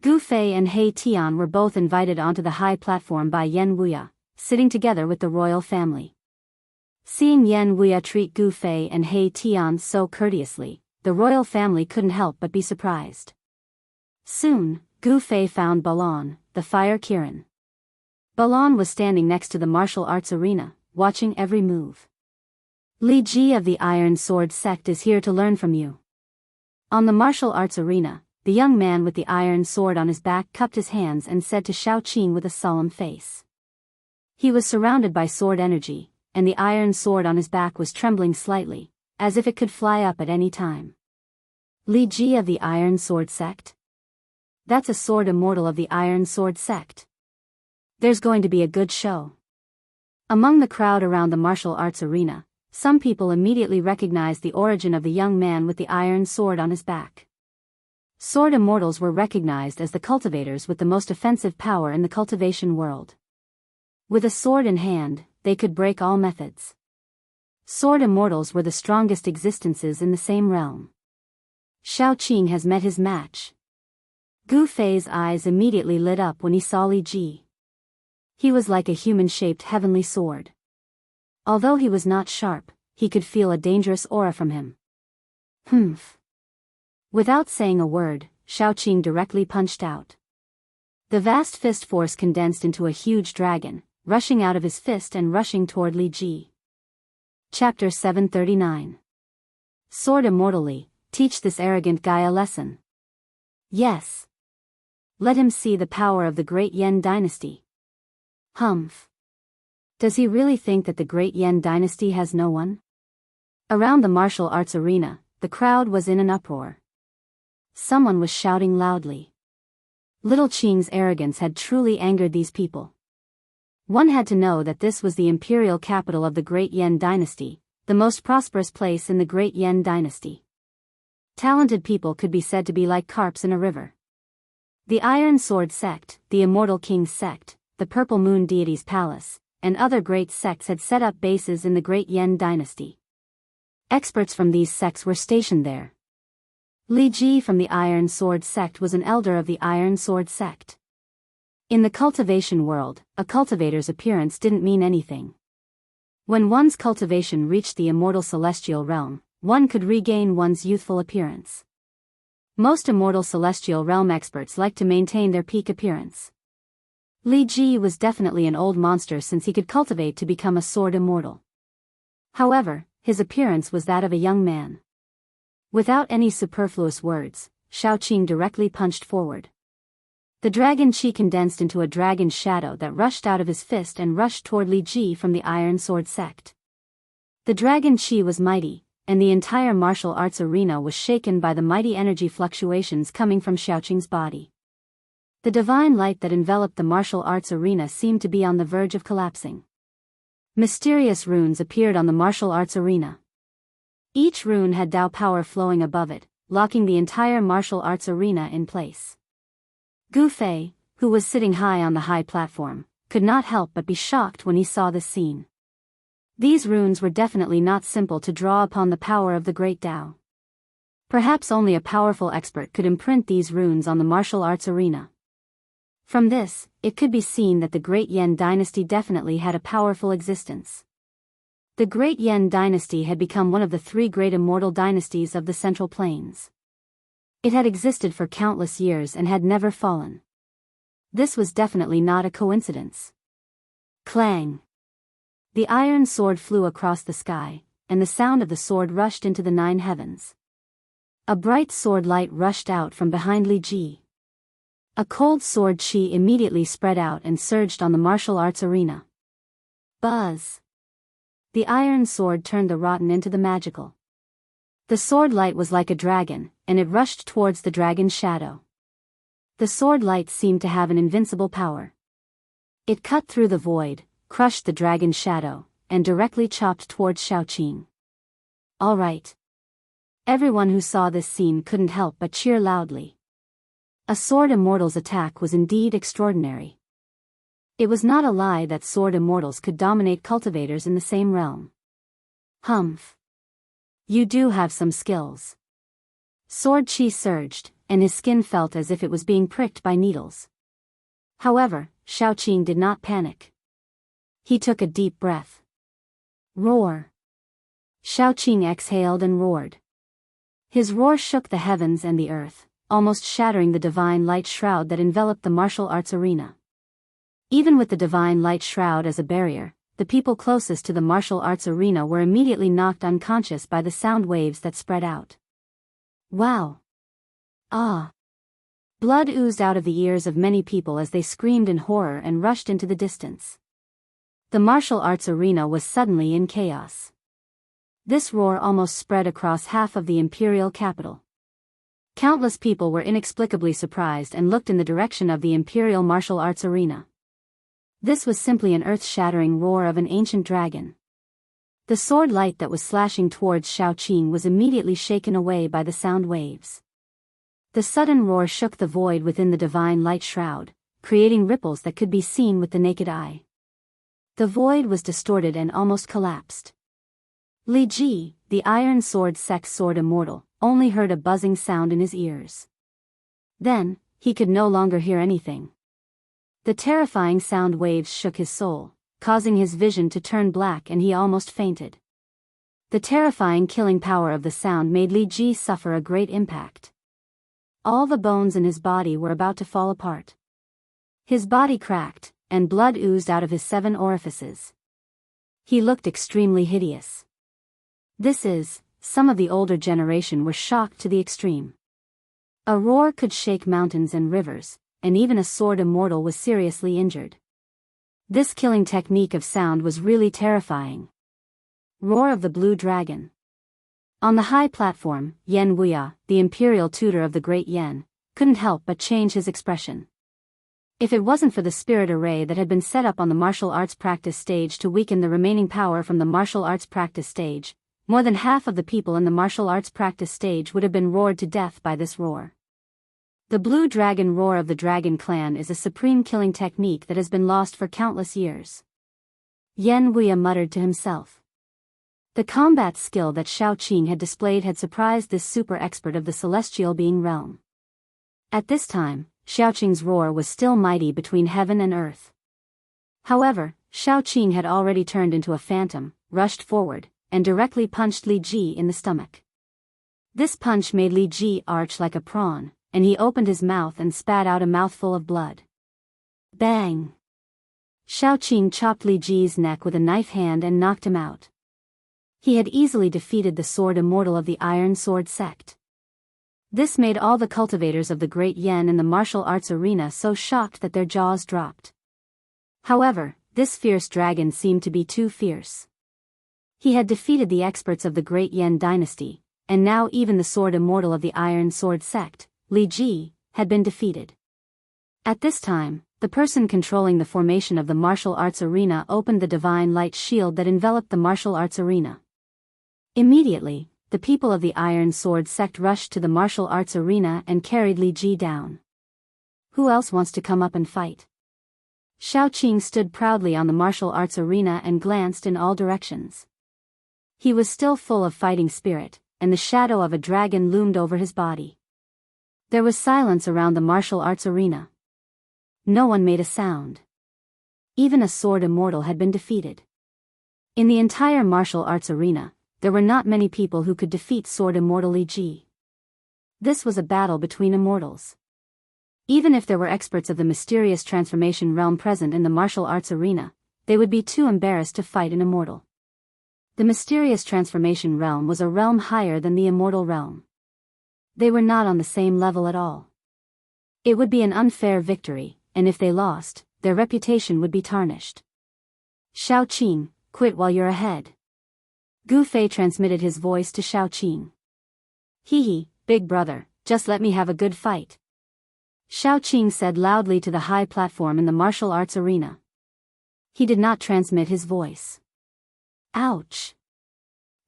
Speaker 1: Gu Fei and He Tian were both invited onto the high platform by Yan Wuya, sitting together with the royal family. Seeing Yan Wuya treat Gu Fei and He Tian so courteously, the royal family couldn't help but be surprised. Soon, Gu Fei found Balan, the fire Kirin. Balan was standing next to the martial arts arena, watching every move. Li Ji of the Iron Sword sect is here to learn from you. On the martial arts arena, the young man with the iron sword on his back cupped his hands and said to Xiaoqing with a solemn face. He was surrounded by sword energy, and the iron sword on his back was trembling slightly, as if it could fly up at any time. Li Ji of the Iron Sword sect? That's a sword immortal of the Iron Sword sect. There's going to be a good show. Among the crowd around the martial arts arena, some people immediately recognized the origin of the young man with the iron sword on his back. Sword immortals were recognized as the cultivators with the most offensive power in the cultivation world. With a sword in hand, they could break all methods. Sword immortals were the strongest existences in the same realm. Xiaoqing has met his match. Gu Fei's eyes immediately lit up when he saw Li Ji. He was like a human-shaped heavenly sword. Although he was not sharp, he could feel a dangerous aura from him. Humph. Without saying a word, Xiaoqing directly punched out. The vast fist force condensed into a huge dragon, rushing out of his fist and rushing toward Li Ji. Chapter 739. Sword immortally, teach this arrogant guy a lesson. Yes. Let him see the power of the great Yan dynasty. Humph. Does he really think that the great Yan dynasty has no one? Around the martial arts arena, the crowd was in an uproar. Someone was shouting loudly. Little Qing's arrogance had truly angered these people. One had to know that this was the imperial capital of the great Yan dynasty, the most prosperous place in the great Yan dynasty. Talented people could be said to be like carps in a river. The Iron Sword sect, the Immortal King's sect, the Purple Moon Deity's palace, and other great sects had set up bases in the great Yan dynasty. Experts from these sects were stationed there. Li Ji from the Iron Sword sect was an elder of the Iron Sword sect. In the cultivation world, a cultivator's appearance didn't mean anything. When one's cultivation reached the immortal celestial realm, one could regain one's youthful appearance. Most immortal celestial realm experts like to maintain their peak appearance. Li Ji was definitely an old monster since he could cultivate to become a sword immortal. However, his appearance was that of a young man. Without any superfluous words, Xiaoqing directly punched forward. The dragon chi condensed into a dragon shadow that rushed out of his fist and rushed toward Li Ji from the Iron Sword sect. The dragon chi was mighty, and the entire martial arts arena was shaken by the mighty energy fluctuations coming from Xiaoqing's body. The divine light that enveloped the martial arts arena seemed to be on the verge of collapsing. Mysterious runes appeared on the martial arts arena. Each rune had Dao power flowing above it, locking the entire martial arts arena in place. Gu Fei, who was sitting high on the high platform, could not help but be shocked when he saw this scene. These runes were definitely not simple to draw upon the power of the great Dao. Perhaps only a powerful expert could imprint these runes on the martial arts arena. From this, it could be seen that the Great Yan dynasty definitely had a powerful existence. The Great Yan dynasty had become one of the three great immortal dynasties of the Central Plains. It had existed for countless years and had never fallen. This was definitely not a coincidence. Clang! The iron sword flew across the sky, and the sound of the sword rushed into the 9 heavens. A bright sword light rushed out from behind Li Ji. A cold sword chi immediately spread out and surged on the martial arts arena. Buzz! The iron sword turned the rotten into the magical. The sword light was like a dragon, and it rushed towards the dragon's shadow. The sword light seemed to have an invincible power. It cut through the void, crushed the dragon's shadow, and directly chopped towards Xiaoqing. All right. Everyone who saw this scene couldn't help but cheer loudly. A sword immortal's attack was indeed extraordinary. It was not a lie that sword immortals could dominate cultivators in the same realm. Humph. You do have some skills. Sword chi surged, and his skin felt as if it was being pricked by needles. However, Xiaoqing did not panic. He took a deep breath. Roar. Xiaoqing exhaled and roared. His roar shook the heavens and the earth, almost shattering the divine light shroud that enveloped the martial arts arena. Even with the divine light shroud as a barrier, the people closest to the martial arts arena were immediately knocked unconscious by the sound waves that spread out. Wow! Ah! Blood oozed out of the ears of many people as they screamed in horror and rushed into the distance. The martial arts arena was suddenly in chaos. This roar almost spread across half of the imperial capital. Countless people were inexplicably surprised and looked in the direction of the imperial martial arts arena. This was simply an earth-shattering roar of an ancient dragon. The sword light that was slashing towards Xiaoqing was immediately shaken away by the sound waves. The sudden roar shook the void within the divine light shroud, creating ripples that could be seen with the naked eye. The void was distorted and almost collapsed. Li Ji, the Iron Sword Sect's sword immortal, only heard a buzzing sound in his ears. Then, he could no longer hear anything. The terrifying sound waves shook his soul, causing his vision to turn black, and he almost fainted. The terrifying killing power of the sound made Li Ji suffer a great impact. All the bones in his body were about to fall apart. His body cracked, and blood oozed out of his 7 orifices. He looked extremely hideous. Some of the older generation were shocked to the extreme. A roar could shake mountains and rivers, and even a sword immortal was seriously injured. This killing technique of sound was really terrifying. Roar of the Blue Dragon. On the high platform, Yan Wuya, the imperial tutor of the Great Yan, couldn't help but change his expression. If it wasn't for the spirit array that had been set up on the martial arts practice stage to weaken the remaining power from the martial arts practice stage, more than half of the people in the martial arts practice stage would have been roared to death by this roar. The Blue Dragon roar of the Dragon Clan is a supreme killing technique that has been lost for countless years. Yan Wuya muttered to himself. The combat skill that Xiaoqing had displayed had surprised this super expert of the celestial being realm. At this time, Xiaoqing's roar was still mighty between heaven and earth. However, Xiaoqing had already turned into a phantom, rushed forward, and directly punched Li Ji in the stomach. This punch made Li Ji arch like a prawn, and he opened his mouth and spat out a mouthful of blood. Bang! Xiaoqing chopped Li Ji's neck with a knife hand and knocked him out. He had easily defeated the Sword Immortal of the Iron Sword sect. This made all the cultivators of the Great Yen in the martial arts arena so shocked that their jaws dropped. However, this fierce dragon seemed to be too fierce. He had defeated the experts of the Great Yen dynasty, and now even the Sword Immortal of the Iron Sword sect, Li Ji, had been defeated. At this time, the person controlling the formation of the martial arts arena opened the divine light shield that enveloped the martial arts arena. Immediately, the people of the Iron Sword sect rushed to the martial arts arena and carried Li Ji down. Who else wants to come up and fight? Xiaoqing stood proudly on the martial arts arena and glanced in all directions. He was still full of fighting spirit, and the shadow of a dragon loomed over his body. There was silence around the martial arts arena. No one made a sound. Even a Sword Immortal had been defeated. In the entire martial arts arena, there were not many people who could defeat Sword Immortal Li Ji. This was a battle between immortals. Even if there were experts of the mysterious transformation realm present in the martial arts arena, they would be too embarrassed to fight an immortal. The mysterious transformation realm was a realm higher than the immortal realm. They were not on the same level at all. It would be an unfair victory, and if they lost, their reputation would be tarnished. Xiaoqing, quit while you're ahead. Gu Fei transmitted his voice to Xiaoqing. Hee, big brother, just let me have a good fight. Xiaoqing said loudly to the high platform in the martial arts arena. He did not transmit his voice. Ouch!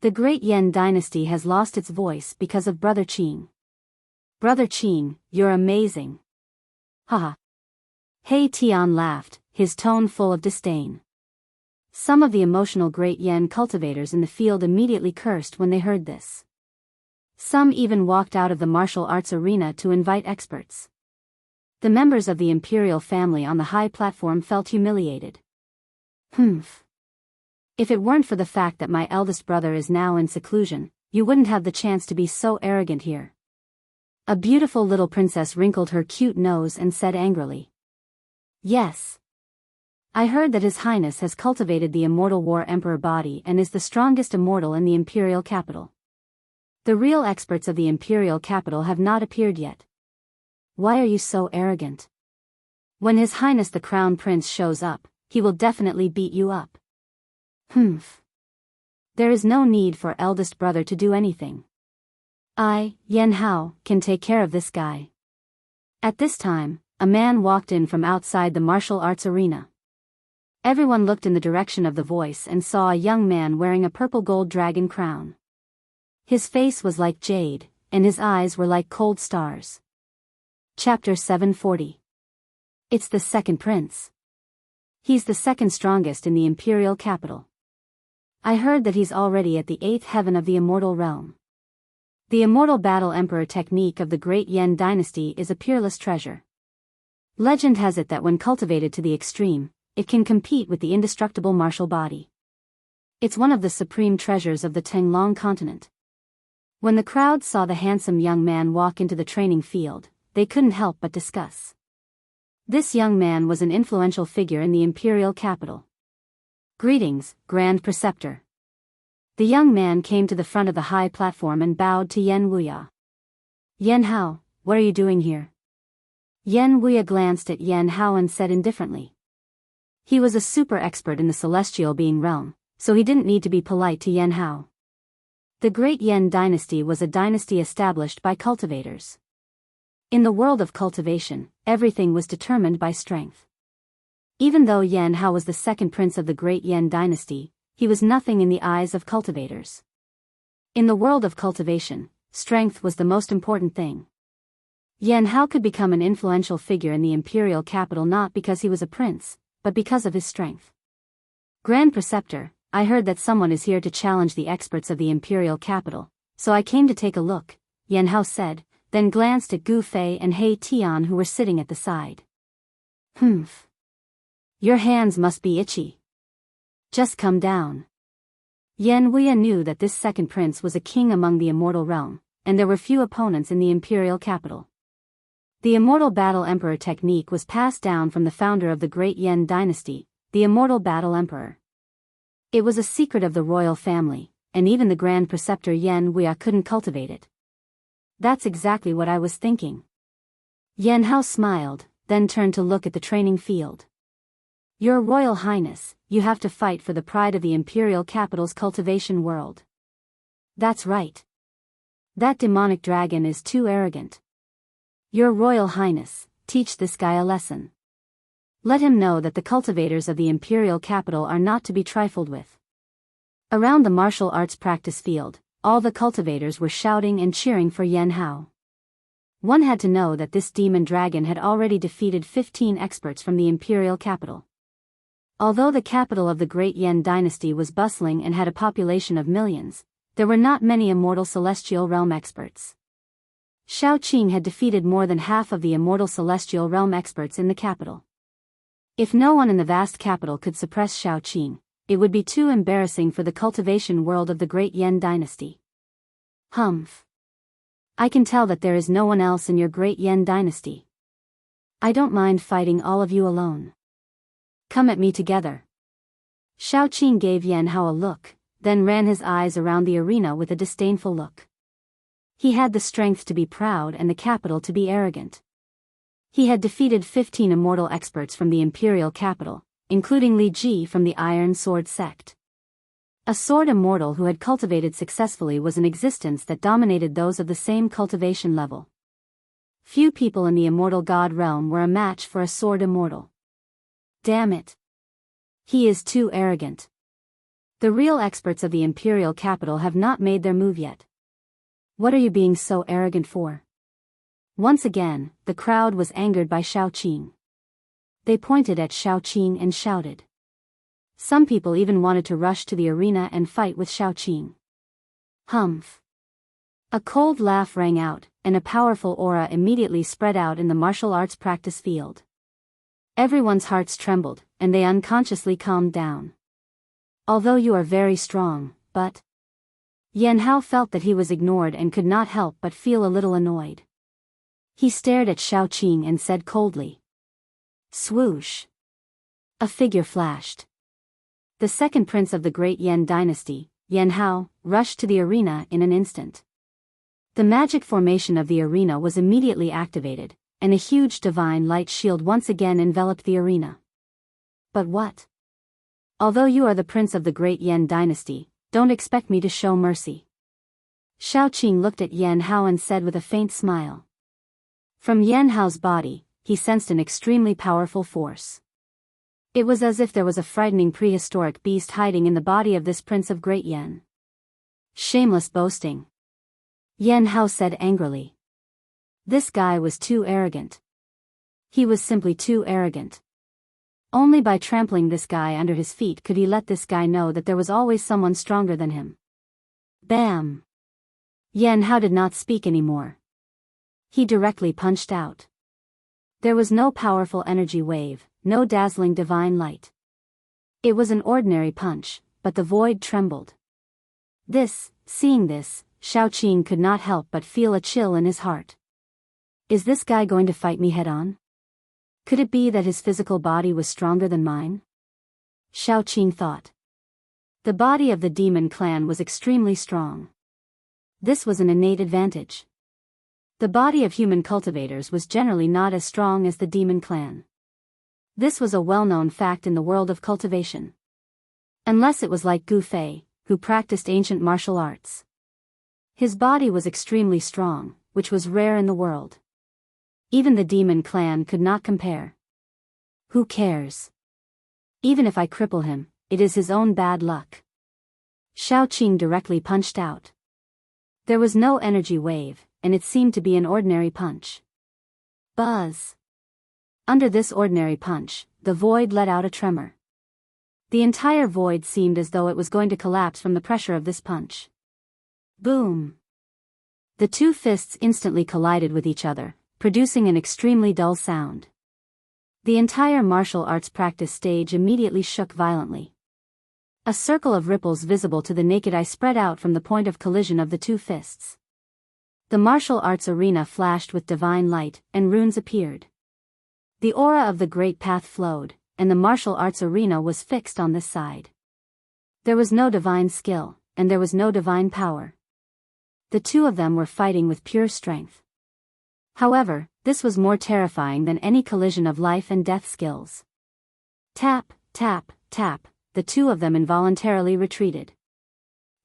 Speaker 1: The Great Yen dynasty has lost its voice because of Brother Qing. Brother Qing, you're amazing. Haha. He Tian laughed, his tone full of disdain. Some of the emotional Great Yen cultivators in the field immediately cursed when they heard this. Some even walked out of the martial arts arena to invite experts. The members of the imperial family on the high platform felt humiliated. If it weren't for the fact that my eldest brother is now in seclusion, you wouldn't have the chance to be so arrogant here. A beautiful little princess wrinkled her cute nose and said angrily. Yes. I heard that His Highness has cultivated the immortal War Emperor body and is the strongest immortal in the imperial capital. The real experts of the imperial capital have not appeared yet. Why are you so arrogant? When His Highness the Crown Prince shows up, he will definitely beat you up. There is no need for eldest brother to do anything. I, Yan Hao, can take care of this guy. At this time, a man walked in from outside the martial arts arena. Everyone looked in the direction of the voice and saw a young man wearing a purple gold dragon crown. His face was like jade, and his eyes were like cold stars. Chapter 740. It's the second prince. He's the second strongest in the imperial capital. I heard that he's already at the 8th heaven of the immortal realm. The immortal battle emperor technique of the Great Yen dynasty is a peerless treasure. Legend has it that when cultivated to the extreme, it can compete with the indestructible martial body. It's one of the supreme treasures of the Tenglong continent. When the crowd saw the handsome young man walk into the training field, they couldn't help but discuss. This young man was an influential figure in the imperial capital. Greetings, Grand Preceptor. The young man came to the front of the high platform and bowed to Yen Wuya. Yen Hao, what are you doing here? Yen Wuya glanced at Yen Hao and said indifferently. He was a super expert in the celestial being realm, so he didn't need to be polite to Yen Hao. The Great Yen dynasty was a dynasty established by cultivators. In the world of cultivation, everything was determined by strength. Even though Yen Hao was the second prince of the Great Yen dynasty, he was nothing in the eyes of cultivators. In the world of cultivation, strength was the most important thing. Yen Hao could become an influential figure in the imperial capital not because he was a prince, but because of his strength. Grand Preceptor, I heard that someone is here to challenge the experts of the imperial capital, so I came to take a look, Yen Hao said, then glanced at Gu Fei and He Tian who were sitting at the side. Your hands must be itchy. Just come down. Yen Wuya knew that this second prince was a king among the immortal realm, and there were few opponents in the imperial capital. The immortal battle emperor technique was passed down from the founder of the Great Yen dynasty, the immortal battle emperor. It was a secret of the royal family, and even the Grand Preceptor Yan Wuya couldn't cultivate it. That's exactly what I was thinking. Yan Hao smiled, then turned to look at the training field. Your Royal Highness, you have to fight for the pride of the imperial capital's cultivation world. That's right. That demonic dragon is too arrogant. Your Royal Highness, teach this guy a lesson. Let him know that the cultivators of the imperial capital are not to be trifled with. Around the martial arts practice field, all the cultivators were shouting and cheering for Yan Hao. One had to know that this demon dragon had already defeated 15 experts from the imperial capital. Although the capital of the Great Yan dynasty was bustling and had a population of millions, there were not many immortal celestial realm experts. Shao Qing had defeated more than half of the immortal celestial realm experts in the capital. If no one in the vast capital could suppress Shao Qing, it would be too embarrassing for the cultivation world of the Great Yan dynasty. Humph. I can tell that there is no one else in your Great Yan dynasty. I don't mind fighting all of you alone. Come at me together. Shao Qing gave Yan Hao a look, then ran his eyes around the arena with a disdainful look. He had the strength to be proud and the capital to be arrogant. He had defeated 15 immortal experts from the imperial capital, including Li Ji from the Iron Sword sect. A sword immortal who had cultivated successfully was an existence that dominated those of the same cultivation level. Few people in the immortal god realm were a match for a sword immortal. Damn it. He is too arrogant. The real experts of the imperial capital have not made their move yet. What are you being so arrogant for? Once again, the crowd was angered by Shao Qing. They pointed at Shao Qing and shouted. Some people even wanted to rush to the arena and fight with Shao Qing. Humph. A cold laugh rang out, and a powerful aura immediately spread out in the martial arts practice field. Everyone's hearts trembled, and they unconsciously calmed down. Although you are very strong, but... Yan Hao felt that he was ignored and could not help but feel a little annoyed. He stared at Shao Qing and said coldly. Swoosh. A figure flashed. The second prince of the Great Yan dynasty, Yan Hao, rushed to the arena in an instant. The magic formation of the arena was immediately activated, and a huge divine light shield once again enveloped the arena. But what? Although you are the prince of the Great Yan dynasty, don't expect me to show mercy. Shao Qing looked at Yan Hao and said with a faint smile. From Yan Hao's body, he sensed an extremely powerful force. It was as if there was a frightening prehistoric beast hiding in the body of this prince of Great Yan. Shameless boasting. Yan Hao said angrily. This guy was too arrogant. He was simply too arrogant. Only by trampling this guy under his feet could he let this guy know that there was always someone stronger than him. Bam! Yan Hao did not speak anymore. He directly punched out. There was no powerful energy wave, no dazzling divine light. It was an ordinary punch, but the void trembled. Seeing this, Shao Qing could not help but feel a chill in his heart. Is this guy going to fight me head-on? Could it be that his physical body was stronger than mine? Shao Qing thought. The body of the demon clan was extremely strong. This was an innate advantage. The body of human cultivators was generally not as strong as the demon clan. This was a well-known fact in the world of cultivation. Unless it was like Gu Fei, who practiced ancient martial arts. His body was extremely strong, which was rare in the world. Even the demon clan could not compare. Who cares? Even if I cripple him, it is his own bad luck. Shao Qing directly punched out. There was no energy wave, and it seemed to be an ordinary punch. Buzz! Under this ordinary punch, the void let out a tremor. The entire void seemed as though it was going to collapse from the pressure of this punch. Boom! The two fists instantly collided with each other, producing an extremely dull sound. The entire martial arts practice stage immediately shook violently. A circle of ripples visible to the naked eye spread out from the point of collision of the two fists. The martial arts arena flashed with divine light, and runes appeared. The aura of the Great Path flowed, and the martial arts arena was fixed on this side. There was no divine skill, and there was no divine power. The two of them were fighting with pure strength. However, this was more terrifying than any collision of life and death skills. Tap, tap, tap, the two of them involuntarily retreated.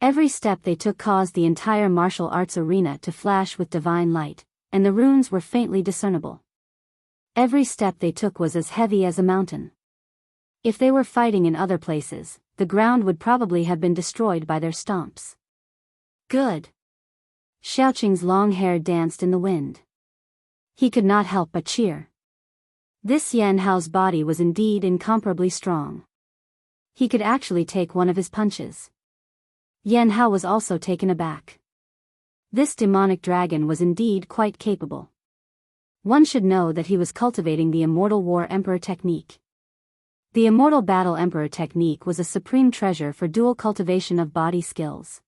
Speaker 1: Every step they took caused the entire martial arts arena to flash with divine light, and the runes were faintly discernible. Every step they took was as heavy as a mountain. If they were fighting in other places, the ground would probably have been destroyed by their stomps. Good. Xiaoqing's long hair danced in the wind. He could not help but cheer. This Yanhao's body was indeed incomparably strong. He could actually take one of his punches. Yanhao was also taken aback. This demonic dragon was indeed quite capable. One should know that he was cultivating the Immortal War Emperor technique. The Immortal Battle Emperor technique was a supreme treasure for dual cultivation of body skills.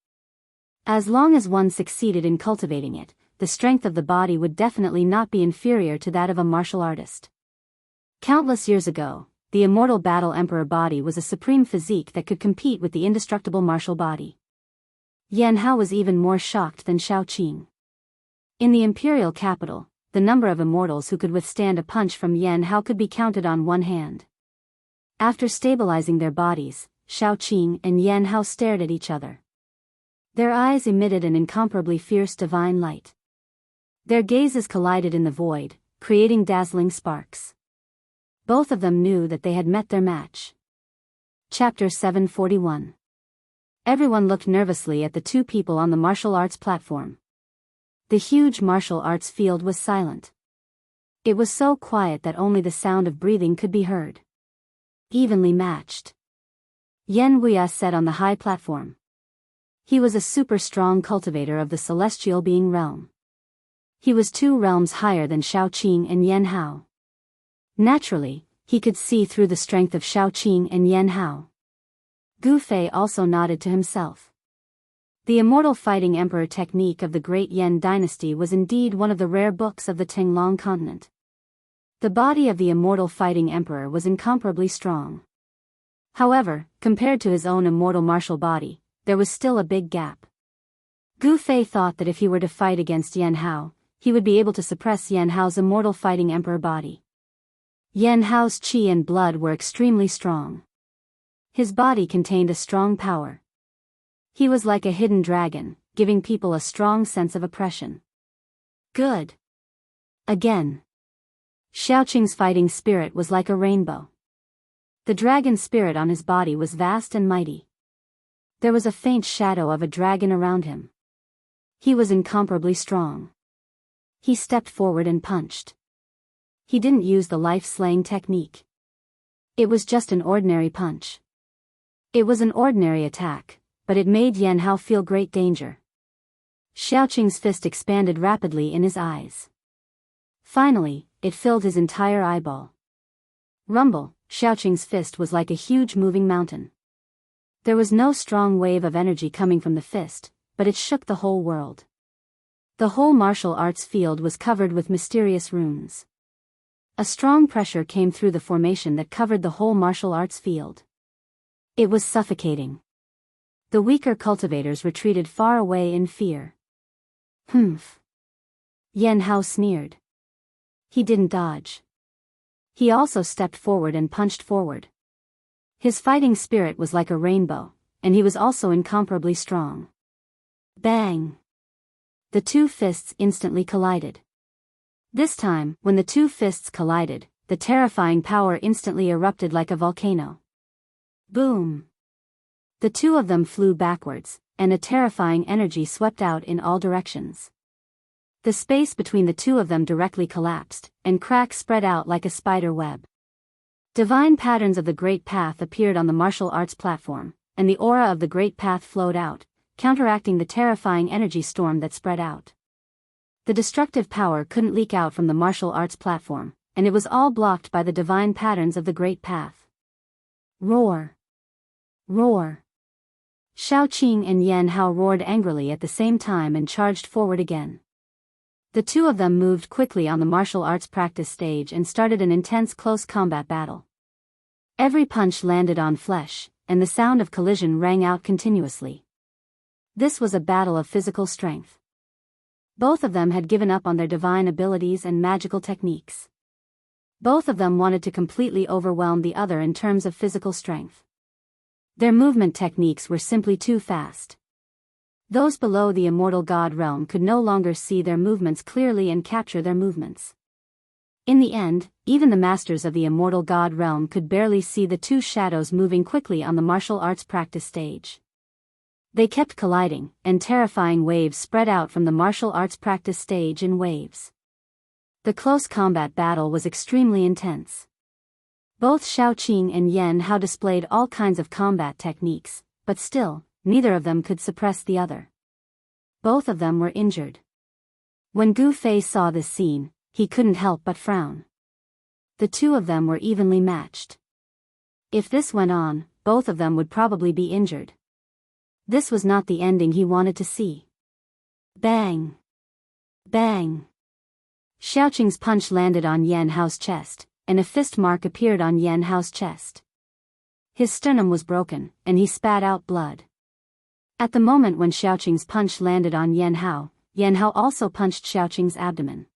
Speaker 1: As long as one succeeded in cultivating it, the strength of the body would definitely not be inferior to that of a martial artist. Countless years ago, the Immortal Battle Emperor body was a supreme physique that could compete with the indestructible martial body. Yanhao was even more shocked than Xiaoqing. In the imperial capital, the number of immortals who could withstand a punch from Yanhao could be counted on one hand. After stabilizing their bodies, Xiaoqing and Yanhao stared at each other. Their eyes emitted an incomparably fierce divine light. Their gazes collided in the void, creating dazzling sparks. Both of them knew that they had met their match. Chapter 741. Everyone looked nervously at the two people on the martial arts platform. The huge martial arts field was silent. It was so quiet that only the sound of breathing could be heard. Evenly matched. Yen Wuya sat on the high platform. He was a super strong cultivator of the celestial being realm. He was 2 realms higher than Xiaoqing and Yanhao. Naturally, he could see through the strength of Xiaoqing and Yanhao. Gu Fei also nodded to himself. The Immortal Fighting Emperor technique of the Great Yan dynasty was indeed one of the rare books of the Tinglong continent. The body of the Immortal Fighting Emperor was incomparably strong. However, compared to his own immortal martial body, there was still a big gap. Gu Fei thought that if he were to fight against Yanhao, he would be able to suppress Yanhao's Immortal Fighting Emperor body. Yanhao's qi and blood were extremely strong. His body contained a strong power. He was like a hidden dragon, giving people a strong sense of oppression. Good. Again. Xiaoqing's fighting spirit was like a rainbow. The dragon spirit on his body was vast and mighty. There was a faint shadow of a dragon around him. He was incomparably strong. He stepped forward and punched. He didn't use the life-slaying technique. It was just an ordinary punch. It was an ordinary attack, but it made Yanhao feel great danger. Xiaoqing's fist expanded rapidly in his eyes. Finally, it filled his entire eyeball. Rumble, Xiaoqing's fist was like a huge moving mountain. There was no strong wave of energy coming from the fist, but it shook the whole world. The whole martial arts field was covered with mysterious runes. A strong pressure came through the formation that covered the whole martial arts field. It was suffocating. The weaker cultivators retreated far away in fear. Humph. Yanhao sneered. He didn't dodge. He also stepped forward and punched forward. His fighting spirit was like a rainbow, and he was also incomparably strong. Bang! The two fists instantly collided. This time, when the two fists collided, the terrifying power instantly erupted like a volcano. Boom! The two of them flew backwards, and a terrifying energy swept out in all directions. The space between the two of them directly collapsed, and cracks spread out like a spider web. Divine patterns of the Great Path appeared on the martial arts platform, and the aura of the Great Path flowed out, counteracting the terrifying energy storm that spread out. The destructive power couldn't leak out from the martial arts platform, and it was all blocked by the divine patterns of the Great Path. Roar! Roar! Xiaoqing and Yanhao roared angrily at the same time and charged forward again. The two of them moved quickly on the martial arts practice stage and started an intense close combat battle. Every punch landed on flesh, and the sound of collision rang out continuously. This was a battle of physical strength. Both of them had given up on their divine abilities and magical techniques. Both of them wanted to completely overwhelm the other in terms of physical strength. Their movement techniques were simply too fast. Those below the immortal god realm could no longer see their movements clearly and capture their movements. In the end, even the masters of the immortal god realm could barely see the two shadows moving quickly on the martial arts practice stage. They kept colliding, and terrifying waves spread out from the martial arts practice stage in waves. The close combat battle was extremely intense. Both Xiaoqing and Yan Hao displayed all kinds of combat techniques, but still, neither of them could suppress the other. Both of them were injured. When Gu Fei saw this scene, he couldn't help but frown. The two of them were evenly matched. If this went on, both of them would probably be injured. This was not the ending he wanted to see. Bang! Bang! Xiaoqing's punch landed on Yan Hao's chest, and a fist mark appeared on Yan Hao's chest. His sternum was broken, and he spat out blood. At the moment when Xiaoqing's punch landed on Yan Hao also punched Xiaoqing's abdomen.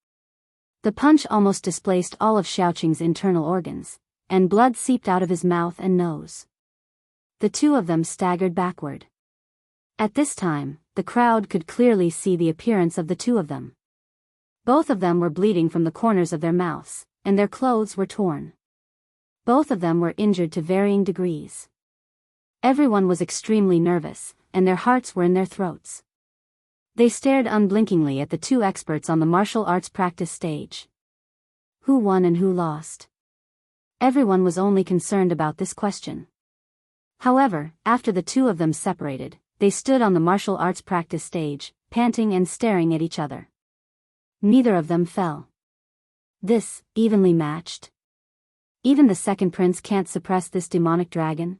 Speaker 1: The punch almost displaced all of Xiaoqing's internal organs, and blood seeped out of his mouth and nose. The two of them staggered backward. At this time, the crowd could clearly see the appearance of the two of them. Both of them were bleeding from the corners of their mouths, and their clothes were torn. Both of them were injured to varying degrees. Everyone was extremely nervous, and their hearts were in their throats. They stared unblinkingly at the two experts on the martial arts practice stage. Who won and who lost? Everyone was only concerned about this question. However, after the two of them separated, they stood on the martial arts practice stage, panting and staring at each other. Neither of them fell. This, evenly matched. Even the second prince can't suppress this demonic dragon?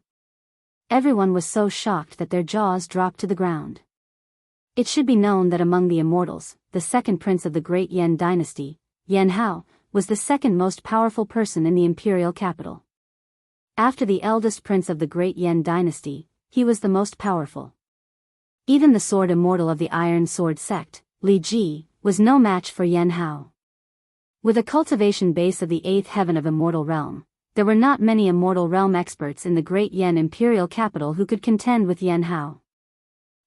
Speaker 1: Everyone was so shocked that their jaws dropped to the ground. It should be known that among the immortals, the second prince of the great Yan dynasty, Yan Hao, was the second most powerful person in the imperial capital. After the eldest prince of the great Yan dynasty, he was the most powerful. Even the sword immortal of the Iron Sword sect, Li Ji, was no match for Yan Hao. With a cultivation base of the 8th heaven of immortal realm, there were not many immortal realm experts in the great Yan imperial capital who could contend with Yan Hao.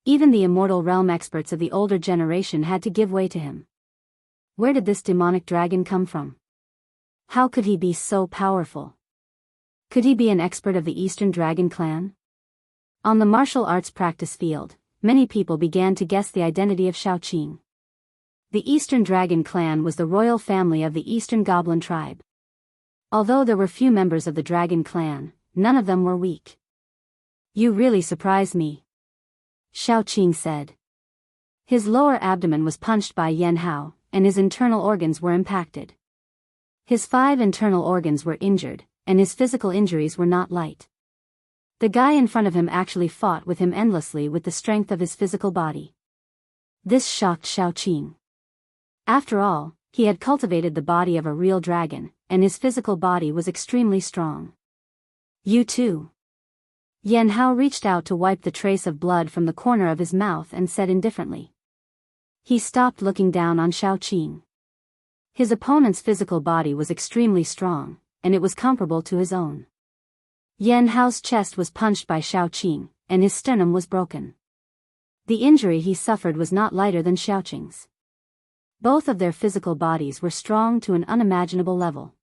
Speaker 1: Even the immortal realm experts of the older generation had to give way to him. Where did this demonic dragon come from? How could he be so powerful? Could he be an expert of the Eastern Dragon clan? On the martial arts practice field, many people began to guess the identity of Xiaoqing. The Eastern Dragon clan was the royal family of the Eastern Goblin tribe. Although there were few members of the Dragon clan, none of them were weak. You really surprise me, Xiaoqing said. His lower abdomen was punched by Yan Hao, and his internal organs were impacted. His 5 internal organs were injured, and his physical injuries were not light. The guy in front of him actually fought with him endlessly with the strength of his physical body. This shocked Xiaoqing. After all, he had cultivated the body of a real dragon, and his physical body was extremely strong. You too. Yan Hao reached out to wipe the trace of blood from the corner of his mouth and said indifferently. He stopped looking down on Xiaoqing. His opponent's physical body was extremely strong, and it was comparable to his own. Yan Hao's chest was punched by Xiaoqing, and his sternum was broken. The injury he suffered was not lighter than Xiaoqing's. Both of their physical bodies were strong to an unimaginable level.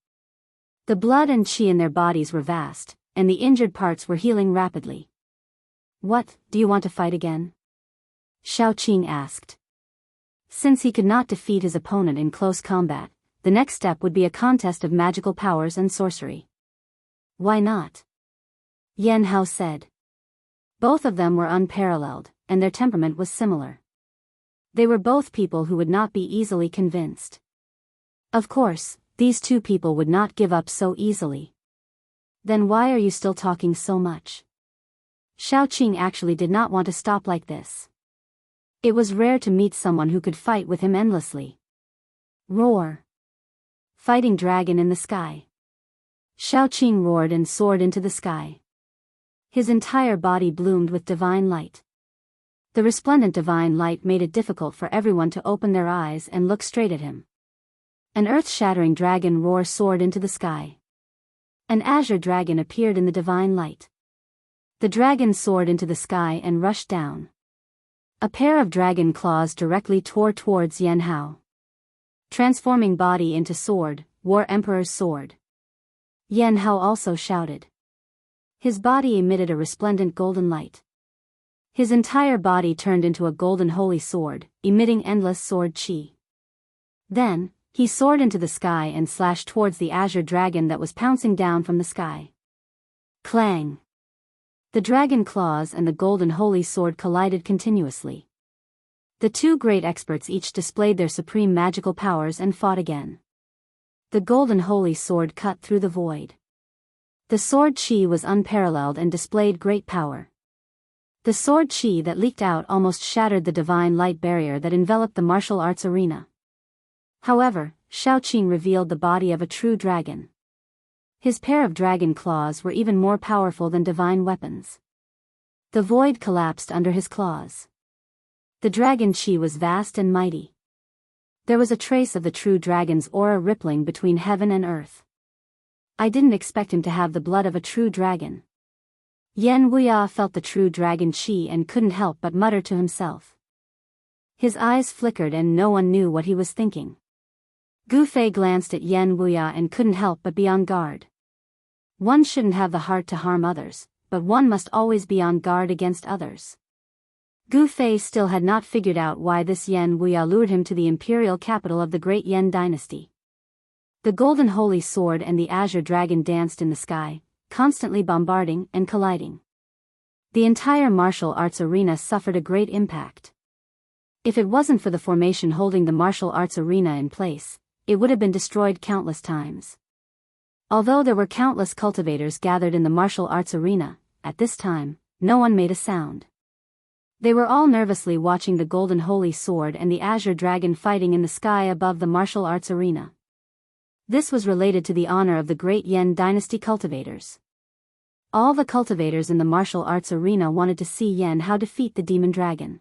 Speaker 1: The blood and qi in their bodies were vast, and the injured parts were healing rapidly. What, do you want to fight again? Xiaoqing asked. Since he could not defeat his opponent in close combat, the next step would be a contest of magical powers and sorcery. Why not? Yan Hao said. Both of them were unparalleled, and their temperament was similar. They were both people who would not be easily convinced. Of course, these two people would not give up so easily. Then why are you still talking so much? Xiaoqing actually did not want to stop like this. It was rare to meet someone who could fight with him endlessly. Roar! Fighting dragon in the sky. Xiaoqing roared and soared into the sky. His entire body bloomed with divine light. The resplendent divine light made it difficult for everyone to open their eyes and look straight at him. An earth-shattering dragon roar soared into the sky. An azure dragon appeared in the divine light. The dragon soared into the sky and rushed down. A pair of dragon claws directly tore towards Jianghu. Transforming body into sword, War Emperor's sword. Jianghu also shouted. His body emitted a resplendent golden light. His entire body turned into a golden holy sword, emitting endless sword chi. Then, he soared into the sky and slashed towards the azure dragon that was pouncing down from the sky. Clang! The dragon claws and the golden holy sword collided continuously. The two great experts each displayed their supreme magical powers and fought again. The golden holy sword cut through the void. The sword chi was unparalleled and displayed great power. The sword chi that leaked out almost shattered the divine light barrier that enveloped the martial arts arena. However, Xiaoqing revealed the body of a true dragon. His pair of dragon claws were even more powerful than divine weapons. The void collapsed under his claws. The dragon chi was vast and mighty. There was a trace of the true dragon's aura rippling between heaven and earth. I didn't expect him to have the blood of a true dragon. Wuxia felt the true dragon chi and couldn't help but mutter to himself. His eyes flickered and no one knew what he was thinking. Gu Fei glanced at Wuxia and couldn't help but be on guard. One shouldn't have the heart to harm others, but one must always be on guard against others. Gu Fei still had not figured out why this Wuxia lured him to the imperial capital of the great Yan dynasty. The golden holy sword and the azure dragon danced in the sky, constantly bombarding and colliding. The entire martial arts arena suffered a great impact. If it wasn't for the formation holding the martial arts arena in place, it would have been destroyed countless times. Although there were countless cultivators gathered in the martial arts arena, at this time, no one made a sound. They were all nervously watching the golden holy sword and the azure dragon fighting in the sky above the martial arts arena. This was related to the honor of the great Yan dynasty cultivators. All the cultivators in the martial arts arena wanted to see Jianghu defeat the demon dragon.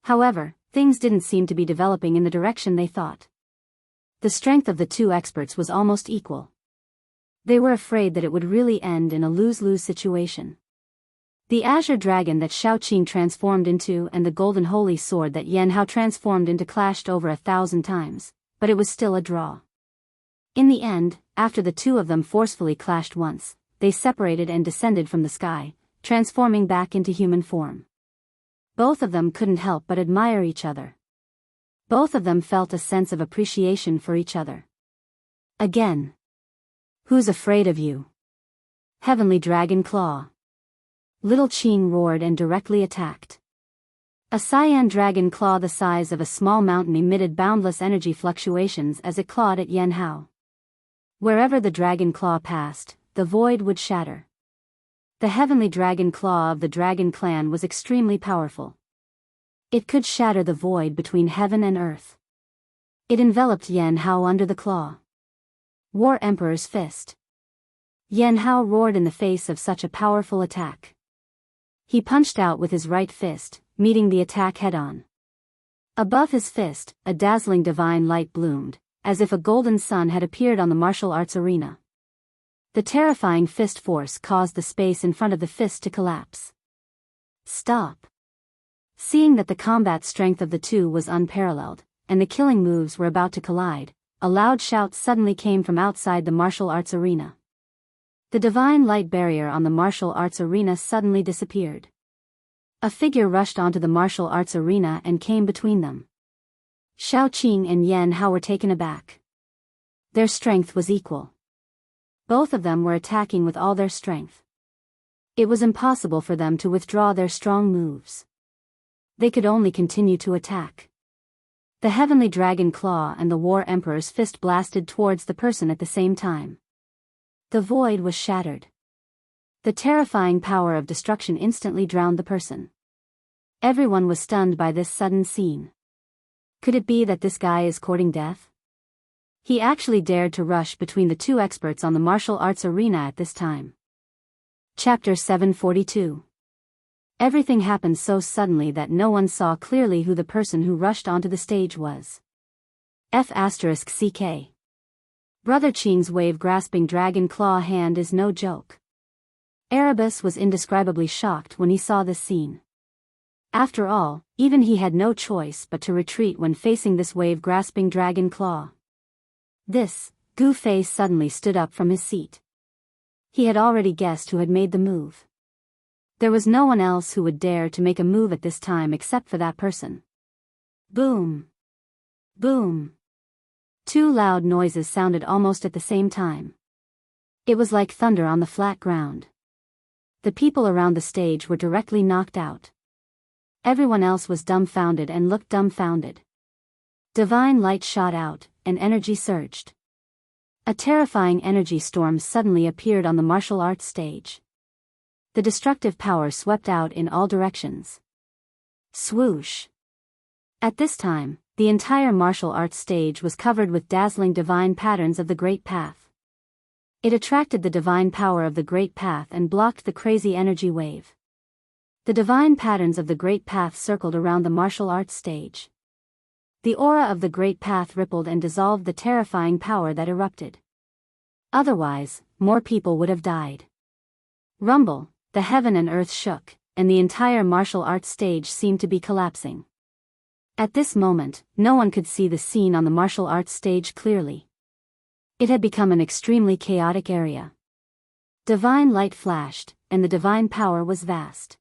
Speaker 1: However, things didn't seem to be developing in the direction they thought. The strength of the two experts was almost equal. They were afraid that it would really end in a lose-lose situation. The azure dragon that Xiaoqing transformed into and the golden holy sword that Jianghu transformed into clashed over 1,000 times, but it was still a draw. In the end, after the two of them forcefully clashed once, they separated and descended from the sky, transforming back into human form. Both of them couldn't help but admire each other. Both of them felt a sense of appreciation for each other. Again. Who's afraid of you? Heavenly Dragon Claw. Little Qing roared and directly attacked. A cyan dragon claw the size of a small mountain emitted boundless energy fluctuations as it clawed at Jianghu. Wherever the dragon claw passed, the void would shatter. The heavenly dragon claw of the dragon clan was extremely powerful. It could shatter the void between heaven and earth. It enveloped Jianghu under the claw. War Emperor's fist. Jianghu roared in the face of such a powerful attack. He punched out with his right fist, meeting the attack head-on. Above his fist, a dazzling divine light bloomed, as if a golden sun had appeared on the martial arts arena. The terrifying fist force caused the space in front of the fist to collapse. Stop! Seeing that the combat strength of the two was unparalleled, and the killing moves were about to collide, a loud shout suddenly came from outside the martial arts arena. The divine light barrier on the martial arts arena suddenly disappeared. A figure rushed onto the martial arts arena and came between them. Xiaoqing and Jianghu were taken aback. Their strength was equal. Both of them were attacking with all their strength. It was impossible for them to withdraw their strong moves. They could only continue to attack. The heavenly dragon claw and the War Emperor's fist blasted towards the person at the same time. The void was shattered. The terrifying power of destruction instantly drowned the person. Everyone was stunned by this sudden scene. Could it be that this guy is courting death? He actually dared to rush between the two experts on the martial arts arena at this time. Chapter 742. Everything happened so suddenly that no one saw clearly who the person who rushed onto the stage was. F***CK. Brother Qing's wave-grasping dragon claw hand is no joke. Erebus was indescribably shocked when he saw this scene. After all, even he had no choice but to retreat when facing this wave-grasping dragon claw. This, Gu Fei suddenly stood up from his seat. He had already guessed who had made the move. There was no one else who would dare to make a move at this time except for that person. Boom! Boom! Two loud noises sounded almost at the same time. It was like thunder on the flat ground. The people around the stage were directly knocked out. Everyone else was dumbfounded and looked dumbfounded. Divine light shot out, and energy surged. A terrifying energy storm suddenly appeared on the martial arts stage. The destructive power swept out in all directions. Swoosh! At this time, the entire martial arts stage was covered with dazzling divine patterns of the Great Path. It attracted the divine power of the Great Path and blocked the crazy energy wave. The divine patterns of the Great Path circled around the martial arts stage. The aura of the Great Path rippled and dissolved the terrifying power that erupted. Otherwise, more people would have died. Rumble, the heaven and earth shook, and the entire martial arts stage seemed to be collapsing. At this moment, no one could see the scene on the martial arts stage clearly. It had become an extremely chaotic area. Divine light flashed, and the divine power was vast.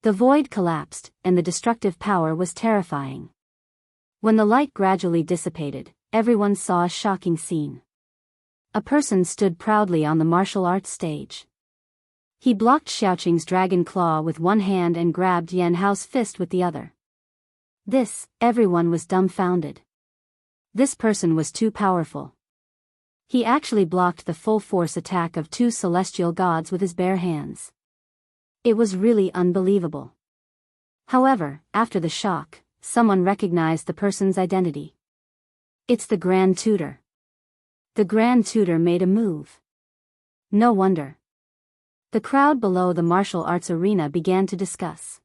Speaker 1: The void collapsed, and the destructive power was terrifying. When the light gradually dissipated, everyone saw a shocking scene. A person stood proudly on the martial arts stage. He blocked Xiaoqing's dragon claw with one hand and grabbed Yan Hao's fist with the other. Everyone was dumbfounded. This person was too powerful. He actually blocked the full force attack of two celestial gods with his bare hands. It was really unbelievable. However, after the shock, someone recognized the person's identity. It's the Grand Tutor. The Grand Tutor made a move. No wonder. The crowd below the martial arts arena began to discuss.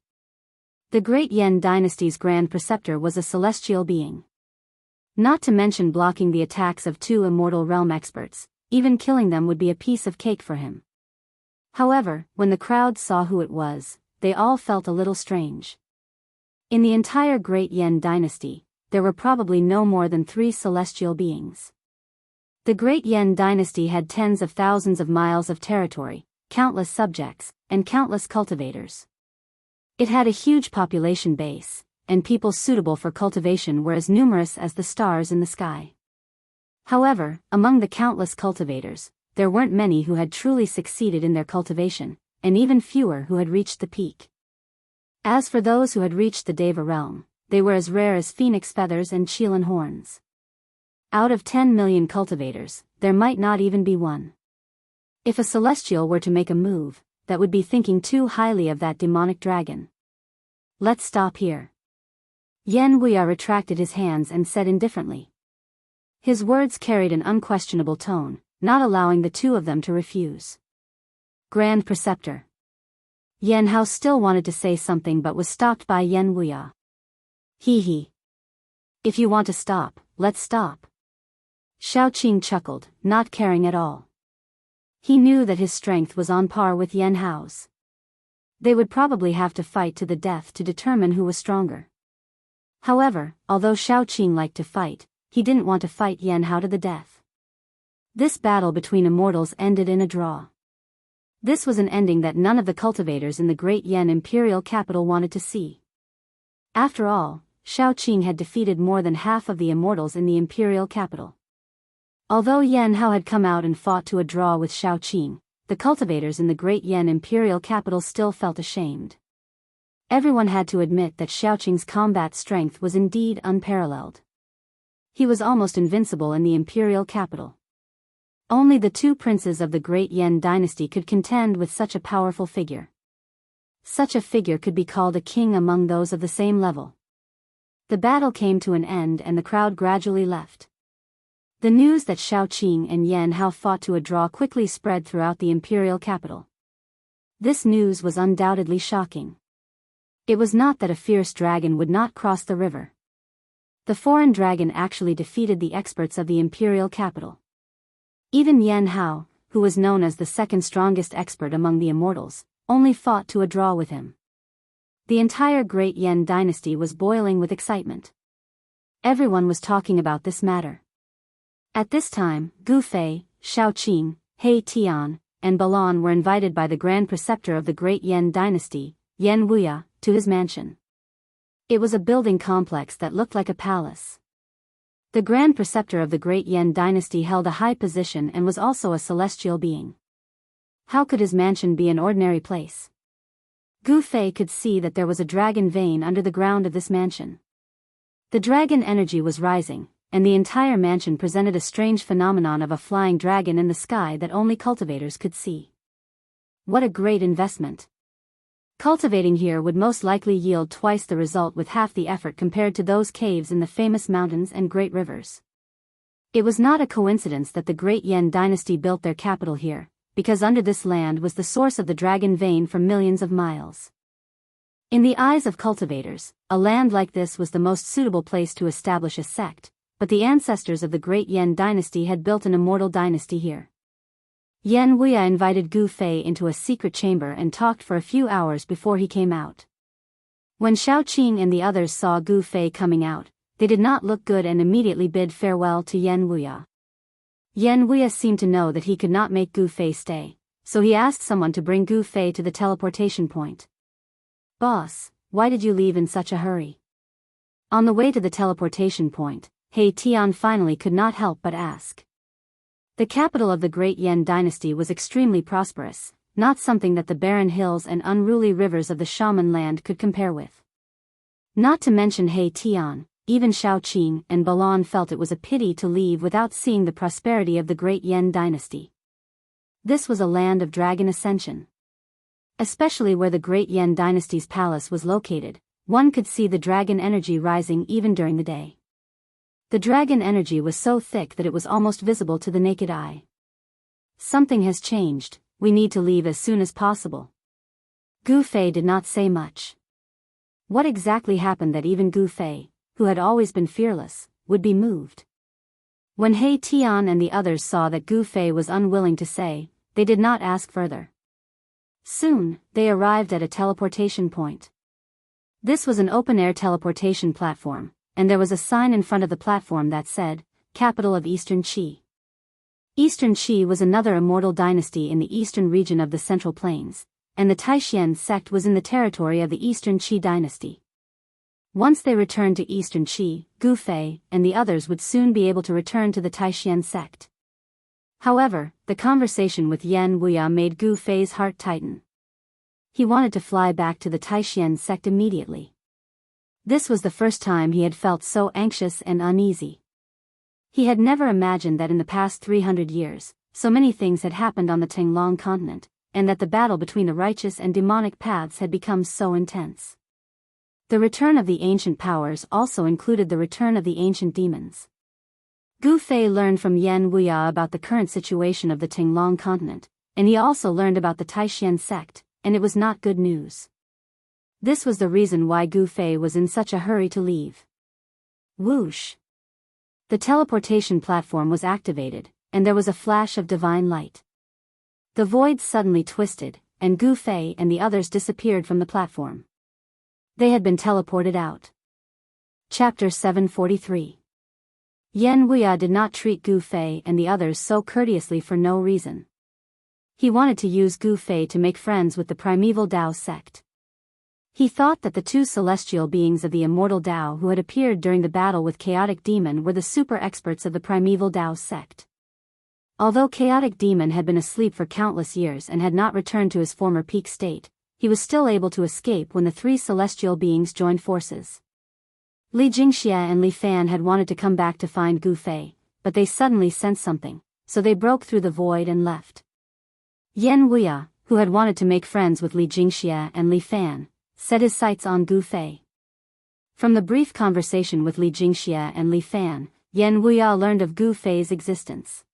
Speaker 1: The Great Yan Dynasty's Grand Preceptor was a celestial being. Not to mention blocking the attacks of two immortal realm experts, even killing them would be a piece of cake for him. However, when the crowd saw who it was, they all felt a little strange. In the entire Great Yan Dynasty, there were probably no more than 3 celestial beings. The Great Yan Dynasty had tens of thousands of miles of territory, countless subjects, and countless cultivators. It had a huge population base, and people suitable for cultivation were as numerous as the stars in the sky. However, among the countless cultivators, there weren't many who had truly succeeded in their cultivation, and even fewer who had reached the peak. As for those who had reached the Deva realm, they were as rare as phoenix feathers and Qilin horns. Out of 10 million cultivators, there might not even be one. If a celestial were to make a move, that would be thinking too highly of that demonic dragon. Let's stop here. Yan Wuya retracted his hands and said indifferently. His words carried an unquestionable tone, not allowing the two of them to refuse. Grand Preceptor. Yan Hao still wanted to say something but was stopped by Yan Wuya. He. If you want to stop, let's stop. Xiaoqing chuckled, not caring at all. He knew that his strength was on par with Yan Hao's. They would probably have to fight to the death to determine who was stronger. However, although Xiaoqing liked to fight, he didn't want to fight Yan Hao to the death. This battle between immortals ended in a draw. This was an ending that none of the cultivators in the Great Yan Imperial capital wanted to see. After all, Xiaoqing had defeated more than half of the immortals in the Imperial capital. Although Yan Hao had come out and fought to a draw with Xiaoqing, the cultivators in the Great Yan Imperial capital still felt ashamed. Everyone had to admit that Xiaoqing's combat strength was indeed unparalleled. He was almost invincible in the Imperial capital. Only the 2 princes of the Great Yan Dynasty could contend with such a powerful figure. Such a figure could be called a king among those of the same level. The battle came to an end and the crowd gradually left. The news that Xiaoqing and Yan Hao fought to a draw quickly spread throughout the Imperial capital. This news was undoubtedly shocking. It was not that a fierce dragon would not cross the river. The foreign dragon actually defeated the experts of the imperial capital. Even Yan Hao, who was known as the second strongest expert among the immortals, only fought to a draw with him. The entire Great Yan dynasty was boiling with excitement. Everyone was talking about this matter. At this time, Gu Fei, Shao Qing, He Tian, and Balan were invited by the Grand Preceptor of the Great Yan dynasty, Yan Wuya, to his mansion. It was a building complex that looked like a palace. The Grand Preceptor of the Great Yan dynasty held a high position and was also a celestial being. How could his mansion be an ordinary place? Gu Fei could see that there was a dragon vein under the ground of this mansion. The dragon energy was rising, and the entire mansion presented a strange phenomenon of a flying dragon in the sky that only cultivators could see. What a great investment! Cultivating here would most likely yield twice the result with half the effort compared to those caves in the famous mountains and great rivers. It was not a coincidence that the Great Yan dynasty built their capital here, because under this land was the source of the dragon vein for millions of miles. In the eyes of cultivators, a land like this was the most suitable place to establish a sect, but the ancestors of the Great Yan dynasty had built an immortal dynasty here. Yan Wuya invited Gu Fei into a secret chamber and talked for a few hours before he came out. When Shao Qing and the others saw Gu Fei coming out, they did not look good and immediately bid farewell to Yan Wuya. Yan Wuya seemed to know that he could not make Gu Fei stay, so he asked someone to bring Gu Fei to the teleportation point. "Boss, why did you leave in such a hurry?" On the way to the teleportation point, He Tian finally could not help but ask. The capital of the Great Yan dynasty was extremely prosperous, not something that the barren hills and unruly rivers of the shaman land could compare with. Not to mention He Tian, even Shao Qing and Balan felt it was a pity to leave without seeing the prosperity of the Great Yan dynasty. This was a land of dragon ascension. Especially where the Great Yan dynasty's palace was located, one could see the dragon energy rising even during the day. The dragon energy was so thick that it was almost visible to the naked eye. "Something has changed, we need to leave as soon as possible." Gu Fei did not say much. What exactly happened that even Gu Fei, who had always been fearless, would be moved? When He Tian and the others saw that Gu Fei was unwilling to say, they did not ask further. Soon, they arrived at a teleportation point. This was an open-air teleportation platform, and there was a sign in front of the platform that said, "Capital of Eastern Qi." Eastern Qi was another immortal dynasty in the eastern region of the Central Plains, and the Taishan sect was in the territory of the Eastern Qi dynasty. Once they returned to Eastern Qi, Gu Fei and the others would soon be able to return to the Taishan sect. However, the conversation with Yan Wuya made Gu Fei's heart tighten. He wanted to fly back to the Taishan sect immediately. This was the first time he had felt so anxious and uneasy. He had never imagined that in the past 300 years, so many things had happened on the Tinglong continent, and that the battle between the righteous and demonic paths had become so intense. The return of the ancient powers also included the return of the ancient demons. Gu Fei learned from Yan Wuya about the current situation of the Tinglong continent, and he also learned about the Taishan sect, and it was not good news. This was the reason why Gu Fei was in such a hurry to leave. Whoosh! The teleportation platform was activated, and there was a flash of divine light. The void suddenly twisted, and Gu Fei and the others disappeared from the platform. They had been teleported out. Chapter 743. Yan Wuya did not treat Gu Fei and the others so courteously for no reason. He wanted to use Gu Fei to make friends with the primeval Dao sect. He thought that the two celestial beings of the immortal Dao who had appeared during the battle with Chaotic Demon were the super experts of the primeval Dao sect. Although Chaotic Demon had been asleep for countless years and had not returned to his former peak state, he was still able to escape when the three celestial beings joined forces. Li Jingxia and Li Fan had wanted to come back to find Gu Fei, but they suddenly sensed something, so they broke through the void and left. Yan Wuya, who had wanted to make friends with Li Jingxia and Li Fan, set his sights on Gu Fei. From the brief conversation with Li Jingxia and Li Fan, Yan Wuya learned of Gu Fei's existence.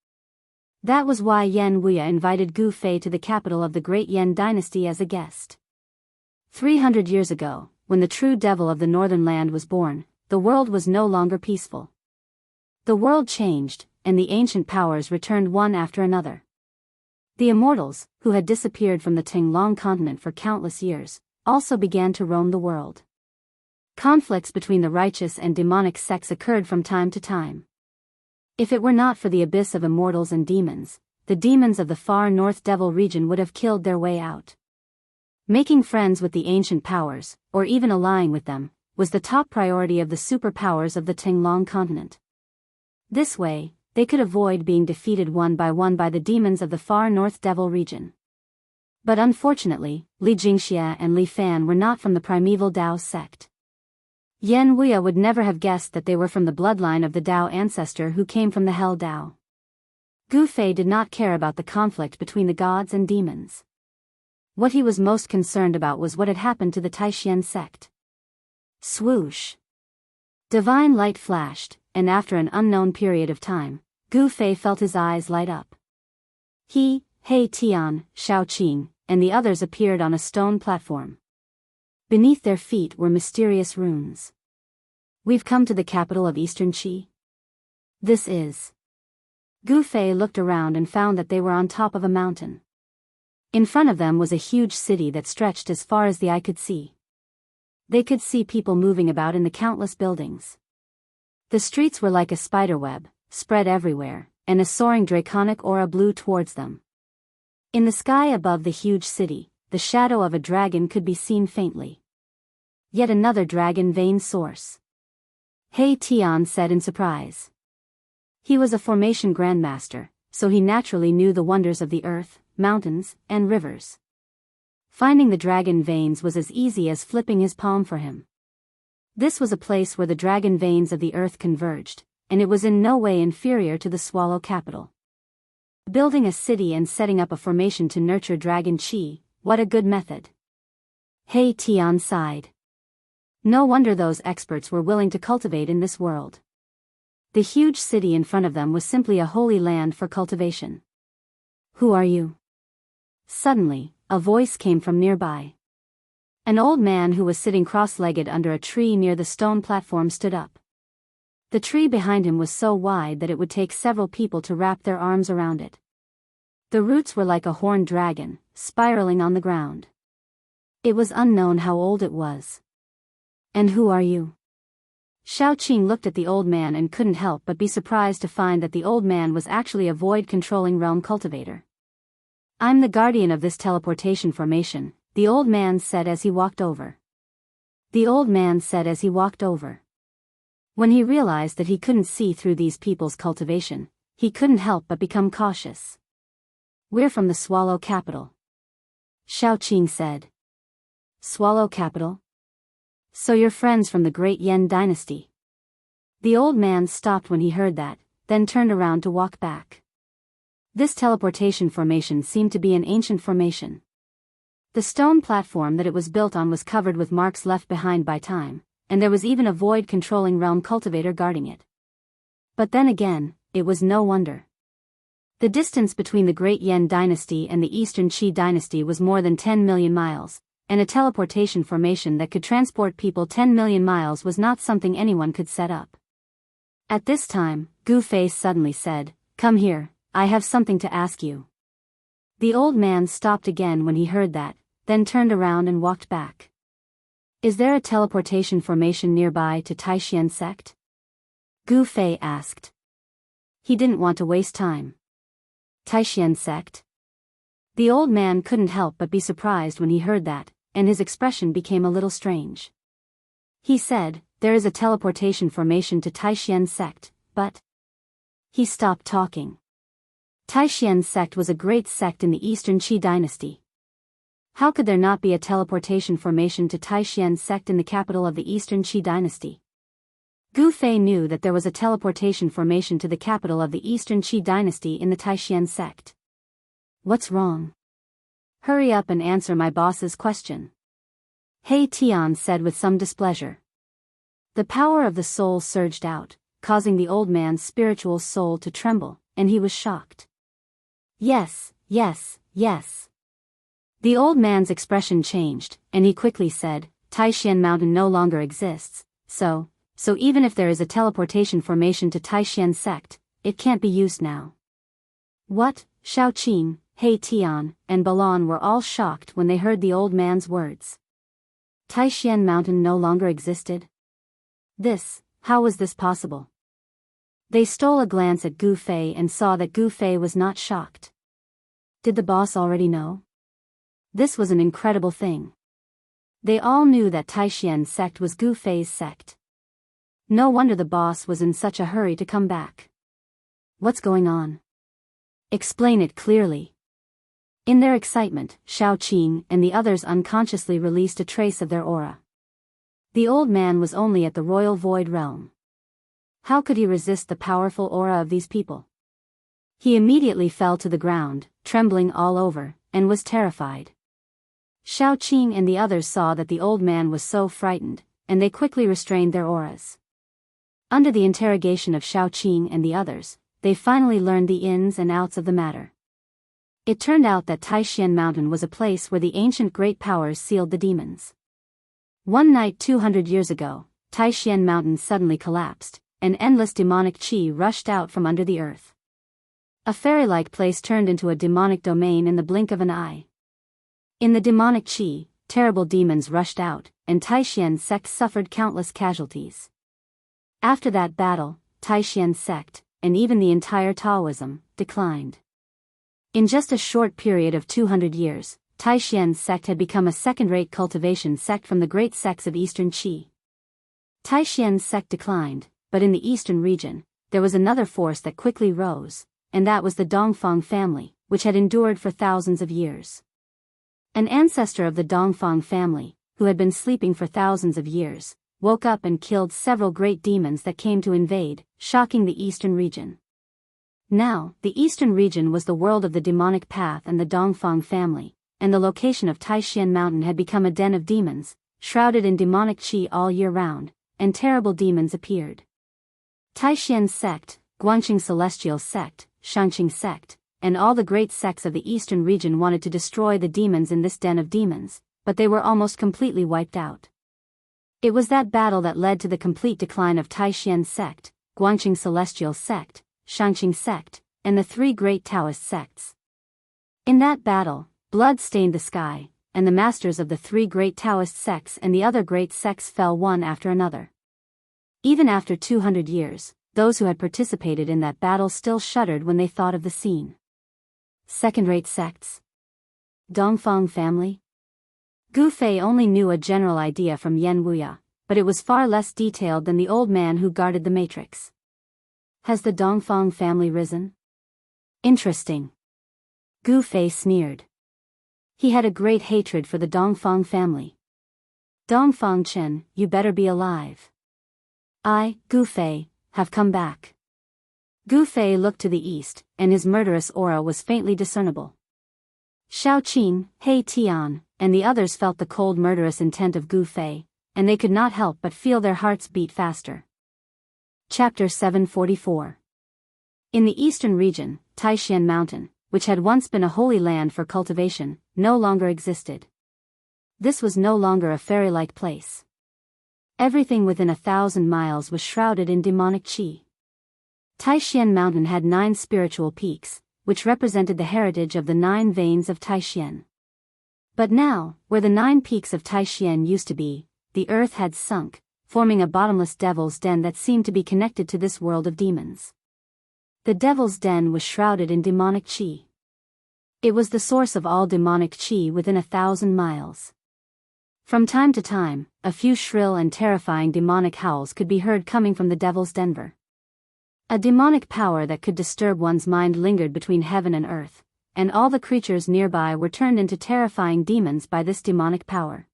Speaker 1: That was why Yan Wuya invited Gu Fei to the capital of the Great Yan dynasty as a guest. 300 years ago, when the true devil of the northern land was born, the world was no longer peaceful. The world changed, and the ancient powers returned one after another. The immortals, who had disappeared from the Tinglong continent for countless years, also began to roam the world. Conflicts between the righteous and demonic sects occurred from time to time. If it were not for the abyss of immortals and demons, the demons of the far north devil region would have killed their way out. Making friends with the ancient powers, or even allying with them, was the top priority of the superpowers of the Tinglong continent. This way, they could avoid being defeated one by the demons of the far north devil region. But unfortunately, Li Jingxia and Li Fan were not from the primeval Dao sect. Yan Wuya would never have guessed that they were from the bloodline of the Dao ancestor who came from the Hell Dao. Gu Fei did not care about the conflict between the gods and demons. What he was most concerned about was what had happened to the Taishan sect. Swoosh! Divine light flashed, and after an unknown period of time, Gu Fei felt his eyes light up. He, He Tian, Shao Qing, and the others appeared on a stone platform. Beneath their feet were mysterious runes. We've come to the capital of Eastern Qi. This is. Gu Fei looked around and found that they were on top of a mountain. In front of them was a huge city that stretched as far as the eye could see. They could see people moving about in the countless buildings. The streets were like a spiderweb, spread everywhere, and a soaring draconic aura blew towards them. In the sky above the huge city, the shadow of a dragon could be seen faintly. Yet another dragon vein source. He Tian said in surprise. He was a formation grandmaster, so he naturally knew the wonders of the earth, mountains, and rivers. Finding the dragon veins was as easy as flipping his palm for him. This was a place where the dragon veins of the earth converged, and it was in no way inferior to the Swallow capital. Building a city and setting up a formation to nurture dragon chi, what a good method. He Tian sighed. No wonder those experts were willing to cultivate in this world. The huge city in front of them was simply a holy land for cultivation. Who are you? Suddenly, a voice came from nearby. An old man who was sitting cross-legged under a tree near the stone platform stood up. The tree behind him was so wide that it would take several people to wrap their arms around it. The roots were like a horned dragon, spiraling on the ground. It was unknown how old it was. And who are you? Shao Qing looked at the old man and couldn't help but be surprised to find that the old man was actually a void-controlling realm cultivator. I'm the guardian of this teleportation formation, the old man said as he walked over. The old man said as he walked over. When he realized that he couldn't see through these people's cultivation, he couldn't help but become cautious. We're from the Swallow capital. Shao Qing said. Swallow capital? So you're friends from the Great Yan dynasty. The old man stopped when he heard that, then turned around to walk back. This teleportation formation seemed to be an ancient formation. The stone platform that it was built on was covered with marks left behind by time, and there was even a void-controlling realm cultivator guarding it. But then again, it was no wonder. The distance between the Great Yan dynasty and the Eastern Qi dynasty was more than 10 million miles, and a teleportation formation that could transport people 10 million miles was not something anyone could set up. At this time, Gu Fei suddenly said, "Come here, I have something to ask you." The old man stopped again when he heard that, then turned around and walked back. Is there a teleportation formation nearby to Taishan sect? Gu Fei asked. He didn't want to waste time. Taishan sect? The old man couldn't help but be surprised when he heard that, and his expression became a little strange. He said, there is a teleportation formation to Taishan sect, but... He stopped talking. Taishan sect was a great sect in the Eastern Qi dynasty. How could there not be a teleportation formation to Taishan sect in the capital of the Eastern Qi dynasty? Gu Fei knew that there was a teleportation formation to the capital of the Eastern Qi dynasty in the Taishan sect. What's wrong? Hurry up and answer my boss's question. He Tian said with some displeasure. The power of the soul surged out, causing the old man's spiritual soul to tremble, and he was shocked. Yes, yes, yes. The old man's expression changed, and he quickly said, Taishan Mountain no longer exists, so even if there is a teleportation formation to Taishan sect, it can't be used now. What? Xiaoqing, He Tian, and Balan were all shocked when they heard the old man's words. Taishan Mountain no longer existed? How was this possible? They stole a glance at Gu Fei and saw that Gu Fei was not shocked. Did the boss already know? This was an incredible thing. They all knew that Taishan sect was Gu Fei's sect. No wonder the boss was in such a hurry to come back. What's going on? Explain it clearly. In their excitement, Xiaoqing and the others unconsciously released a trace of their aura. The old man was only at the royal void realm. How could he resist the powerful aura of these people? He immediately fell to the ground, trembling all over, and was terrified. Xiaoqing and the others saw that the old man was so frightened, and they quickly restrained their auras. Under the interrogation of Xiaoqing and the others, they finally learned the ins and outs of the matter. It turned out that Taishan Mountain was a place where the ancient great powers sealed the demons. One night 200 years ago, Taishan Mountain suddenly collapsed, and endless demonic qi rushed out from under the earth. A fairy-like place turned into a demonic domain in the blink of an eye. In the demonic qi, terrible demons rushed out, and Taishan sect suffered countless casualties. After that battle, Taishan sect, and even the entire Taoism, declined. In just a short period of 200 years, Taishan sect had become a second-rate cultivation sect from the great sects of Eastern Qi. Taishan sect declined, but in the eastern region, there was another force that quickly rose, and that was the Dongfang family, which had endured for thousands of years. An ancestor of the Dongfang family, who had been sleeping for thousands of years, woke up and killed several great demons that came to invade, shocking the eastern region. Now, the eastern region was the world of the demonic path and the Dongfang family, and the location of Taishan Mountain had become a den of demons, shrouded in demonic qi all year round, and terrible demons appeared. Taishan sect, Guangqing Celestial sect, Shangqing sect, and all the great sects of the eastern region wanted to destroy the demons in this den of demons, but they were almost completely wiped out. It was that battle that led to the complete decline of Taishan sect, Guangqing Celestial sect, Shangqing sect, and the three great Taoist sects. In that battle, blood stained the sky, and the masters of the three great Taoist sects and the other great sects fell one after another. Even after 200 years, those who had participated in that battle still shuddered when they thought of the scene. Second-rate sects? Dongfang family? Gu Fei only knew a general idea from Yan Wuya, but it was far less detailed than the old man who guarded the matrix. Has the Dongfang family risen? Interesting. Gu Fei sneered. He had a great hatred for the Dongfang family. Dongfang Chen, you better be alive. I, Gu Fei, have come back. Gu Fei looked to the east, and his murderous aura was faintly discernible. Xiaoqing, He Tian, and the others felt the cold murderous intent of Gu Fei, and they could not help but feel their hearts beat faster. Chapter 744. In the eastern region, Taishan Mountain, which had once been a holy land for cultivation, no longer existed. This was no longer a fairy-like place. Everything within 1,000 miles was shrouded in demonic qi. Taishan Mountain had 9 spiritual peaks, which represented the heritage of the 9 veins of Taishan. But now, where the 9 peaks of Taishan used to be, the earth had sunk, forming a bottomless devil's den that seemed to be connected to this world of demons. The devil's den was shrouded in demonic qi. It was the source of all demonic qi within 1,000 miles. From time to time, a few shrill and terrifying demonic howls could be heard coming from the devil's den. A demonic power that could disturb one's mind lingered between heaven and earth, and all the creatures nearby were turned into terrifying demons by this demonic power.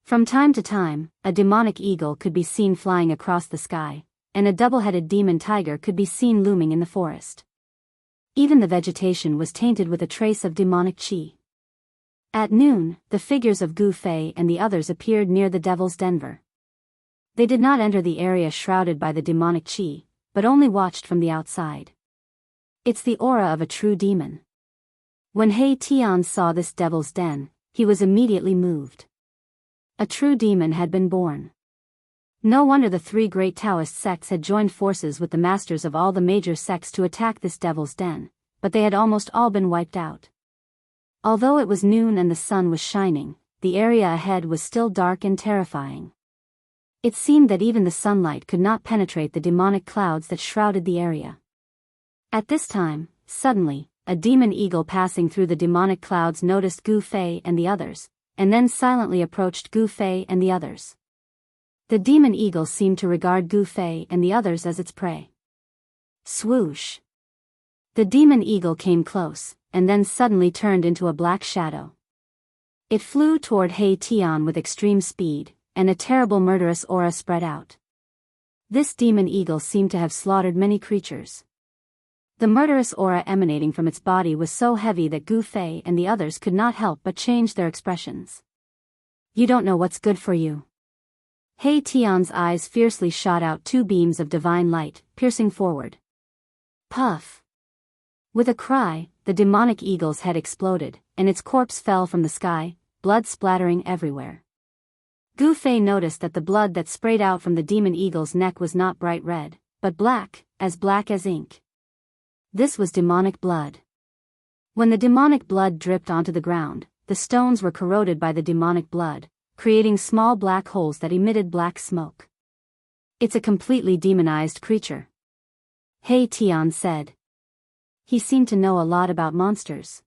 Speaker 1: From time to time, a demonic eagle could be seen flying across the sky, and a double-headed demon tiger could be seen looming in the forest. Even the vegetation was tainted with a trace of demonic qi. At noon, the figures of Gu Fei and the others appeared near the devil's den. They did not enter the area shrouded by the demonic qi, but only watched from the outside. It's the aura of a true demon. When He Tian saw this devil's den, he was immediately moved. A true demon had been born. No wonder the three great Taoist sects had joined forces with the masters of all the major sects to attack this devil's den, but they had almost all been wiped out. Although it was noon and the sun was shining, the area ahead was still dark and terrifying. It seemed that even the sunlight could not penetrate the demonic clouds that shrouded the area. At this time, suddenly, a demon eagle passing through the demonic clouds noticed Gu Fei and the others, and then silently approached Gu Fei and the others. The demon eagle seemed to regard Gu Fei and the others as its prey. Swoosh! The demon eagle came close, and then suddenly turned into a black shadow. It flew toward He Tian with extreme speed, and a terrible murderous aura spread out. This demon eagle seemed to have slaughtered many creatures. The murderous aura emanating from its body was so heavy that Gu Fei and the others could not help but change their expressions. You don't know what's good for you. He Tian's eyes fiercely shot out two beams of divine light, piercing forward. Puff! With a cry, the demonic eagle's head exploded, and its corpse fell from the sky, blood splattering everywhere. Gu Fei noticed that the blood that sprayed out from the demon eagle's neck was not bright red, but black as ink. This was demonic blood. When the demonic blood dripped onto the ground, the stones were corroded by the demonic blood, creating small black holes that emitted black smoke. It's a completely demonized creature. He Tian said. He seemed to know a lot about monsters.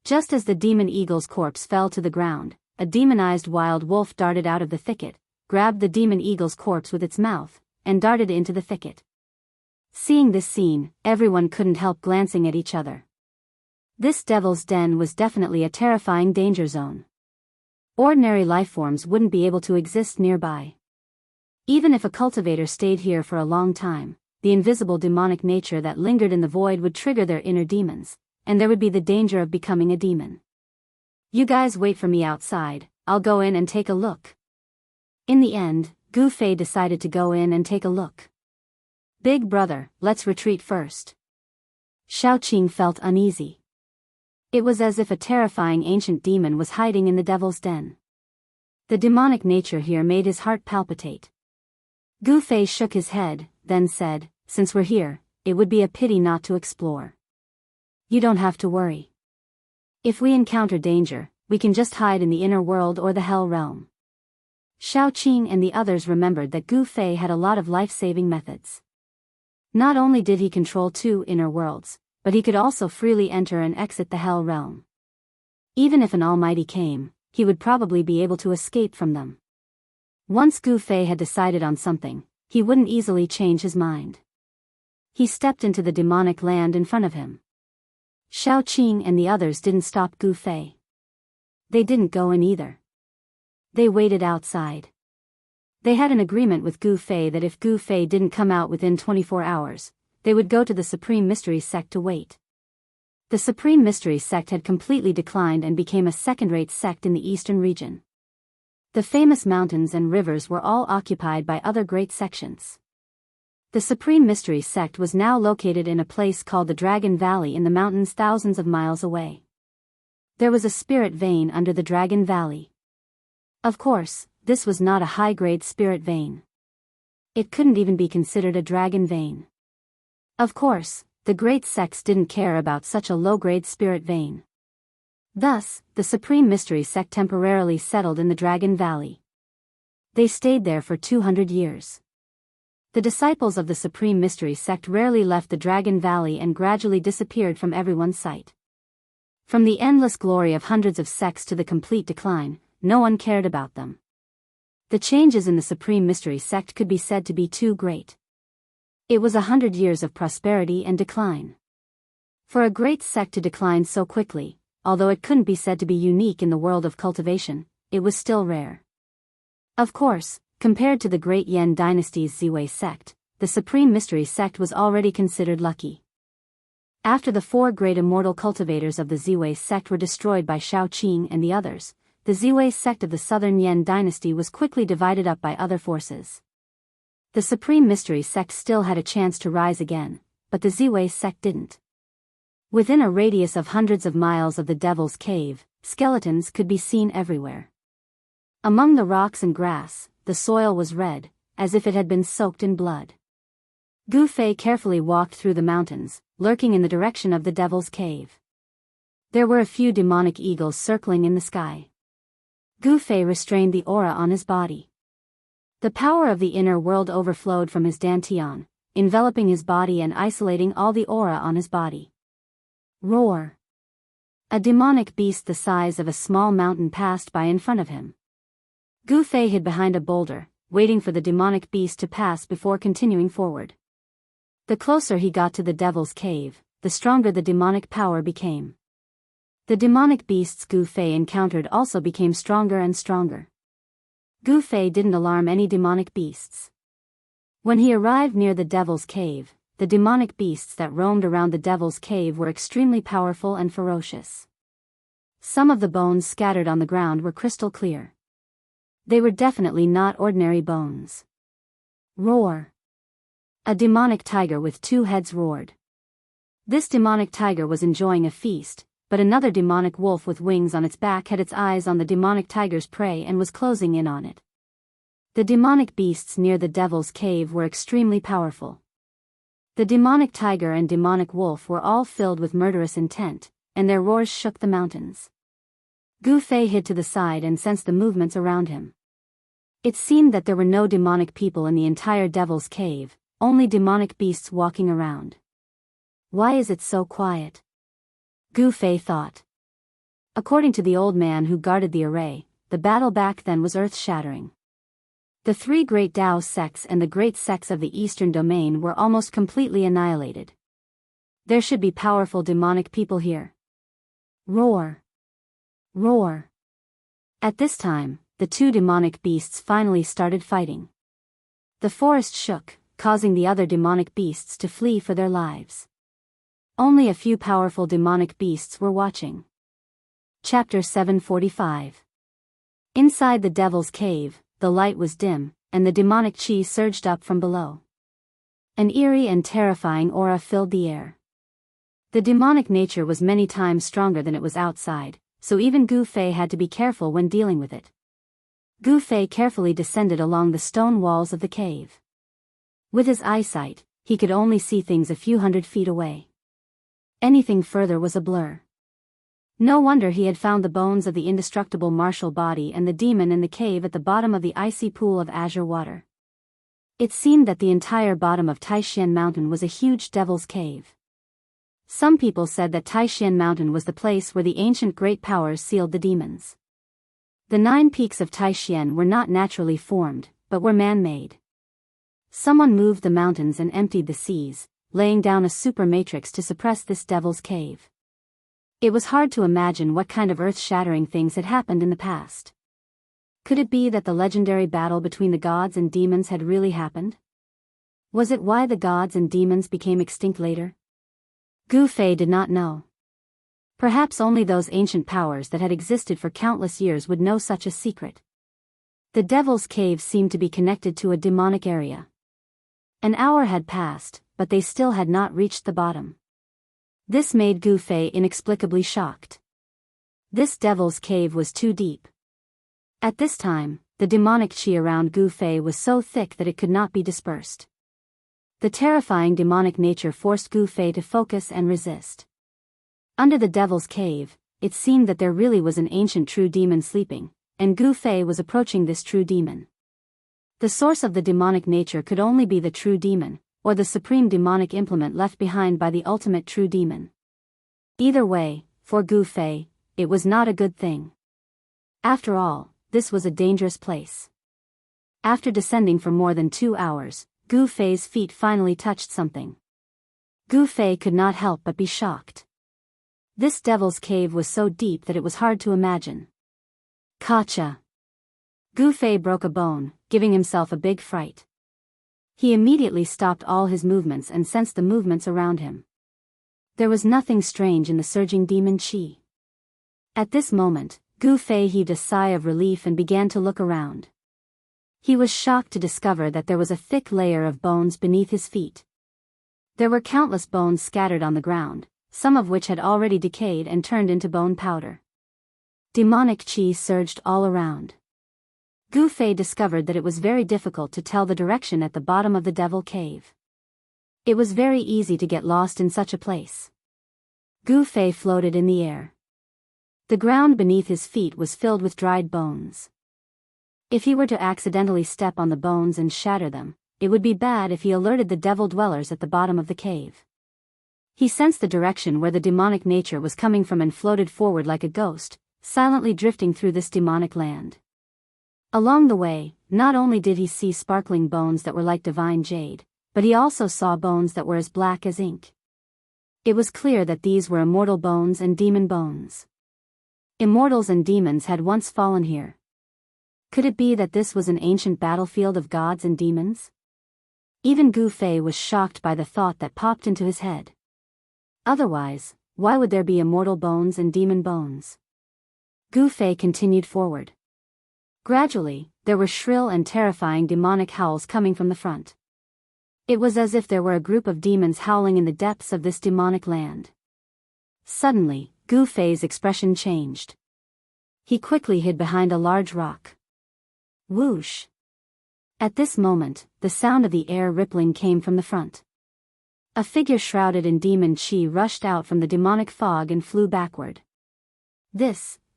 Speaker 1: Just as the demon eagle's corpse fell to the ground, a demonized wild wolf darted out of the thicket, grabbed the demon eagle's corpse with its mouth, and darted into the thicket. Seeing this scene, everyone couldn't help glancing at each other. This devil's den was definitely a terrifying danger zone. Ordinary lifeforms wouldn't be able to exist nearby. Even if a cultivator stayed here for a long time, the invisible demonic nature that lingered in the void would trigger their inner demons, and there would be the danger of becoming a demon. You guys wait for me outside, I'll go in and take a look. In the end, Gu Fei decided to go in and take a look. Big brother, let's retreat first. Xiaoqing felt uneasy. It was as if a terrifying ancient demon was hiding in the devil's den. The demonic nature here made his heart palpitate. Gu Fei shook his head, then said, since we're here, it would be a pity not to explore. You don't have to worry. If we encounter danger, we can just hide in the inner world or the hell realm. Xiaoqing and the others remembered that Gu Fei had a lot of life-saving methods. Not only did he control 2 inner worlds, but he could also freely enter and exit the hell realm. Even if an almighty came, he would probably be able to escape from them. Once Gu Fei had decided on something, he wouldn't easily change his mind. He stepped into the demonic land in front of him. Xiaoqing and the others didn't stop Gu Fei. They didn't go in either. They waited outside. They had an agreement with Gu Fei that if Gu Fei didn't come out within 24 hours, they would go to the Supreme Mystery Sect to wait. The Supreme Mystery Sect had completely declined and became a second-rate sect in the eastern region. The famous mountains and rivers were all occupied by other great sections. The Supreme Mystery Sect was now located in a place called the Dragon Valley in the mountains thousands of miles away. There was a spirit vein under the Dragon Valley. Of course, this was not a high-grade spirit vein. It couldn't even be considered a dragon vein. Of course, the great sects didn't care about such a low-grade spirit vein. Thus, the Supreme Mystery Sect temporarily settled in the Dragon Valley. They stayed there for 200 years. The disciples of the Supreme Mystery Sect rarely left the Dragon Valley and gradually disappeared from everyone's sight. From the endless glory of hundreds of sects to the complete decline, no one cared about them. The changes in the Supreme Mystery Sect could be said to be too great. It was 100 years of prosperity and decline. For a great sect to decline so quickly, although it couldn't be said to be unique in the world of cultivation, it was still rare. Of course, compared to the great Yan dynasty's Ziwei sect, the Supreme Mystery Sect was already considered lucky. After the 4 great immortal cultivators of the Ziwei sect were destroyed by Xiaoqing and the others, the Ziwei sect of the southern Yan dynasty was quickly divided up by other forces. The Supreme Mystery Sect still had a chance to rise again, but the Ziwei sect didn't. Within a radius of hundreds of miles of the Devil's Cave, skeletons could be seen everywhere. Among the rocks and grass, the soil was red, as if it had been soaked in blood. Gu Fei carefully walked through the mountains, lurking in the direction of the Devil's Cave. There were a few demonic eagles circling in the sky. Gu Fei restrained the aura on his body. The power of the inner world overflowed from his dantian, enveloping his body and isolating all the aura on his body. Roar! A demonic beast the size of a small mountain passed by in front of him. Gu Fei hid behind a boulder, waiting for the demonic beast to pass before continuing forward. The closer he got to the Devil's Cave, the stronger the demonic power became. The demonic beasts Gu Fei encountered also became stronger and stronger. Gu Fei didn't alarm any demonic beasts. When he arrived near the Devil's Cave, the demonic beasts that roamed around the Devil's Cave were extremely powerful and ferocious. Some of the bones scattered on the ground were crystal clear. They were definitely not ordinary bones. Roar! A demonic tiger with two heads roared. This demonic tiger was enjoying a feast, but another demonic wolf with wings on its back had its eyes on the demonic tiger's prey and was closing in on it. The demonic beasts near the Devil's Cave were extremely powerful. The demonic tiger and demonic wolf were all filled with murderous intent, and their roars shook the mountains. Gu Fei hid to the side and sensed the movements around him. It seemed that there were no demonic people in the entire Devil's Cave, only demonic beasts walking around. Why is it so quiet? Gu Fei thought. According to the old man who guarded the array, the battle back then was earth-shattering. The three great Dao sects and the great sects of the eastern domain were almost completely annihilated. There should be powerful demonic people here. Roar! Roar! At this time, the two demonic beasts finally started fighting. The forest shook, causing the other demonic beasts to flee for their lives. Only a few powerful demonic beasts were watching. Chapter 745. Inside the Devil's Cave, the light was dim, and the demonic chi surged up from below. An eerie and terrifying aura filled the air. The demonic nature was many times stronger than it was outside, so even Gu Fei had to be careful when dealing with it. Gu Fei carefully descended along the stone walls of the cave. With his eyesight, he could only see things a few hundred feet away. Anything further was a blur. No wonder he had found the bones of the indestructible martial body and the demon in the cave at the bottom of the icy pool of azure water. It seemed that the entire bottom of Taishan Mountain was a huge devil's cave. Some people said that Taishan Mountain was the place where the ancient great powers sealed the demons. The 9 peaks of Taishan were not naturally formed, but were man-made. Someone moved the mountains and emptied the seas, laying down a super matrix to suppress this devil's cave. It was hard to imagine what kind of earth-shattering things had happened in the past. Could it be that the legendary battle between the gods and demons had really happened? Was it why the gods and demons became extinct later? Gu Fei did not know. Perhaps only those ancient powers that had existed for countless years would know such a secret. The Devil's Cave seemed to be connected to a demonic area. An hour had passed, but they still had not reached the bottom. This made Gu Fei inexplicably shocked. This Devil's Cave was too deep. At this time, the demonic chi around Gu Fei was so thick that it could not be dispersed. The terrifying demonic nature forced Gu Fei to focus and resist. Under the Devil's Cave, it seemed that there really was an ancient true demon sleeping, and Gu Fei was approaching this true demon. The source of the demonic nature could only be the true demon, or the supreme demonic implement left behind by the ultimate true demon. Either way, for Gu Fei, it was not a good thing. After all, this was a dangerous place. After descending for more than 2 hours, Gu Fei's feet finally touched something. Gu Fei could not help but be shocked. This devil's cave was so deep that it was hard to imagine. Kacha! Gu Fei broke a bone, giving himself a big fright. He immediately stopped all his movements and sensed the movements around him. There was nothing strange in the surging demon chi. At this moment, Gu Fei heaved a sigh of relief and began to look around. He was shocked to discover that there was a thick layer of bones beneath his feet. There were countless bones scattered on the ground, some of which had already decayed and turned into bone powder. Demonic chi surged all around. Gu Fei discovered that it was very difficult to tell the direction at the bottom of the devil cave. It was very easy to get lost in such a place. Gu Fei floated in the air. The ground beneath his feet was filled with dried bones. If he were to accidentally step on the bones and shatter them, it would be bad if he alerted the devil dwellers at the bottom of the cave. He sensed the direction where the demonic nature was coming from and floated forward like a ghost, silently drifting through this demonic land. Along the way, not only did he see sparkling bones that were like divine jade, but he also saw bones that were as black as ink. It was clear that these were immortal bones and demon bones. Immortals and demons had once fallen here. Could it be that this was an ancient battlefield of gods and demons? Even Gu Fei was shocked by the thought that popped into his head. Otherwise, why would there be immortal bones and demon bones? Gu Fei continued forward. Gradually, there were shrill and terrifying demonic howls coming from the front. It was as if there were a group of demons howling in the depths of this demonic land. Suddenly, Gu Fei's expression changed. He quickly hid behind a large rock. Whoosh! At this moment, the sound of the air rippling came from the front. A figure shrouded in demon chi rushed out from the demonic fog and flew backward.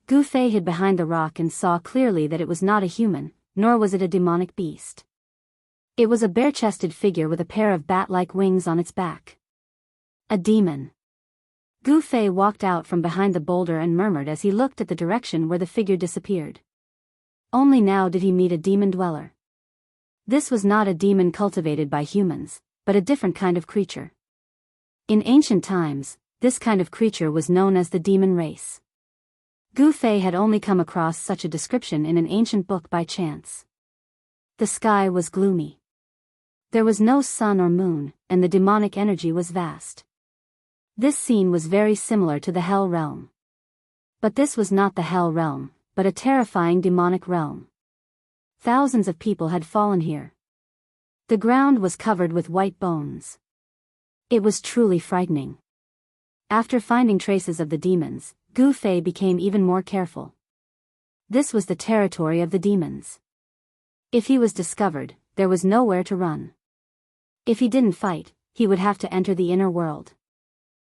Speaker 1: Gu Fei hid behind the rock and saw clearly that it was not a human, nor was it a demonic beast. It was a bare-chested figure with a pair of bat-like wings on its back. A demon. Gu Fei walked out from behind the boulder and murmured as he looked at the direction where the figure disappeared. Only now did he meet a demon dweller. This was not a demon cultivated by humans, but a different kind of creature. In ancient times, this kind of creature was known as the demon race. Gu Fei had only come across such a description in an ancient book by chance. The sky was gloomy. There was no sun or moon, and the demonic energy was vast. This scene was very similar to the Hell realm. But this was not the Hell realm, but a terrifying demonic realm. Thousands of people had fallen here. The ground was covered with white bones. It was truly frightening. After finding traces of the demons, Gu Fei became even more careful. This was the territory of the demons. If he was discovered, there was nowhere to run. If he didn't fight, he would have to enter the inner world.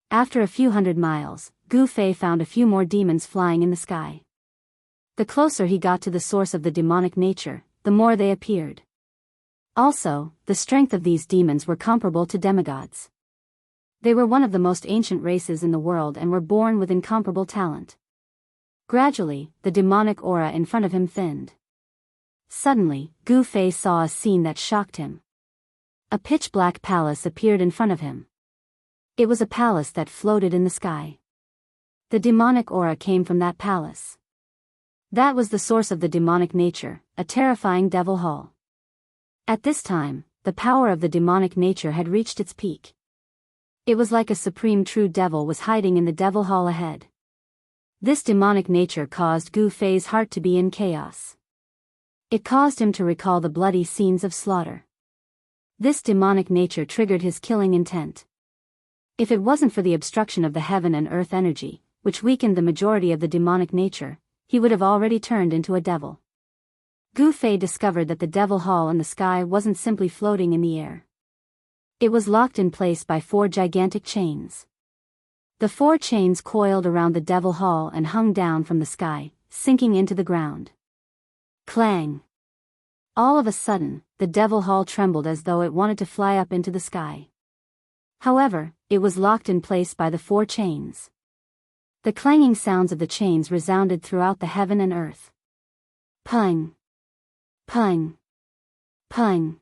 Speaker 1: After a few hundred miles, Gu Fei found a few more demons flying in the sky. The closer he got to the source of the demonic nature, the more they appeared. Also, the strength of these demons were comparable to demigods. They were one of the most ancient races in the world and were born with incomparable talent. Gradually, the demonic aura in front of him thinned. Suddenly, Gu Fei saw a scene that shocked him. A pitch-black palace appeared in front of him. It was a palace that floated in the sky. The demonic aura came from that palace. That was the source of the demonic nature, a terrifying devil hall. At this time, the power of the demonic nature had reached its peak. It was like a supreme true devil was hiding in the devil hall ahead. This demonic nature caused Gu Fei's heart to be in chaos. It caused him to recall the bloody scenes of slaughter. This demonic nature triggered his killing intent. If it wasn't for the obstruction of the heaven and earth energy, which weakened the majority of the demonic nature, he would have already turned into a devil. Gu Fei discovered that the devil hall in the sky wasn't simply floating in the air. It was locked in place by 4 gigantic chains. The 4 chains coiled around the devil hall and hung down from the sky, sinking into the ground. Clang! All of a sudden, the devil hall trembled as though it wanted to fly up into the sky. However, it was locked in place by the 4 chains. The clanging sounds of the chains resounded throughout the heaven and earth. Pung! Pung! Pung!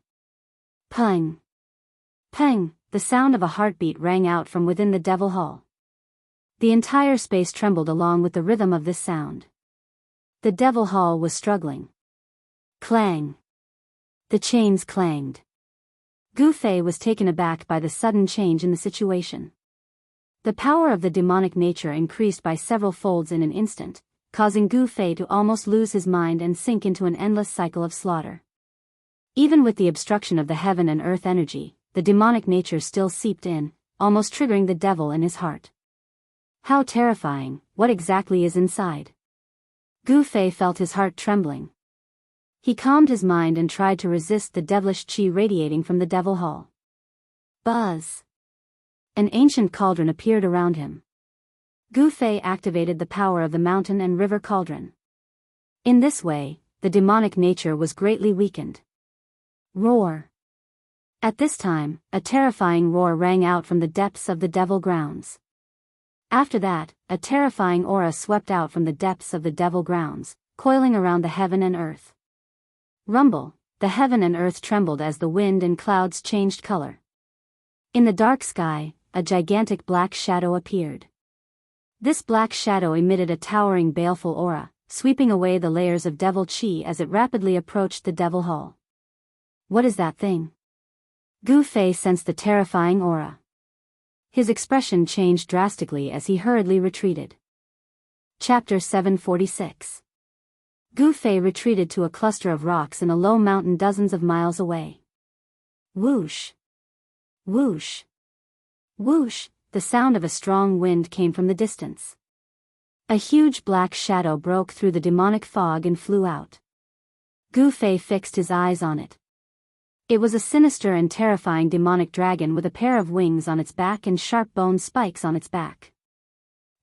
Speaker 1: Pung! Pang! The sound of a heartbeat rang out from within the devil hall. The entire space trembled along with the rhythm of this sound. The devil hall was struggling. Clang! The chains clanged. Gu Fei was taken aback by the sudden change in the situation. The power of the demonic nature increased by several folds in an instant, causing Gu Fei to almost lose his mind and sink into an endless cycle of slaughter. Even with the obstruction of the heaven and earth energy, the demonic nature still seeped in, almost triggering the devil in his heart. How terrifying! What exactly is inside? Gu Fei felt his heart trembling. He calmed his mind and tried to resist the devilish qi radiating from the devil hall. Buzz! An ancient cauldron appeared around him. Gu Fei activated the power of the mountain and river cauldron. In this way, the demonic nature was greatly weakened. Roar! At this time, a terrifying roar rang out from the depths of the devil grounds. After that, a terrifying aura swept out from the depths of the devil grounds, coiling around the heaven and earth. Rumble! The heaven and earth trembled as the wind and clouds changed color. In the dark sky, a gigantic black shadow appeared. This black shadow emitted a towering baleful aura, sweeping away the layers of devil qi as it rapidly approached the devil hall. What is that thing? Gu Fei sensed the terrifying aura. His expression changed drastically as he hurriedly retreated. Chapter 746. Gu Fei retreated to a cluster of rocks in a low mountain dozens of miles away. Whoosh! Whoosh! Whoosh! The sound of a strong wind came from the distance. A huge black shadow broke through the demonic fog and flew out. Gu Fei fixed his eyes on it. It was a sinister and terrifying demonic dragon with a pair of wings on its back and sharp bone spikes on its back.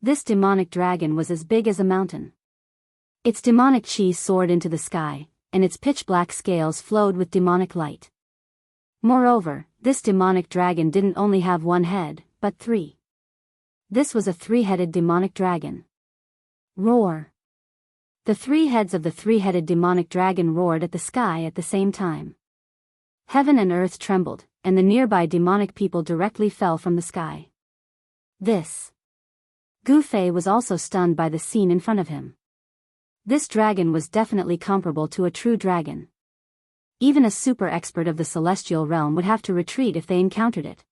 Speaker 1: This demonic dragon was as big as a mountain. Its demonic qi soared into the sky, and its pitch-black scales flowed with demonic light. Moreover, this demonic dragon didn't only have one head, but three. This was a three-headed demonic dragon. Roar! The three heads of the three-headed demonic dragon roared at the sky at the same time. Heaven and earth trembled, and the nearby demonic people directly fell from the sky. Gu Fei was also stunned by the scene in front of him. This dragon was definitely comparable to a true dragon. Even a super expert of the celestial realm would have to retreat if they encountered it.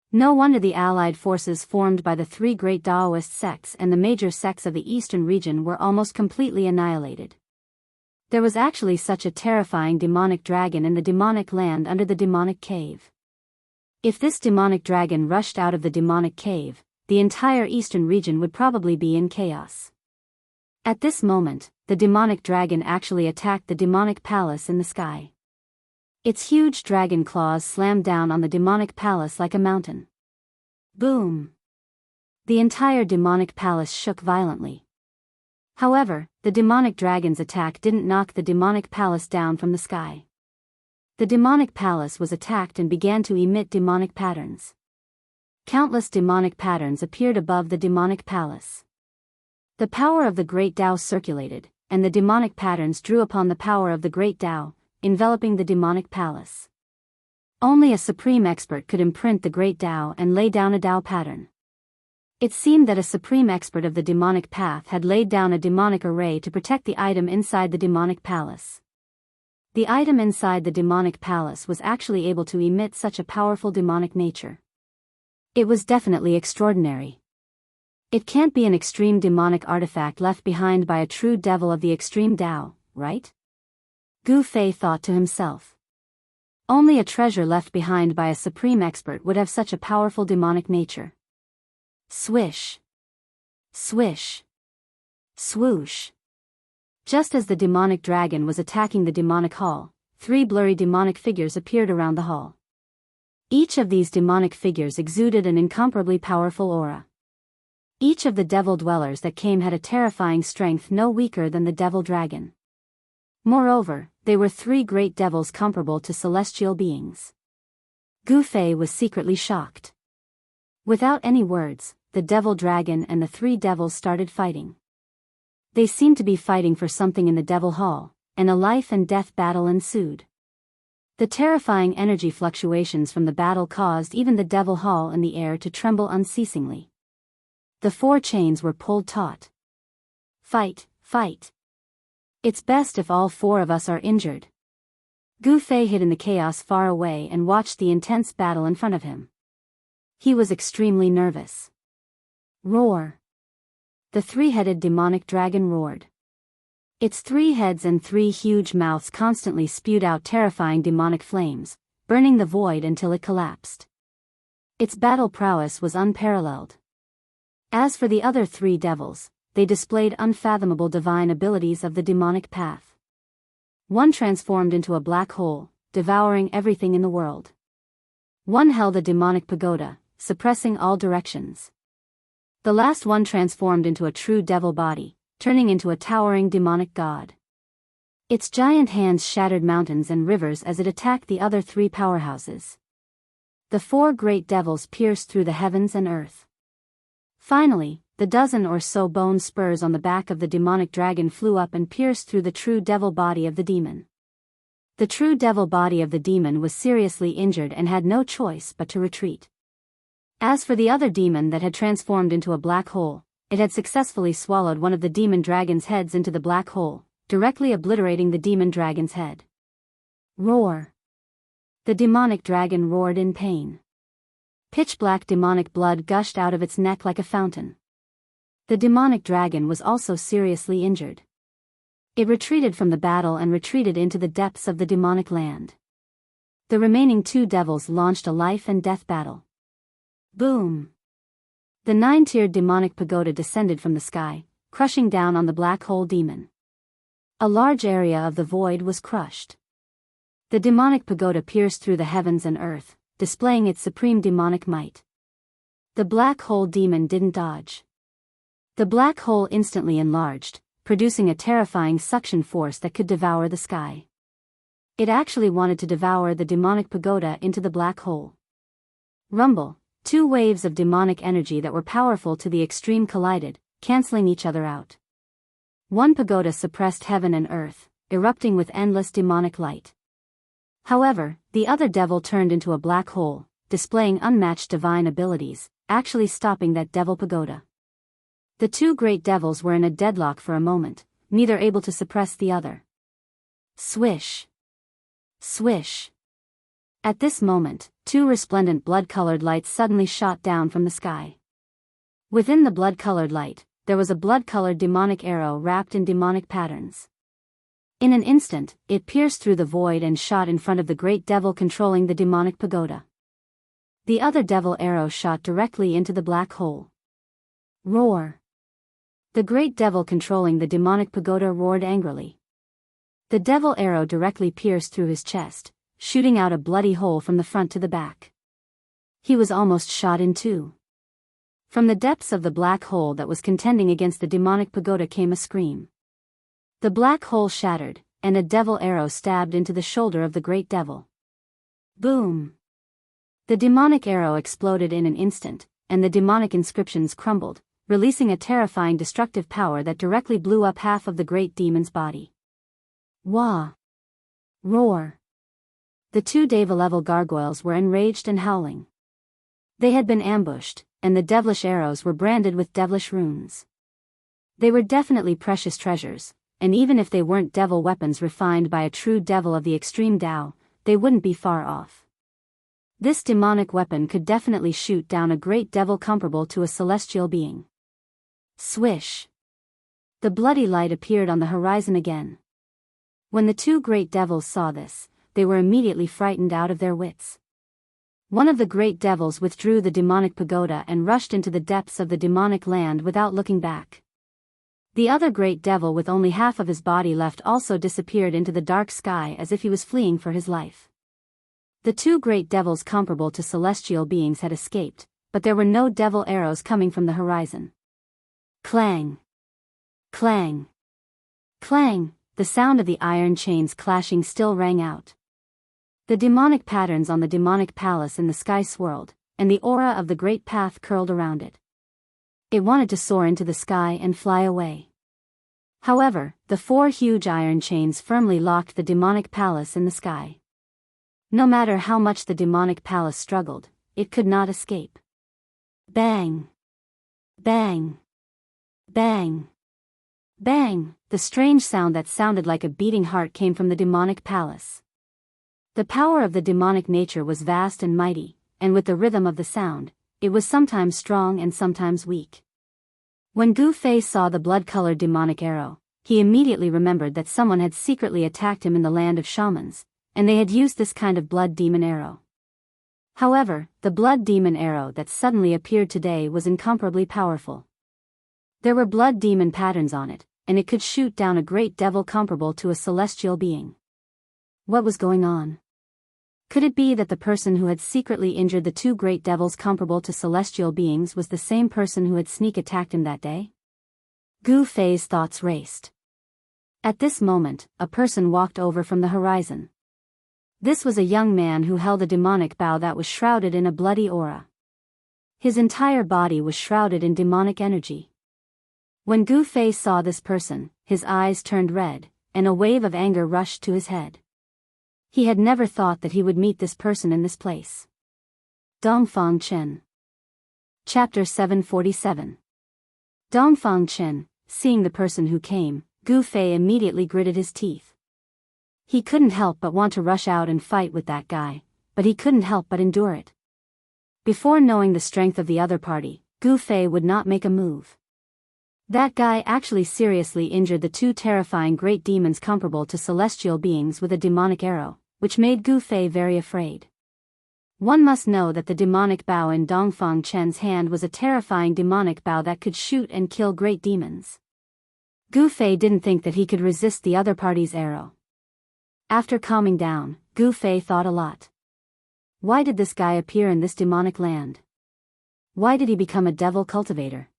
Speaker 1: No wonder the allied forces formed by the three great Daoist sects and the major sects of the eastern region were almost completely annihilated. There was actually such a terrifying demonic dragon in the demonic land under the demonic cave. If this demonic dragon rushed out of the demonic cave, the entire eastern region would probably be in chaos. At this moment, the demonic dragon actually attacked the demonic palace in the sky. Its huge dragon claws slammed down on the demonic palace like a mountain. Boom! The entire demonic palace shook violently. However, the demonic dragon's attack didn't knock the demonic palace down from the sky. The demonic palace was attacked and began to emit demonic patterns. Countless demonic patterns appeared above the demonic palace. The power of the Great Tao circulated, and the demonic patterns drew upon the power of the Great Tao, enveloping the demonic palace. Only a supreme expert could imprint the Great Tao and lay down a Tao pattern. It seemed that a supreme expert of the demonic path had laid down a demonic array to protect the item inside the demonic palace. The item inside the demonic palace was actually able to emit such a powerful demonic nature. It was definitely extraordinary. It can't be an extreme demonic artifact left behind by a true devil of the extreme Tao, right? Gu Fei thought to himself. Only a treasure left behind by a supreme expert would have such a powerful demonic nature. Swish! Swish! Swoosh! Just as the demonic dragon was attacking the demonic hall, three blurry demonic figures appeared around the hall. Each of these demonic figures exuded an incomparably powerful aura. Each of the devil dwellers that came had a terrifying strength no weaker than the devil dragon. Moreover, they were three great devils comparable to celestial beings. Gu Fei was secretly shocked. Without any words, the devil dragon and the three devils started fighting. They seemed to be fighting for something in the devil hall, and a life and death battle ensued. The terrifying energy fluctuations from the battle caused even the devil hall and the air to tremble unceasingly. The four chains were pulled taut. Fight, fight. It's best if all four of us are injured. Gu Fei hid in the chaos far away and watched the intense battle in front of him. He was extremely nervous. Roar! The three-headed demonic dragon roared. Its three heads and three huge mouths constantly spewed out terrifying demonic flames, burning the void until it collapsed. Its battle prowess was unparalleled. As for the other three devils, they displayed unfathomable divine abilities of the demonic path. One transformed into a black hole, devouring everything in the world. One held a demonic pagoda, suppressing all directions. The last one transformed into a true devil body, turning into a towering demonic god. Its giant hands shattered mountains and rivers as it attacked the other three powerhouses. The four great devils pierced through the heavens and earth. Finally, the dozen or so bone spurs on the back of the demonic dragon flew up and pierced through the true devil body of the demon. The true devil body of the demon was seriously injured and had no choice but to retreat. As for the other demon that had transformed into a black hole, it had successfully swallowed one of the demon dragon's heads into the black hole, directly obliterating the demon dragon's head. Roar! The demonic dragon roared in pain. Pitch-black demonic blood gushed out of its neck like a fountain. The demonic dragon was also seriously injured. It retreated from the battle and retreated into the depths of the demonic land. The remaining two devils launched a life and death battle. Boom! The 9-tiered demonic pagoda descended from the sky, crushing down on the black hole demon. A large area of the void was crushed. The demonic pagoda pierced through the heavens and earth, displaying its supreme demonic might. The black hole demon didn't dodge. The black hole instantly enlarged, producing a terrifying suction force that could devour the sky. It actually wanted to devour the demonic pagoda into the black hole. Rumble! Two waves of demonic energy that were powerful to the extreme collided, canceling each other out. One pagoda suppressed heaven and earth, erupting with endless demonic light. However, the other devil turned into a black hole, displaying unmatched divine abilities, actually stopping that devil pagoda. The two great devils were in a deadlock for a moment, neither able to suppress the other. Swish! Swish! At this moment, two resplendent blood-colored lights suddenly shot down from the sky. Within the blood-colored light, there was a blood-colored demonic arrow wrapped in demonic patterns. In an instant, it pierced through the void and shot in front of the great devil controlling the demonic pagoda. The other devil arrow shot directly into the black hole. Roar! The great devil controlling the demonic pagoda roared angrily. The devil arrow directly pierced through his chest, shooting out a bloody hole from the front to the back. He was almost shot in two. From the depths of the black hole that was contending against the demonic pagoda came a scream. The black hole shattered, and a devil arrow stabbed into the shoulder of the great devil. Boom! The demonic arrow exploded in an instant, and the demonic inscriptions crumbled, releasing a terrifying destructive power that directly blew up half of the great demon's body. Wah! Roar! The two Deva-level gargoyles were enraged and howling. They had been ambushed, and the devilish arrows were branded with devilish runes. They were definitely precious treasures, and even if they weren't devil weapons refined by a true devil of the extreme Tao, they wouldn't be far off. This demonic weapon could definitely shoot down a great devil comparable to a celestial being. Swish! The bloody light appeared on the horizon again. When the two great devils saw this, they were immediately frightened out of their wits. One of the great devils withdrew the demonic pagoda and rushed into the depths of the demonic land without looking back. The other great devil with only half of his body left also disappeared into the dark sky as if he was fleeing for his life. The two great devils comparable to celestial beings had escaped, but there were no devil arrows coming from the horizon. Clang! Clang! Clang! The sound of the iron chains clashing still rang out. The demonic patterns on the demonic palace in the sky swirled, and the aura of the great path curled around it. It wanted to soar into the sky and fly away. However, the four huge iron chains firmly locked the demonic palace in the sky. No matter how much the demonic palace struggled, it could not escape. Bang! Bang! Bang! Bang! The strange sound that sounded like a beating heart came from the demonic palace. The power of the demonic nature was vast and mighty, and with the rhythm of the sound, it was sometimes strong and sometimes weak. When Gu Fei saw the blood-colored demonic arrow, he immediately remembered that someone had secretly attacked him in the land of shamans, and they had used this kind of blood demon arrow. However, the blood demon arrow that suddenly appeared today was incomparably powerful. There were blood demon patterns on it, and it could shoot down a great devil comparable to a celestial being. What was going on? Could it be that the person who had secretly injured the two great devils comparable to celestial beings was the same person who had sneak attacked him that day? Gu Fei's thoughts raced. At this moment, a person walked over from the horizon. This was a young man who held a demonic bow that was shrouded in a bloody aura. His entire body was shrouded in demonic energy. When Gu Fei saw this person, his eyes turned red, and a wave of anger rushed to his head. He had never thought that he would meet this person in this place. Dongfang Chen. Chapter 747. Dongfang Chen, seeing the person who came, Gu Fei immediately gritted his teeth. He couldn't help but want to rush out and fight with that guy, but he couldn't help but endure it. Before knowing the strength of the other party, Gu Fei would not make a move. That guy actually seriously injured the two terrifying great demons comparable to celestial beings with a demonic arrow, which made Gu Fei very afraid. One must know that the demonic bow in Dongfang Chen's hand was a terrifying demonic bow that could shoot and kill great demons. Gu Fei didn't think that he could resist the other party's arrow. After calming down, Gu Fei thought a lot. Why did this guy appear in this demonic land? Why did he become a devil cultivator?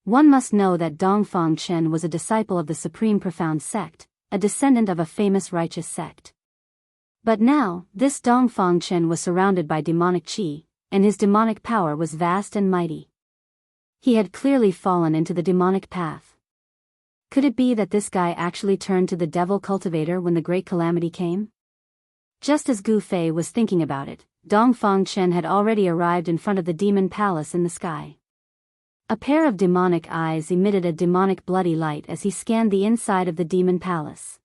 Speaker 1: One must know that Dongfang Chen was a disciple of the Supreme Profound Sect, a descendant of a famous righteous sect. But now, this Dongfang Chen was surrounded by demonic qi, and his demonic power was vast and mighty. He had clearly fallen into the demonic path. Could it be that this guy actually turned to the devil cultivator when the great calamity came? Just as Gu Fei was thinking about it, Dongfang Chen had already arrived in front of the demon palace in the sky. A pair of demonic eyes emitted a demonic bloody light as he scanned the inside of the demon palace.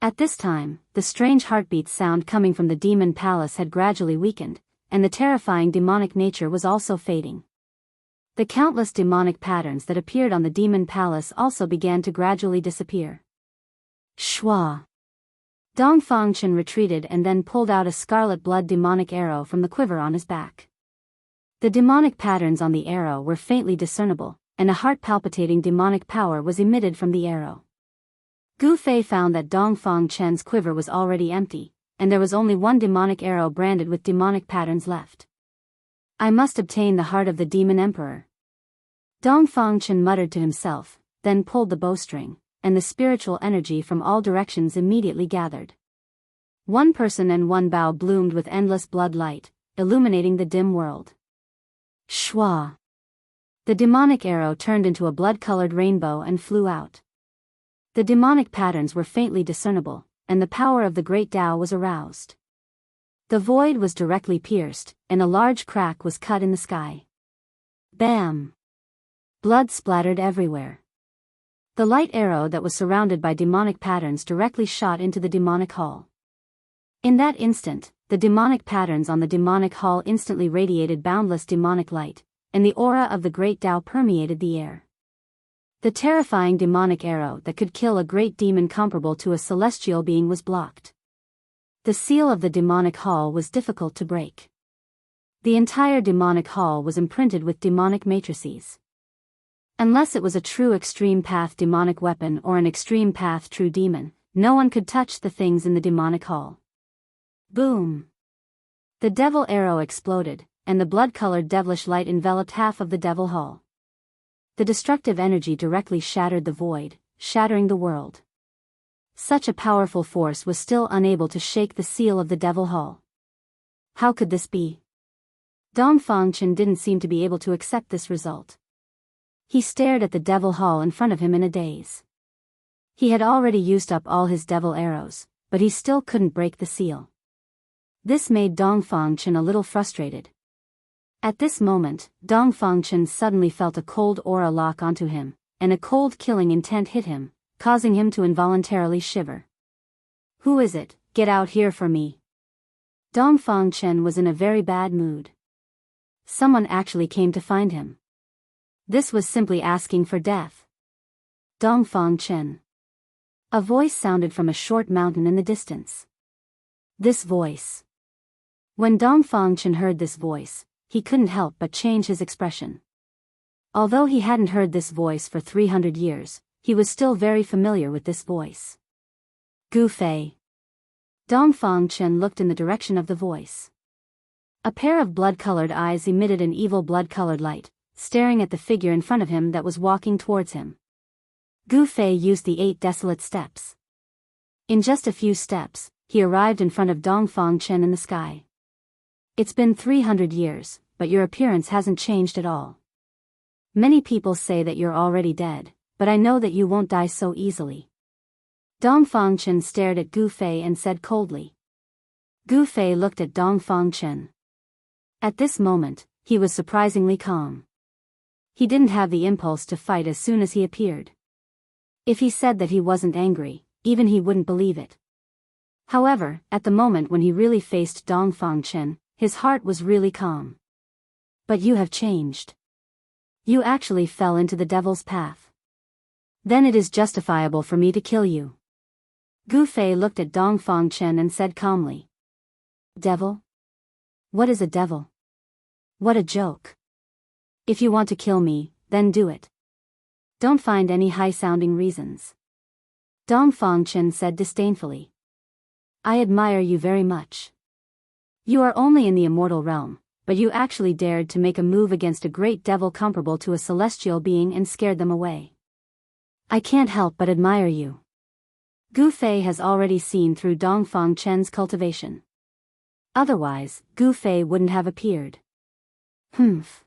Speaker 1: At this time, the strange heartbeat sound coming from the demon palace had gradually weakened, and the terrifying demonic nature was also fading. The countless demonic patterns that appeared on the demon palace also began to gradually disappear. Shwa! Dongfang Chen retreated and then pulled out a scarlet blood demonic arrow from the quiver on his back. The demonic patterns on the arrow were faintly discernible, and a heart-palpitating demonic power was emitted from the arrow. Gu Fei found that Dongfang Chen's quiver was already empty, and there was only one demonic arrow branded with demonic patterns left. I must obtain the heart of the demon emperor. Dongfang Chen muttered to himself, then pulled the bowstring, and the spiritual energy from all directions immediately gathered. One person and one bow bloomed with endless blood light, illuminating the dim world. Shwa! The demonic arrow turned into a blood-colored rainbow and flew out. The demonic patterns were faintly discernible, and the power of the great Tao was aroused. The void was directly pierced, and a large crack was cut in the sky. Bam! Blood splattered everywhere. The light arrow that was surrounded by demonic patterns directly shot into the demonic hall. In that instant, the demonic patterns on the demonic hall instantly radiated boundless demonic light, and the aura of the great Tao permeated the air. The terrifying demonic arrow that could kill a great demon comparable to a celestial being was blocked. The seal of the demonic hall was difficult to break. The entire demonic hall was imprinted with demonic matrices. Unless it was a true extreme path demonic weapon or an extreme path true demon, no one could touch the things in the demonic hall. Boom! The devil arrow exploded, and the blood-colored devilish light enveloped half of the devil hall. The destructive energy directly shattered the void, shattering the world. Such a powerful force was still unable to shake the seal of the devil hall. How could this be? Dongfang Chen didn't seem to be able to accept this result. He stared at the devil hall in front of him in a daze. He had already used up all his devil arrows, but he still couldn't break the seal. This made Dongfang Chen a little frustrated. At this moment, Dongfang Chen suddenly felt a cold aura lock onto him, and a cold killing intent hit him, causing him to involuntarily shiver. Who is it? Get out here for me. Dongfang Chen was in a very bad mood. Someone actually came to find him. This was simply asking for death. Dongfang Chen. A voice sounded from a short mountain in the distance. This voice. When Dongfang Chen heard this voice, he couldn't help but change his expression. Although he hadn't heard this voice for 300 years, he was still very familiar with this voice. Gu Fei. Dongfang Chen looked in the direction of the voice. A pair of blood-colored eyes emitted an evil blood-colored light, staring at the figure in front of him that was walking towards him. Gu Fei used the 8 desolate steps. In just a few steps, he arrived in front of Dongfang Chen in the sky. It's been 300 years, but your appearance hasn't changed at all. Many people say that you're already dead, but I know that you won't die so easily. Dongfang Chen stared at Gu Fei and said coldly. Gu Fei looked at Dongfang Chen. At this moment, he was surprisingly calm. He didn't have the impulse to fight as soon as he appeared. If he said that he wasn't angry, even he wouldn't believe it. However, at the moment when he really faced Dongfang Chen, his heart was really calm. But you have changed. You actually fell into the devil's path. Then it is justifiable for me to kill you. Gu Fei looked at Dongfang Chen and said calmly. Devil? What is a devil? What a joke. If you want to kill me, then do it. Don't find any high-sounding reasons. Dongfang Chen said disdainfully. I admire you very much. You are only in the immortal realm, but you actually dared to make a move against a great devil comparable to a celestial being and scared them away. I can't help but admire you. Gu Fei has already seen through Dongfang Chen's cultivation. Otherwise, Gu Fei wouldn't have appeared. Humph.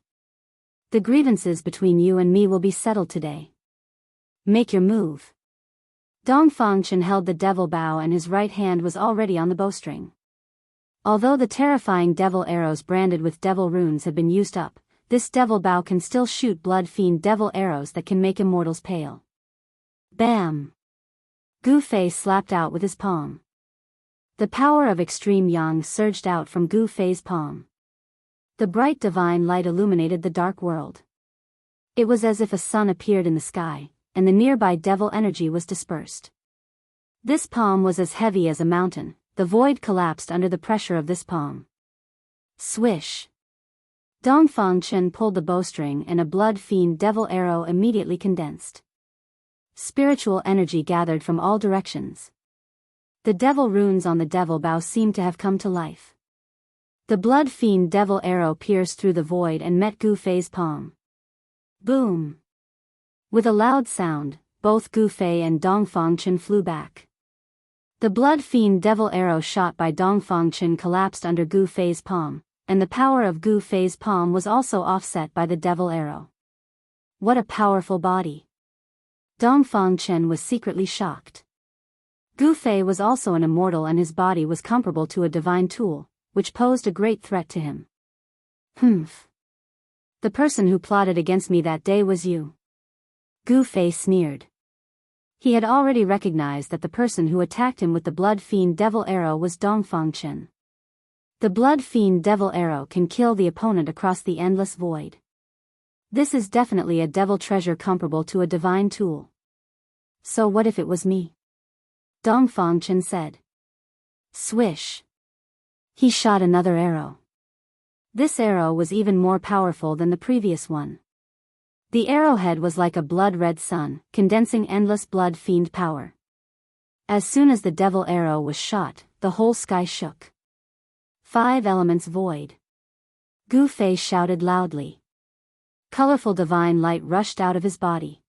Speaker 1: The grievances between you and me will be settled today. Make your move. Dongfang Chen held the devil bow and his right hand was already on the bowstring. Although the terrifying devil arrows branded with devil runes have been used up, this devil bow can still shoot blood-fiend devil arrows that can make immortals pale. Bam! Gu Fei slapped out with his palm. The power of extreme yang surged out from Gu Fei's palm. The bright divine light illuminated the dark world. It was as if a sun appeared in the sky, and the nearby devil energy was dispersed. This palm was as heavy as a mountain, the void collapsed under the pressure of this palm. Swish! Dongfang Chen pulled the bowstring and a blood-fiend devil arrow immediately condensed. Spiritual energy gathered from all directions. The devil runes on the devil bow seemed to have come to life. The blood-fiend devil arrow pierced through the void and met Gu Fei's palm. Boom! With a loud sound, both Gu Fei and Dongfang Chen flew back. The blood-fiend devil arrow shot by Dongfang Chen collapsed under Gu Fei's palm, and the power of Gu Fei's palm was also offset by the devil arrow. What a powerful body! Dongfang Chen was secretly shocked. Gu Fei was also an immortal and his body was comparable to a divine tool, which posed a great threat to him. Humph. The person who plotted against me that day was you. Gu Fei sneered. He had already recognized that the person who attacked him with the blood-fiend devil arrow was Dongfang Chen. The blood-fiend devil arrow can kill the opponent across the endless void. This is definitely a devil treasure comparable to a divine tool. So what if it was me? Dongfang Chen said. Swish! He shot another arrow. This arrow was even more powerful than the previous one. The arrowhead was like a blood-red sun, condensing endless blood-fiend power. As soon as the devil arrow was shot, the whole sky shook. 5 elements void. Gu Fei shouted loudly. Colorful divine light rushed out of his body.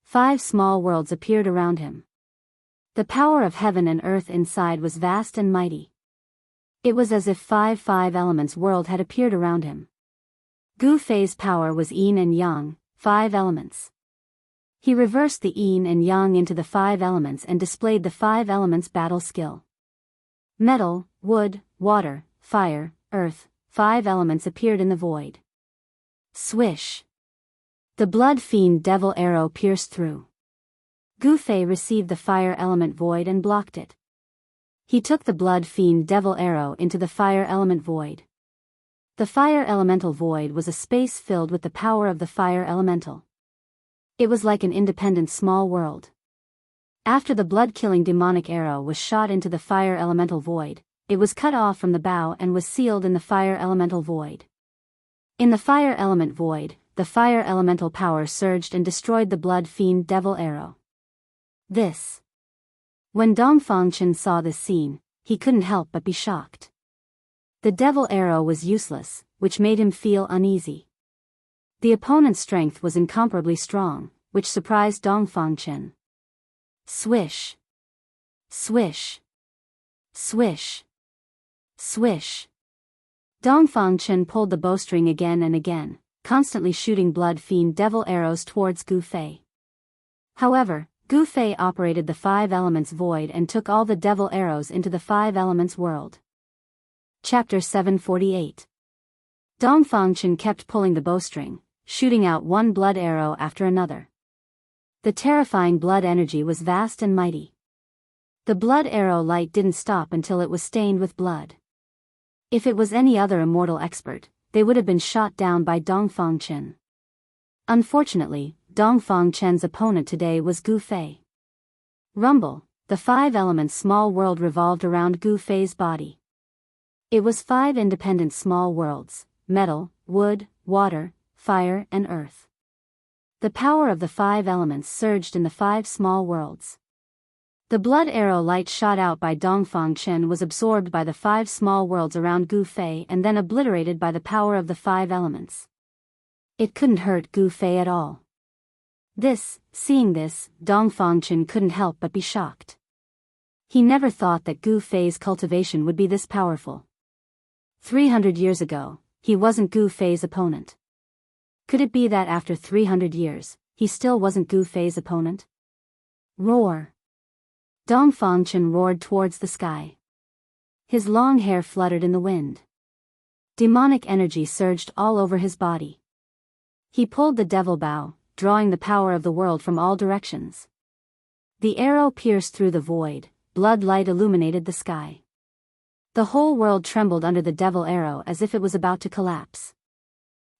Speaker 1: 5 small worlds appeared around him. The power of heaven and earth inside was vast and mighty. It was as if 5 elements world had appeared around him. Gu Fei's power was yin and yang, 5 elements. He reversed the yin and yang into the 5 elements and displayed the 5 elements battle skill. Metal, wood, water, fire, earth, 5 elements appeared in the void. Swish! The blood-fiend devil arrow pierced through. Gu Fei received the fire element void and blocked it. He took the blood-fiend devil arrow into the fire element void. The fire elemental void was a space filled with the power of the fire elemental. It was like an independent small world. After the blood-killing demonic arrow was shot into the fire elemental void, it was cut off from the bow and was sealed in the fire elemental void. In the fire element void, the fire elemental power surged and destroyed the blood-fiend devil arrow. When Dongfang Chen saw this scene, he couldn't help but be shocked. The devil arrow was useless, which made him feel uneasy. The opponent's strength was incomparably strong, which surprised Dongfangchen. Swish. Swish. Swish. Swish. Dongfangchen pulled the bowstring again and again, constantly shooting blood fiend devil arrows towards Gu Fei. However, Gu Fei operated the five elements void and took all the devil arrows into the five elements world. Chapter 748. Dongfangchen kept pulling the bowstring, shooting out one blood arrow after another. The terrifying blood energy was vast and mighty. The blood arrow light didn't stop until it was stained with blood. If it was any other immortal expert, they would have been shot down by Dongfangchen. Unfortunately, Dongfangchen's opponent today was Gu Fei. Rumble, the five elements small world revolved around Gu Fei's body. It was five independent small worlds: metal, wood, water, fire, and earth. The power of the five elements surged in the five small worlds. The blood arrow light shot out by Dongfangchen was absorbed by the five small worlds around Gu Fei and then obliterated by the power of the five elements. It couldn't hurt Gu Fei at all. Seeing this, Dongfangchen couldn't help but be shocked. He never thought that Gu Fei's cultivation would be this powerful. 300 years ago, he wasn't Gu Fei's opponent. Could it be that after 300 years, he still wasn't Gu Fei's opponent? Roar! Dongfangchen roared towards the sky. His long hair fluttered in the wind. Demonic energy surged all over his body. He pulled the devil bow, drawing the power of the world from all directions. The arrow pierced through the void, blood light illuminated the sky. The whole world trembled under the devil arrow as if it was about to collapse.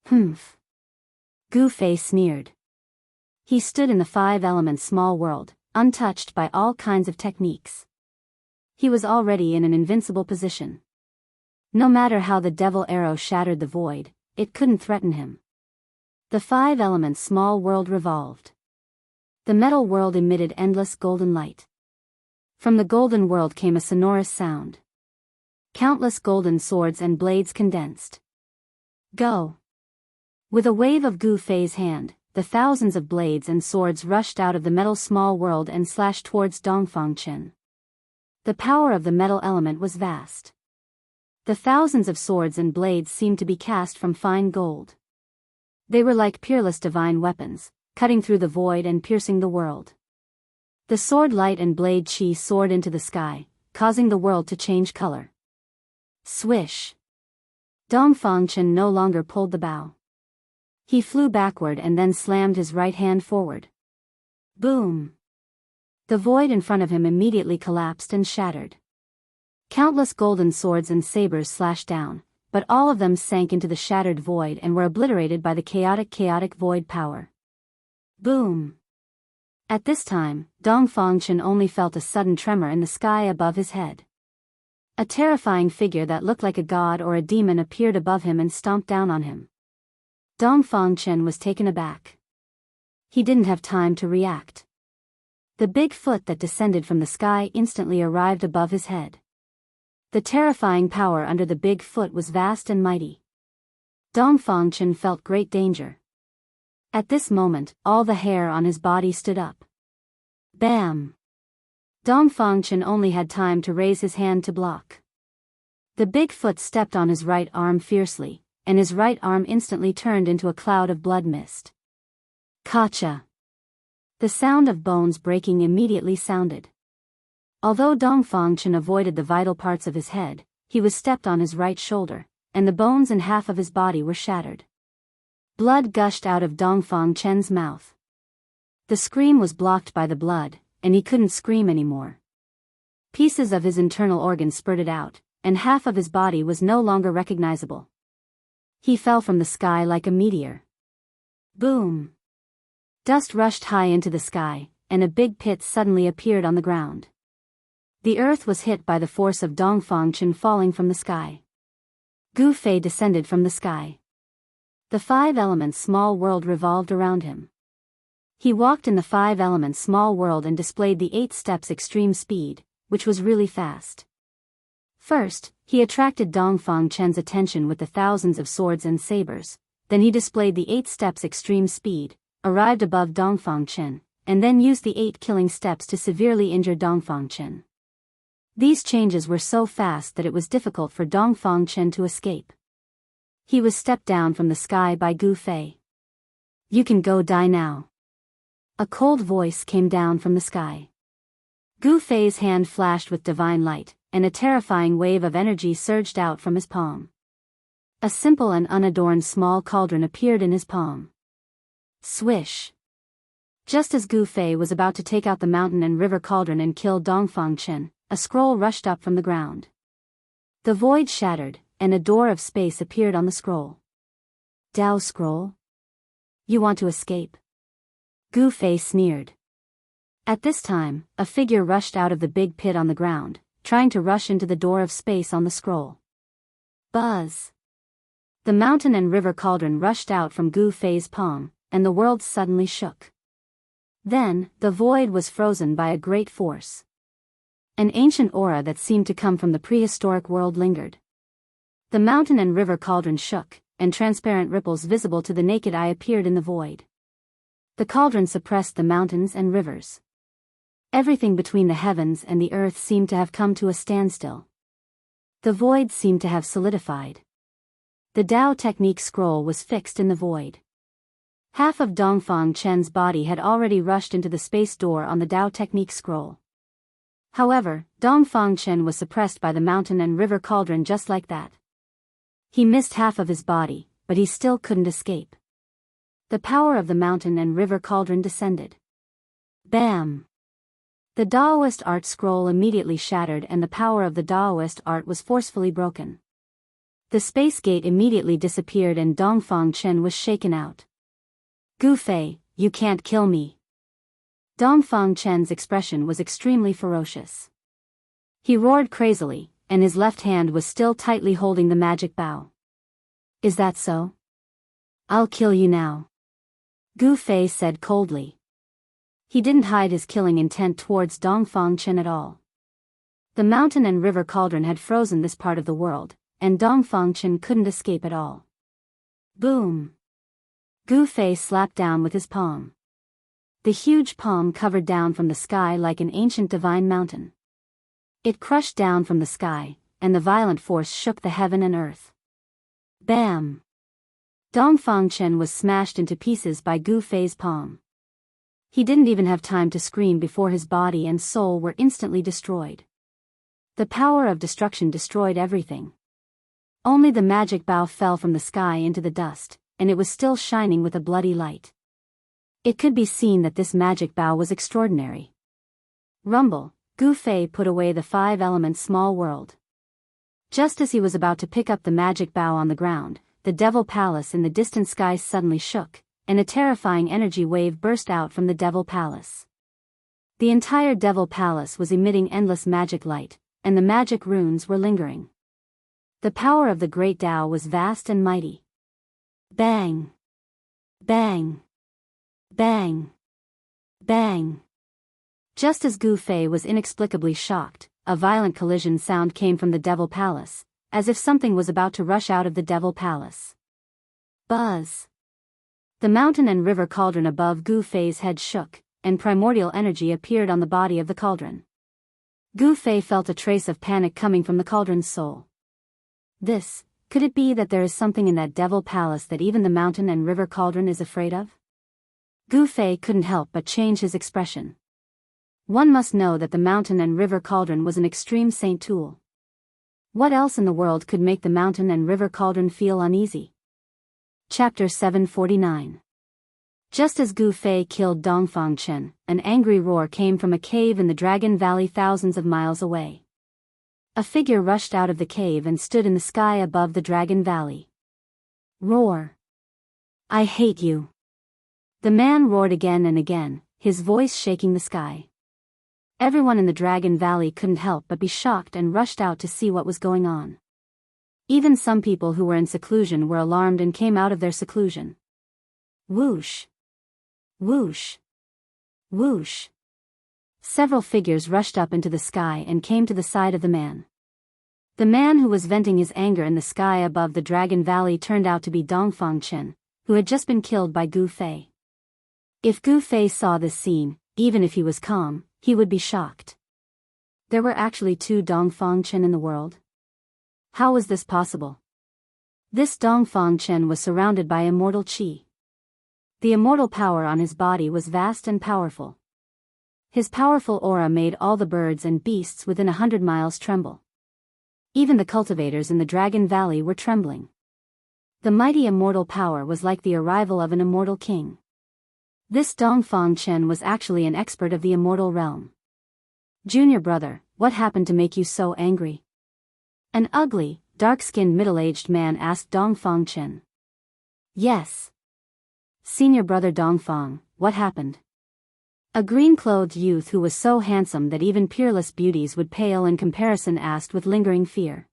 Speaker 1: Humph! Gu Fei sneered. He stood in the five elements small world, untouched by all kinds of techniques. He was already in an invincible position. No matter how the devil arrow shattered the void, it couldn't threaten him. The five elements small world revolved. The metal world emitted endless golden light. From the golden world came a sonorous sound. Countless golden swords and blades condensed. Go! With a wave of Gu Fei's hand, the thousands of blades and swords rushed out of the metal small world and slashed towards Dongfangchen. The power of the metal element was vast. The thousands of swords and blades seemed to be cast from fine gold. They were like peerless divine weapons, cutting through the void and piercing the world. The sword light and blade chi soared into the sky, causing the world to change color. Swish! Dongfangchen no longer pulled the bow. He flew backward and then slammed his right hand forward. Boom! The void in front of him immediately collapsed and shattered. Countless golden swords and sabers slashed down, but all of them sank into the shattered void and were obliterated by the chaotic void power. Boom! At this time, Dongfangchen only felt a sudden tremor in the sky above his head. A terrifying figure that looked like a god or a demon appeared above him and stomped down on him. Dongfangchen was taken aback. He didn't have time to react. The big foot that descended from the sky instantly arrived above his head. The terrifying power under the big foot was vast and mighty. Dongfangchen felt great danger. At this moment, all the hair on his body stood up. Bam! Dongfangchen only had time to raise his hand to block. The big foot stepped on his right arm fiercely, and his right arm instantly turned into a cloud of blood mist. Kacha! The sound of bones breaking immediately sounded. Although Dongfangchen avoided the vital parts of his head, he was stepped on his right shoulder, and the bones and half of his body were shattered. Blood gushed out of Dongfangchen's mouth. The scream was blocked by the blood, and he couldn't scream anymore. Pieces of his internal organs spurted out, and half of his body was no longer recognizable. He fell from the sky like a meteor. Boom! Dust rushed high into the sky, and a big pit suddenly appeared on the ground. The earth was hit by the force of Dongfangchen falling from the sky. Gu Fei descended from the sky. The five elements small world revolved around him. He walked in the five elements small world and displayed the 8 steps extreme speed, which was really fast. First, he attracted Dongfang Chen's attention with the thousands of swords and sabers, then he displayed the 8 steps extreme speed, arrived above Dongfang Chen, and then used the 8 killing steps to severely injure Dongfang Chen. These changes were so fast that it was difficult for Dongfang Chen to escape. He was stepped down from the sky by Gu Fei. "You can go die now." A cold voice came down from the sky. Gu Fei's hand flashed with divine light, and a terrifying wave of energy surged out from his palm. A simple and unadorned small cauldron appeared in his palm. Swish! Just as Gu Fei was about to take out the mountain and river cauldron and kill Dongfang Chen, a scroll rushed up from the ground. The void shattered, and a door of space appeared on the scroll. "Dao scroll? You want to escape?" Gu Fei sneered. At this time, a figure rushed out of the big pit on the ground, trying to rush into the door of space on the scroll. Buzz! The mountain and river cauldron rushed out from Gu Fei's palm, and the world suddenly shook. Then, the void was frozen by a great force. An ancient aura that seemed to come from the prehistoric world lingered. The mountain and river cauldron shook, and transparent ripples visible to the naked eye appeared in the void. The cauldron suppressed the mountains and rivers. Everything between the heavens and the earth seemed to have come to a standstill. The void seemed to have solidified. The Dao technique scroll was fixed in the void. Half of Dongfang Chen's body had already rushed into the space door on the Dao technique scroll. However, Dongfang Chen was suppressed by the mountain and river cauldron just like that. He missed half of his body, but he still couldn't escape. The power of the mountain and river cauldron descended. Bam! The Daoist art scroll immediately shattered and the power of the Daoist art was forcefully broken. The space gate immediately disappeared and Dongfang Chen was shaken out. "Gu Fei, you can't kill me." Dongfang Chen's expression was extremely ferocious. He roared crazily, and his left hand was still tightly holding the magic bow. "Is that so? I'll kill you now," Gu Fei said coldly. He didn't hide his killing intent towards Dongfang Chen at all. The mountain and river cauldron had frozen this part of the world, and Dongfang Chen couldn't escape at all. Boom! Gu Fei slapped down with his palm. The huge palm covered down from the sky like an ancient divine mountain. It crushed down from the sky, and the violent force shook the heaven and earth. Bam! Dongfang Chen was smashed into pieces by Gu Fei's palm. He didn't even have time to scream before his body and soul were instantly destroyed. The power of destruction destroyed everything. Only the magic bow fell from the sky into the dust, and it was still shining with a bloody light. It could be seen that this magic bow was extraordinary. Rumble, Gu Fei put away the 5-element small world. Just as he was about to pick up the magic bow on the ground, the Devil Palace in the distant sky suddenly shook, and a terrifying energy wave burst out from the Devil Palace. The entire Devil Palace was emitting endless magic light, and the magic runes were lingering. The power of the Great Tao was vast and mighty. Bang! Bang! Bang! Bang! Just as Gu Fei was inexplicably shocked, a violent collision sound came from the Devil Palace, as if something was about to rush out of the Devil Palace. Buzz! The mountain and river cauldron above Gu Fei's head shook, and primordial energy appeared on the body of the cauldron. Gu Fei felt a trace of panic coming from the cauldron's soul. Could it be that there is something in that Devil Palace that even the mountain and river cauldron is afraid of? Gu Fei couldn't help but change his expression. One must know that the mountain and river cauldron was an extreme saint tool. What else in the world could make the mountain and river cauldron feel uneasy? Chapter 749. Just as Gu Fei killed Dongfang Chen, an angry roar came from a cave in the Dragon Valley thousands of miles away. A figure rushed out of the cave and stood in the sky above the Dragon Valley. Roar! I hate you! The man roared again and again, his voice shaking the sky. Everyone in the Dragon Valley couldn't help but be shocked and rushed out to see what was going on. Even some people who were in seclusion were alarmed and came out of their seclusion. Whoosh! Whoosh! Whoosh! Several figures rushed up into the sky and came to the side of the man. The man who was venting his anger in the sky above the Dragon Valley turned out to be Dongfang Chen, who had just been killed by Gu Fei. If Gu Fei saw this scene, even if he was calm, he would be shocked. There were actually two Dongfang Chen in the world? How was this possible? This Dongfang Chen was surrounded by immortal qi. The immortal power on his body was vast and powerful. His powerful aura made all the birds and beasts within 100 miles tremble. Even the cultivators in the Dragon Valley were trembling. The mighty immortal power was like the arrival of an immortal king. This Dongfang Chen was actually an expert of the immortal realm. Junior brother, what happened to make you so angry? An ugly, dark-skinned middle-aged man asked Dongfang Chen. Yes. Senior brother Dongfang, what happened? A green-clothed youth who was so handsome that even peerless beauties would pale in comparison asked with lingering fear.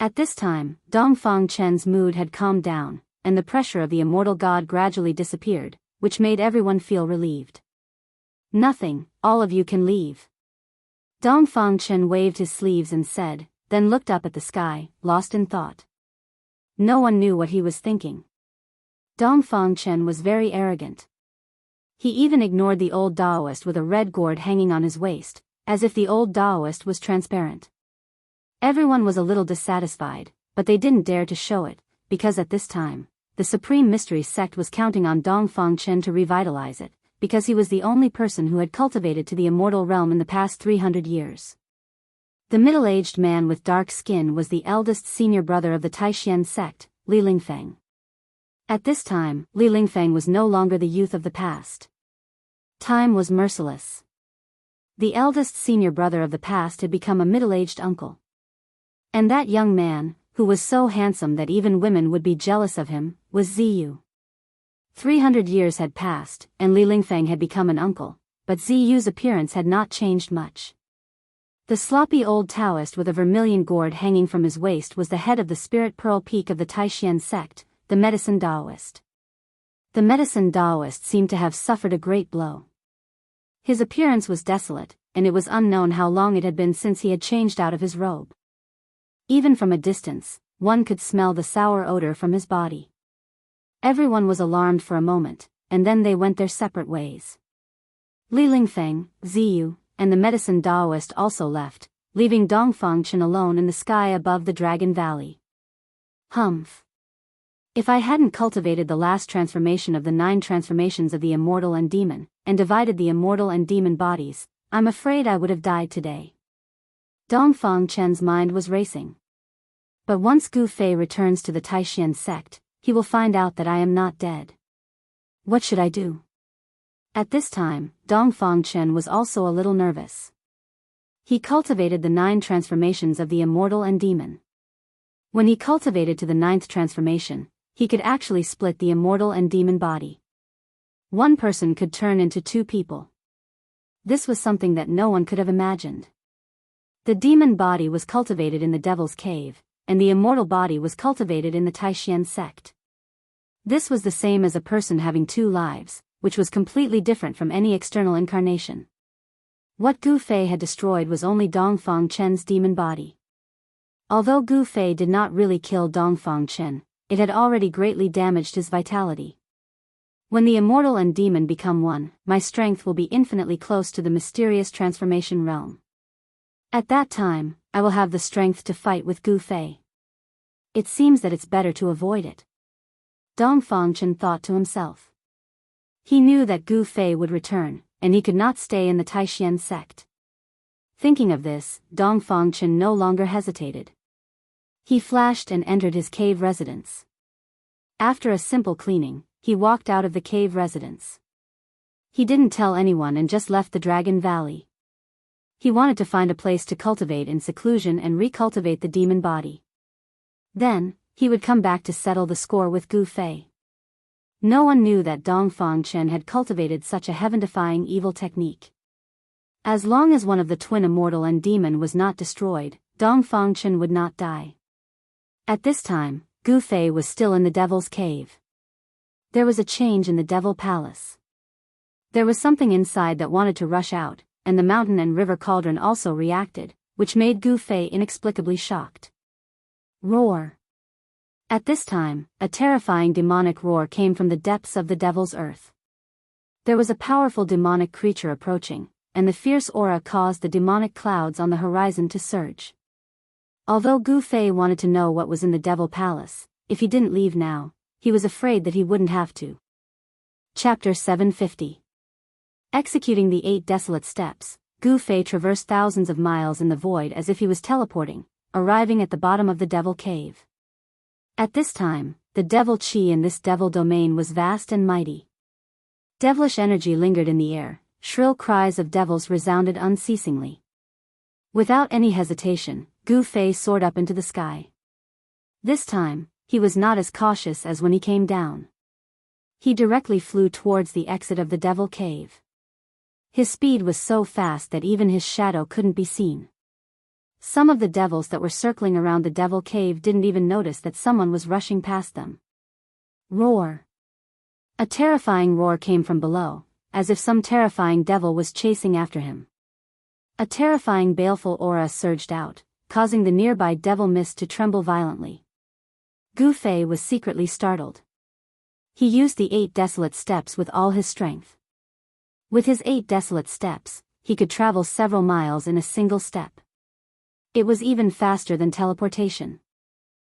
Speaker 1: At this time, Dongfang Chen's mood had calmed down, and the pressure of the immortal god gradually disappeared, which made everyone feel relieved. Nothing, all of you can leave. Dongfang Chen waved his sleeves and said, then looked up at the sky, lost in thought. No one knew what he was thinking. Dongfang Chen was very arrogant. He even ignored the old Daoist with a red gourd hanging on his waist, as if the old Daoist was transparent. Everyone was a little dissatisfied, but they didn't dare to show it, because at this time, the Supreme Mystery Sect was counting on Dongfang Chen to revitalize it, because he was the only person who had cultivated to the immortal realm in the past 300 years. The middle-aged man with dark skin was the eldest senior brother of the Taishan sect, Li Lingfeng. At this time, Li Lingfeng was no longer the youth of the past. Time was merciless. The eldest senior brother of the past had become a middle-aged uncle. And that young man, who was so handsome that even women would be jealous of him, was Ziyu. 300 years had passed, and Li Lingfeng had become an uncle, but Ziyu's appearance had not changed much. The sloppy old Taoist with a vermilion gourd hanging from his waist was the head of the Spirit Pearl Peak of the Taishan sect, the Medicine Daoist. The Medicine Daoist seemed to have suffered a great blow. His appearance was desolate, and it was unknown how long it had been since he had changed out of his robe. Even from a distance, one could smell the sour odor from his body. Everyone was alarmed for a moment, and then they went their separate ways. Li Lingfeng, Ziyu, and the Medicine Daoist also left, leaving Dongfang Chen alone in the sky above the Dragon Valley. Humph. If I hadn't cultivated the last transformation of the 9 transformations of the immortal and demon, and divided the immortal and demon bodies, I'm afraid I would have died today. Dongfang Chen's mind was racing. But once Gu Fei returns to the Taishan sect, he will find out that I am not dead. What should I do? At this time, Dongfang Chen was also a little nervous. He cultivated the 9 transformations of the immortal and demon. When he cultivated to the 9th transformation, he could actually split the immortal and demon body. One person could turn into 2 people. This was something that no one could have imagined. The demon body was cultivated in the Devil's Cave, and the immortal body was cultivated in the Taishan sect. This was the same as a person having 2 lives, which was completely different from any external incarnation. What Gu Fei had destroyed was only Dongfang Chen's demon body. Although Gu Fei did not really kill Dongfang Chen, it had already greatly damaged his vitality. When the immortal and demon become one, my strength will be infinitely close to the mysterious transformation realm. At that time, I will have the strength to fight with Gu Fei. It seems that it's better to avoid it. Dongfang Chen thought to himself. He knew that Gu Fei would return, and he could not stay in the Taishan sect. Thinking of this, Dongfang Chen no longer hesitated. He flashed and entered his cave residence. After a simple cleaning, he walked out of the cave residence. He didn't tell anyone and just left the Dragon Valley. He wanted to find a place to cultivate in seclusion and recultivate the demon body. Then, he would come back to settle the score with Gu Fei. No one knew that Dongfang Chen had cultivated such a heaven-defying evil technique. As long as one of the twin immortal and demon was not destroyed, Dongfang Chen would not die. At this time, Gu Fei was still in the Devil's Cave. There was a change in the Devil Palace. There was something inside that wanted to rush out, and the mountain and river cauldron also reacted, which made Gu Fei inexplicably shocked. Roar. At this time, a terrifying demonic roar came from the depths of the devil's earth. There was a powerful demonic creature approaching, and the fierce aura caused the demonic clouds on the horizon to surge. Although Gu Fei wanted to know what was in the Devil Palace, if he didn't leave now, he was afraid that he wouldn't have to. Chapter 750. Executing the 8 desolate steps, Gu Fei traversed thousands of miles in the void as if he was teleporting, arriving at the bottom of the Devil Cave. At this time, the devil chi in this devil domain was vast and mighty. Devilish energy lingered in the air, shrill cries of devils resounded unceasingly. Without any hesitation, Gu Fei soared up into the sky. This time, he was not as cautious as when he came down. He directly flew towards the exit of the Devil Cave. His speed was so fast that even his shadow couldn't be seen. Some of the devils that were circling around the Devil Cave didn't even notice that someone was rushing past them. Roar. A terrifying roar came from below, as if some terrifying devil was chasing after him. A terrifying baleful aura surged out, causing the nearby devil mist to tremble violently. Gu Fei was secretly startled. He used the 8 desolate steps with all his strength. With his 8 desolate steps, he could travel several miles in a single step. It was even faster than teleportation.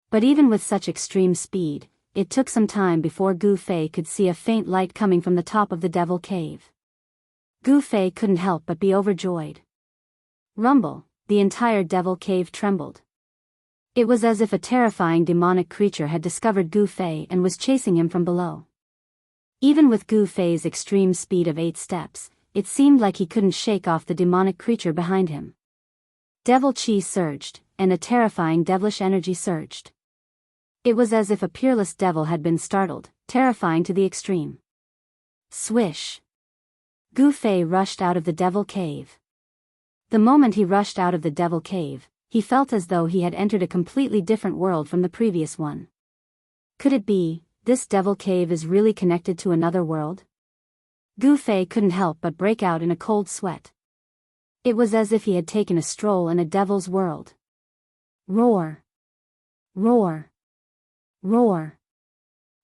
Speaker 1: But even with such extreme speed, it took some time before Gu Fei could see a faint light coming from the top of the Devil Cave. Gu Fei couldn't help but be overjoyed. Rumble, the entire Devil Cave trembled. It was as if a terrifying demonic creature had discovered Gu Fei and was chasing him from below. Even with Gu Fei's extreme speed of 8 steps, it seemed like he couldn't shake off the demonic creature behind him. Devil chi surged, and a terrifying devilish energy surged. It was as if a peerless devil had been startled, terrifying to the extreme. Swish! Gu Fei rushed out of the Devil Cave. The moment he rushed out of the Devil Cave, he felt as though he had entered a completely different world from the previous one. Could it be, this Devil Cave is really connected to another world? Gu Fei couldn't help but break out in a cold sweat. It was as if he had taken a stroll in a devil's world. Roar! Roar! Roar!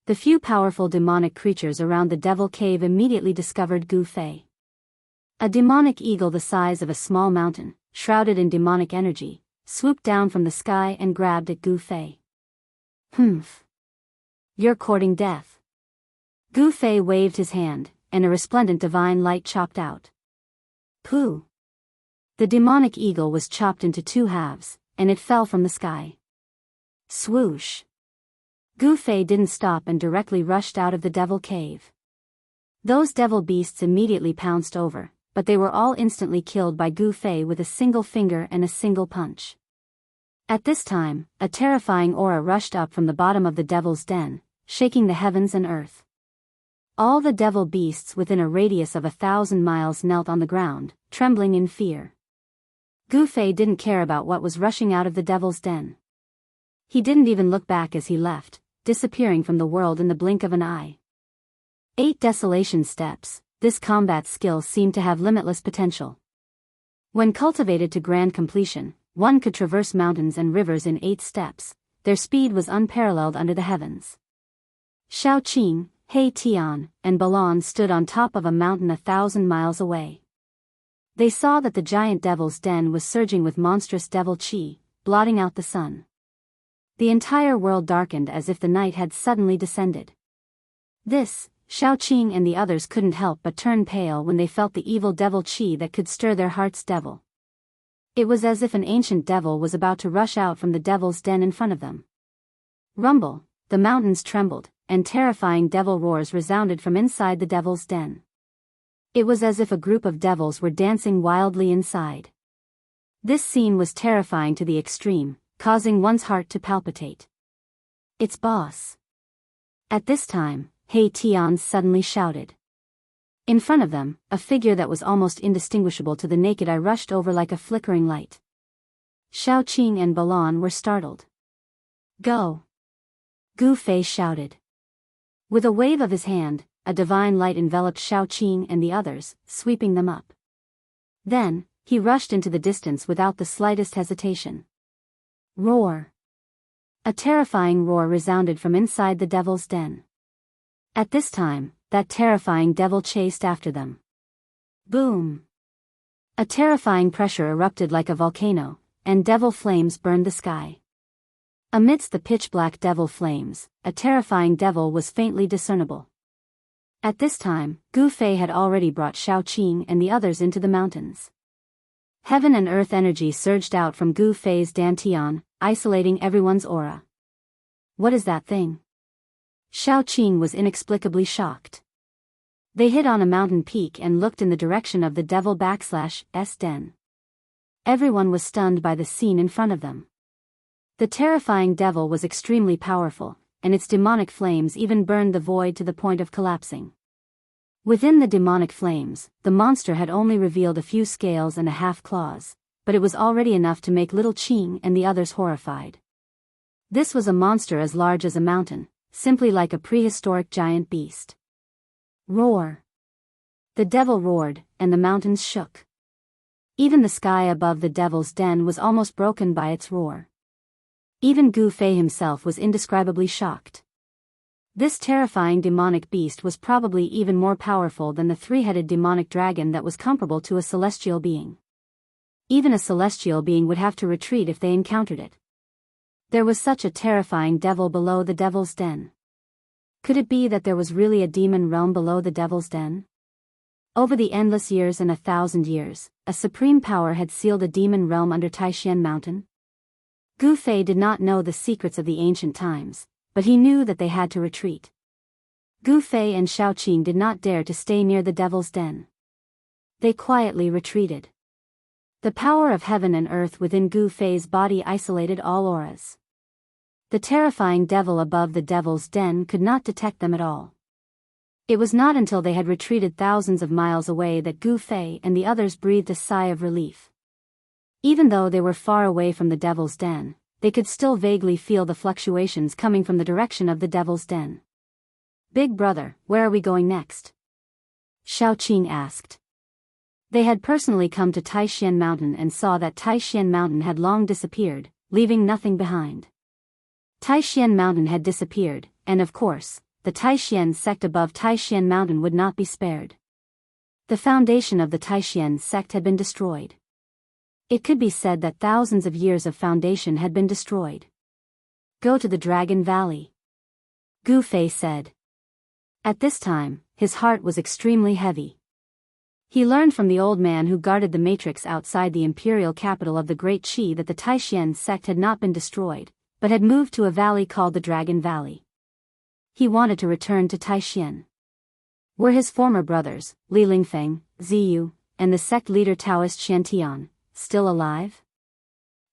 Speaker 1: The few powerful demonic creatures around the Devil Cave immediately discovered Gu Fei. A demonic eagle the size of a small mountain, shrouded in demonic energy, swooped down from the sky and grabbed at Gu Fei. Humph! You're courting death. Gu Fei waved his hand, and a resplendent divine light chopped out. Pooh! The demonic eagle was chopped into 2 halves, and it fell from the sky. Swoosh! Gu Fei didn't stop and directly rushed out of the Devil Cave. Those devil beasts immediately pounced over, but they were all instantly killed by Gu Fei with a single finger and a single punch. At this time, a terrifying aura rushed up from the bottom of the devil's den, shaking the heavens and earth. All the devil beasts within a radius of 1,000 miles knelt on the ground, trembling in fear. Gu Fei didn't care about what was rushing out of the devil's den. He didn't even look back as he left, disappearing from the world in the blink of an eye. 8 desolation steps, this combat skill seemed to have limitless potential. When cultivated to grand completion, one could traverse mountains and rivers in 8 steps, their speed was unparalleled under the heavens. Xiaoqing, He Tian, and Balan stood on top of a mountain 1,000 miles away. They saw that the giant devil's den was surging with monstrous devil chi, blotting out the sun. The entire world darkened as if the night had suddenly descended. This, Xiaoqing and the others couldn't help but turn pale when they felt the evil devil chi that could stir their heart's devil. It was as if an ancient devil was about to rush out from the devil's den in front of them. Rumble, the mountains trembled, and terrifying devil roars resounded from inside the devil's den. It was as if a group of devils were dancing wildly inside. This scene was terrifying to the extreme, causing one's heart to palpitate. It's boss. At this time, He Tian suddenly shouted. In front of them, a figure that was almost indistinguishable to the naked eye rushed over like a flickering light. Xiaoqing and Balan were startled. Go! Gu Fei shouted. With a wave of his hand, a divine light enveloped Xiaoqing and the others, sweeping them up. Then, He rushed into the distance without the slightest hesitation. Roar! A terrifying roar resounded from inside the devil's den. At this time, that terrifying devil chased after them. Boom! A terrifying pressure erupted like a volcano, and devil flames burned the sky. Amidst the pitch-black devil flames, a terrifying devil was faintly discernible. At this time, Gu Fei had already brought Xiaoqing and the others into the mountains. Heaven and earth energy surged out from Gu Fei's dantian, isolating everyone's aura. What is that thing? Xiaoqing was inexplicably shocked. They hit on a mountain peak and looked in the direction of the devil/s den. Everyone was stunned by the scene in front of them. The terrifying devil was extremely powerful, and its demonic flames even burned the void to the point of collapsing. Within the demonic flames, the monster had only revealed a few scales and a half claws, but it was already enough to make little Qing and the others horrified. This was a monster as large as a mountain, simply like a prehistoric giant beast. Roar! The devil roared, and the mountains shook. Even the sky above the devil's den was almost broken by its roar. Even Gu Fei himself was indescribably shocked. This terrifying demonic beast was probably even more powerful than the three-headed demonic dragon that was comparable to a celestial being. Even a celestial being would have to retreat if they encountered it. There was such a terrifying devil below the devil's den. Could it be that there was really a demon realm below the devil's den? Over the endless years and 1,000 years, a supreme power had sealed a demon realm under Taishan Mountain. Gu Fei did not know the secrets of the ancient times, but he knew that they had to retreat. Gu Fei and Xiaoqing did not dare to stay near the devil's den. They quietly retreated. The power of heaven and earth within Gu Fei's body isolated all auras. The terrifying devil above the devil's den could not detect them at all. It was not until they had retreated thousands of miles away that Gu Fei and the others breathed a sigh of relief. Even though they were far away from the devil's den, they could still vaguely feel the fluctuations coming from the direction of the devil's den. "Big brother, where are we going next?" Xiaoqing asked. They had personally come to Taishan Mountain and saw that Taishan Mountain had long disappeared, leaving nothing behind. Taishan Mountain had disappeared, and of course, the Taishan sect above Taishan Mountain would not be spared. The foundation of the Taishan sect had been destroyed. It could be said that thousands of years of foundation had been destroyed. "Go to the Dragon Valley," Gu Fei said. At this time, his heart was extremely heavy. He learned from the old man who guarded the matrix outside the imperial capital of the Great Qi that the Taishan sect had not been destroyed, but had moved to a valley called the Dragon Valley. He wanted to return to Taishan. Were his former brothers, Li Lingfeng, Ziyu, and the sect leader Daoist Shantian, still alive?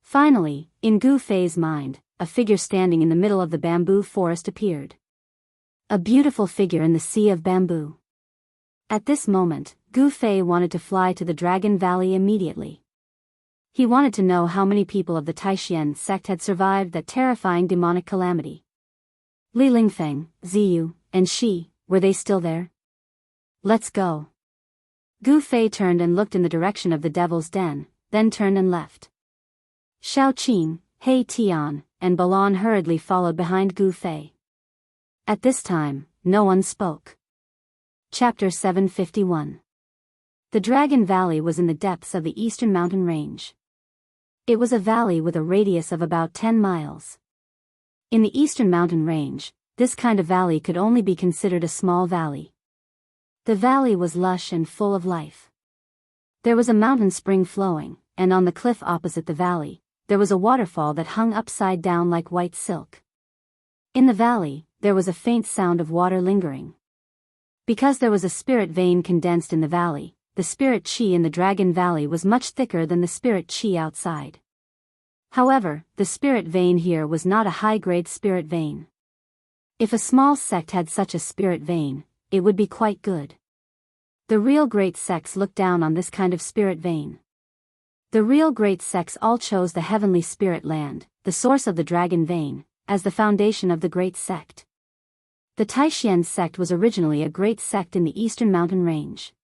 Speaker 1: Finally, in Gu Fei's mind, a figure standing in the middle of the bamboo forest appeared. A beautiful figure in the sea of bamboo. At this moment, Gu Fei wanted to fly to the Dragon Valley immediately. He wanted to know how many people of the Taishan sect had survived that terrifying demonic calamity. Li Lingfeng, Ziyu, and Shi, were they still there? "Let's go." Gu Fei turned and looked in the direction of the devil's den, then turned and left. Xiaoqing, He Tian, and Balan hurriedly followed behind Gu Fei. At this time, no one spoke. Chapter 751. The Dragon Valley was in the depths of the eastern mountain range. It was a valley with a radius of about 10 miles. In the eastern mountain range, this kind of valley could only be considered a small valley. The valley was lush and full of life. There was a mountain spring flowing, and on the cliff opposite the valley, there was a waterfall that hung upside down like white silk. In the valley, there was a faint sound of water lingering. Because there was a spirit vein condensed in the valley, the spirit qi in the Dragon Valley was much thicker than the spirit qi outside. However, the spirit vein here was not a high-grade spirit vein. If a small sect had such a spirit vein, it would be quite good. The real great sects looked down on this kind of spirit vein. The real great sects all chose the heavenly spirit land, the source of the dragon vein, as the foundation of the great sect. The Taishan sect was originally a great sect in the eastern mountain range.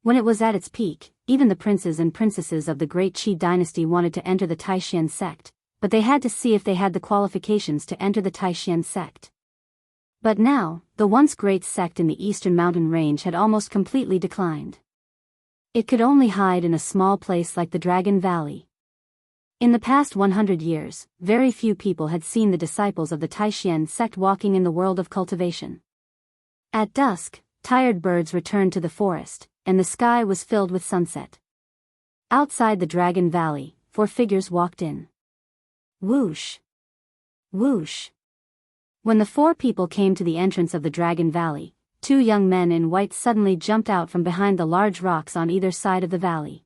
Speaker 1: When it was at its peak, even the princes and princesses of the great Qi dynasty wanted to enter the Taishan sect, but they had to see if they had the qualifications to enter the Taishan sect. But now, the once great sect in the eastern mountain range had almost completely declined. It could only hide in a small place like the Dragon Valley. In the past 100 years, very few people had seen the disciples of the Taishan sect walking in the world of cultivation. At dusk, tired birds returned to the forest, and the sky was filled with sunset. Outside the Dragon Valley, 4 figures walked in. Whoosh! Whoosh! When the 4 people came to the entrance of the Dragon Valley, 2 young men in white suddenly jumped out from behind the large rocks on either side of the valley.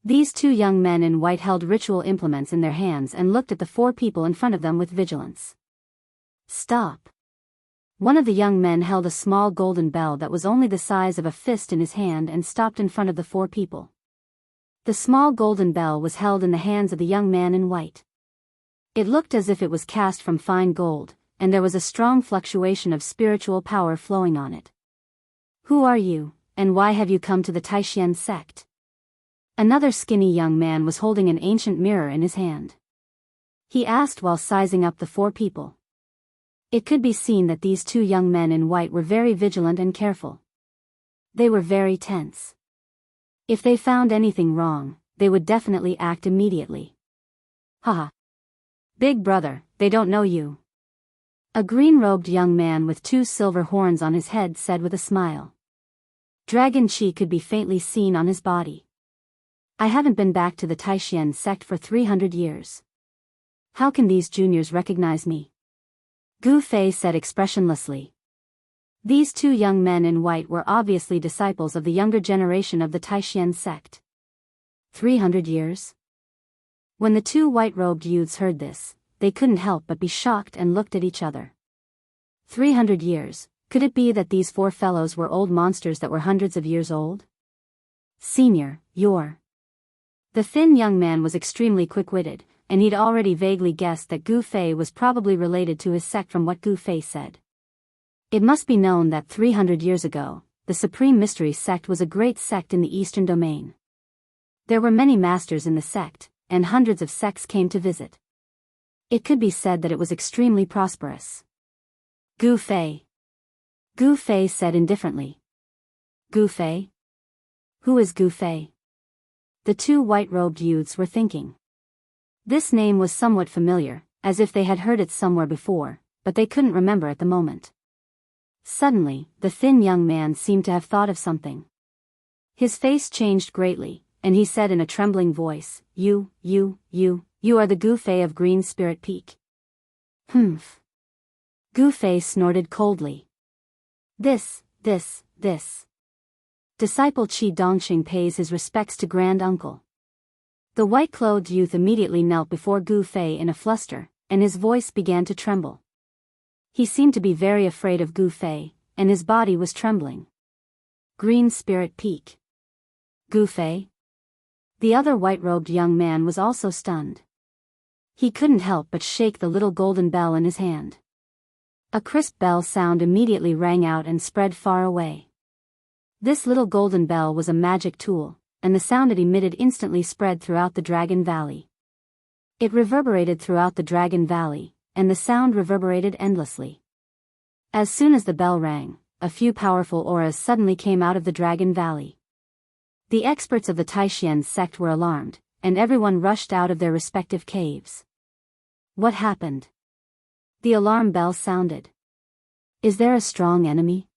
Speaker 1: These 2 young men in white held ritual implements in their hands and looked at the 4 people in front of them with vigilance. Stop! One of the young men held a small golden bell that was only the size of a fist in his hand and stopped in front of the 4 people. The small golden bell was held in the hands of the young man in white. It looked as if it was cast from fine gold, and there was a strong fluctuation of spiritual power flowing on it. Who are you, and why have you come to the Taishan sect? Another skinny young man was holding an ancient mirror in his hand. He asked while sizing up the 4 people. It could be seen that these 2 young men in white were very vigilant and careful. They were very tense. If they found anything wrong, they would definitely act immediately. Haha. Big brother, they don't know you. A green-robed young man with 2 silver horns on his head said with a smile. Dragon Qi could be faintly seen on his body. I haven't been back to the Taishan sect for 300 years. How can these juniors recognize me? Gu Fei said expressionlessly. These 2 young men in white were obviously disciples of the younger generation of the Taishan sect. 300 years? When the 2 white-robed youths heard this, they couldn't help but be shocked and looked at each other. 300 years, could it be that these 4 fellows were old monsters that were hundreds of years old? Senior, you're... The thin young man was extremely quick-witted, and he'd already vaguely guessed that Gu Fei was probably related to his sect from what Gu Fei said. It must be known that 300 years ago, the Supreme Mystery sect was a great sect in the Eastern Domain. There were many masters in the sect, and hundreds of sects came to visit. It could be said that it was extremely prosperous. Gu Fei. Gu Fei said indifferently. Gu Fei? Who is Gu Fei? The 2 white-robed youths were thinking. This name was somewhat familiar, as if they had heard it somewhere before, but they couldn't remember at the moment. Suddenly, the thin young man seemed to have thought of something. His face changed greatly, and he said in a trembling voice, You are the Gu Fei of Green Spirit Peak. Humph. Gu Fei snorted coldly. This. Disciple Qi Dongxing pays his respects to Grand Uncle. The white-clothed youth immediately knelt before Gu Fei in a fluster, and his voice began to tremble. He seemed to be very afraid of Gu Fei, and his body was trembling. Green Spirit Peak. Gu Fei? The other white-robed young man was also stunned. He couldn't help but shake the little golden bell in his hand. A crisp bell sound immediately rang out and spread far away. This little golden bell was a magic tool, and the sound it emitted instantly spread throughout the Dragon Valley. It reverberated throughout the Dragon Valley, and the sound reverberated endlessly. As soon as the bell rang, a few powerful auras suddenly came out of the Dragon Valley. The experts of the Taishan sect were alarmed, and everyone rushed out of their respective caves. What happened? The alarm bell sounded. Is there a strong enemy?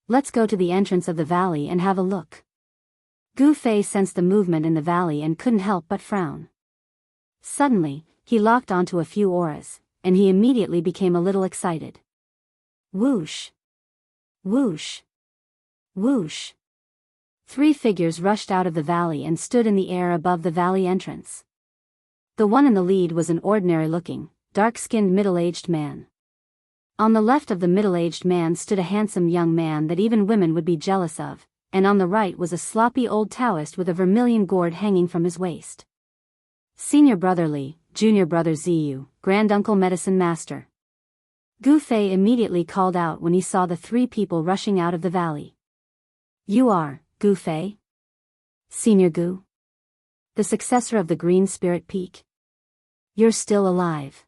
Speaker 1: Let's go to the entrance of the valley and have a look. Gu Fei sensed the movement in the valley and couldn't help but frown. Suddenly, he locked onto a few auras, and he immediately became a little excited. Whoosh! Whoosh! Whoosh! 3 figures rushed out of the valley and stood in the air above the valley entrance. The one in the lead was an ordinary-looking, dark-skinned middle-aged man. On the left of the middle-aged man stood a handsome young man that even women would be jealous of, and on the right was a sloppy old Taoist with a vermilion gourd hanging from his waist. Senior Brother Li, Junior Brother Ziyu, Grand Uncle Medicine Master. Gu Fei immediately called out when he saw the 3 people rushing out of the valley. You are, Gu Fei? Senior Gu? The successor of the Green Spirit Peak? You're still alive.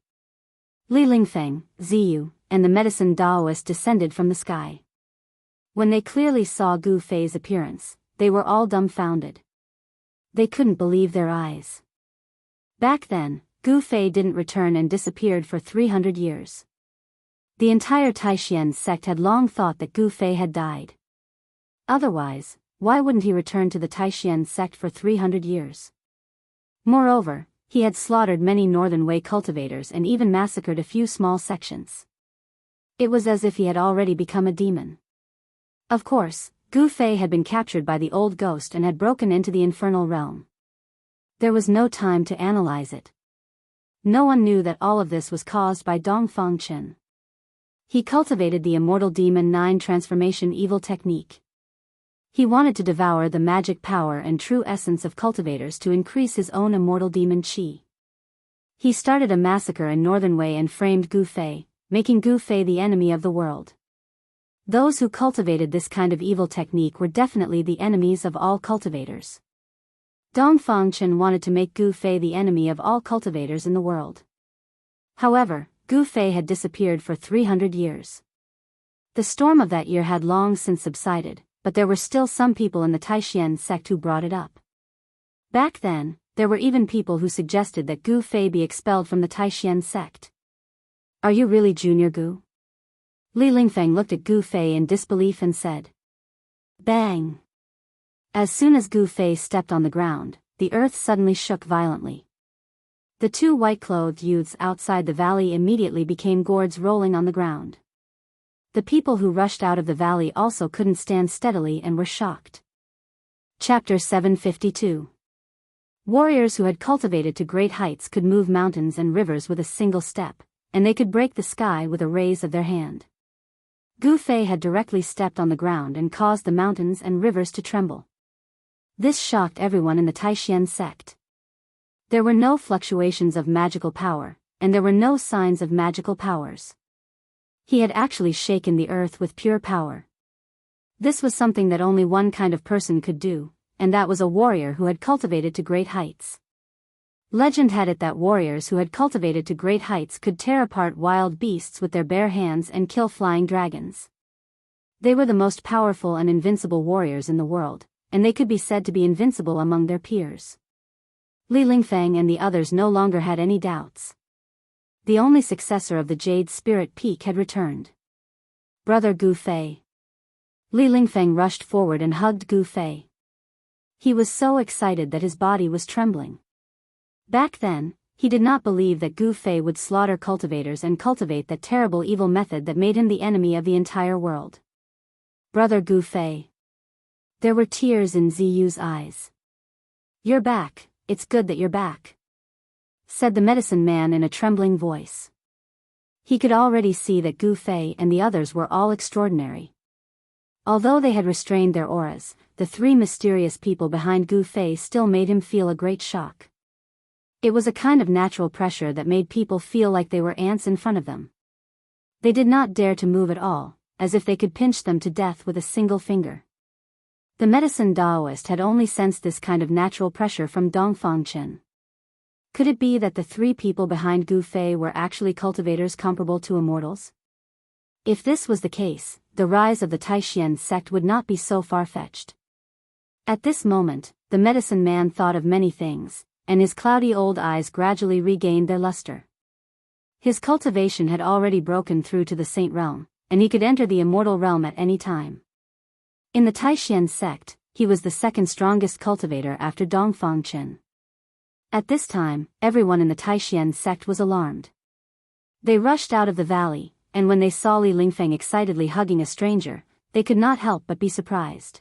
Speaker 1: Li Lingfeng, Ziyu, and the medicine Daoist descended from the sky. When they clearly saw Gu Fei's appearance, they were all dumbfounded. They couldn't believe their eyes. Back then, Gu Fei didn't return and disappeared for 300 years. The entire Taishan sect had long thought that Gu Fei had died. Otherwise, why wouldn't he return to the Taishan sect for 300 years? Moreover, he had slaughtered many Northern Wei cultivators and even massacred a few small sections. It was as if he had already become a demon. Of course, Gu Fei had been captured by the old ghost and had broken into the infernal realm. There was no time to analyze it. No one knew that all of this was caused by Dongfang Chen. He cultivated the immortal demon 9 transformation evil technique. He wanted to devour the magic power and true essence of cultivators to increase his own immortal demon qi. He started a massacre in Northern Wei and framed Gu Fei, making Gu Fei the enemy of the world. Those who cultivated this kind of evil technique were definitely the enemies of all cultivators. Dongfang Chen wanted to make Gu Fei the enemy of all cultivators in the world. However, Gu Fei had disappeared for 300 years. The storm of that year had long since subsided, but there were still some people in the Taishan sect who brought it up. Back then, there were even people who suggested that Gu Fei be expelled from the Taishan sect. Are you really Junior Gu? Li Lingfeng looked at Gu Fei in disbelief and said. Bang! As soon as Gu Fei stepped on the ground, the earth suddenly shook violently. The 2 white-clothed youths outside the valley immediately became gourds rolling on the ground. The people who rushed out of the valley also couldn't stand steadily and were shocked. Chapter 752. Warriors who had cultivated to great heights could move mountains and rivers with a single step, and they could break the sky with a raise of their hand. Gu Fei had directly stepped on the ground and caused the mountains and rivers to tremble. This shocked everyone in the Taishan sect. There were no fluctuations of magical power, and there were no signs of magical powers. He had actually shaken the earth with pure power. This was something that only one kind of person could do, and that was a warrior who had cultivated to great heights. Legend had it that warriors who had cultivated to great heights could tear apart wild beasts with their bare hands and kill flying dragons. They were the most powerful and invincible warriors in the world, and they could be said to be invincible among their peers. Li Lingfeng and the others no longer had any doubts. The only successor of the Jade Spirit Peak had returned. Brother Gu Fei. Li Lingfeng rushed forward and hugged Gu Fei. He was so excited that his body was trembling. Back then, he did not believe that Gu Fei would slaughter cultivators and cultivate that terrible evil method that made him the enemy of the entire world. Brother Gu Fei. There were tears in Ziyu's eyes. You're back, it's good that you're back, said the medicine man in a trembling voice. He could already see that Gu Fei and the others were all extraordinary. Although they had restrained their auras, the 3 mysterious people behind Gu Fei still made him feel a great shock. It was a kind of natural pressure that made people feel like they were ants in front of them. They did not dare to move at all, as if they could pinch them to death with a single finger. The medicine Daoist had only sensed this kind of natural pressure from Dongfang Chen. Could it be that the 3 people behind Gu Fei were actually cultivators comparable to immortals? If this was the case, the rise of the Taishan sect would not be so far-fetched. At this moment, the medicine man thought of many things, and his cloudy old eyes gradually regained their luster. His cultivation had already broken through to the Saint Realm, and he could enter the immortal realm at any time. In the Taishan sect, he was the second strongest cultivator after Dongfang Chen. At this time, everyone in the Taishan sect was alarmed. They rushed out of the valley, and when they saw Li Lingfeng excitedly hugging a stranger, they could not help but be surprised.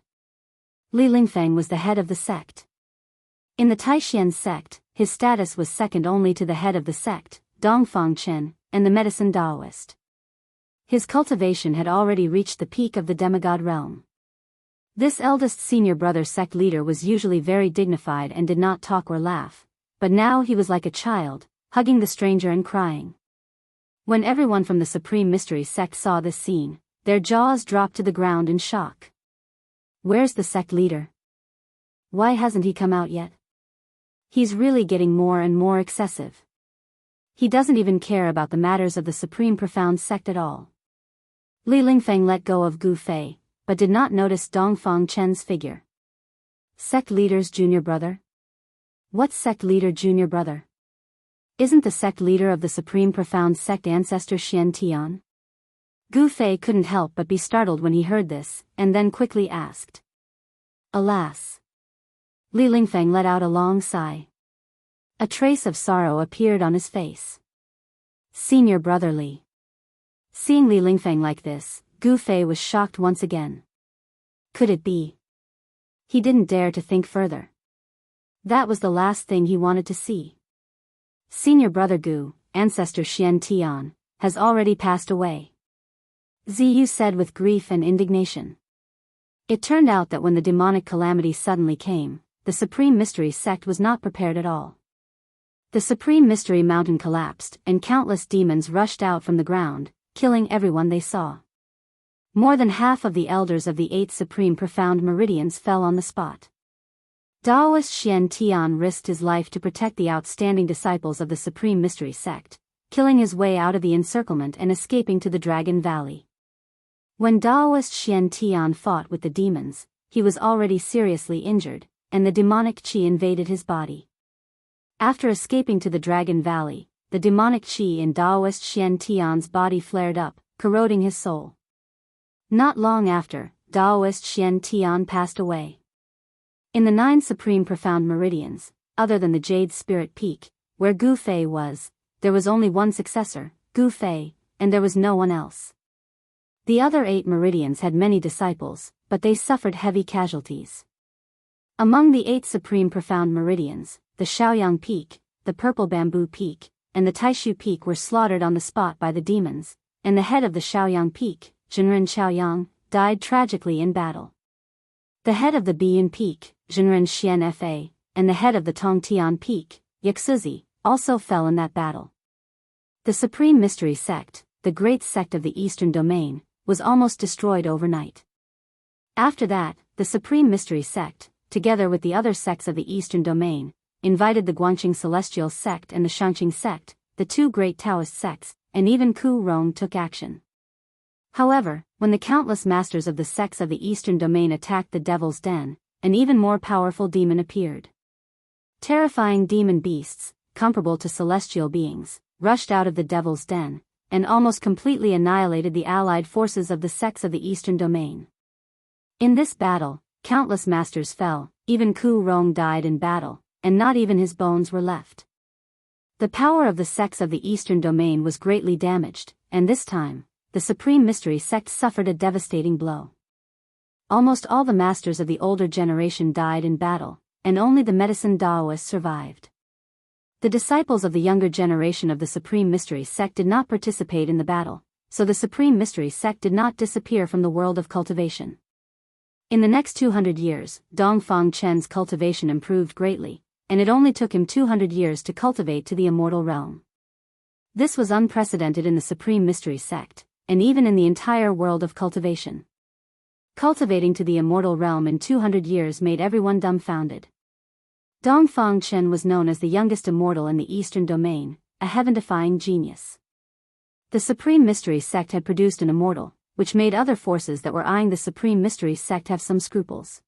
Speaker 1: Li Lingfeng was the head of the sect. In the Taishan sect, his status was second only to the head of the sect, Dongfang Chen, and the medicine Daoist. His cultivation had already reached the peak of the demigod realm. This eldest senior brother sect leader was usually very dignified and did not talk or laugh, but now he was like a child, hugging the stranger and crying. When everyone from the Supreme Mystery sect saw this scene, their jaws dropped to the ground in shock. Where's the sect leader? Why hasn't he come out yet? He's really getting more and more excessive. He doesn't even care about the matters of the Supreme Profound Sect at all. Li Lingfeng let go of Gu Fei, but did not notice Dongfang Chen's figure. Sect leader's junior brother? What sect leader junior brother? Isn't the sect leader of the Supreme Profound Sect ancestor Xian Tian? Gu Fei couldn't help but be startled when he heard this, and then quickly asked. Alas! Li Lingfeng let out a long sigh. A trace of sorrow appeared on his face. Senior brother Li. Seeing Li Lingfeng like this, Gu Fei was shocked once again. Could it be? He didn't dare to think further. That was the last thing he wanted to see. Senior brother Gu, ancestor Xian Tian, has already passed away. Ziyu said with grief and indignation. It turned out that when the demonic calamity suddenly came, the Supreme Mystery Sect was not prepared at all. The Supreme Mystery Mountain collapsed, and countless demons rushed out from the ground, killing everyone they saw. More than half of the elders of the 8 Supreme Profound Meridians fell on the spot. Daoist Xian Tian risked his life to protect the outstanding disciples of the Supreme Mystery Sect, killing his way out of the encirclement and escaping to the Dragon Valley. When Daoist Xian Tian fought with the demons, he was already seriously injured, and the demonic qi invaded his body. After escaping to the Dragon Valley, the demonic qi in Daoist Xian Tian's body flared up, corroding his soul. Not long after, Daoist Xian Tian passed away. In the 9 Supreme Profound Meridians, other than the Jade Spirit Peak, where Gu Fei was, there was only one successor, Gu Fei, and there was no one else. The other 8 meridians had many disciples, but they suffered heavy casualties. Among the 8 Supreme Profound Meridians, the Shaoyang Peak, the Purple Bamboo Peak, and the Taishu Peak were slaughtered on the spot by the demons, and the head of the Shaoyang Peak, Zhenren Xiaoyang, died tragically in battle. The head of the Biyun Peak, Zhenren Xian Fa, and the head of the Tongtian Peak, Yaxuzi, also fell in that battle. The Supreme Mystery Sect, the great sect of the Eastern Domain, was almost destroyed overnight. After that, the Supreme Mystery Sect, together with the other sects of the Eastern Domain, invited the Guangqing Celestial Sect and the Shangqing Sect, the 2 great Taoist sects, and even Ku Rong took action. However, when the countless masters of the sects of the Eastern Domain attacked the Devil's Den, an even more powerful demon appeared. Terrifying demon beasts, comparable to celestial beings, rushed out of the Devil's Den, and almost completely annihilated the allied forces of the sects of the Eastern Domain. In this battle, countless masters fell, even Ku Rong died in battle, and not even his bones were left. The power of the sects of the Eastern Domain was greatly damaged, and this time, the Supreme Mystery Sect suffered a devastating blow. Almost all the masters of the older generation died in battle, and only the medicine Daoists survived. The disciples of the younger generation of the Supreme Mystery Sect did not participate in the battle, so the Supreme Mystery Sect did not disappear from the world of cultivation. In the next 200 years, Dongfang Chen's cultivation improved greatly, and it only took him 200 years to cultivate to the immortal realm. This was unprecedented in the Supreme Mystery Sect, and even in the entire world of cultivation. Cultivating to the immortal realm in 200 years made everyone dumbfounded. Dongfang Chen was known as the youngest immortal in the Eastern Domain, a heaven-defying genius. The Supreme Mystery Sect had produced an immortal, which made other forces that were eyeing the Supreme Mystery Sect have some scruples.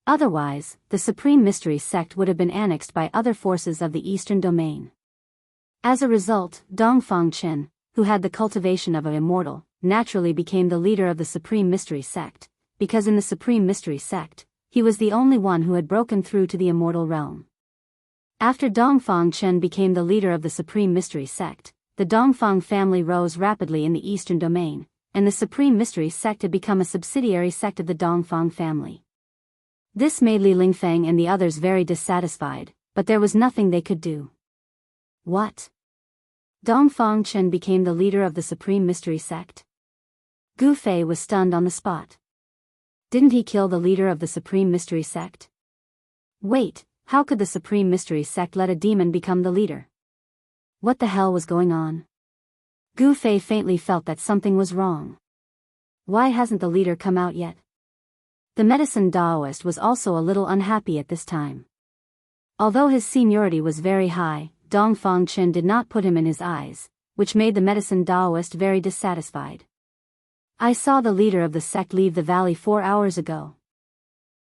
Speaker 1: Otherwise, the Supreme Mystery Sect would have been annexed by other forces of the Eastern Domain. As a result, Dongfang Chen, who had the cultivation of an immortal, naturally became the leader of the Supreme Mystery Sect, because in the Supreme Mystery Sect, he was the only one who had broken through to the immortal realm. After Dongfang Chen became the leader of the Supreme Mystery Sect, the Dongfang family rose rapidly in the Eastern Domain, and the Supreme Mystery Sect had become a subsidiary sect of the Dongfang family. This made Li Lingfeng and the others very dissatisfied, but there was nothing they could do. What? Dongfang Chen became the leader of the Supreme Mystery Sect? Gu Fei was stunned on the spot. Didn't he kill the leader of the Supreme Mystery Sect? Wait, how could the Supreme Mystery Sect let a demon become the leader? What the hell was going on? Gu Fei faintly felt that something was wrong. Why hasn't the leader come out yet? The medicine Daoist was also a little unhappy at this time. Although his seniority was very high, Dongfang Chen did not put him in his eyes, which made the medicine Daoist very dissatisfied. I saw the leader of the sect leave the valley 4 hours ago.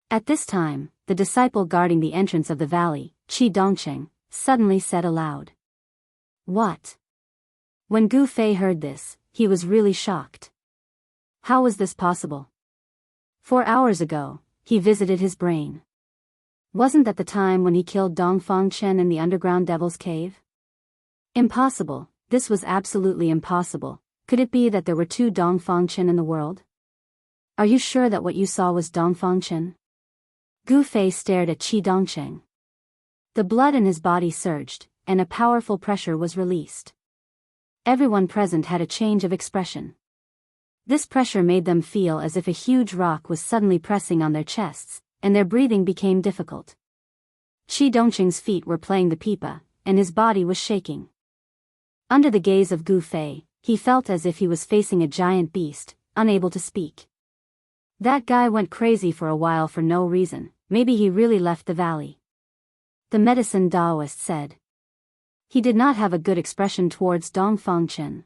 Speaker 1: At this time, the disciple guarding the entrance of the valley, Qi Dongcheng, suddenly said aloud. What? When Gu Fei heard this, he was really shocked. How was this possible? 4 hours ago, he visited his brain. Wasn't that the time when he killed Dongfang Chen in the underground devil's cave? Impossible, this was absolutely impossible. Could it be that there were 2 Dongfang Chen in the world? Are you sure that what you saw was Dongfang Chen? Gu Fei stared at Qi Dongcheng. The blood in his body surged, and a powerful pressure was released. Everyone present had a change of expression. This pressure made them feel as if a huge rock was suddenly pressing on their chests, and their breathing became difficult. Qi Dongcheng's feet were playing the pipa, and his body was shaking. Under the gaze of Gu Fei, he felt as if he was facing a giant beast, unable to speak. That guy went crazy for a while for no reason, maybe he really left the valley. The medicine Daoist said. He did not have a good expression towards Dongfang Chen.